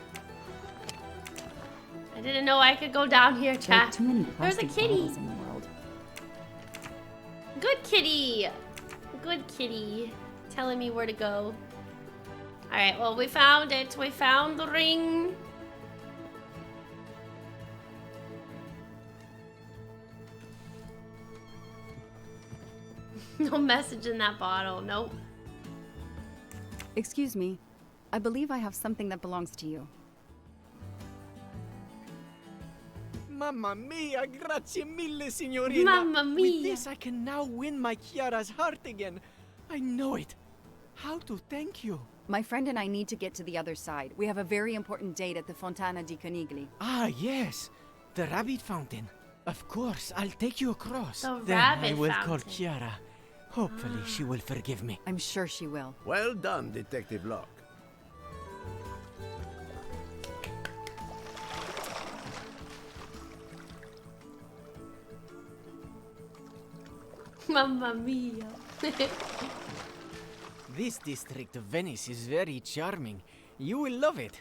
I didn't know I could go down here,
There are
chat.
too many
There's a
plastic
kitty.
bottles in the world.
Good kitty. Good kitty. Telling me where to go. Alright, well, we found it. We found the ring. No message in that bottle. Nope.
Excuse me. I believe I have something that belongs to you.
Mamma mia, grazie mille, signorina.
Mamma
With
mia.
this, I can now win my Chiara's heart again. I know it. How to thank you?
My friend and I need to get to the other side. We have a very important date at the Fontana di Kyliee.
Ah, yes. The rabbit fountain. Of course, I'll take you across.
The
then
rabbit
I will
fountain.
call Chiara. Hopefully, she will forgive me.
I'm sure she will.
Well done, Detective Locke.
Mamma mia.
This district of Venice is very charming. You will love it.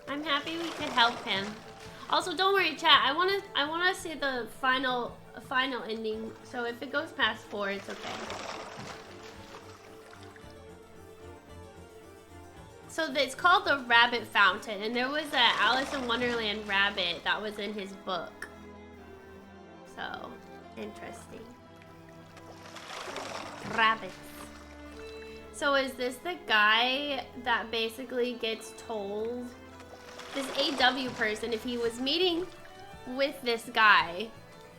I'm happy we could help him. Also, don't worry, chat. I wanna see the final ending. So if it goes past 4, it's okay. So it's called the Rabbit Fountain, and there was a Alice in Wonderland rabbit that was in his book. So interesting. Rabbits. So is this the guy that basically gets told, this AW person, if he was meeting with this guy,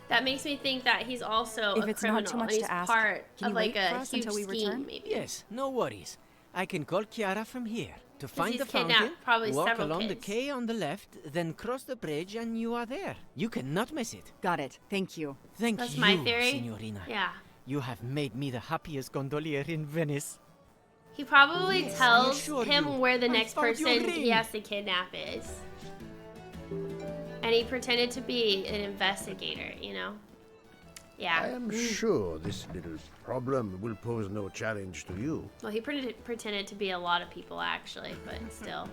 that makes me think that he's also
If
a
it's
criminal.
not too much
and he's
to ask,
part
can
of
you
like
wait for
a
us
huge
until we
scheme,
return?
maybe.
Yes, no worries. I can call Chiara from here to find
he's
the
kidnapped
fountain,
probably
walk
several
along the
kids.
quay on the left, then cross the bridge and you are there. You cannot miss it.
Got it. Thank you.
Thank
That's
you,
my theory.
Signorina.
Yeah.
You have made me the happiest gondolier in Venice.
He probably
Yes, I
tells
assure
him
you,
where the
I
next
found your
person he
ring.
has to kidnap is. And he pretended to be an investigator, you know? Yeah.
I am sure this little problem will pose no challenge to you.
Well, he pretended to be a lot of people, actually, but still.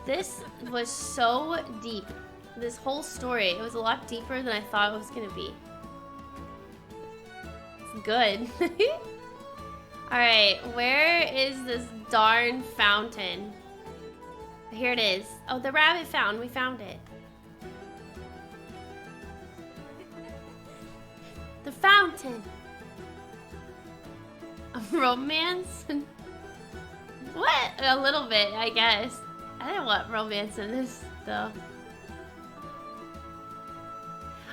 This was so deep. This whole story, it was a lot deeper than I thought it was going to be. It's good. Alright, where is this darn fountain? Here it is. Oh, the rabbit fountain. We found it. The fountain. A romance? What? A little bit, I guess. I didn't want romance in this, though.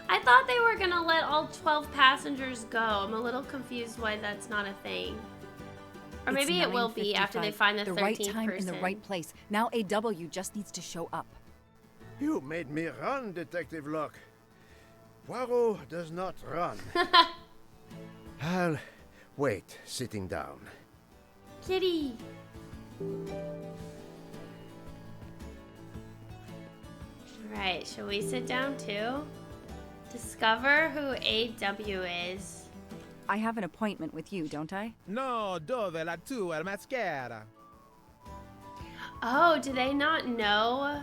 I thought they were gonna let all 12 passengers go. I'm a little confused why that's not a thing. Or maybe it will be after they find the 13th
right time
person.
in the right place. Now AW just needs to show up.
You made me run, Detective Locke. Poirot does not run. I'll wait, sitting down.
Kitty. Right, shall we sit down too? Discover who AW is.
I have an appointment with you, don't I?
No, dove la tua mascara?
Oh, do they not know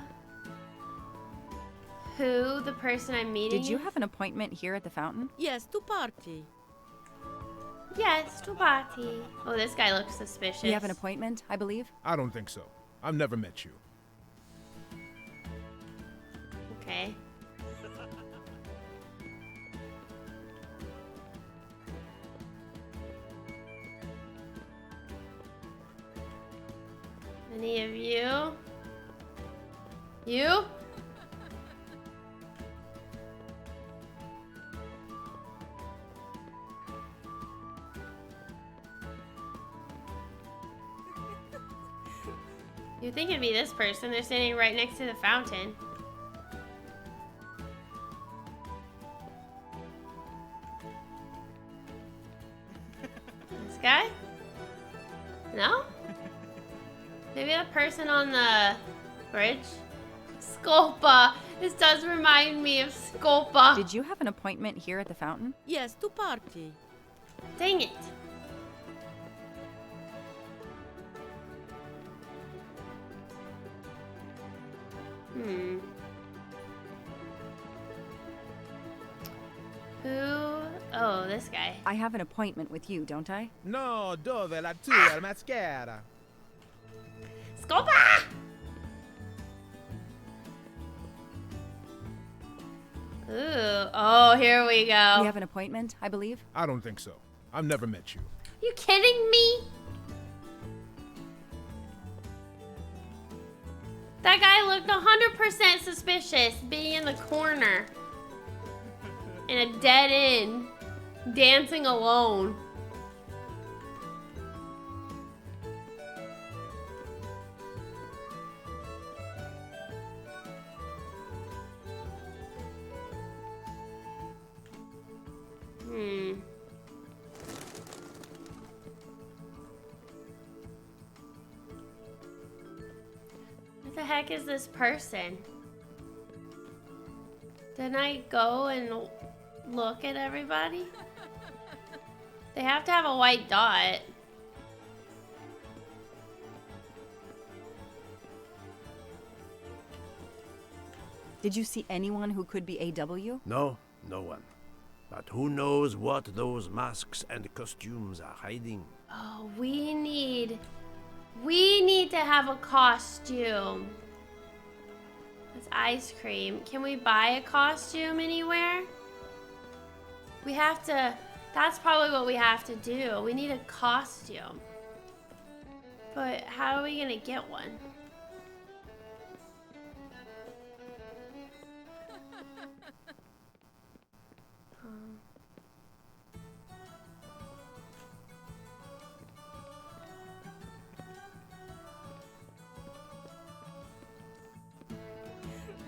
who the person I'm meeting
Did you
is?
have an appointment here at the fountain?
Yes, to party.
Yes, to party. Oh, this guy looks suspicious.
You have an appointment, I believe?
I don't think so. I've never met you.
Okay. Any of you? You? You'd think it'd be this person. They're standing right next to the fountain. This guy? No? Maybe the person on the bridge? Sculpa. This does remind me of Sculpa.
Did you have an appointment here at the fountain?
Yes, to party.
Dang it. Who? Oh, this guy.
I have an appointment with you, don't I?
No, dove la tua mascara?
Sculpa! Ooh. Oh, here we go.
We have an appointment, I believe?
I don't think so. I've never met you.
You kidding me? That guy looked 100% suspicious being in the corner. In a dead end. Dancing alone. What the heck is this person? Didn't I go and look at everybody? They have to have a white dot.
Did you see anyone who could be AW?
No, no one. But who knows what those masks and costumes are hiding?
Oh, we need to have a costume. That's ice cream. Can we buy a costume anywhere? We have to, that's probably what we have to do. We need a costume. But how are we gonna get one?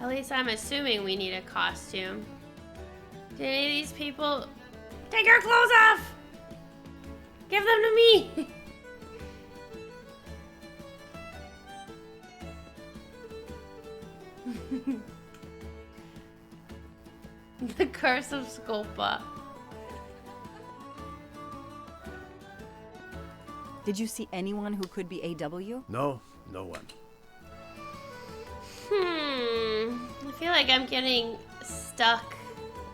At least I'm assuming we need a costume. Did any of these people take your clothes off? Give them to me. The Curse of Sculpa.
Did you see anyone who could be AW?
No, no one.
I feel like I'm getting stuck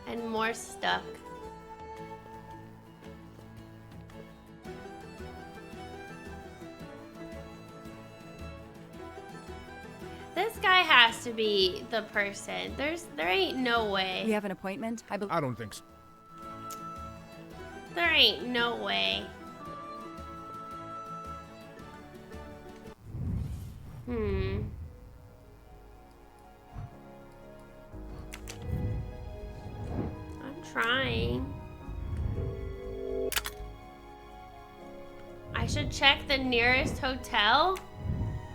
and more stuck. This guy has to be the person. There ain't no way.
We have an appointment, I believe.
I don't think so.
There ain't no way. trying. I should check the nearest hotel.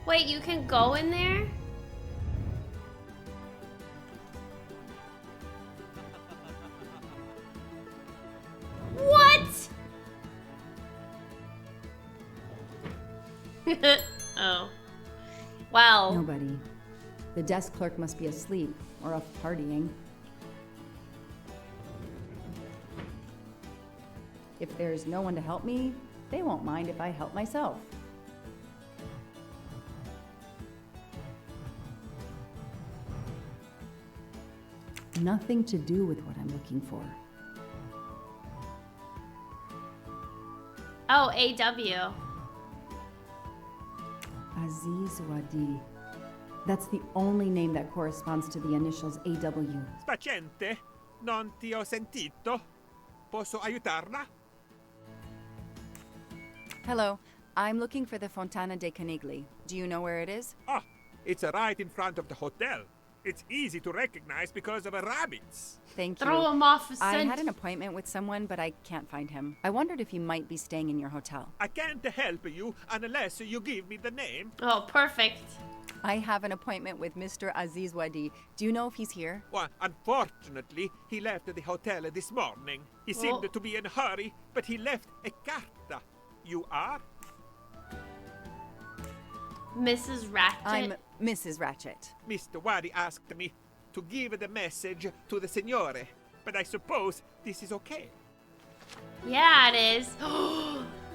Wait, you can go in there? What? Oh. Well.
Nobody. The desk clerk must be asleep or off partying. If there's no one to help me, they won't mind if I help myself. Nothing to do with what I'm looking for.
Oh, AW.
Aziz Wadi. That's the only name that corresponds to the initials AW.
Paziente, non ti ho sentito. Posso aiutarla?
Hello, I'm looking for the Fontana de Kyliee. Do you know where it is?
Ah, it's right in front of the hotel. It's easy to recognize because of the rabbits.
Thank you.
Throw him off a
I
scent.
had an appointment with someone, but I can't find him. I wondered if he might be staying in your hotel.
I can't help you unless you give me the name.
Oh, perfect.
I have an appointment with Mr. Aziz Wadi. Do you know if he's here?
Well, unfortunately, he left the hotel this morning. He seemed to be in a hurry, but he left a carta. You are?
Mrs. Ratchet?
I'm Mrs. Ratchet.
Mr. Wadi asked me to give the message to the signore, but I suppose this is okay.
Yeah, it is.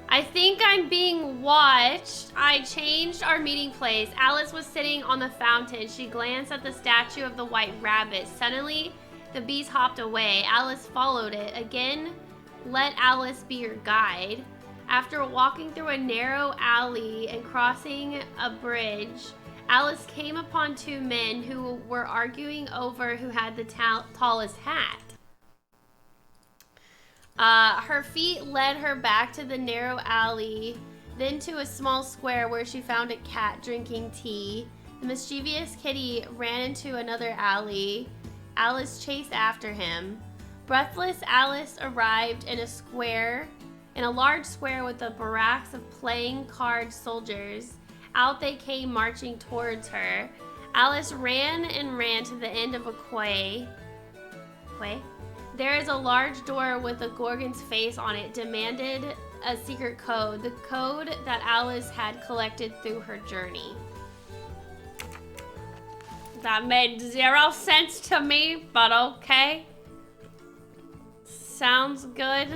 I think I'm being watched. I changed our meeting place. Alice was sitting on the fountain. She glanced at the statue of the white rabbit. Suddenly, the beast hopped away. Alice followed it. Again, let Alice be your guide. After walking through a narrow alley and crossing a bridge, Alice came upon two men who were arguing over who had the tallest hat. Her feet led her back to the narrow alley, then to a small square where she found a cat drinking tea. The mischievous kitty ran into another alley. Alice chased after him. Breathless, Alice arrived in a large square with the barracks of playing card soldiers. Out they came marching towards her. Alice ran and ran to the end of a quay. There is a large door with a gorgon's face on it, demanded a secret code, the code that Alice had collected through her journey. That made 0 sense to me, but okay. Sounds good.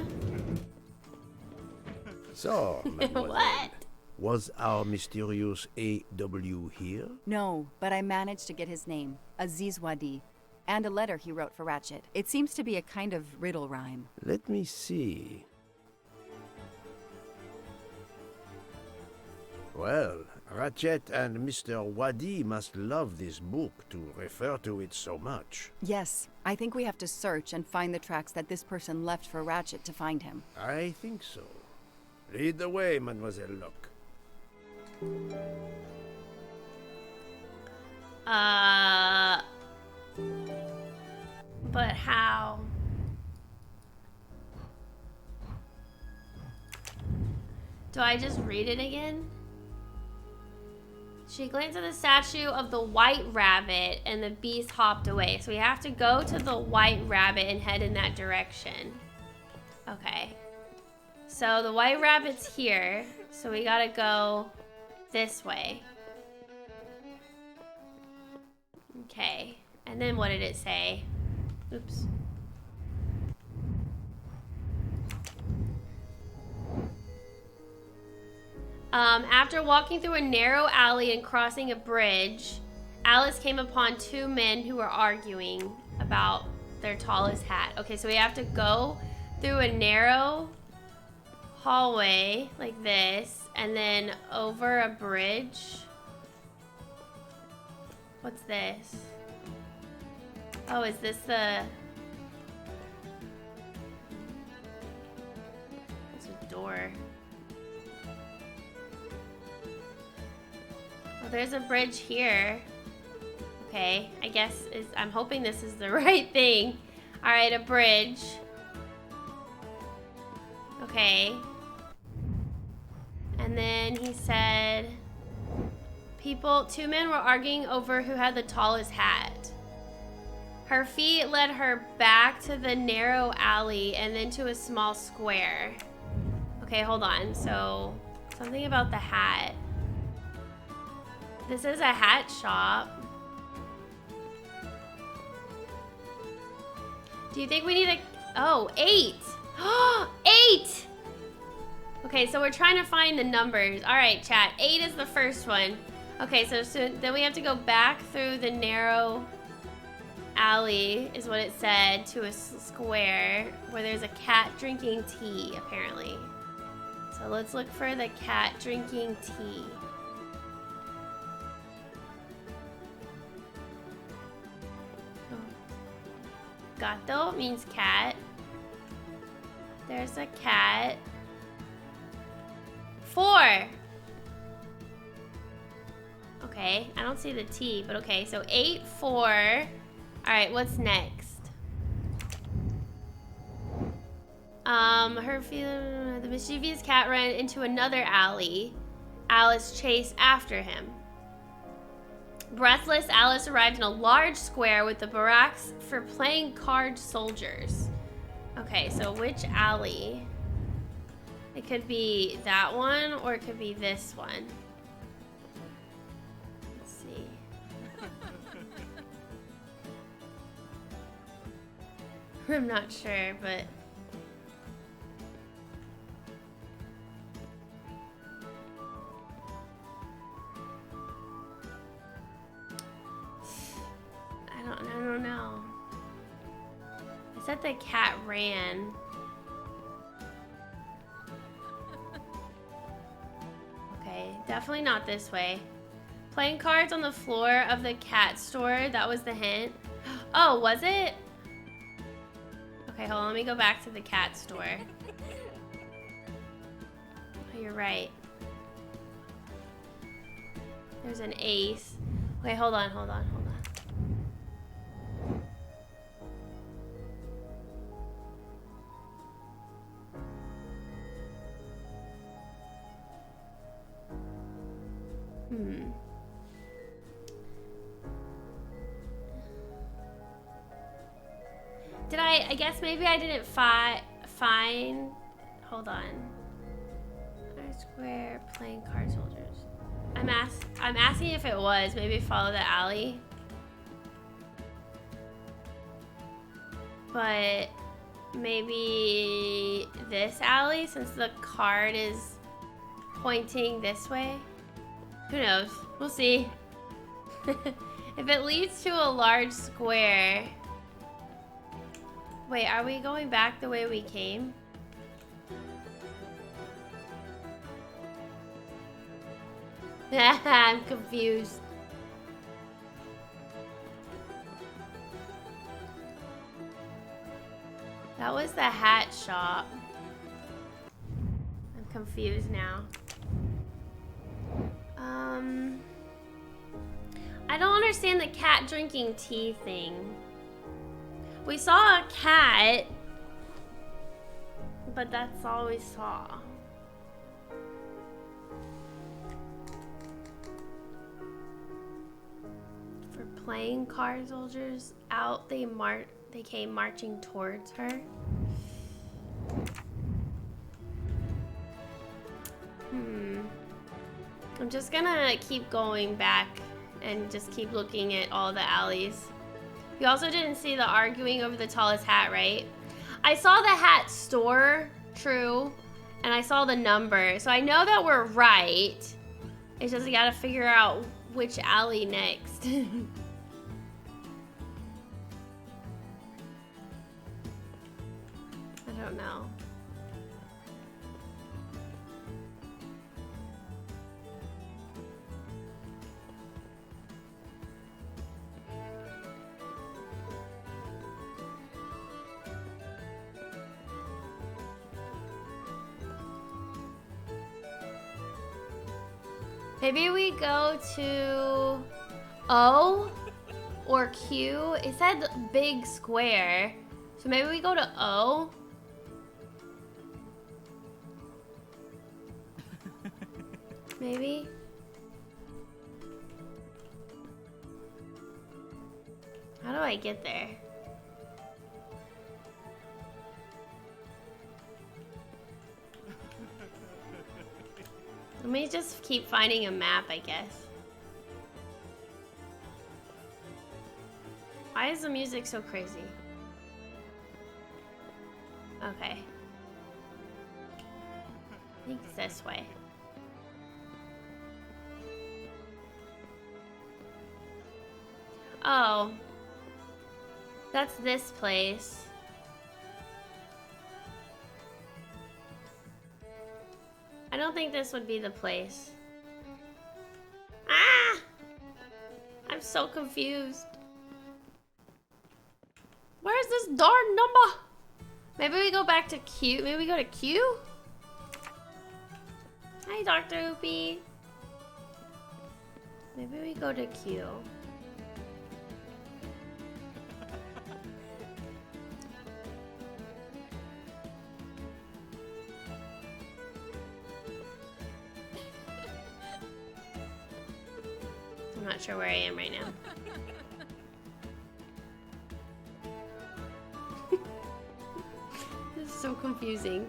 So, mademoiselle,
What?
was our mysterious AW here?
No, but I managed to get his name, Aziz Wadi, and a letter he wrote for Ratchet. It seems to be a kind of riddle rhyme.
Let me see. Well, Ratchet and Mr. Wadi must love this book to refer to it so much.
Yes, I think we have to search and find the tracks that this person left for Ratchet to find him.
I think so. Lead the way, Mademoiselle Locke.
But how? Do I just read it again? She glanced at the statue of the white rabbit and the beast hopped away. So we have to go to the white rabbit and head in that direction. Okay. So the white rabbit's here. So we gotta go this way. Okay. And then what did it say? Oops. After walking through a narrow alley and crossing a bridge, Alice came upon two men who were arguing about their tallest hat. Okay, so we have to go through a narrow hallway like this and then over a bridge. What's this? Oh, is this the... It's a door. Oh, there's a bridge here. Okay, I guess I'm hoping this is the right thing. All right, a bridge. Okay. And then he said, two men were arguing over who had the tallest hat. Her feet led her back to the narrow alley and then to a small square. Okay, hold on. So, something about the hat. This is a hat shop. Do you think we need a... Oh, 8. 8! Okay, so we're trying to find the numbers. All right, chat. 8 is the first one. Okay, so then we have to go back through the narrow alley, is what it said, to a square where there's a cat drinking tea, apparently. So let's look for the cat drinking tea. Gato means cat. There's a cat. 4. Okay, I don't see the T, but okay, so 8, 4. All right, what's next? The mischievous cat ran into another alley. Alice chased after him. Breathless, Alice arrived in a large square with the barracks for playing card soldiers. Okay, so which alley? It could be that one, or it could be this one. Let's see. I'm not sure, but... I don't know. It said the cat ran. Okay, definitely not this way. Playing cards on the floor of the cat store, that was the hint. Oh, was it? Okay, hold on, let me go back to the cat store. Oh, you're right. There's an ace. Okay, hold on. Did I guess maybe I didn't find, hold on. Square playing card soldiers. I'm asking if it was, maybe follow the alley. But maybe this alley, since the card is pointing this way. Who knows? We'll see. If it leads to a large square. Wait, are we going back the way we came? I'm confused. That was the hat shop. I'm confused now. I don't understand the cat drinking tea thing. We saw a cat, but that's all we saw. For playing card soldiers out, they came marching towards her. I'm just gonna keep going back and just keep looking at all the alleys. You also didn't see the arguing over the tallest hat, right? I saw the hat store, true, and I saw the number, so I know that we're right. It's just I gotta figure out which alley next. I don't know. Maybe we go to O or Q. It said big square. So maybe we go to O. Maybe. How do I get there? Let me just keep finding a map, I guess. Why is the music so crazy? Okay. I think it's this way. Oh. That's this place. I don't think this would be the place. Ah! I'm so confused. Where's this darn number? Maybe we go back to Q. Maybe we go to Q? Hi, Dr. Oopie. Maybe we go to Q. I'm not sure where I am right now. This is so confusing.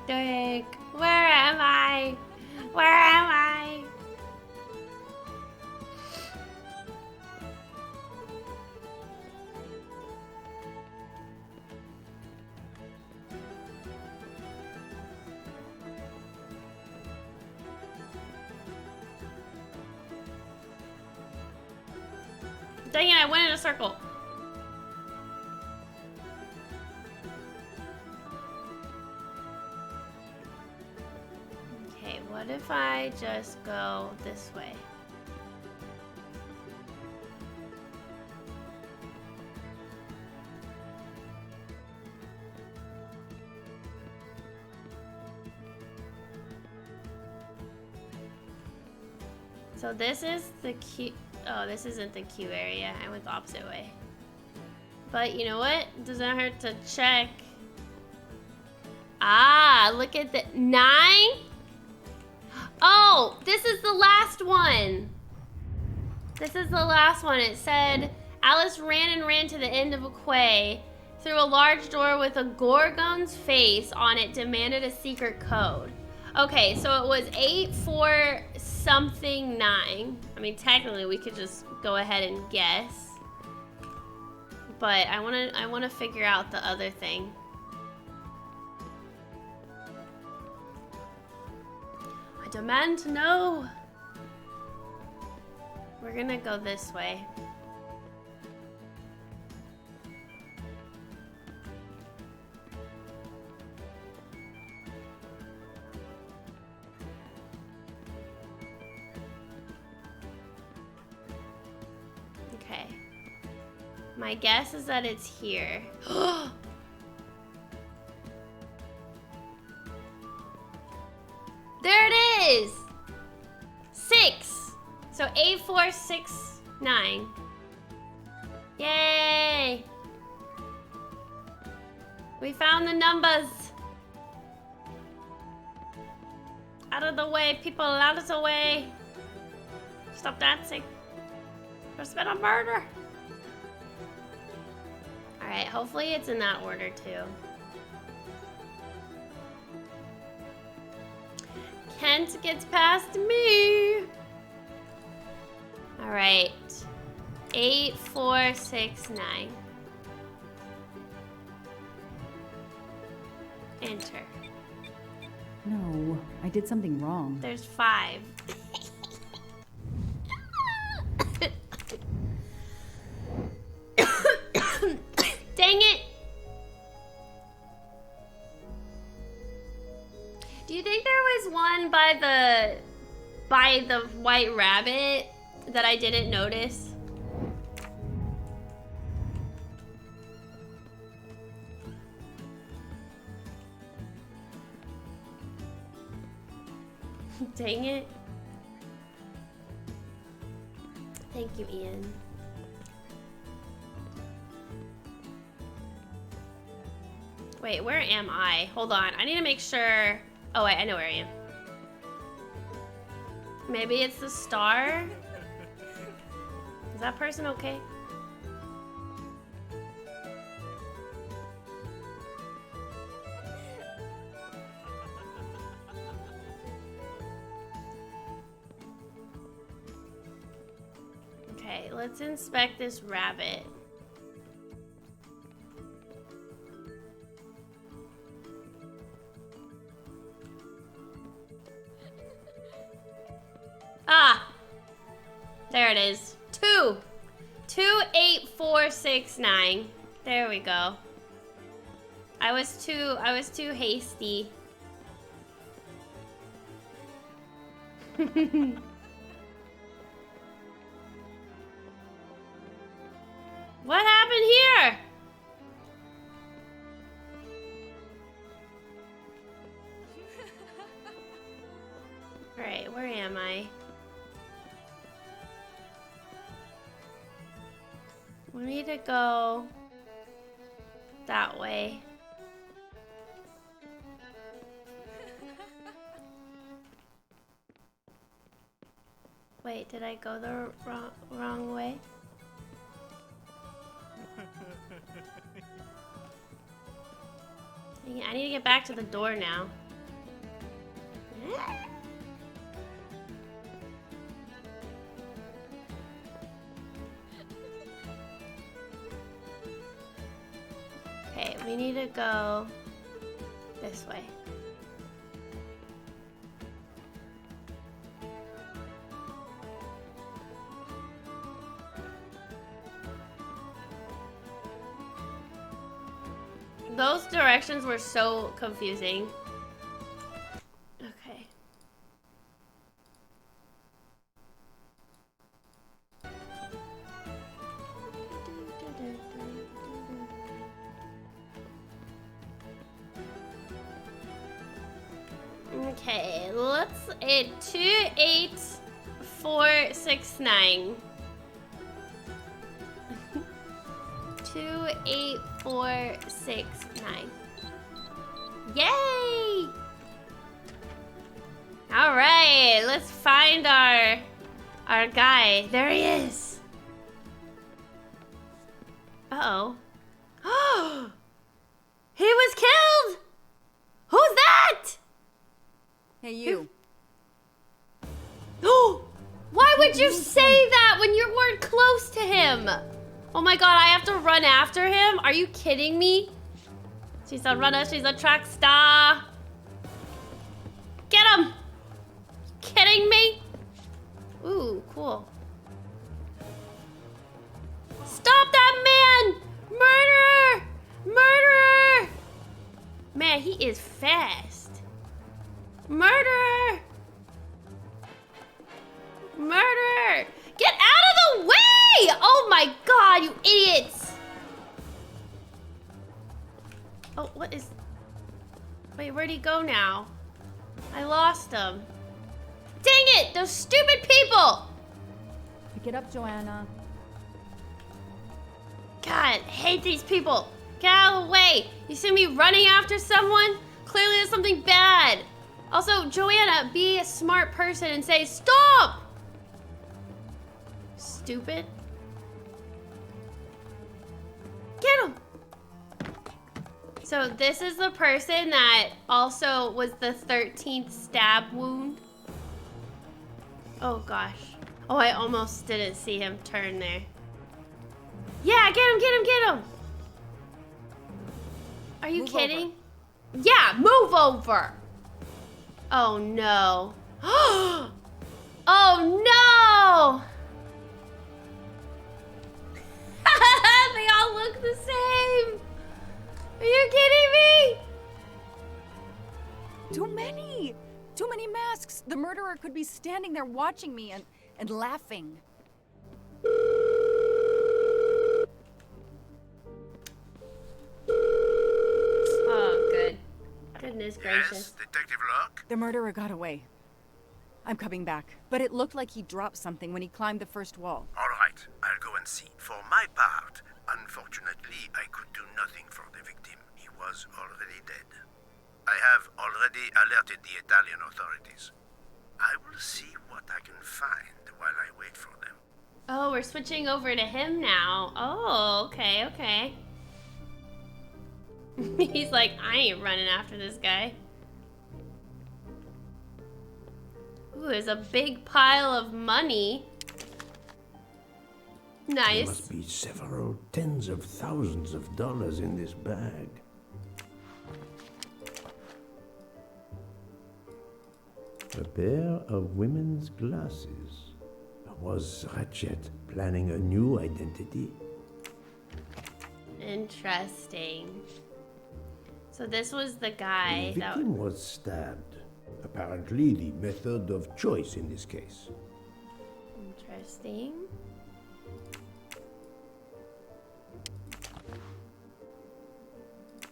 Dick, where am I? Where am I? Dang it, I went in a circle. Okay, what if I just go this way? So this is the Q. Oh, this isn't the Q area. I went the opposite way. But you know what? It doesn't hurt to check. Ah, look at the 9. Oh, this is the last one. This is the last one. It said, Alice ran and ran to the end of a quay, through a large door with a gorgon's face on it, demanded a secret code. Okay, so it was 8 4 something 9. I mean, technically we could just go ahead and guess. But I wanna figure out the other thing. I demand to know. We're gonna go this way. Okay. My guess is that it's here. There it is! 6. So 8 4 6 9. Yay! We found the numbers. Out of the way, people, out of the way. Stop dancing. There's been a murder. Alright, hopefully it's in that order too. Kent gets past me. Alright. 8 4 6 9. Enter.
No, I did something wrong.
There's 5. Dang it! Do you think there was one by the white rabbit that I didn't notice? Dang it. Thank you, Ian. Wait, where am I? Hold on. I need to make sure. Oh, wait, I know where I am. Maybe it's the star? Is that person okay? Okay, let's inspect this rabbit. Ah! There it is. 28469. There we go. I was too hasty. What happened here? Alright, where am I? We need to go that way. Wait, did I go the wrong way? I need to get back to the door now. Okay, we need to go this way. Those directions were so confusing. Okay. Okay, let's 28469. 28469. Yay! All right, let's find our guy. There he is. Uh-oh. Oh! He was killed! Who's that?
Hey, you.
Oh! Why would you say that when you weren't close to him? Oh my god, I have to run after him? Are you kidding me? She's a runner, she's a track star. Get him! Kidding me? Ooh, cool. Stop that man! Murderer! Murderer! Man, he is fast. Murderer! Murderer! Get out of the way! Oh my god, you idiots! Oh, what is... Wait, where'd he go now? I lost him. Dang it! Those stupid people!
Pick it up, Joanna.
God, I hate these people. Get out of the way. You see me running after someone? Clearly there's something bad. Also, Joanna, be a smart person and say, stop! Stupid. Get him! So this is the person that also was the 13th stab wound. Oh gosh. Oh, I almost didn't see him turn there. Yeah, get him, get him, get him! Are you kidding? Yeah, move over! Oh no. Oh no! They all look the same! Are you kidding me?
Too many! Too many masks! The murderer could be standing there watching me and laughing.
Oh, good. Goodness gracious.
Yes, Detective Locke?
The murderer got away. I'm coming back, but it looked like he dropped something when he climbed the first wall.
All right.
right. I'll go and see. For my part, unfortunately, I could do nothing for the victim. He was already dead. I have already alerted the Italian authorities. I will see what I can find while I wait for them.
Oh, we're switching over to him now. Oh, okay, okay. He's like, I ain't running after this guy. Ooh, there's a big pile of money.
There
Nice.
must be several tens of thousands of dollars in this bag. A pair of women's glasses. Was Ratchet planning a new identity?
Interesting. So this was the
The
guy that...
victim was stabbed. Apparently the method of choice in this case.
Interesting.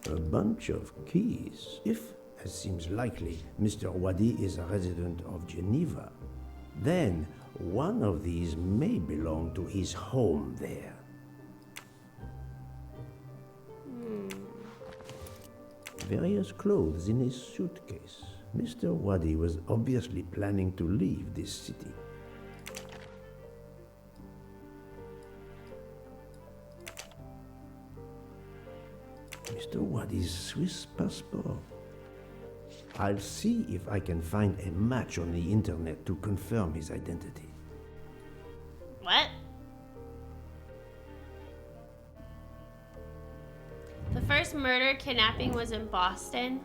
A bunch of keys. If, as seems likely, Mr. Wadi is a resident of Geneva, then one of these may belong to his home there. Various clothes in his suitcase. Mr. Wadi was obviously planning to leave this city. Mr. Wadi's Swiss passport. I'll see if I can find a match on the internet to confirm his identity.
What? The first murder kidnapping was in Boston.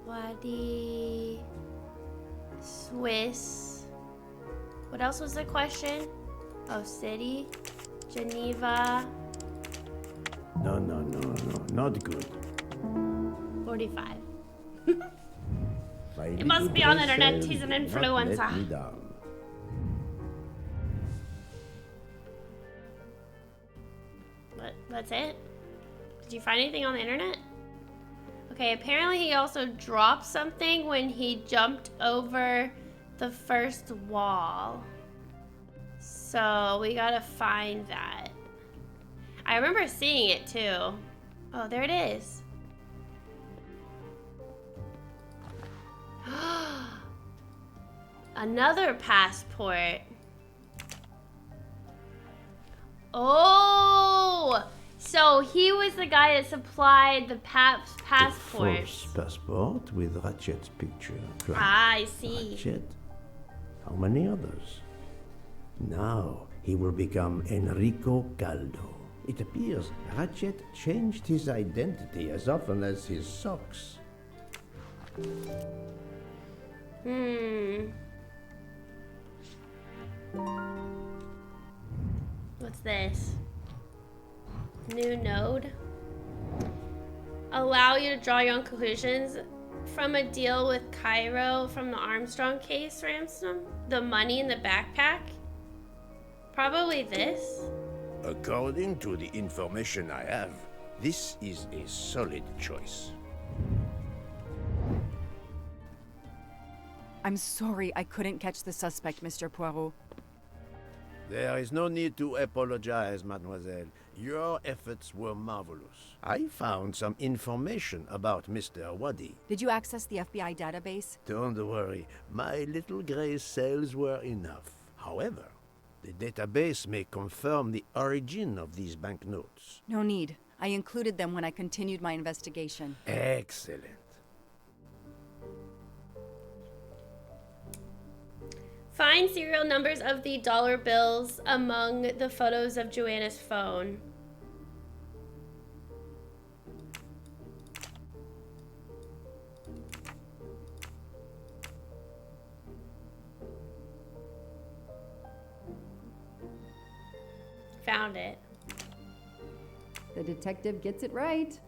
Wadi, Swiss. What else was the question? Oh, city, Geneva.
No, not good.
45.
My
It must
little
be on the
brain
internet.
cells
He's an
did not
influencer.
let me down.
That's it? Did you find anything on the internet? Okay, apparently he also dropped something when he jumped over the first wall. So we gotta find that. I remember seeing it too. Oh, there it is. Another passport. Oh! So he was the guy that supplied the passport.
False passport with Ratchet's picture.
I see.
Ratchet? How many others? Now he will become Enrico Caldo. It appears Ratchet changed his identity as often as his socks.
What's this? New node. Allow you to draw your own conclusions from a deal with Cairo from the Armstrong case ransom. The money in the backpack. Probably this.
According to the information I have, this is a solid choice.
I'm sorry I couldn't catch the suspect, Mr. Poirot.
There is no need to apologize, mademoiselle. Your efforts were marvelous. I found some information about Mr. Wadi.
Did you access the FBI database?
Don't worry, my little gray cells were enough. However, the database may confirm the origin of these banknotes.
No need. I included them when I continued my investigation.
Excellent.
Find serial numbers of the dollar bills among the photos of Joanna's phone. Found it.
The detective gets it right.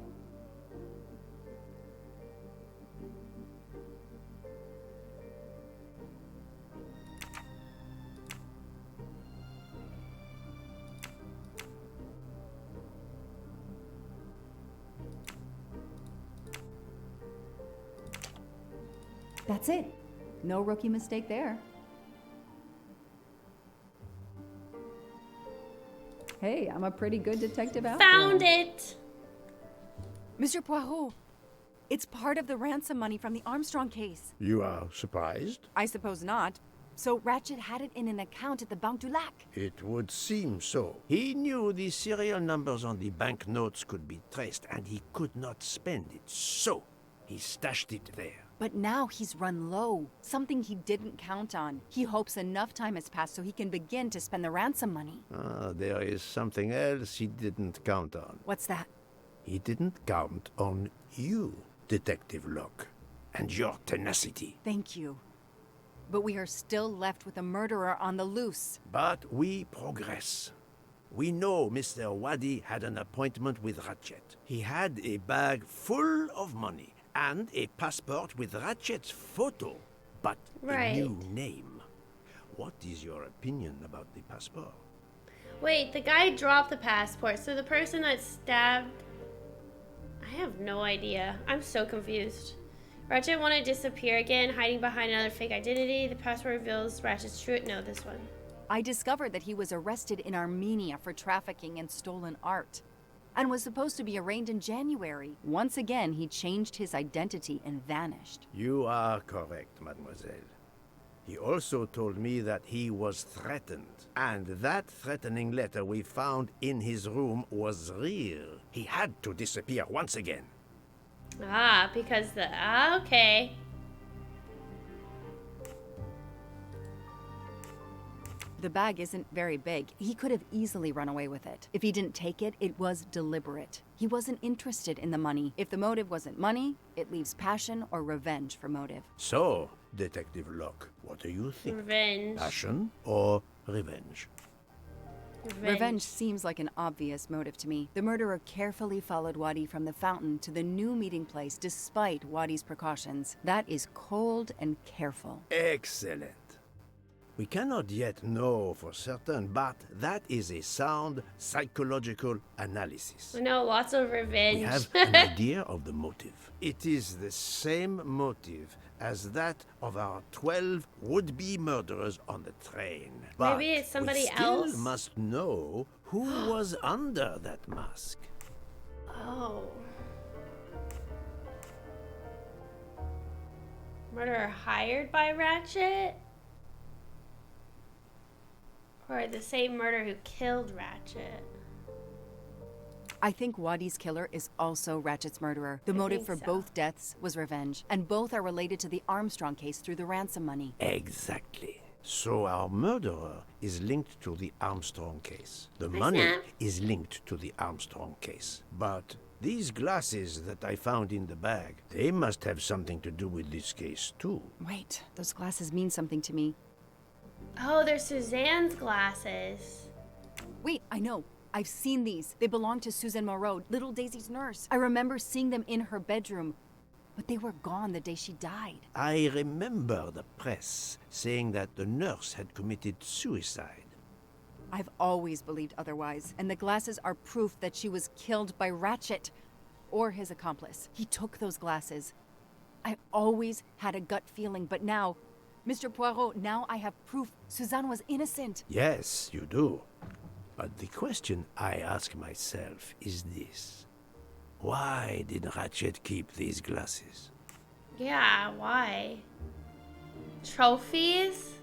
That's it. No rookie mistake there. Hey, I'm a pretty good detective after all.
Found it!
Mr. Poirot, it's part of the ransom money from the Armstrong case.
You are surprised?
I suppose not. So Ratchet had it in an account at the Banque du Lac.
It would seem so. He knew the serial numbers on the banknotes could be traced, and he could not spend it, so he stashed it there.
But now he's run low, something he didn't count on. He hopes enough time has passed so he can begin to spend the ransom money.
Ah, there is something else he didn't count on.
What's that?
He didn't count on you, Detective Locke, and your tenacity.
Thank you. But we are still left with a murderer on the loose.
But we progress. We know Mr. Wadi had an appointment with Ratchet. He had a bag full of money and a passport with Ratchet's photo, but a new name. What is your opinion about the passport?
Wait, the guy dropped the passport, so the person that stabbed... I have no idea. I'm so confused. Ratchet want to disappear again, hiding behind another fake identity. The passport reveals Ratchet's true... No, this one.
I discovered that he was arrested in Armenia for trafficking in stolen art and was supposed to be arraigned in January. Once again, he changed his identity and vanished.
You are correct, mademoiselle. He also told me that he was threatened, and that threatening letter we found in his room was real. He had to disappear once again.
Ah, because the... Ah, okay.
The bag isn't very big. He could have easily run away with it. If he didn't take it, it was deliberate. He wasn't interested in the money. If the motive wasn't money, it leaves passion or revenge for motive.
So, Detective Locke, what do you think?
Revenge.
Passion or revenge?
Revenge seems like an obvious motive to me. The murderer carefully followed Wadi from the fountain to the new meeting place despite Wadi's precautions. That is cold and careful.
Excellent. We cannot yet know for certain, but that is a sound psychological analysis.
I know, lots of revenge.
We have an idea of the motive. It is the same motive as that of our 12 would-be murderers on the train. But
maybe it's somebody
we still
else.
must know who was under that mask.
Oh. Murderer hired by Ratchet? Or the same murderer who killed Ratchet?
I think Wadi's killer is also Ratchet's murderer. The motive for both deaths was revenge, and both are related to the Armstrong case through the ransom money.
Exactly. So our murderer is linked to the Armstrong case. The money is linked to the Armstrong case. But these glasses that I found in the bag, they must have something to do with this case too.
Wait, those glasses mean something to me.
Oh, they're Suzanne's glasses.
Wait, I know. I've seen these. They belong to Suzanne Moreau, little Daisy's nurse. I remember seeing them in her bedroom, but they were gone the day she died.
I remember the press saying that the nurse had committed suicide.
I've always believed otherwise, and the glasses are proof that she was killed by Ratchet or his accomplice. He took those glasses. I always had a gut feeling, but now, Mr. Poirot, now I have proof Suzanne was innocent.
Yes, you do. But the question I ask myself is this. Why did Ratchet keep these glasses?
Yeah, why? Trophies?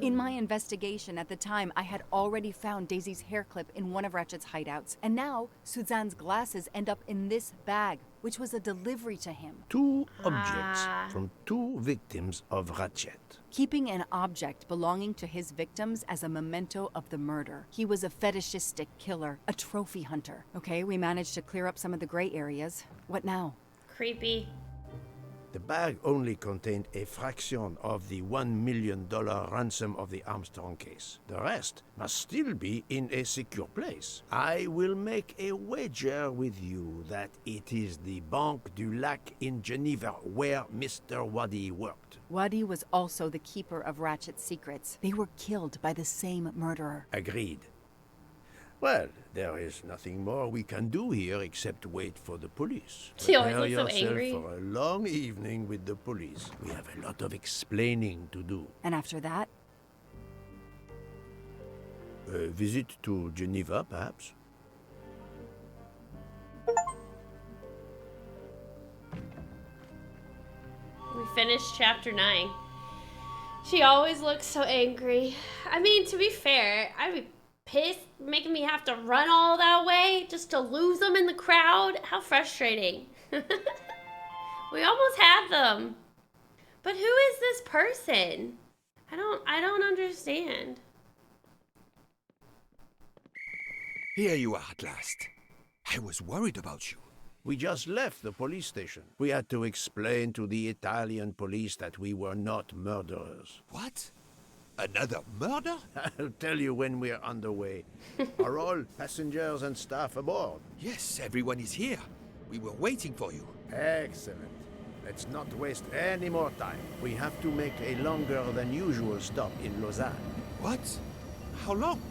In my investigation at the time, I had already found Daisy's hair clip in one of Ratchet's hideouts. And now, Suzanne's glasses end up in this bag, which was a delivery to him.
Two objects from two victims of Ratchet.
Keeping an object belonging to his victims as a memento of the murder. He was a fetishistic killer, a trophy hunter. Okay, we managed to clear up some of the gray areas. What now?
Creepy.
The bag only contained a fraction of the $1 million ransom of the Armstrong case. The rest must still be in a secure place. I will make a wager with you that it is the Banque du Lac in Geneva where Mr. Wadi worked.
Wadi was also the keeper of Ratchet's secrets. They were killed by the same murderer.
Agreed. Well, there is nothing more we can do here except wait for the police.
She always
Prepare
looks so
yourself
angry.
for a long evening with the police. We have a lot of explaining to do.
And after that?
A visit to Geneva, perhaps?
We finished chapter 9. She always looks so angry. I mean, to be fair, I'd be pissed making me have to run all that way just to lose them in the crowd. How frustrating. We almost had them. But who is this person? I don't understand.
Here you are at last. I was worried about you.
We just left the police station. We had to explain to the Italian police that we were not murderers.
What? Another murder?
I'll tell you when we're underway. Are all passengers and staff aboard?
Yes, everyone is here. We were waiting for you.
Excellent. Let's not waste any more time. We have to make a longer than usual stop in Lausanne.
What? How long?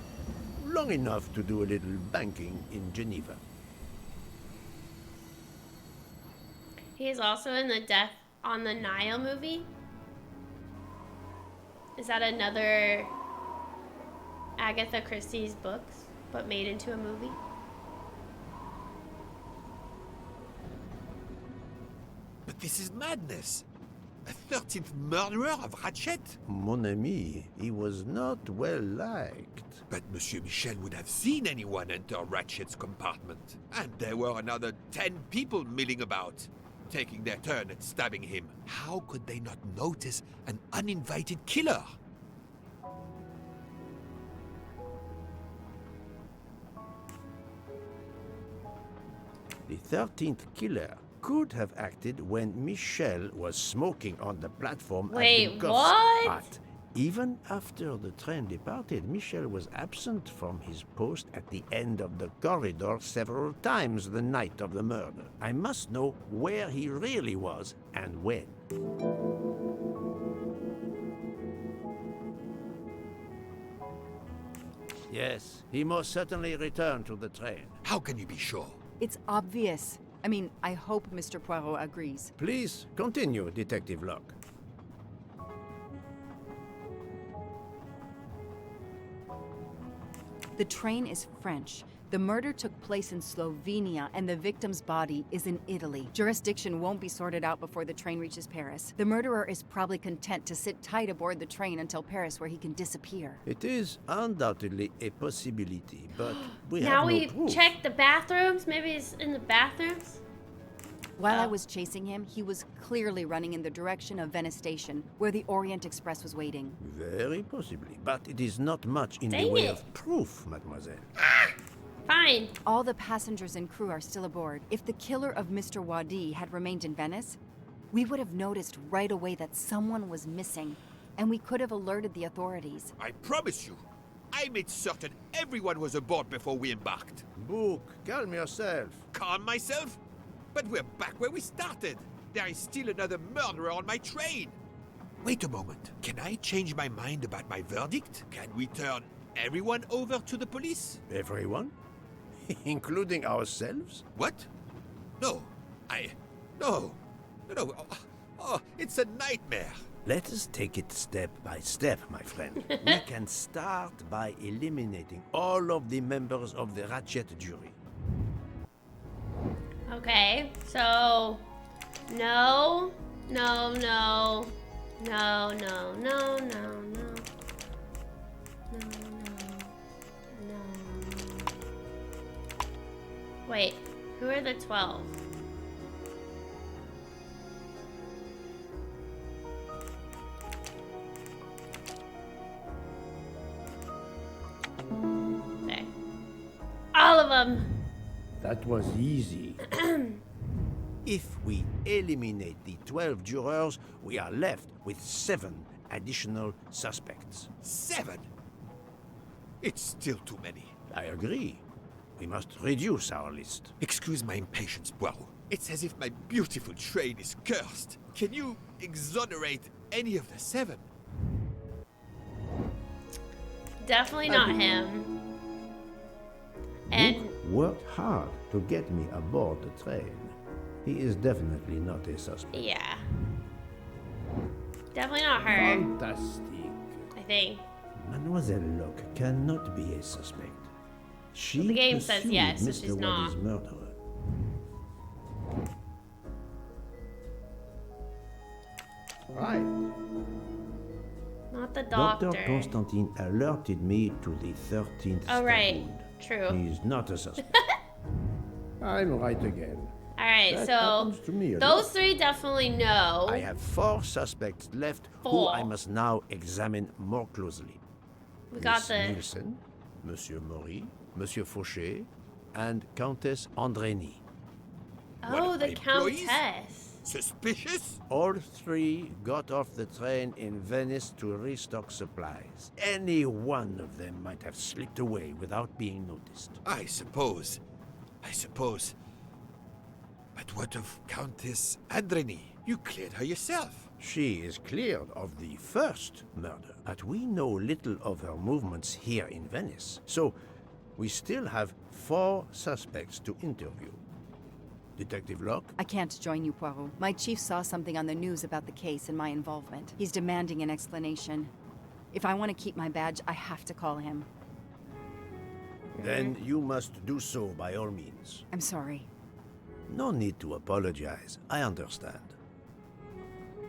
Long enough to do a little banking in Geneva.
He is also in the Death on the Nile movie. Is that another Agatha Christie's books, but made into a movie?
But this is madness. A 13th murderer of Ratchet?
Mon ami, he was not well liked.
But Monsieur Michel would have seen anyone enter Ratchet's compartment. And there were another 10 people milling about, taking their turn at stabbing him. How could they not notice an uninvited killer?
The 13th killer could have acted when Michel was smoking on the platform
Wait,
at the Goffs.
what?
But even after the train departed, Michel was absent from his post at the end of the corridor several times the night of the murder. I must know where he really was and when. Yes, he most certainly returned to the train.
How can you be sure?
It's obvious. I mean, I hope Mr. Poirot agrees.
Please continue, Detective Locke.
The train is French. The murder took place in Slovenia, and the victim's body is in Italy. Jurisdiction won't be sorted out before the train reaches Paris. The murderer is probably content to sit tight aboard the train until Paris, where he can disappear.
It is undoubtedly a possibility, but we
Now
have no
we
proof.
check the bathrooms. Maybe it's in the bathrooms.
While I was chasing him, he was clearly running in the direction of Venice Station, where the Orient Express was waiting.
Very possibly, but it is not much in the
Dang
way
it.
of proof, mademoiselle.
Fine.
All the passengers and crew are still aboard. If the killer of Mr. Wadi had remained in Venice, we would have noticed right away that someone was missing, and we could have alerted the authorities.
I promise you, I made certain everyone was aboard before we embarked.
Book, calm yourself.
Calm myself? But we're back where we started. There is still another murderer on my train. Wait a moment. Can I change my mind about my verdict? Can we turn everyone over to the police?
Everyone? Including ourselves?
What? No. No. Oh, it's a nightmare.
Let us take it step by step, my friend. We can start by eliminating all of the members of the Ratchet jury.
Okay, so no, no, no, no, no, no, no, no, no, no. Wait, who are the 12? Okay. All of them.
That was easy. If we eliminate the 12 jurors, we are left with 7 additional suspects.
7? It's still too many.
I agree. We must reduce our list.
Excuse my impatience, Poirot. It's as if my beautiful train is cursed. Can you exonerate any of the 7?
Definitely not him. And
Book worked hard to get me aboard the train. He is definitely not a suspect.
yeah. Definitely not her,
Fantastic.
I think.
Mademoiselle Locke cannot be a suspect. She
Well, the game says
pursued
yes, so
Mr.
she's not.
Waddy's murderer. Right.
Not the doctor.
Dr. Constantine alerted me to the 13th
Oh, right.
wound.
True.
He's not a suspect. I'm right again.
Alright,
That
so
happens to me a
those
lot.
three definitely know.
I have 4 suspects left who
Four.
I must now examine more closely.
We got
Miss
the-
Nielsen, Monsieur Maury, Monsieur Fauché, and Countess Andrény.
Oh, the Countess.
Suspicious? All 3 got off the train in Venice to restock supplies. Any one of them might have slipped away without being noticed.
I suppose. But what of Countess Andrény? You cleared her yourself.
She is cleared of the first murder, but we know little of her movements here in Venice. So, we still have 4 suspects to interview. Detective Locke?
I can't join you, Poirot. My chief saw something on the news about the case and my involvement. He's demanding an explanation. If I want to keep my badge, I have to call him.
Then you must do so by all means.
I'm sorry.
No need to apologize. I understand.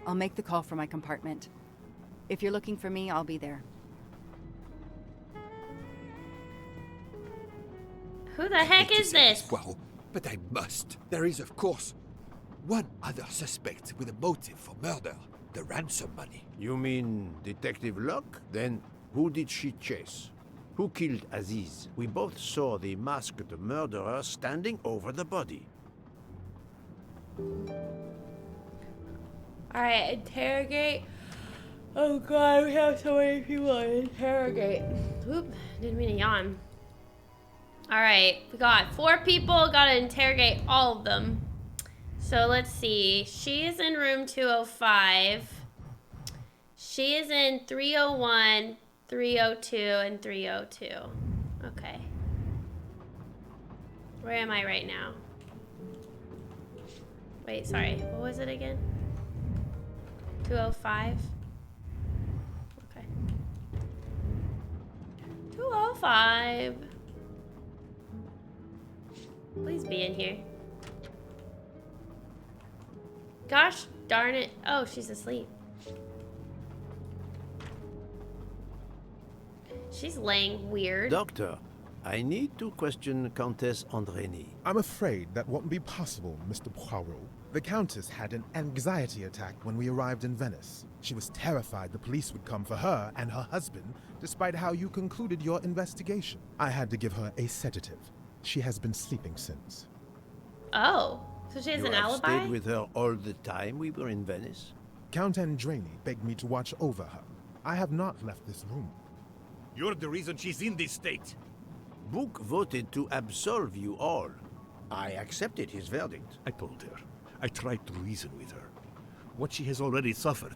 I'll make the call from my compartment. If you're looking for me, I'll be there.
Who the heck is this?
Well, but I must. There is, of course, one other suspect with a motive for murder. The ransom money.
You mean Detective Locke? Then who did she chase? Who killed Aziz? We both saw the masked murderer standing over the body.
Alright, interrogate. Oh god, we have so many people to interrogate. Oop, didn't mean to yawn. Alright, we got 4 people, gotta interrogate all of them. So let's see. She is in room 205. She is in 301, 302, and 302. Okay. Where am I right now? Wait, sorry. What was it again? 205? Okay. 205. Please be in here. Gosh darn it. Oh, she's asleep. She's laying weird.
Doctor, I need to question Countess Andrény.
I'm afraid that won't be possible, Mr. Poirot. The Countess had an anxiety attack when we arrived in Venice. She was terrified the police would come for her and her husband, despite how you concluded your investigation. I had to give her a sedative. She has been sleeping since.
Oh, so she has
You
an
have
alibi?
stayed with her all the time we were in Venice?
Count Andrény begged me to watch over her. I have not left this room.
You're the reason she's in this state.
Book voted to absolve you all. I accepted his verdict.
I told her. I tried to reason with her. What she has already suffered,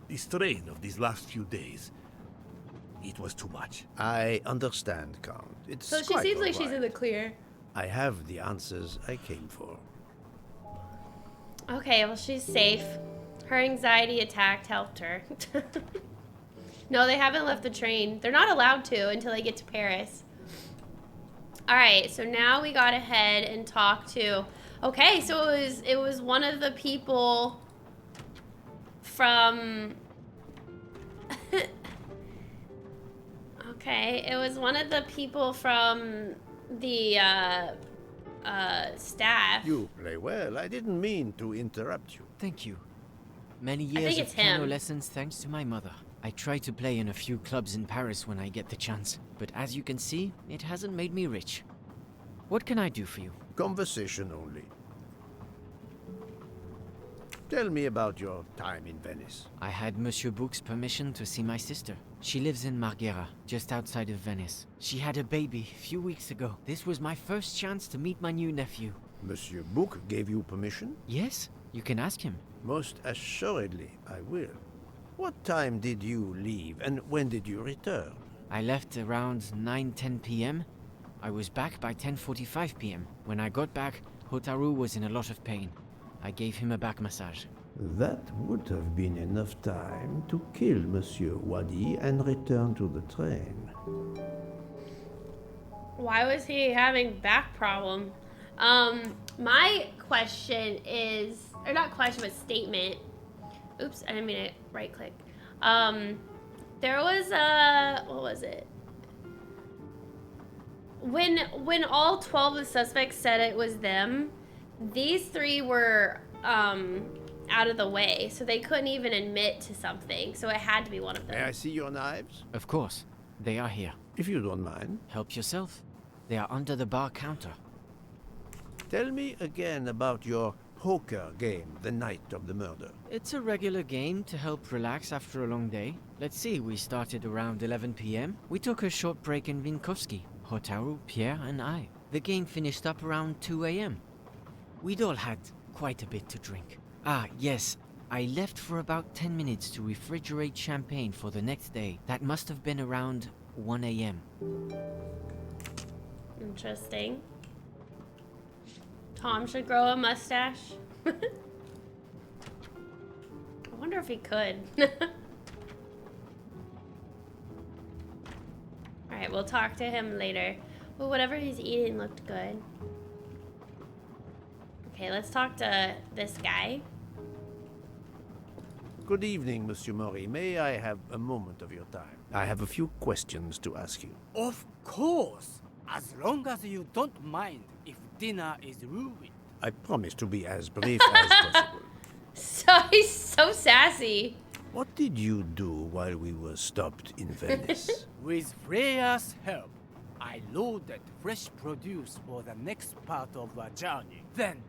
the strain of these last few days, it was too much.
I understand, Count. It's
So she
quite
seems like
all
she's in
right.
the clear.
I have the answers I came for.
Okay, well, she's safe. Her anxiety attack helped her. No, they haven't left the train. They're not allowed to until they get to Paris. Alright, so now we gotta head and talk to... Okay, so it was one of the people from... Okay, it was one of the people from the staff.
You play well. I didn't mean to interrupt you.
Thank you. Many
think
years
it's
of piano
him.
lessons thanks to my mother. I try to play in a few clubs in Paris when I get the chance, but as you can see, it hasn't made me rich. What can I do for you?
Conversation only. Tell me about your time in Venice.
I had Monsieur Book's permission to see my sister. She lives in Marghera, just outside of Venice. She had a baby a few weeks ago. This was my first chance to meet my new nephew.
Monsieur Book gave you permission?
Yes, you can ask him.
Most assuredly, I will. What time did you leave and when did you return?
I left around 9-10 p.m. I was back by 10:45 p.m. When I got back, Hotaru was in a lot of pain. I gave him a back massage.
That would have been enough time to kill Monsieur Wadi and return to the train.
Why was he having back problem? My question is, or not question, but statement. Oops, I didn't mean to right click. There was a, what was it? When all 12 of the suspects said it was them, these 3 were out of the way, so they couldn't even admit to something. So it had to be one of them.
May I see your knives?
Of course. They are here.
If you don't mind.
Help yourself. They are under the bar counter.
Tell me again about your poker game the night of the murder.
It's a regular game to help relax after a long day. Let's see, we started around 11 p.m. We took a short break in Vinkovsky, Hotaru, Pierre, and I. The game finished up around 2 a.m. We'd all had quite a bit to drink. Ah, yes, I left for about 10 minutes to refrigerate champagne for the next day. That must have been around 1 a.m.
Interesting. Tom should grow a mustache. I wonder if he could. Alright, we'll talk to him later. Well, whatever he's eating looked good. Okay, let's talk to this guy.
Good evening, Monsieur Mori. May I have a moment of your time? I have a few questions to ask you.
Of course, as long as you don't mind if dinner is ruined.
I promise to be as brief as possible.
So he's so sassy.
What did you do while we were stopped in Venice?
With Freya's help, I loaded fresh produce for the next part of our journey. Then,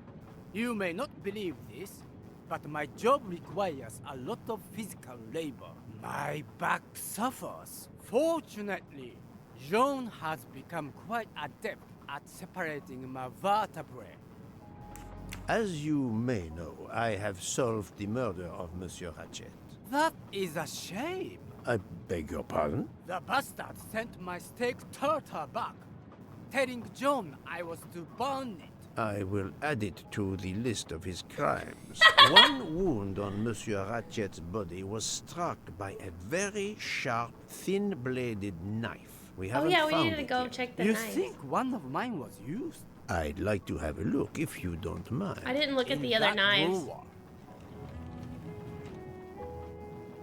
you may not believe this, but my job requires a lot of physical labor. My back suffers. Fortunately, Jean has become quite adept at separating my vertebrae.
As you may know, I have solved the murder of Monsieur Ratchet.
That is a shame.
I beg your pardon?
The bastard sent my steak tartar back, telling John I was to burn it.
I will add it to the list of his crimes. One wound on Monsieur Ratchet's body was struck by a very sharp, thin-bladed knife. We haven't found
we need to
it
go
yet.
check the
You
knife.
think one of mine was used?
I'd like to have a look, if you don't mind.
I didn't look at the other
that
knives.
drawer.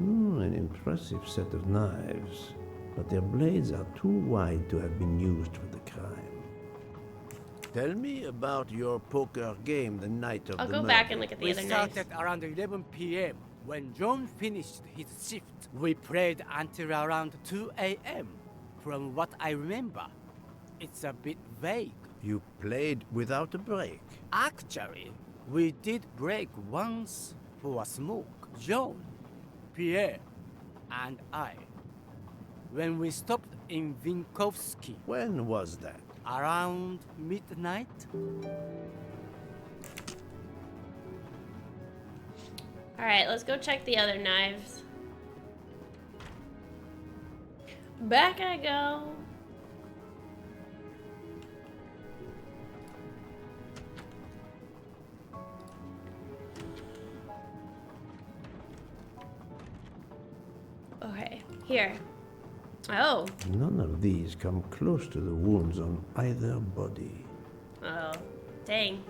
An impressive set of knives, but their blades are too wide to have been used for the crime. Tell me about your poker game the night of
I'll
the
go
murder.
back and look at the
We
other knives.
started around 11 p.m. When John finished his shift, we played until around 2 a.m. From what I remember, it's a bit vague.
You played without a break.
Actually, we did break once for a smoke. John, Pierre, and I. When we stopped in Vinkovsky.
When was that?
Around midnight.
Alright, let's go check the other knives. Back I go. Okay, here. Oh.
None of these come close to the wounds on either body.
Oh, dang.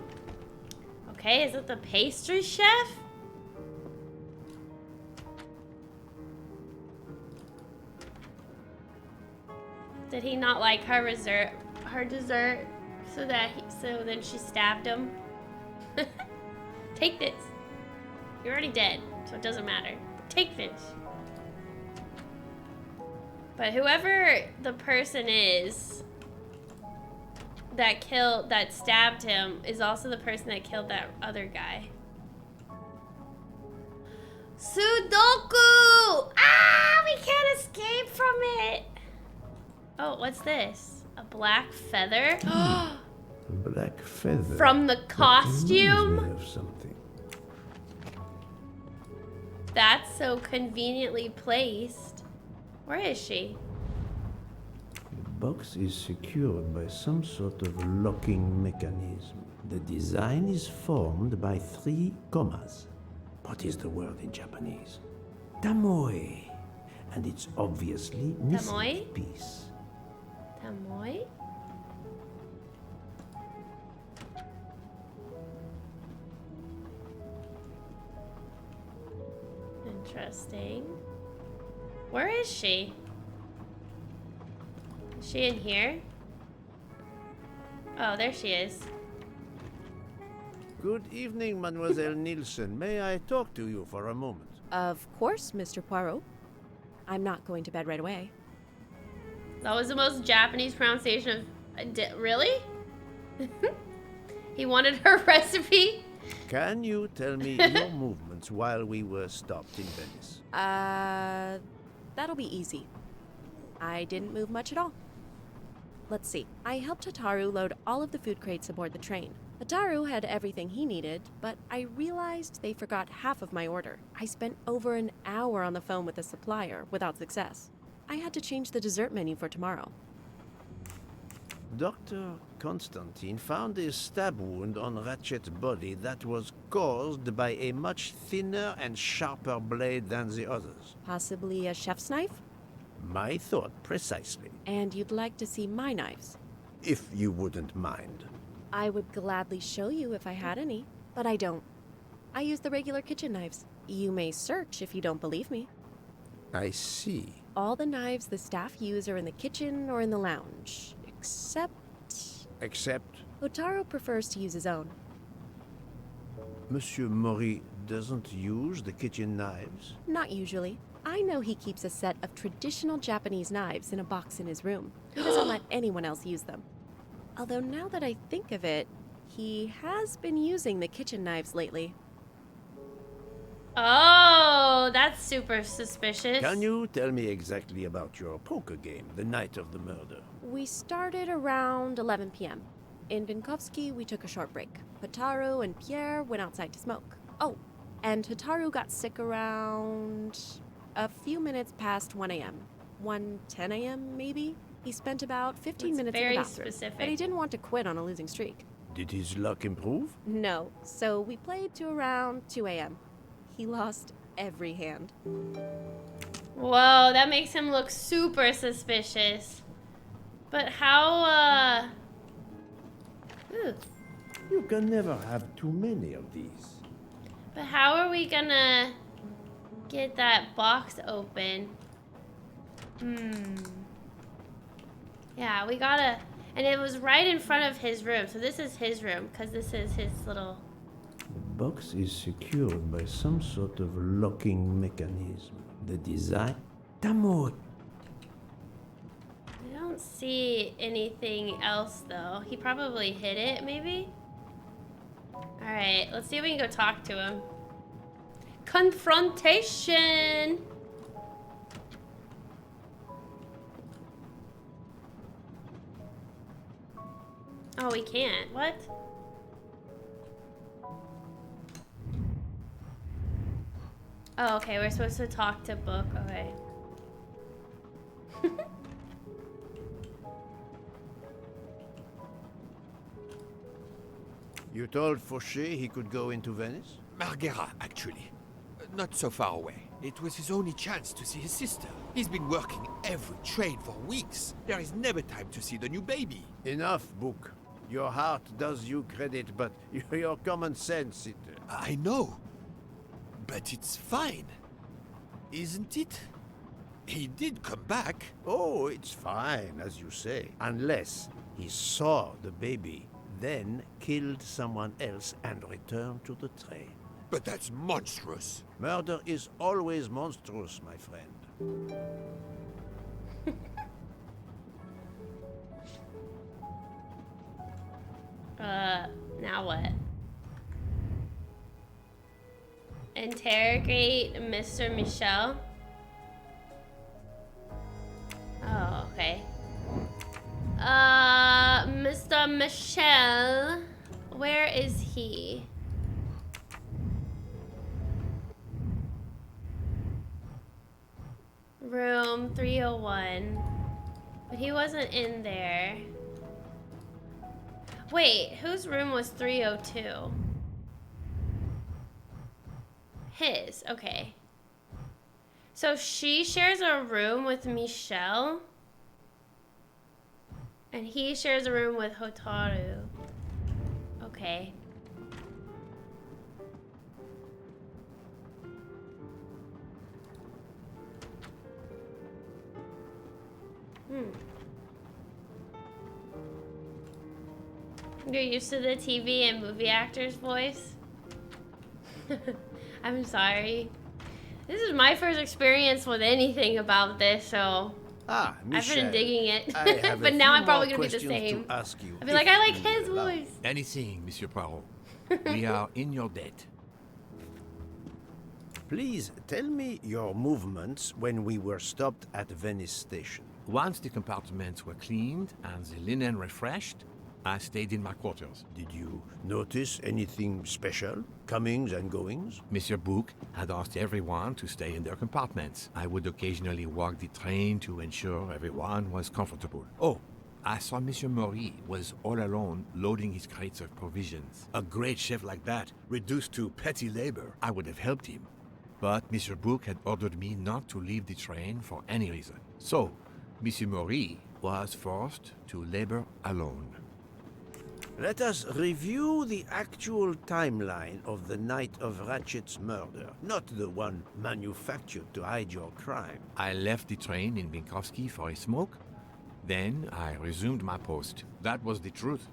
Okay, is it the pastry chef? Did he not like her dessert, so then she stabbed him? Take this. You're already dead, so it doesn't matter. Take this. But whoever the person is that stabbed him is also the person that killed that other guy. Sudoku! Ah, we can't escape from it. Oh, what's this? A black feather?
A black feather.
From the
that
costume?
reminds me of something.
That's so conveniently placed. Where is she?
box is secured by some sort of locking mechanism. The design is formed by 3 commas. What is the word in Japanese? Tamoe. And it's obviously missing
Tamoe?
a piece.
Tamoy? Interesting. Where is she? Is she in here? Oh, there she is.
Good evening, Mademoiselle Nielsen. May I talk to you for a moment?
Of course, Mr. Poirot. I'm not going to bed right away.
That was the most Japanese pronunciation of... Really? He wanted her recipe?
Can you tell me your movements while we were stopped in Venice?
That'll be easy. I didn't move much at all. Let's see. I helped Hataru load all of the food crates aboard the train. Hataru had everything he needed, but I realized they forgot half of my order. I spent over an hour on the phone with the supplier without success. I had to change the dessert menu for tomorrow.
Dr. Constantine found a stab wound on Ratchet's body that was caused by a much thinner and sharper blade than the others.
Possibly a chef's knife?
My thought precisely.
And you'd like to see my knives?
If you wouldn't mind.
I would gladly show you if I had any, but I don't. I use the regular kitchen knives. You may search if you don't believe me.
I see.
All the knives the staff use are in the kitchen or in the lounge, except...
Except?
Hotaro prefers to use his own.
Monsieur Mori doesn't use the kitchen knives?
Not usually. I know he keeps a set of traditional Japanese knives in a box in his room. He doesn't let anyone else use them. Although now that I think of it, he has been using the kitchen knives lately.
Oh, that's super suspicious.
Can you tell me exactly about your poker game the night of the murder?
We started around 11 p.m. In Vinkovsky, we took a short break. Hataru and Pierre went outside to smoke. Oh, and Hataru got sick around a few minutes past 1 a.m. 1:10 a.m. maybe? He spent about 15 minutes in the bathroom.
Very specific.
But he didn't want to quit on a losing streak.
Did his luck improve?
No, so we played to around 2 a.m. He lost every hand.
Whoa, that makes him look super suspicious. But how, Ooh.
You can never have too many of these.
But how are we gonna get that box open? Yeah, we gotta... And it was right in front of his room. So this is his room, because this is his little...
The box is secured by some sort of locking mechanism. The design... Tamoe!
I don't see anything else, though. He probably hid it, maybe? Alright, let's see if we can go talk to him. Confrontation! Oh, we can't. What? Oh, okay. We're supposed to talk to Book. Okay.
You told Fauché he could go into Venice?
Marguerite, actually. Not so far away. It was his only chance to see his sister. He's been working every train for weeks. There is never time to see the new baby.
Enough, Book. Your heart does you credit, but your common sense, it...
I know. But it's fine. Isn't it? He did come back.
Oh, it's fine, as you say. Unless he saw the baby, then killed someone else and returned to the train.
But that's monstrous.
Murder is always monstrous, my friend.
Now what? Interrogate Mr. Michel. Oh, okay. Mr. Michel, where is he? Room 301. But he wasn't in there. Wait, whose room was 302? His, okay. So she shares a room with Michelle. And he shares a room with Hotaru. Okay. You're used to the TV and movie actor's voice? I'm sorry. This is my first experience with anything about this, so
Ah, Michelle,
I've been digging it.
I have
But
a
now
few
I'm probably
more
gonna be the
questions
same.
to ask you,
I'll be
if
like, I like
you
his
will allow.
voice.
Anything, Monsieur Poirot. We are in your debt.
Please tell me your movements when we were stopped at Venice Station.
Once the compartments were cleaned and the linen refreshed, I stayed in my quarters.
Did you notice anything special? Comings and goings?
Monsieur Bouc had asked everyone to stay in their compartments. I would occasionally walk the train to ensure everyone was comfortable. Oh, I saw Monsieur Maury was all alone loading his crates of provisions. A great chef like that, reduced to petty labor, I would have helped him. But Monsieur Bouc had ordered me not to leave the train for any reason. So, Monsieur Maury was forced to labor alone.
Let us review the actual timeline of the night of Ratchet's murder, not the one manufactured to hide your crime.
I left the train in Minkowski for a smoke. Then I resumed my post. That was the truth.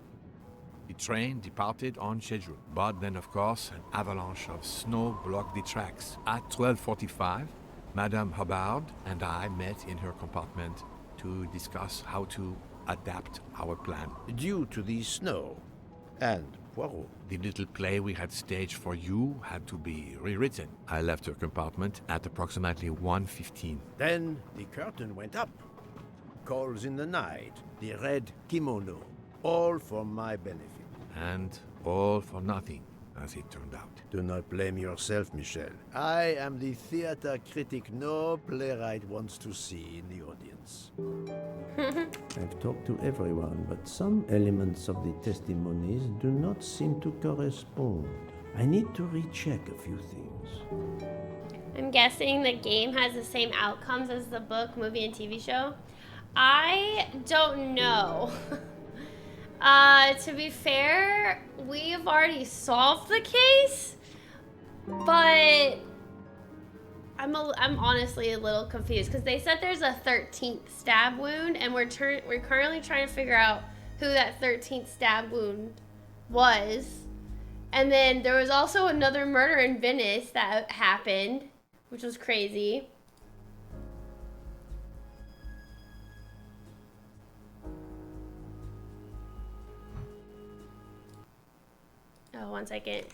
The train departed on schedule. But then, of course, an avalanche of snow blocked the tracks. At 12:45, Madame Hubbard and I met in her compartment to discuss how to adapt our plan.
Due to the snow and Poirot.
The little play we had staged for you had to be rewritten. I left her compartment at approximately 1:15.
Then the curtain went up. Calls in the night, the red kimono, all for my benefit.
And all for nothing, as it turned out.
Do not blame yourself, Michel. I am the theater critic no playwright wants to see in the audience. I've talked to everyone, but some elements of the testimonies do not seem to correspond. I need to recheck a few things.
I'm guessing the game has the same outcomes as the book, movie, and TV show. I don't know. To be fair, we've already solved the case, but I'm honestly a little confused because they said there's a 13th stab wound, and we're currently trying to figure out who that 13th stab wound was. And then there was also another murder in Venice that happened, which was crazy. Oh, 1 second.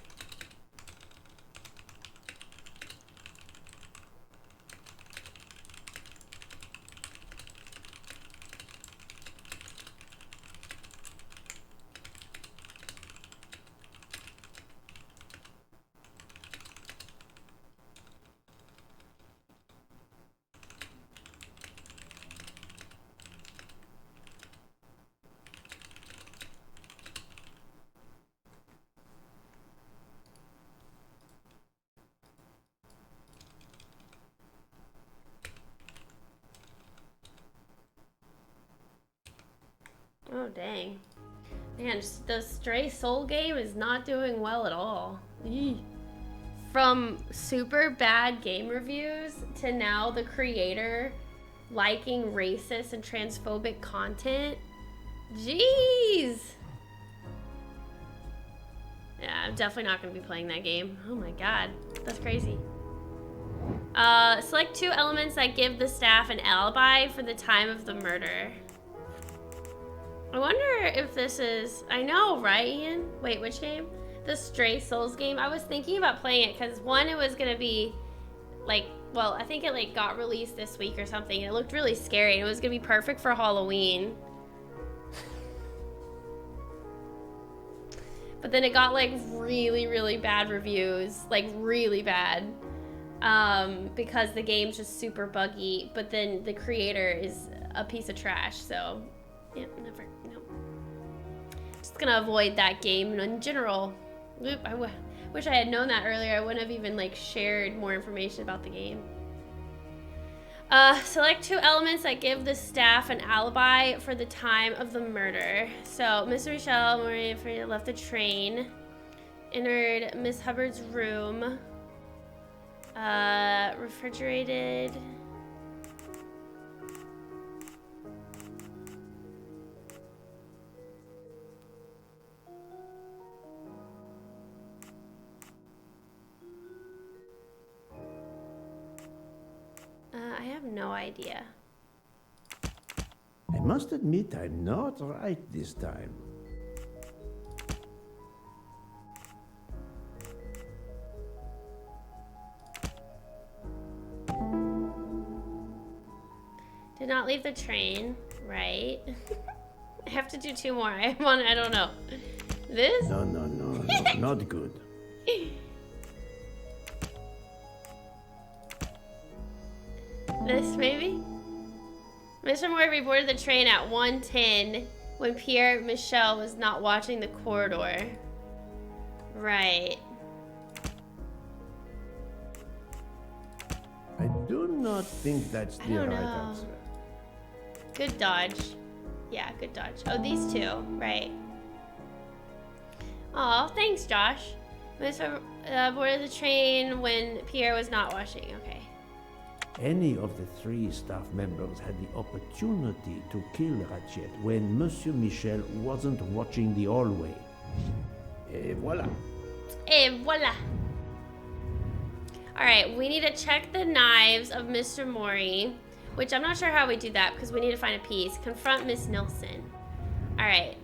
Oh, dang. Man, the Stray Soul game is not doing well at all. Eee. From super bad game reviews to now the creator liking racist and transphobic content. Jeez! Yeah, I'm definitely not going to be playing that game. Oh my god, that's crazy. Select 2 elements that give the staff an alibi for the time of the murder. I wonder if this is... I know, right, Ian? Wait, which game? The Stray Souls game. I was thinking about playing it because, one, it was going to be, like... Well, I think it, like, got released this week or something. And it looked really scary. And it was going to be perfect for Halloween. But then it got, like, really, really bad reviews. Like, really bad. Because the game's just super buggy. But then the creator is a piece of trash. So, yeah, never. No. Just gonna avoid that game in general. Oop, wish I had known that earlier. I wouldn't have even like shared more information about the game. Select 2 elements that give the staff an alibi for the time of the murder. So, Mr. Michelle Marie left the train, entered Miss Hubbard's room, refrigerated. I have no idea.
I must admit I'm not right this time.
Did not leave the train, right? I have to do 2 more. I don't know. This?
No, not good.
This, maybe? Mr. Morby boarded the train at 1:10 when Pierre Michel was not watching the corridor. Right.
I do not think that's the right answer.
Good dodge. Yeah, good dodge. Oh, these 2. Right. Aw, thanks, Josh. Mr. Boarded the train when Pierre was not watching. Okay.
Any of the 3 staff members had the opportunity to kill Ratchet when Monsieur Michel wasn't watching the hallway. Et voilà.
Et voila. Alright, we need to check the knives of Mr. Mori, which I'm not sure how we do that because we need to find a piece. Confront Miss Nilsson. Alright,